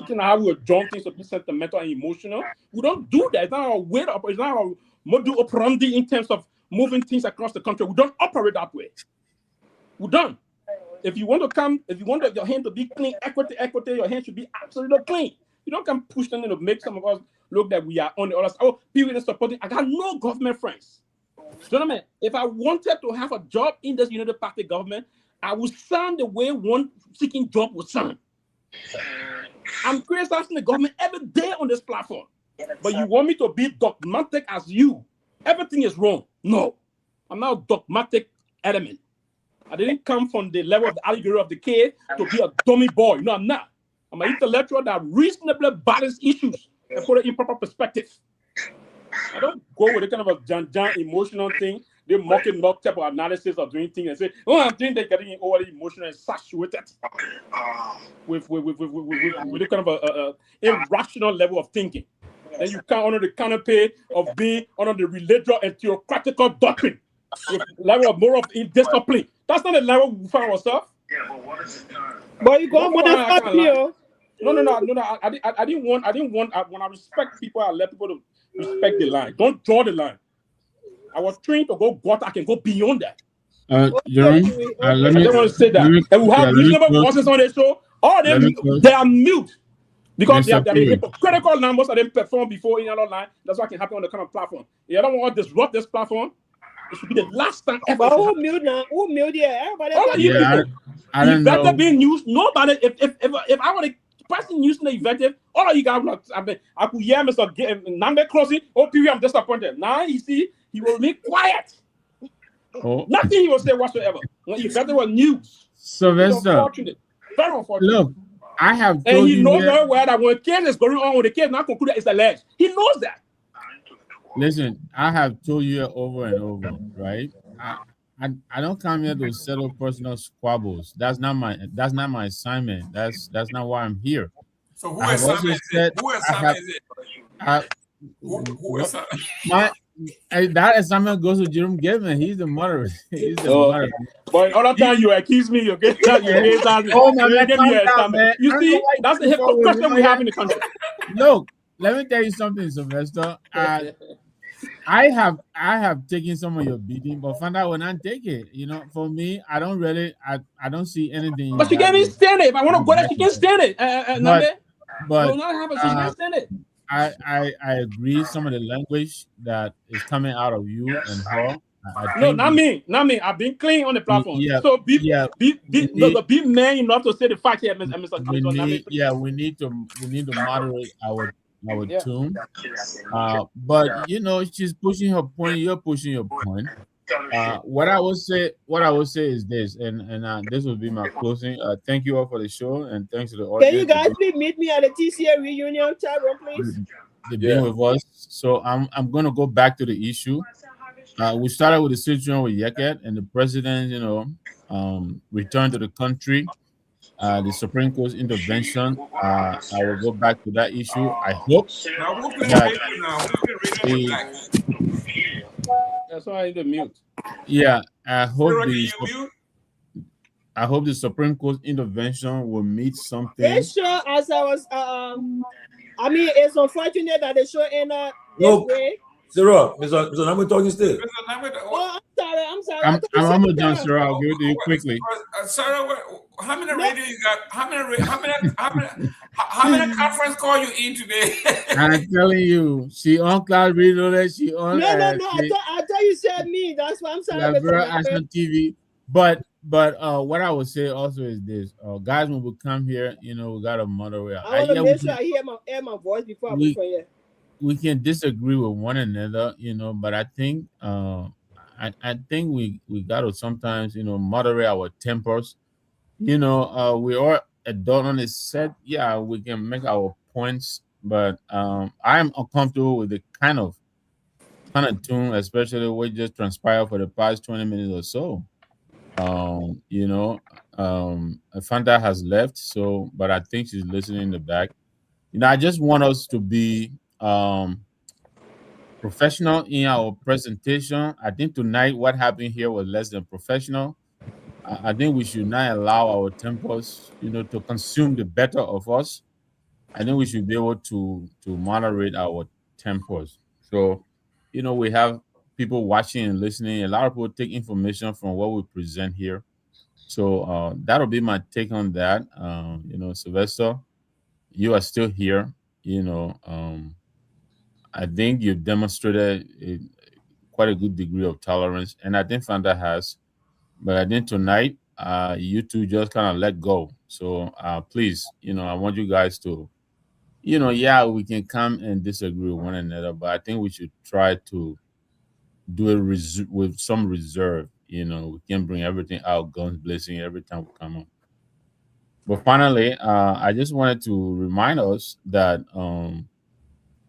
You know how we draw things to be sentimental and emotional. We don't do that. It's not our way. It's not our modus operandi in terms of moving things across the country. We don't operate that way. We don't. If you want to come, if you want your hand to be clean, equity, your hand should be absolutely clean. You don't come push them to make some of us look that we are on the other side. Oh, people are supporting. I got no government friends. Gentlemen, if I wanted to have a job in this United Party government, I would sound the way one seeking job would sound. I'm criticizing the government every day on this platform. But you want me to be dogmatic as you. Everything is wrong. No, I'm not a dogmatic element. I didn't come from the level of the allegory of the cave to be a dummy boy. No, I'm not. I'm an intellectual that reasonably balance issues and put it in proper perspective. I don't go with the kind of a John emotional thing. They're mocking type of analysis of doing things and say, oh, I'm doing that, getting overly emotional and saturated with the kind of a irrational level of thinking. Then you come under the canopy of being under the religious and theocratical doctrine with level of moral indiscipline. That's not the level we find ourselves. Yeah, but what is it? But you go when I fuck you. No. I didn't want. When I respect people, I let people to respect the line. Don't draw the line. I was trained to go gutter. I can go beyond that. Jerome, I don't want to say that. And we have reasonable voices on the show. All of them, they are mute. Because they are the hypocritical numbers that they perform before in another line. That's what can happen on the kind of platform. You don't want to disrupt this platform. It should be the last time ever. But who mute now? Who mute here? Everybody. All of you people. I don't know. Better being used. Nobody. If I were the person using the event, all of you guys would. I could hear Mr. Nagbe crossing. Oh, Pewee, I'm disappointed. Now you see, he will be quiet. Oh. Nothing he will say whatsoever. When event was news. Sylvester. Unfortunate. Very unfortunate. Look, I have told and he you knows very well that when a case is going on, when the case not concluded, it's alleged. He knows that. Listen, I have told you over and over, right? I don't come here to settle personal squabbles. That's not my assignment. That's not why I'm here. So who assignment is it? Who assignment is it? Who assignment? That assignment goes to Jerome Gayman. He's the moderator. He's the moderator. But other time you accuse me, you get that. You see, that's the hypocrisy we have in the country. Look, let me tell you something, Sylvester. I have taken some of your beating, but Fanda will not take it. You know, for me, I don't see anything. But she can't even stand it. If I want to go there, she can't stand it. But she can't stand it. I agree. Some of the language that is coming out of you and her. No, not me. I've been clean on the platform. Yeah, so be man enough to say the fact here, Mr. We need to moderate our tune. But you know, she's pushing her point. You're pushing your point. What I will say is this, and this will be my closing. Thank you all for the show, and thanks to the audience. Can you guys please meet me at the TCA reunion chat room, please? They've been with us, so I'm going to go back to the issue. We started with the situation with Yeket, and the president, you know, returned to the country. The Supreme Court's intervention. I will go back to that issue. I hope that that's why I need to mute. Yeah, I hope the Supreme Court's intervention will meet something. They sure, as I was, I mean, it's unfortunate that they sure in this way. Zero, Mr. Nagbe talking still. Oh, I'm sorry. I'm almost done, sir. I'll give it to you quickly. Sarah, how many radio you got? How many conference call you in today? I'm telling you, she on cloud radio, that she on. No. I thought you said me. That's why I'm sorry. On TV. But what I would say also is this: guys, when we come here, you know, we got to moderate. I want to make sure I hear my voice before I move from here. We can disagree with one another, you know, but I think I think we got to sometimes, you know, moderate our tempers. You know, we are adult on this set. Yeah, we can make our points, but I'm uncomfortable with the kind of tune, especially what just transpired for the past 20 minutes or so. You know, Fanta has left, so but I think she's listening in the back. You know, I just want us to be professional in our presentation. I think tonight what happened here was less than professional. I think we should not allow our tempers, you know, to consume the better of us. I think we should be able to moderate our tempers. So, you know, we have people watching and listening. A lot of people take information from what we present here. So that'll be my take on that. You know, Sylvester, you are still here. You know, I think you've demonstrated quite a good degree of tolerance, and I think Fanta has. But I think tonight, you two just kind of let go. So please, you know, I want you guys to, you know, yeah, we can come and disagree with one another, but I think we should try to do it with some reserve. You know, we can't bring everything out, guns blazing every time we come on. But finally, I just wanted to remind us that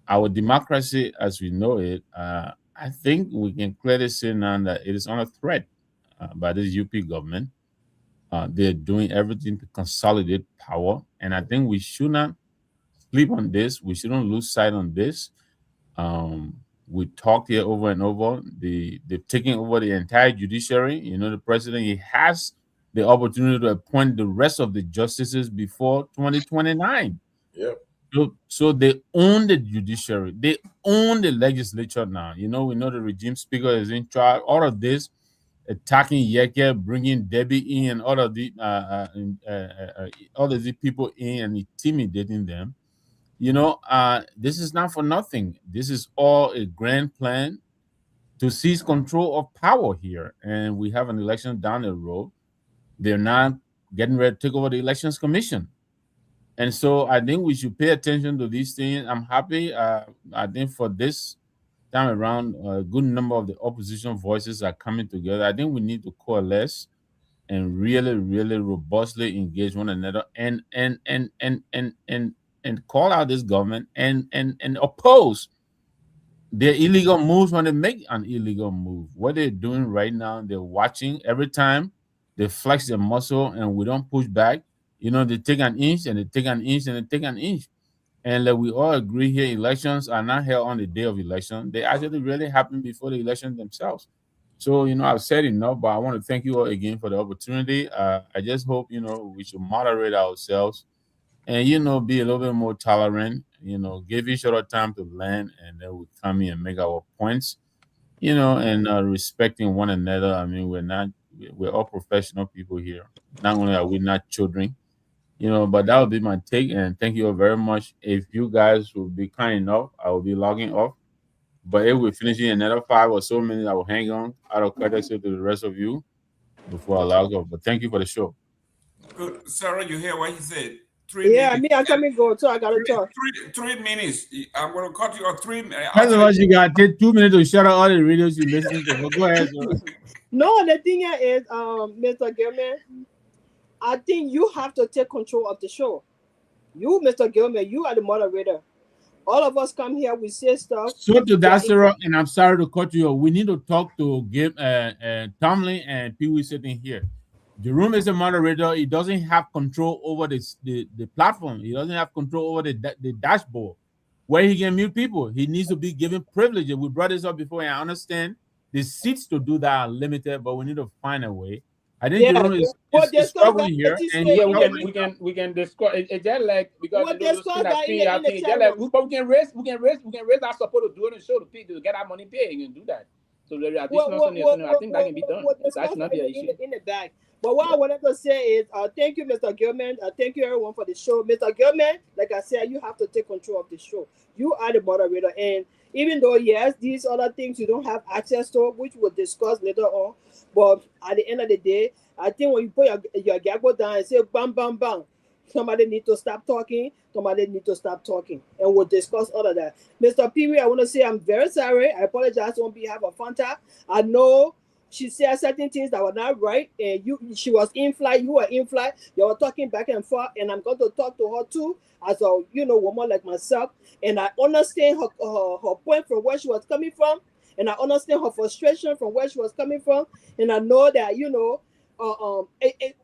our democracy, as we know it, I think we can clearly say now that it is under threat by this UP government. They're doing everything to consolidate power, and I think we should not sleep on this. We shouldn't lose sight on this. We talked here over and over. They've taken over the entire judiciary. You know, the president, he has the opportunity to appoint the rest of the justices before 2029. Yep. So they own the judiciary. They own the legislature now. You know, we know the regime speaker is in charge. All of this, attacking Yeke, bringing Debbie in, and all of the people in and intimidating them. You know, this is not for nothing. This is all a grand plan to seize control of power here. And we have an election down the road. They're not getting ready to take over the Elections Commission. And so I think we should pay attention to these things. I'm happy. I think for this time around, a good number of the opposition voices are coming together. I think we need to coalesce and really, really robustly engage one another and call out this government and oppose their illegal moves when they make an illegal move. What they're doing right now, they're watching every time they flex their muscle and we don't push back. You know, they take an inch and they take an inch and they take an inch. And like we all agree here, elections are not held on the day of election. They actually really happen before the election themselves. So, you know, I've said enough, but I want to thank you all again for the opportunity. I just hope, you know, we should moderate ourselves and, you know, be a little bit more tolerant, you know, give each other time to learn, and then we come in and make our points, you know, and respecting one another. I mean, we're all professional people here. Not only are we not children, you know, but that would be my take. And thank you all very much. If you guys will be kind enough, I will be logging off. But if we finish in another 5 or so minutes, I will hang on out of courtesy to the rest of you before I log off. But thank you for the show. Good. Sarah, you hear what he said? 3 minutes. Me, I'm coming go, so I got to talk. 3 minutes. I'm going to cut you off 3 minutes. First of all, you got to take 2 minutes to shut out all the radios you listen to. But go ahead, sir. No, the thing is, Mr. Gayman, I think you have to take control of the show. You, Mr. Gayman, you are the moderator. All of us come here, we say stuff. So to that, Sarah, and I'm sorry to cut you off. We need to talk to Tomalin and Pewee sitting here. Jerome is a moderator. He doesn't have control over the platform. He doesn't have control over the dashboard where he can mute people. He needs to be given privileges. We brought this up before, and I understand the seats to do that are limited, but we need to find a way. I think Jerome is struggling here, and we can discuss. It's just like because we can raise our support to do it and show the people to get our money paid and do that. So there are I think that can be done. That's not the issue. In the bag. But what I wanted to say is, thank you, Mr. Gayman. Thank you, everyone, for the show. Mr. Gayman, like I said, you have to take control of the show. You are the moderator, and even though yes, these other things you don't have access to, which we'll discuss later on. But at the end of the day, I think when you put your Garguah down and say bam, bam, bam, somebody need to stop talking, somebody need to stop talking. And we'll discuss all of that. Mr. Pewee, I want to say I'm very sorry. I apologize on behalf of Fanta. I know she said certain things that were not right, and she was in flight, you were in flight, you were talking back and forth, and I'm going to talk to her too, as a woman like myself. And I understand her point from where she was coming from. And I understand her frustration from where she was coming from. And I know that,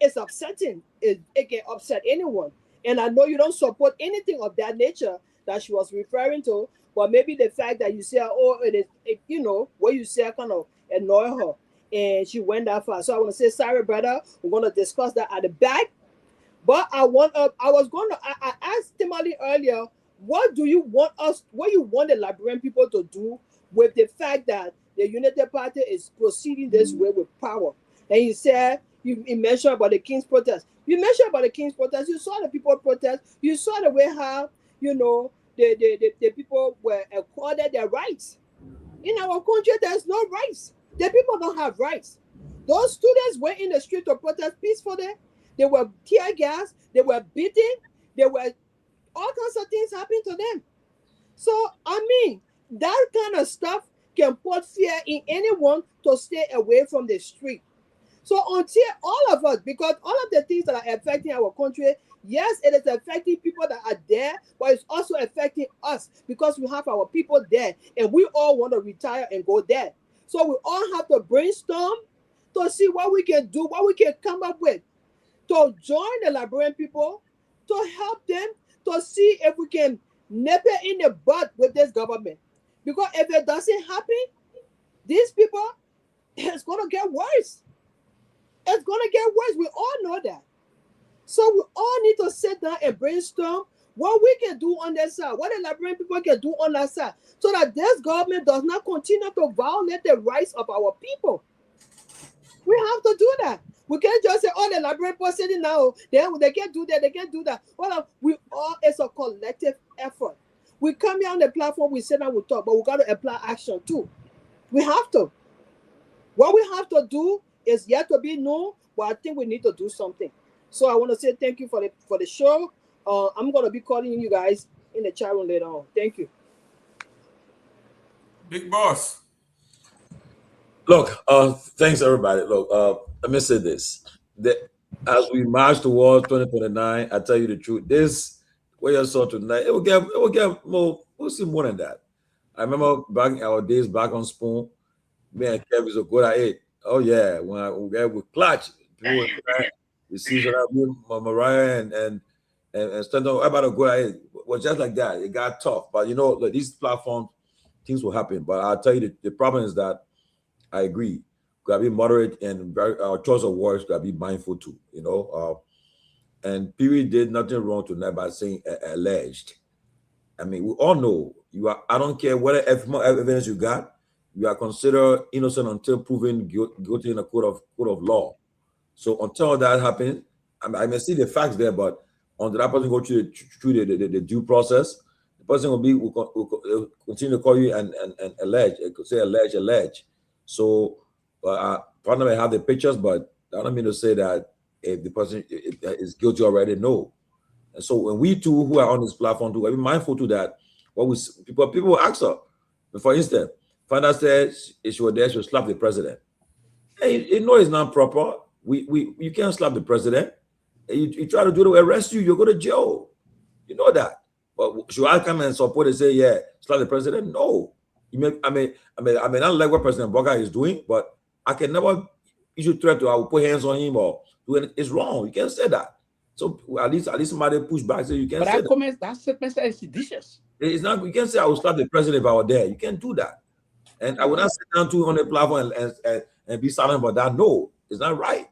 it's upsetting. It can upset anyone. And I know you don't support anything of that nature that she was referring to. But maybe the fact that you say, what you say kind of annoy her. And she went that far. So I want to say, sorry, brother. We're going to discuss that at the back. But I asked Tomalin earlier, what you want the Liberian people to do with the fact that the United Party is proceeding this way with power? And he said, you mentioned about the King's protest. You mentioned about the King's protest. You saw the people protest. You saw the way how, the people were accorded their rights. In our country, there's no rights. The people don't have rights. Those students went in the street to protest peacefully. They were tear gas. They were beaten. All kinds of things happened to them. So, I mean, that kind of stuff can put fear in anyone to stay away from the street. So until all of us, because all of the things that are affecting our country, yes, it is affecting people that are there, but it's also affecting us because we have our people there and we all want to retire and go there. So we all have to brainstorm to see what we can do, what we can come up with to join the Liberian people, to help them, to see if we can nip it in the bud with this government. Because if it doesn't happen, these people, it's going to get worse. It's going to get worse. We all know that. So we all need to sit down and brainstorm what we can do on that side, what the Liberian people can do on that side, so that this government does not continue to violate the rights of our people. We have to do that. We can't just say, the Liberian people sitting now, they can't do that, they can't do that. Well, it's a collective effort. We come here on the platform, we sit down, we talk, but we got to apply action too. We have to. What we have to do is yet to be known, but I think we need to do something. So I want to say thank you for the show. I'm gonna be calling you guys in the chat room later on. Thank you. Big boss. Look, thanks everybody. Look, let me say this. As we march towards 2029, I tell you the truth, this what you saw tonight, it will get more, we'll see more than that. I remember back in our days back on Spoon, me and Kev was a good at it. Oh yeah, when we get with clutch, people the season Mariah and Stanton about a good at it. Was just like that. It got tough. But you know, like, these platforms, things will happen. But I'll tell you the problem is that I agree. Gotta be moderate and our choice of words gotta be mindful too, you know. And Pewee did nothing wrong tonight by saying alleged. I mean, we all know you are. I don't care what evidence you got. You are considered innocent until proven guilty in a court of law. So until that happens, I may see the facts there, but until that person go through the due process, the person will continue to call you and allege. It could say allege. So partner may have the pictures, but I don't mean to say that if the person is guilty already. No. And so when we two who are on this platform too, be mindful to that. What we people ask her. For instance, Fanda says if she were there, she would slap the president. Hey, you know it's not proper. You can't slap the president. You try to do it, arrest you, go to jail. You know that. But should I come and support and say, yeah, slap the president? No. I may not like what President Boga is doing, but I can never issue threat to I will put hands on him or do it. It's wrong. You can't say that. So at least somebody push back so you can't say that. That statement is seditious. It's not. You can't say I will slap the president if I were there. You can't do that. And I would not sit down to on the platform and be silent about that. No, it's not right.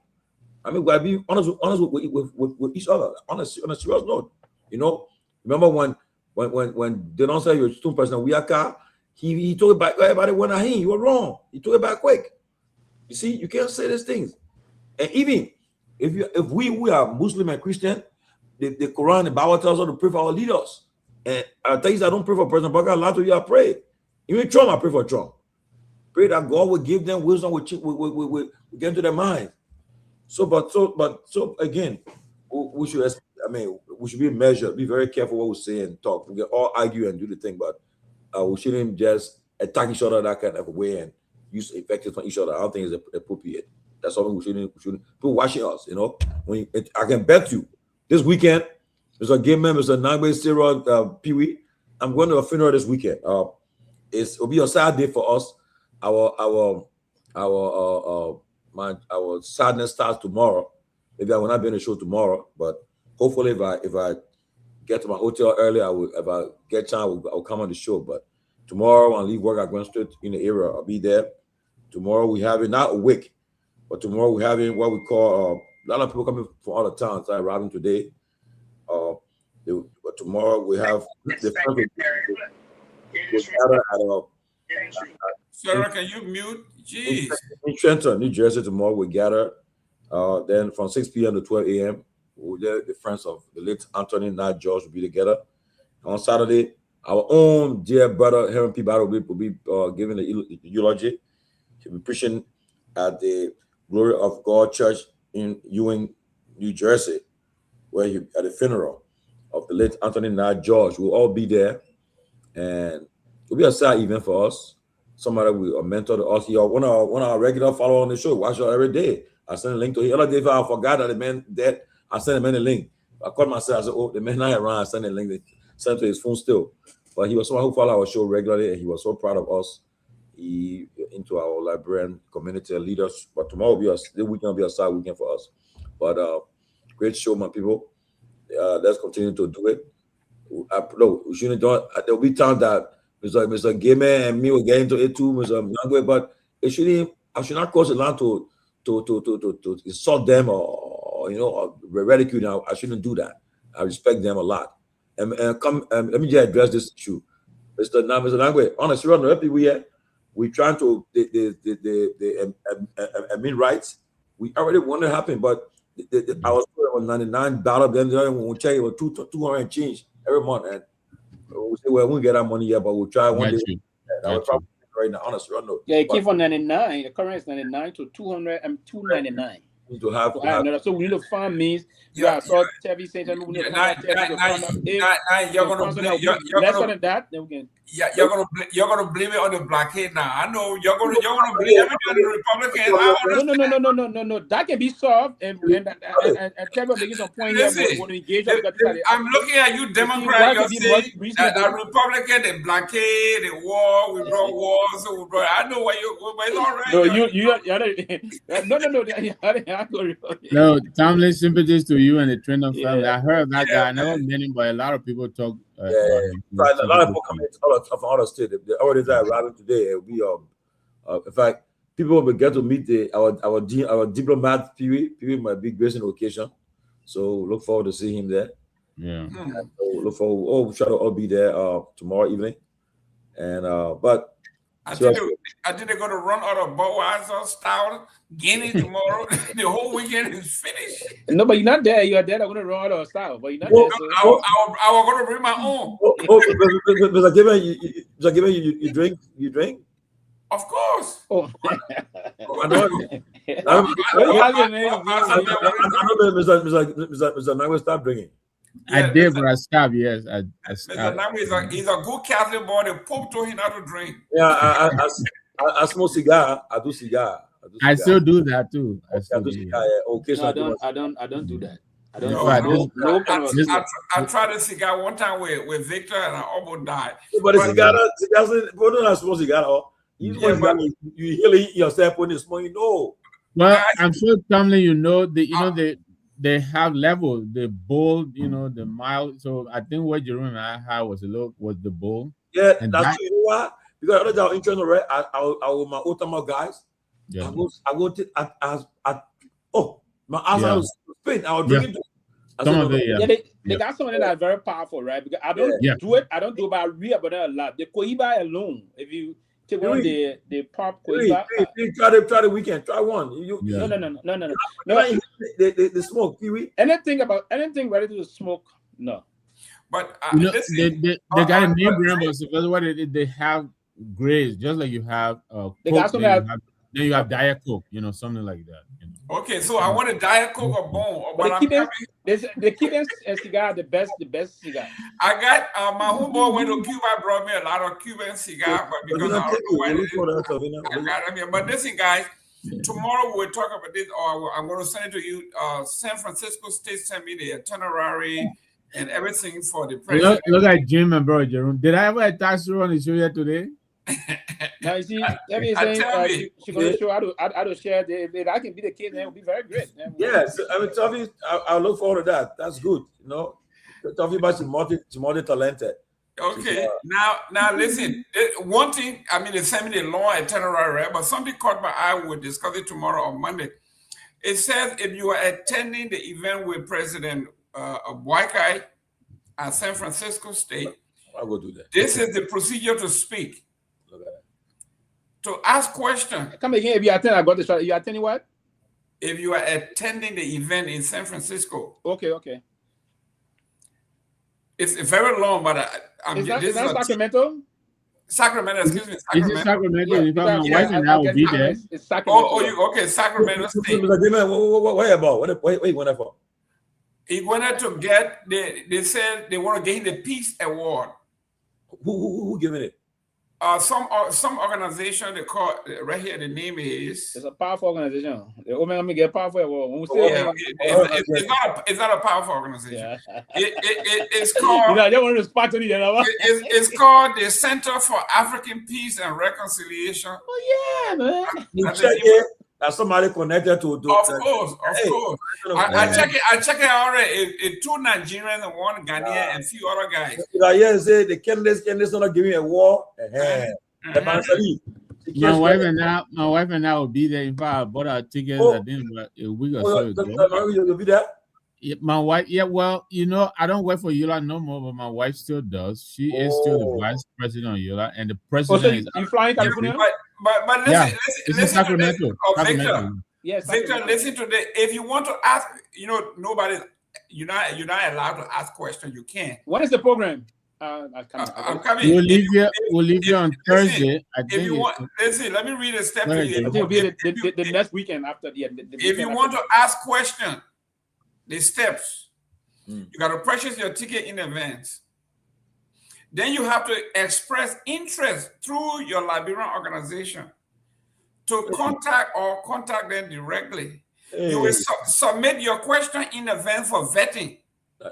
I mean, we gotta be honest with each other. On a serious note, you know. Remember when they don't say you're a student person, we are he took it back. Everybody went at him. You were wrong. He took it back quick. You see, you can't say these things. And even if we are Muslim and Christian, the Quran, the Bible tells us to pray for our leaders. And I tell you, I don't pray for President Boga. A lot of you I pray. Even Trump, I pray for Trump. Pray that God will give them wisdom, will get into their mind. So again, we should be measured, be very careful what we say and talk. We can all argue and do the thing, but we shouldn't just attack each other that kind of way and use effective on each other. I don't think it's appropriate. That's something we shouldn't. People watching us, you know. I can bet you this weekend, Mr. Gayman, Mr. Nagbe, Sylvester Pewee, I'm going to a funeral this weekend. It'll be a sad day for us. Our sadness starts tomorrow. Maybe I will not be on the show tomorrow, but hopefully if I get to my hotel early, if I get time, I'll come on the show. But tomorrow when I leave work, I'm going straight in the area. I'll be there. Tomorrow we have it, not a week, but tomorrow we have it what we call a lot of people coming from other towns. I arriving today. But tomorrow we have the Sarah, can you mute? Jeez. In Trenton, New Jersey, tomorrow we gather. Then from 6 p.m. to 12 a.m., the friends of the late Anthony and George will be together. On Saturday, our own dear brother, Jerome Peabody, will be giving the eulogy. He'll be preaching at the Glory of God Church in Ewing, New Jersey, where he at the funeral of the late Anthony and George. We'll all be there. And it'll be a sad event for us. Somebody will mentor to us. One of our regular followers on the show, watch us every day. I sent a link to him. The other day, I forgot that the man dead. I sent him a link. I called myself. I said, "Oh, the man not around." I sent a link. They sent to his phone still. But he was someone who followed our show regularly, and he was so proud of us. He into our Liberian community leaders. But tomorrow the weekend will be a sad weekend for us. But great show, my people. Let's continue to do it. No, we shouldn't do it. There'll be times that Mr. Gayman and me will get into it too, Mr. Nagbe, but I should not cross the line to insult them or ridicule them. I shouldn't do that. I respect them a lot. And let me just address this issue. Mr. Nagbe, on a serious note, we trying to the admin rights. We already want to happen, but I was told it was $99. Then when we check it was $200 and change every month, and we say, well, we won't get our money yet, but we'll try one day. right now, honestly, I know. Yeah, it came from 99. The current is 99 to 200 and 299. To have another. So we need to find means. Yeah, so TV saying that we need to find you're gonna lesser than that, then we can. Yeah, you're gonna blame it on the blockade now. I know you're gonna blame everything on the Republicans. No. That can be solved and Trevor making some point here. I'm looking at you, Democrat. You're saying that the Republican, the blockade, the war, we brought wars. So I know where you're going, but it's all right. No, Tomalin, sympathies to you and the Trenton family. I heard that guy. I never met him, but a lot of people talk. A lot of people come from other states. The already that arriving today. We in fact, people will get to meet our diplomat Pewee. Pewee might be gracing the occasion, so look forward to seeing him there. Yeah. So look forward. We try to all be there tomorrow evening, and but. I think they're going to run out of Budweiser style Guinness tomorrow. The whole weekend is finished. No, but you're not there. You're there. I'm going to run out of style, but you're not there. So. I was going to bring my own. Mr. Gayman, you drink? You drink? Of course. I know Mr. Nagbe stopped drinking. I did, but I stopped. Yes, I stopped. Mr. Nagbe he's a good Catholic boy. The Pope told him how to drink. Yeah, I smoke cigar. I do cigar. I still do that too. I do cigar. Okay, so I don't do that. I tried a cigar one time with Victor, and I almost died. But the cigars don't have smoke cigar. You healing yourself when you smoke. Well, I'm sure, Tomalin, they have levels, the bold, the mild. So I think what Jerome and I had was the bold. Yeah, and that's true. You know why? Because I know interest rate. I with my Otama guys. Yeah. My eyes was spin. I was drinking. They got something that are very powerful, right? Because I don't do it. I don't do about real, but a lot. The Cohiba alone, if you take one the pop Cohiba, try the weekend. Try one. No. The smoke, Pewee. Anything ready to smoke? No. But they got a name brand, but what they have grays, just like you have. They got some then you have Diet Coke, something like that. Okay, so I want a Diet Coke or bone. They keep a cigar the best cigar. I got my homeboy went to Cuba, brought me a lot of Cuban cigar, but because I don't know where it is, I got them here. But listen, guys, tomorrow we'll talk about this, or I'm going to send it to you. San Francisco State sent me the itinerary and everything for the president. Look at Jim and bro Jerome. Did I ever attack you on the show here today? Now you see, let me say she's going to show how to share. If I can be the kid, then it will be very great. Yes, I mean, Toffee, I look forward to that. That's good. Toffee is multi-talented. Okay, now listen. One thing, I mean, they sent me the long itinerary, but something caught my eye. We'll discuss it tomorrow on Monday. It says if you are attending the event with President Boakai at San Francisco State, I will do that. This is the procedure to speak. To ask questions. Come again. If you attend, I got this right. You attending what? If you are attending the event in San Francisco. Okay. It's very long, but is that Sacramento? Sacramento, excuse me. Sacramento. This is Sacramento. My wife and I will be there. It's Sacramento. Okay, Sacramento State. What about? What you went there for? He wanted to get, they said they want to get him the Peace Award. Who giving it? Some organization, they call right here, the name is. It's a powerful organization. Let me get powerful award. When we say it's not a powerful organization. It's called. It's called the Center for African Peace and Reconciliation. Oh yeah, man. You check it. That's somebody connected to. Of course. I check it already. It's 2 Nigerians and 1 Ghanaian and a few other guys. Say the candidates not giving a war. My wife and I will be there. In fact, I bought our tickets. I think a week or so ago. You'll be there. My wife, well, I don't work for Yola no more, but my wife still does. She is still the vice president of Yola, and the president is. You flying California? But listen Sacramento. Victor. Yes, Victor, listen to this. If you want to ask, nobody, you're not allowed to ask questions. You can't. What is the program? I'm coming. I'm coming. We'll leave you on Thursday. I If think. you want, listen, let me read a step Go for ahead, you. I think it'll be the next weekend after. Yeah, If you want to ask questions, the steps, you got to purchase your ticket in advance. Then you have to express interest through your Liberian organization to contact them directly. You will submit your question in advance for vetting.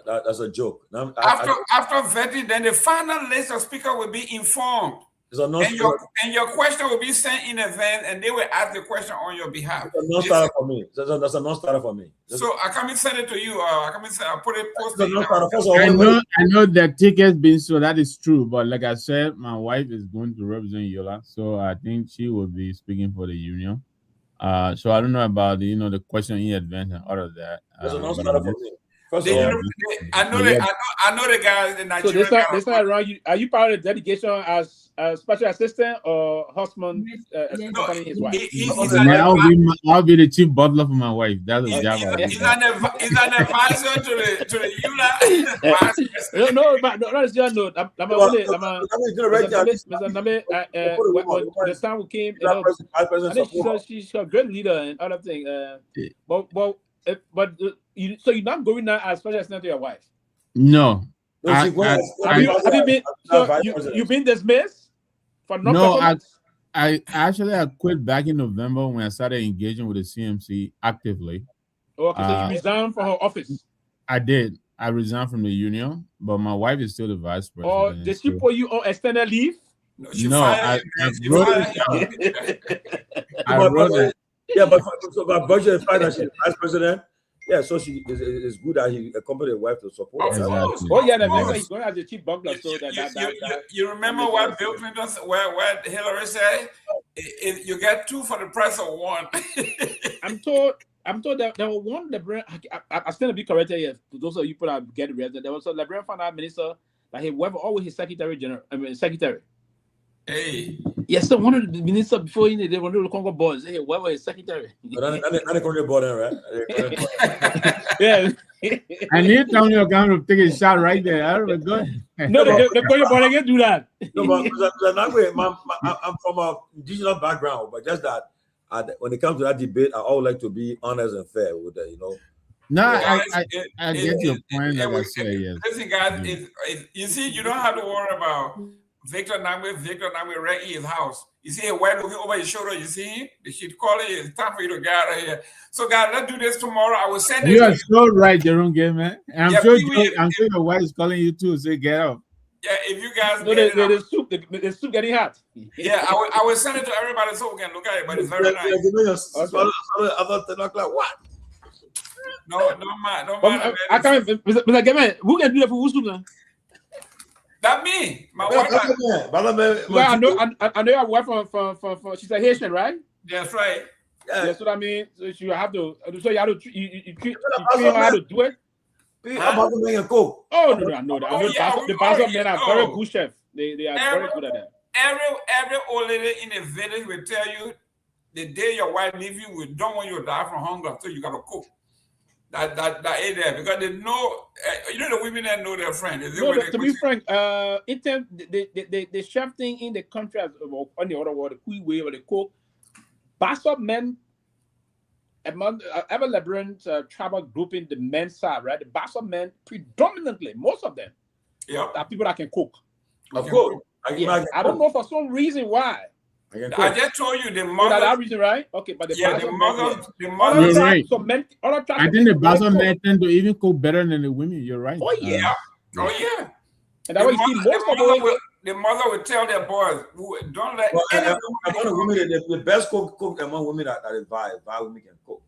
That's a joke. After vetting, then the final list of speakers will be informed. And your question will be sent in advance, and they will ask the question on your behalf. That's a non-starter for me. That's a non-starter for me. So I come and send it to you. I come and send. I put it posted. I know that tickets been sold. That is true. But like I said, my wife is going to represent Yola, so I think she will be speaking for the union. So I don't know about the question in advance and all of that. That's a non-starter for me. I know the guys in Nigeria. So this time around, are you part of the delegation as special assistant or husband accompanying his wife? I'll be the chief butler for my wife. That's a job. He's an advisor to the ULA. No, not just no. The time we came, I think she's a great leader and other thing. But so you're not going now as special assistant to your wife? No. You've been dismissed for not? No, I quit back in November when I started engaging with the CMC actively. Okay, so you resigned from her office? I did. I resigned from the union, but my wife is still the vice president. Or did she put you on extended leave? No, I wrote it. Yeah, but budget the fact that she's vice president. Yeah, so she is good that he accompanied the wife to support her. Exactly. Oh yeah, he's going as the chief butler. So you remember what Bill Clinton, where Hillary said, "You get two for the price of one." I'm told that there was one Liberian. I still be corrected here. To those of you people that get it, there was a Liberian finance minister that he was always his secretary. Hey. Yes, so one of the ministers before they wanted to Congo boys. Hey, where was his secretary? Not the Congo boy, right? Yeah. And you tell me you're going to take a shot right there. No, the Congo boy can't do that. No, but I'm from a digital background, but just that when it comes to that debate, I always like to be honest and fair with that, No, I get your point. Like I say, yes. Listen, guys, you see, you don't have to worry about Victor Nagbe right in his house. You see a white looking over his shoulder. You see him? They should call it. It's time for you to get out of here. So, guys, let's do this tomorrow. I will send it. You are so right, Jerome Gayman. I'm sure your wife is calling you too. Say get up. Yeah, if you guys the soup getting hot. Yeah, I will send it to everybody so we can look at it. But it's very nice. What? No matter. I can't. Mr. Gayman, who can do that for soup now? That me, my wife. I know your wife from she's a Haitian, right? That's right. Yeah. That's what I mean. So you have to. So you have to. You train her how to do it. About to make a cook. Oh no, I know that. The Basel men are very good chefs. They are very good at that. Every old lady in the village will tell you the day your wife leaves you, we don't want you to die from hunger, so you gotta cook. That ain't there because they know. The women that know their friend. To be frank, in terms the chef thing in the country on the other world, the Kui way or the cook, Basel men. Among ever Liberian tribal group in the men's side, right? The Basel men predominantly, most of them, are people that can cook. Of course. I don't know for some reason why. I just told you the mother. That reason, right? Okay, but the mother. You're right. I think the Basel men tend to even cook better than the women. You're right. Oh yeah. And that way you see most the mother would tell their boys, don't let the best cook among women that is Vi women can cook.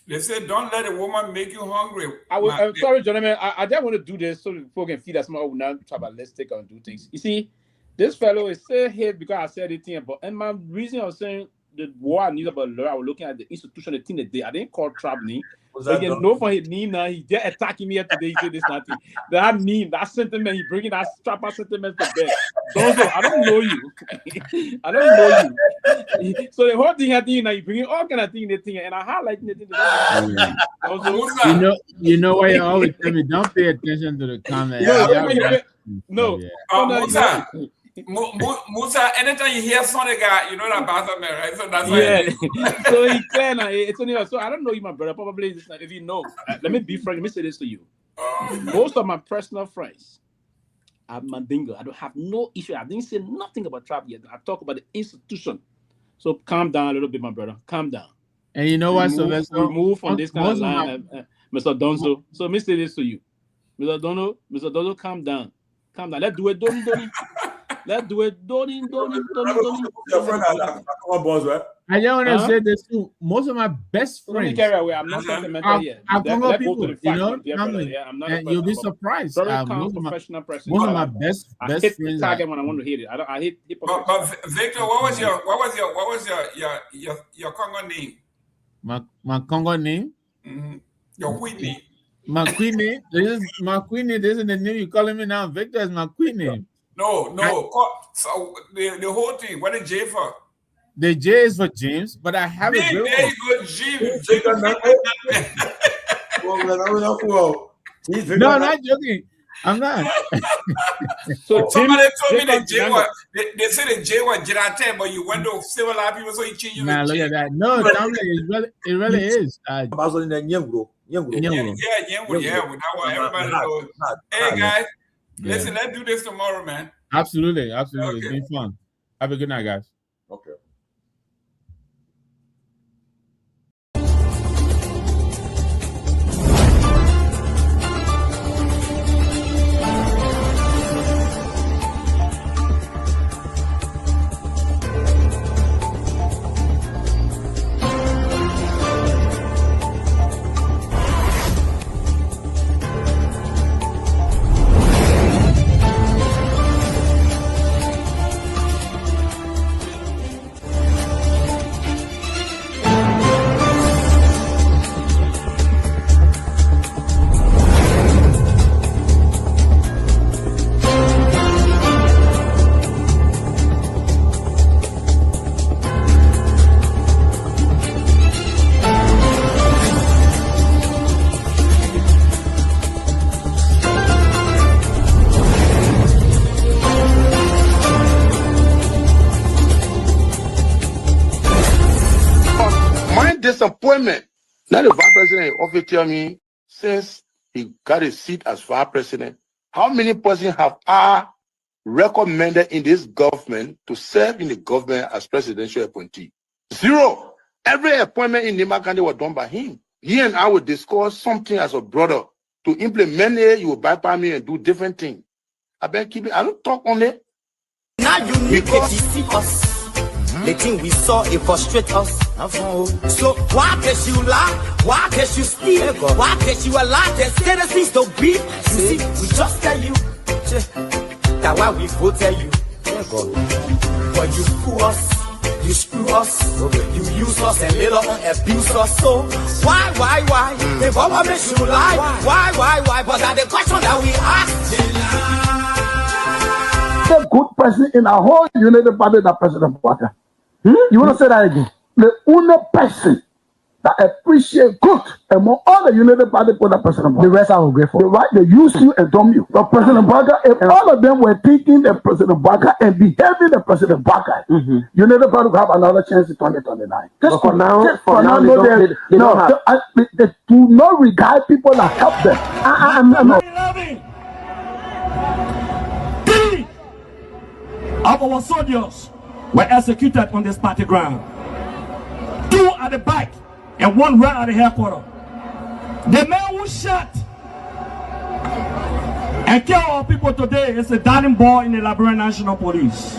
They say don't let a woman make you hungry. I'm sorry, gentlemen. I just want to do this so people can feed us more. We're not tribalistic and do things. You see, this fellow is still here because I said it here, and my reason I was saying the war I knew about I was looking at the institution, the thing that I didn't call traveling. But you know from his name now, he just attacking me today. He said this nothing. That meme, that sentiment, he bringing that strapper sentiment to bed. So I don't know you. I don't know you. So the whole thing I think now you bringing all kind of thing, and I highlight the thing. You know why you always tell me don't pay attention to the comment. No. Musa, Musa, anytime you hear Sonny guy, you know that about me, right? So that's yeah. why. So he clear now. It's only so I don't know you, my brother. Probably if you know. Let me be frank. Let me say this to you. Most of my personal friends are Mandingo. I don't have no issue. I didn't say nothing about trap yet. I talk about the institution. So calm down a little bit, my brother. Calm down. And you know what, Sylvester? Remove from this kind of line, Mr. Donzo. So let me say this to you. Mr. Donzo, calm down. Calm down. Let's do it. Let's do it. Your friend come boss, right? I just want to say this too. Most of my best friends. I'm not sentimental yet. Are Congo people, you know. I'm not and you'll be surprised. Very calm, professional person. Most of my best hit friends. Target when I want to hit it. I hit. But Victor, what was your Congo name? My Congo name. Mm-hmm. Your queen name. My queen name. This is my queen name. This is the name you calling me now. Victor is my queen name. No. So the whole thing. What is J for? The J is for James, but I have There you go, James. No, I'm not joking. I'm not. So somebody told me that J was. They said the J was Jirate, but you went to several people, so you changed your Nah, look at that. No, it really is. Nyenwolo. Yeah, that one. Everybody knows. Hey guys, listen, let's do this tomorrow, man. Absolutely. Okay. It's been fun. Have a good night, guys. Okay. Disappointment. Now the vice president often tell me since he got a seat as vice president, how many persons have I recommended in this government to serve in the government as presidential appointee? 0. Every appointment in Nima County was done by him. He and I would discuss something as a brother to implement it. You will bypass me and do different things. I don't talk only. Now you need to see us. The thing we saw, it frustrates us. So why can't you lie? Why can't you steal? Why can't you allow the citizens to be? You see, we just tell you that's why we voted you. But you fool us, you screw us, you use us and later on abuse us. So why? The government should lie. Why? But that's the question that we ask. A good person in our whole United Party, that President Bouaka. You want to say that again? The only person that appreciate good among all the United Party for that President Bouaka. The rest are ungrateful. Right? They use you and dumb you. But President Bouaka, if all of them were thinking the President Bouaka and behaving the President Bouaka, United Party will have another chance in 2029. Just for now, they do not regard people that help them. I'm not. 3 of our soldiers were executed on this party ground. 2 at the back and 1 right at the headquarters. The man who shot and killed our people today is a dining boy in the Liberia National Police.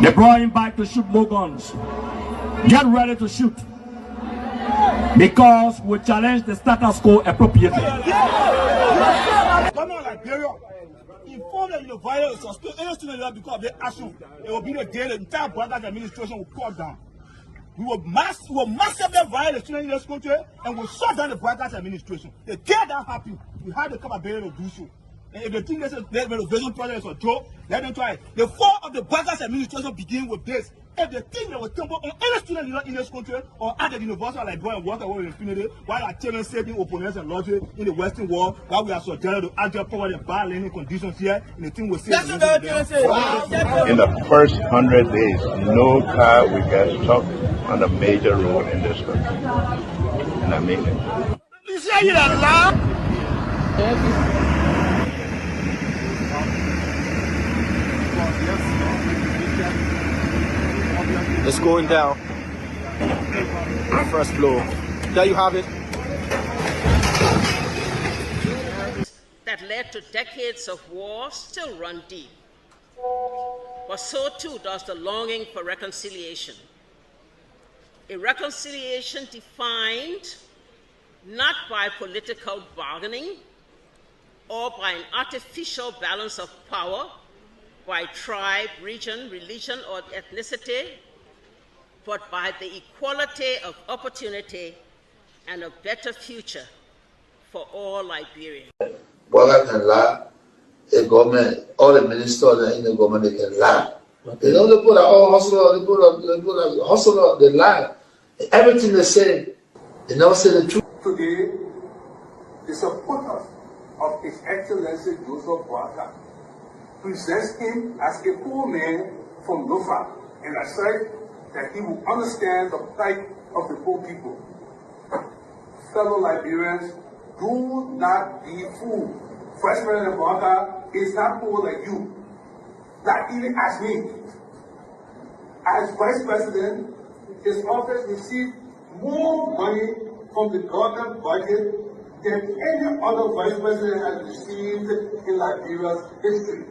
They brought him back to shoot more guns. Get ready to shoot. Because we challenge the status quo appropriately. Come on, Liberia. Inform them the violence or still any student that because of their action, it will be the day the entire Brothers administration will cut down. We will massively violate the students in this country and we'll shut down the Brothers administration. The day that happens, we have the capability to do so. And if they think this renovation project is a joke, let them try it. The fall of the Barker's administration begin with this. If they think they will tumble on any student in this country or at the university like going and work with impunity, while our children saving opponents and logic in the Western world, while we are subjected to actual poverty and bad learning conditions here, and the thing will say. In the first 100 days, no car will get stuck on the major road in this country. And I mean it. You say you're alive? It's going down. First blow. There you have it. That led to decades of war still run deep. But so too does the longing for reconciliation. A reconciliation defined not by political bargaining or by an artificial balance of power by tribe, region, religion, or ethnicity, but by the equality of opportunity and a better future for all Liberians. Boga can lie, the government, all the ministers in the government, they can lie. They don't put all hustle, they put a hustle, they lie. Everything they say, they never say the truth. Today, the supporters of His Excellency Joseph Boakai presents him as a poor man from Lofa and asserts that he will understand the plight of the poor people. Fellow Liberians, do not be fooled. First President Boakai is not poor like you, not even as me. As Vice President, his office received more money from the government budget than any other Vice President has received in Liberia's history.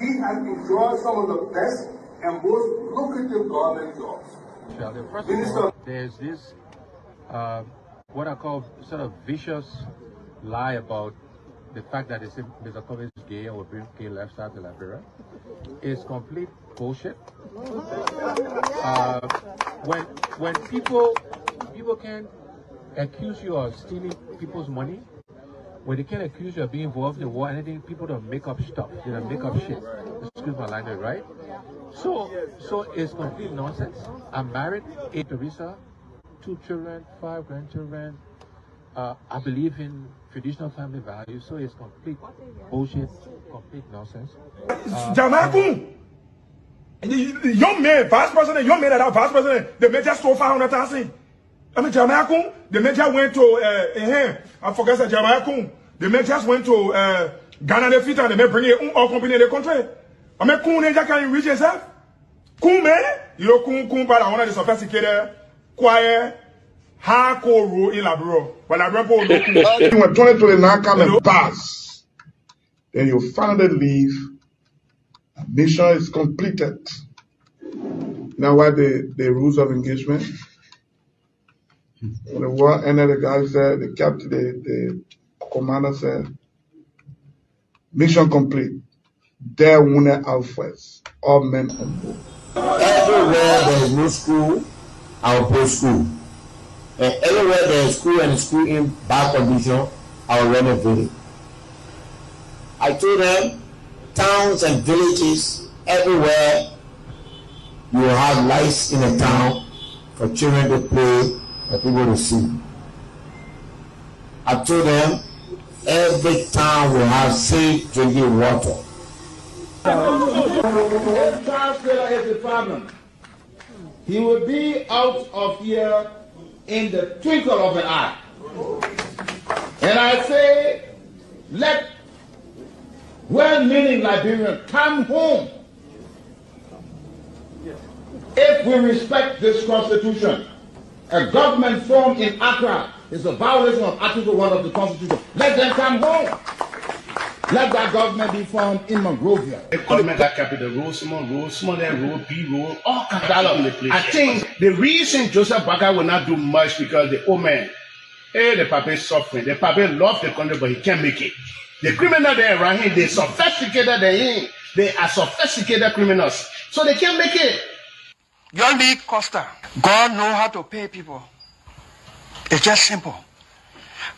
He has enjoyed some of the best and most lucrative government jobs. First of all, there's this, what I call sort of vicious lie about the fact that Mr. Pewee is gay or bring gay lifestyle to Liberia. It's complete bullshit. When people can accuse you of stealing people's money, when they can accuse you of being involved in the war, anything, people don't make up stuff. They don't make up shit. Excuse my language, right? So it's complete nonsense. I'm married, 8 Teresa, 2 children, 5 grandchildren. I believe in traditional family values, so it's complete bullshit, complete nonsense. Jamaku, the young man, vice president, young man that vice president, the major stole 500,000. I mean, Jamaku, the major went to I forgot that Jamaku. The majors went to Ghana, the fit, and they may bring it all company in the country. I mean, Kun can reach yourself. Kun man, you know, Kun, but I want the sophisticated, quiet, hardcore rule in Liberia. But Liberia, when 2029 come and pass, then you finally leave. Mission is completed. Now, what the rules of engagement? When the war ended, the guy said, the captain, the commander said, mission complete. There wounded Alphas, all men on board. Everywhere there is no school, I will put school. And everywhere there is school and school in bad condition, I will renovate it. I told them, towns and villages, everywhere you will have lights in a town for children to play and people to see. I told them, every town will have safe drinking water. If Charles Taylor is the problem, he will be out of here in the twinkle of an eye. And I say, let well-meaning Liberians come home. If we respect this constitution, a government formed in Accra is a violation of Article 1 of the Constitution. Let them come home. Let that government be formed in Monrovia. The government that capital road, small road, big road, all kind of place. I think the reason Joseph Boakai will not do much because the old man, the papa is suffering. The papa loves the country, but he can't make it. The criminal there around him, they sophisticated than him. They are sophisticated criminals, so they can't make it. Your league, Costa. God know how to pay people. It's just simple.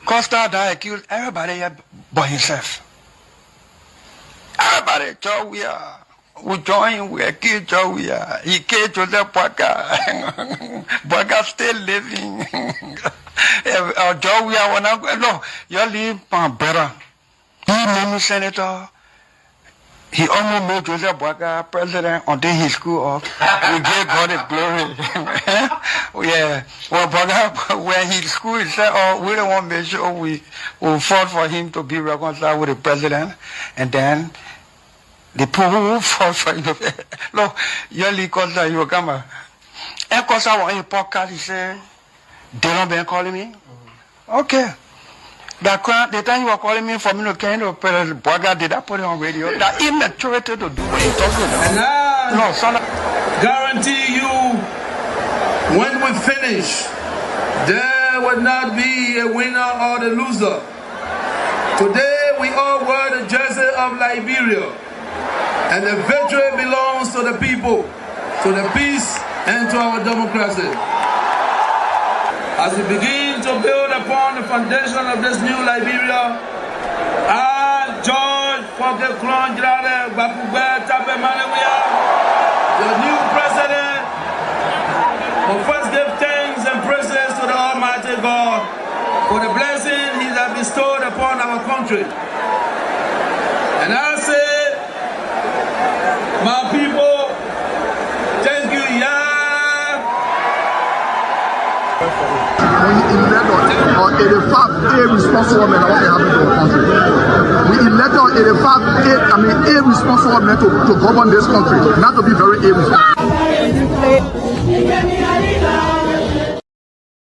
Costa that accused everybody here but himself. everybody, we join, we kill Jawia. He killed Joseph Baka. Baka still living. Jawia, when I go, no, you leave my brother. He named Senator. He almost made Joseph Baka president until he screwed up. We gave God the glory. Yeah. Well, Baka, when he screwed, he said, oh, we don't want to make sure we will fought for him to be reconciled with the president. And then the people who fought for him. Look, Yoli Costa, you come. And Costa, on your podcast, he said, they don't been calling me. Okay. The time you were calling me for me to kind of Bwaga, did I put it on radio? The immaturity to do what you talking about. And I guarantee you, when we finish, there will not be a winner or the loser. Today we all wear the jersey of Liberia, and the victory belongs to the people, to the peace and to our democracy. As we begin to build upon the foundation of this new Liberia, I, George Seleke Kromah, the new president, will first give thanks and praises to the Almighty God for the blessing He has bestowed upon our country. And I say, my people, thank you, When you elect on 85 irresponsible men, what happened to our country? We elect on 85 irresponsible men to govern this country, not to be very irresponsible.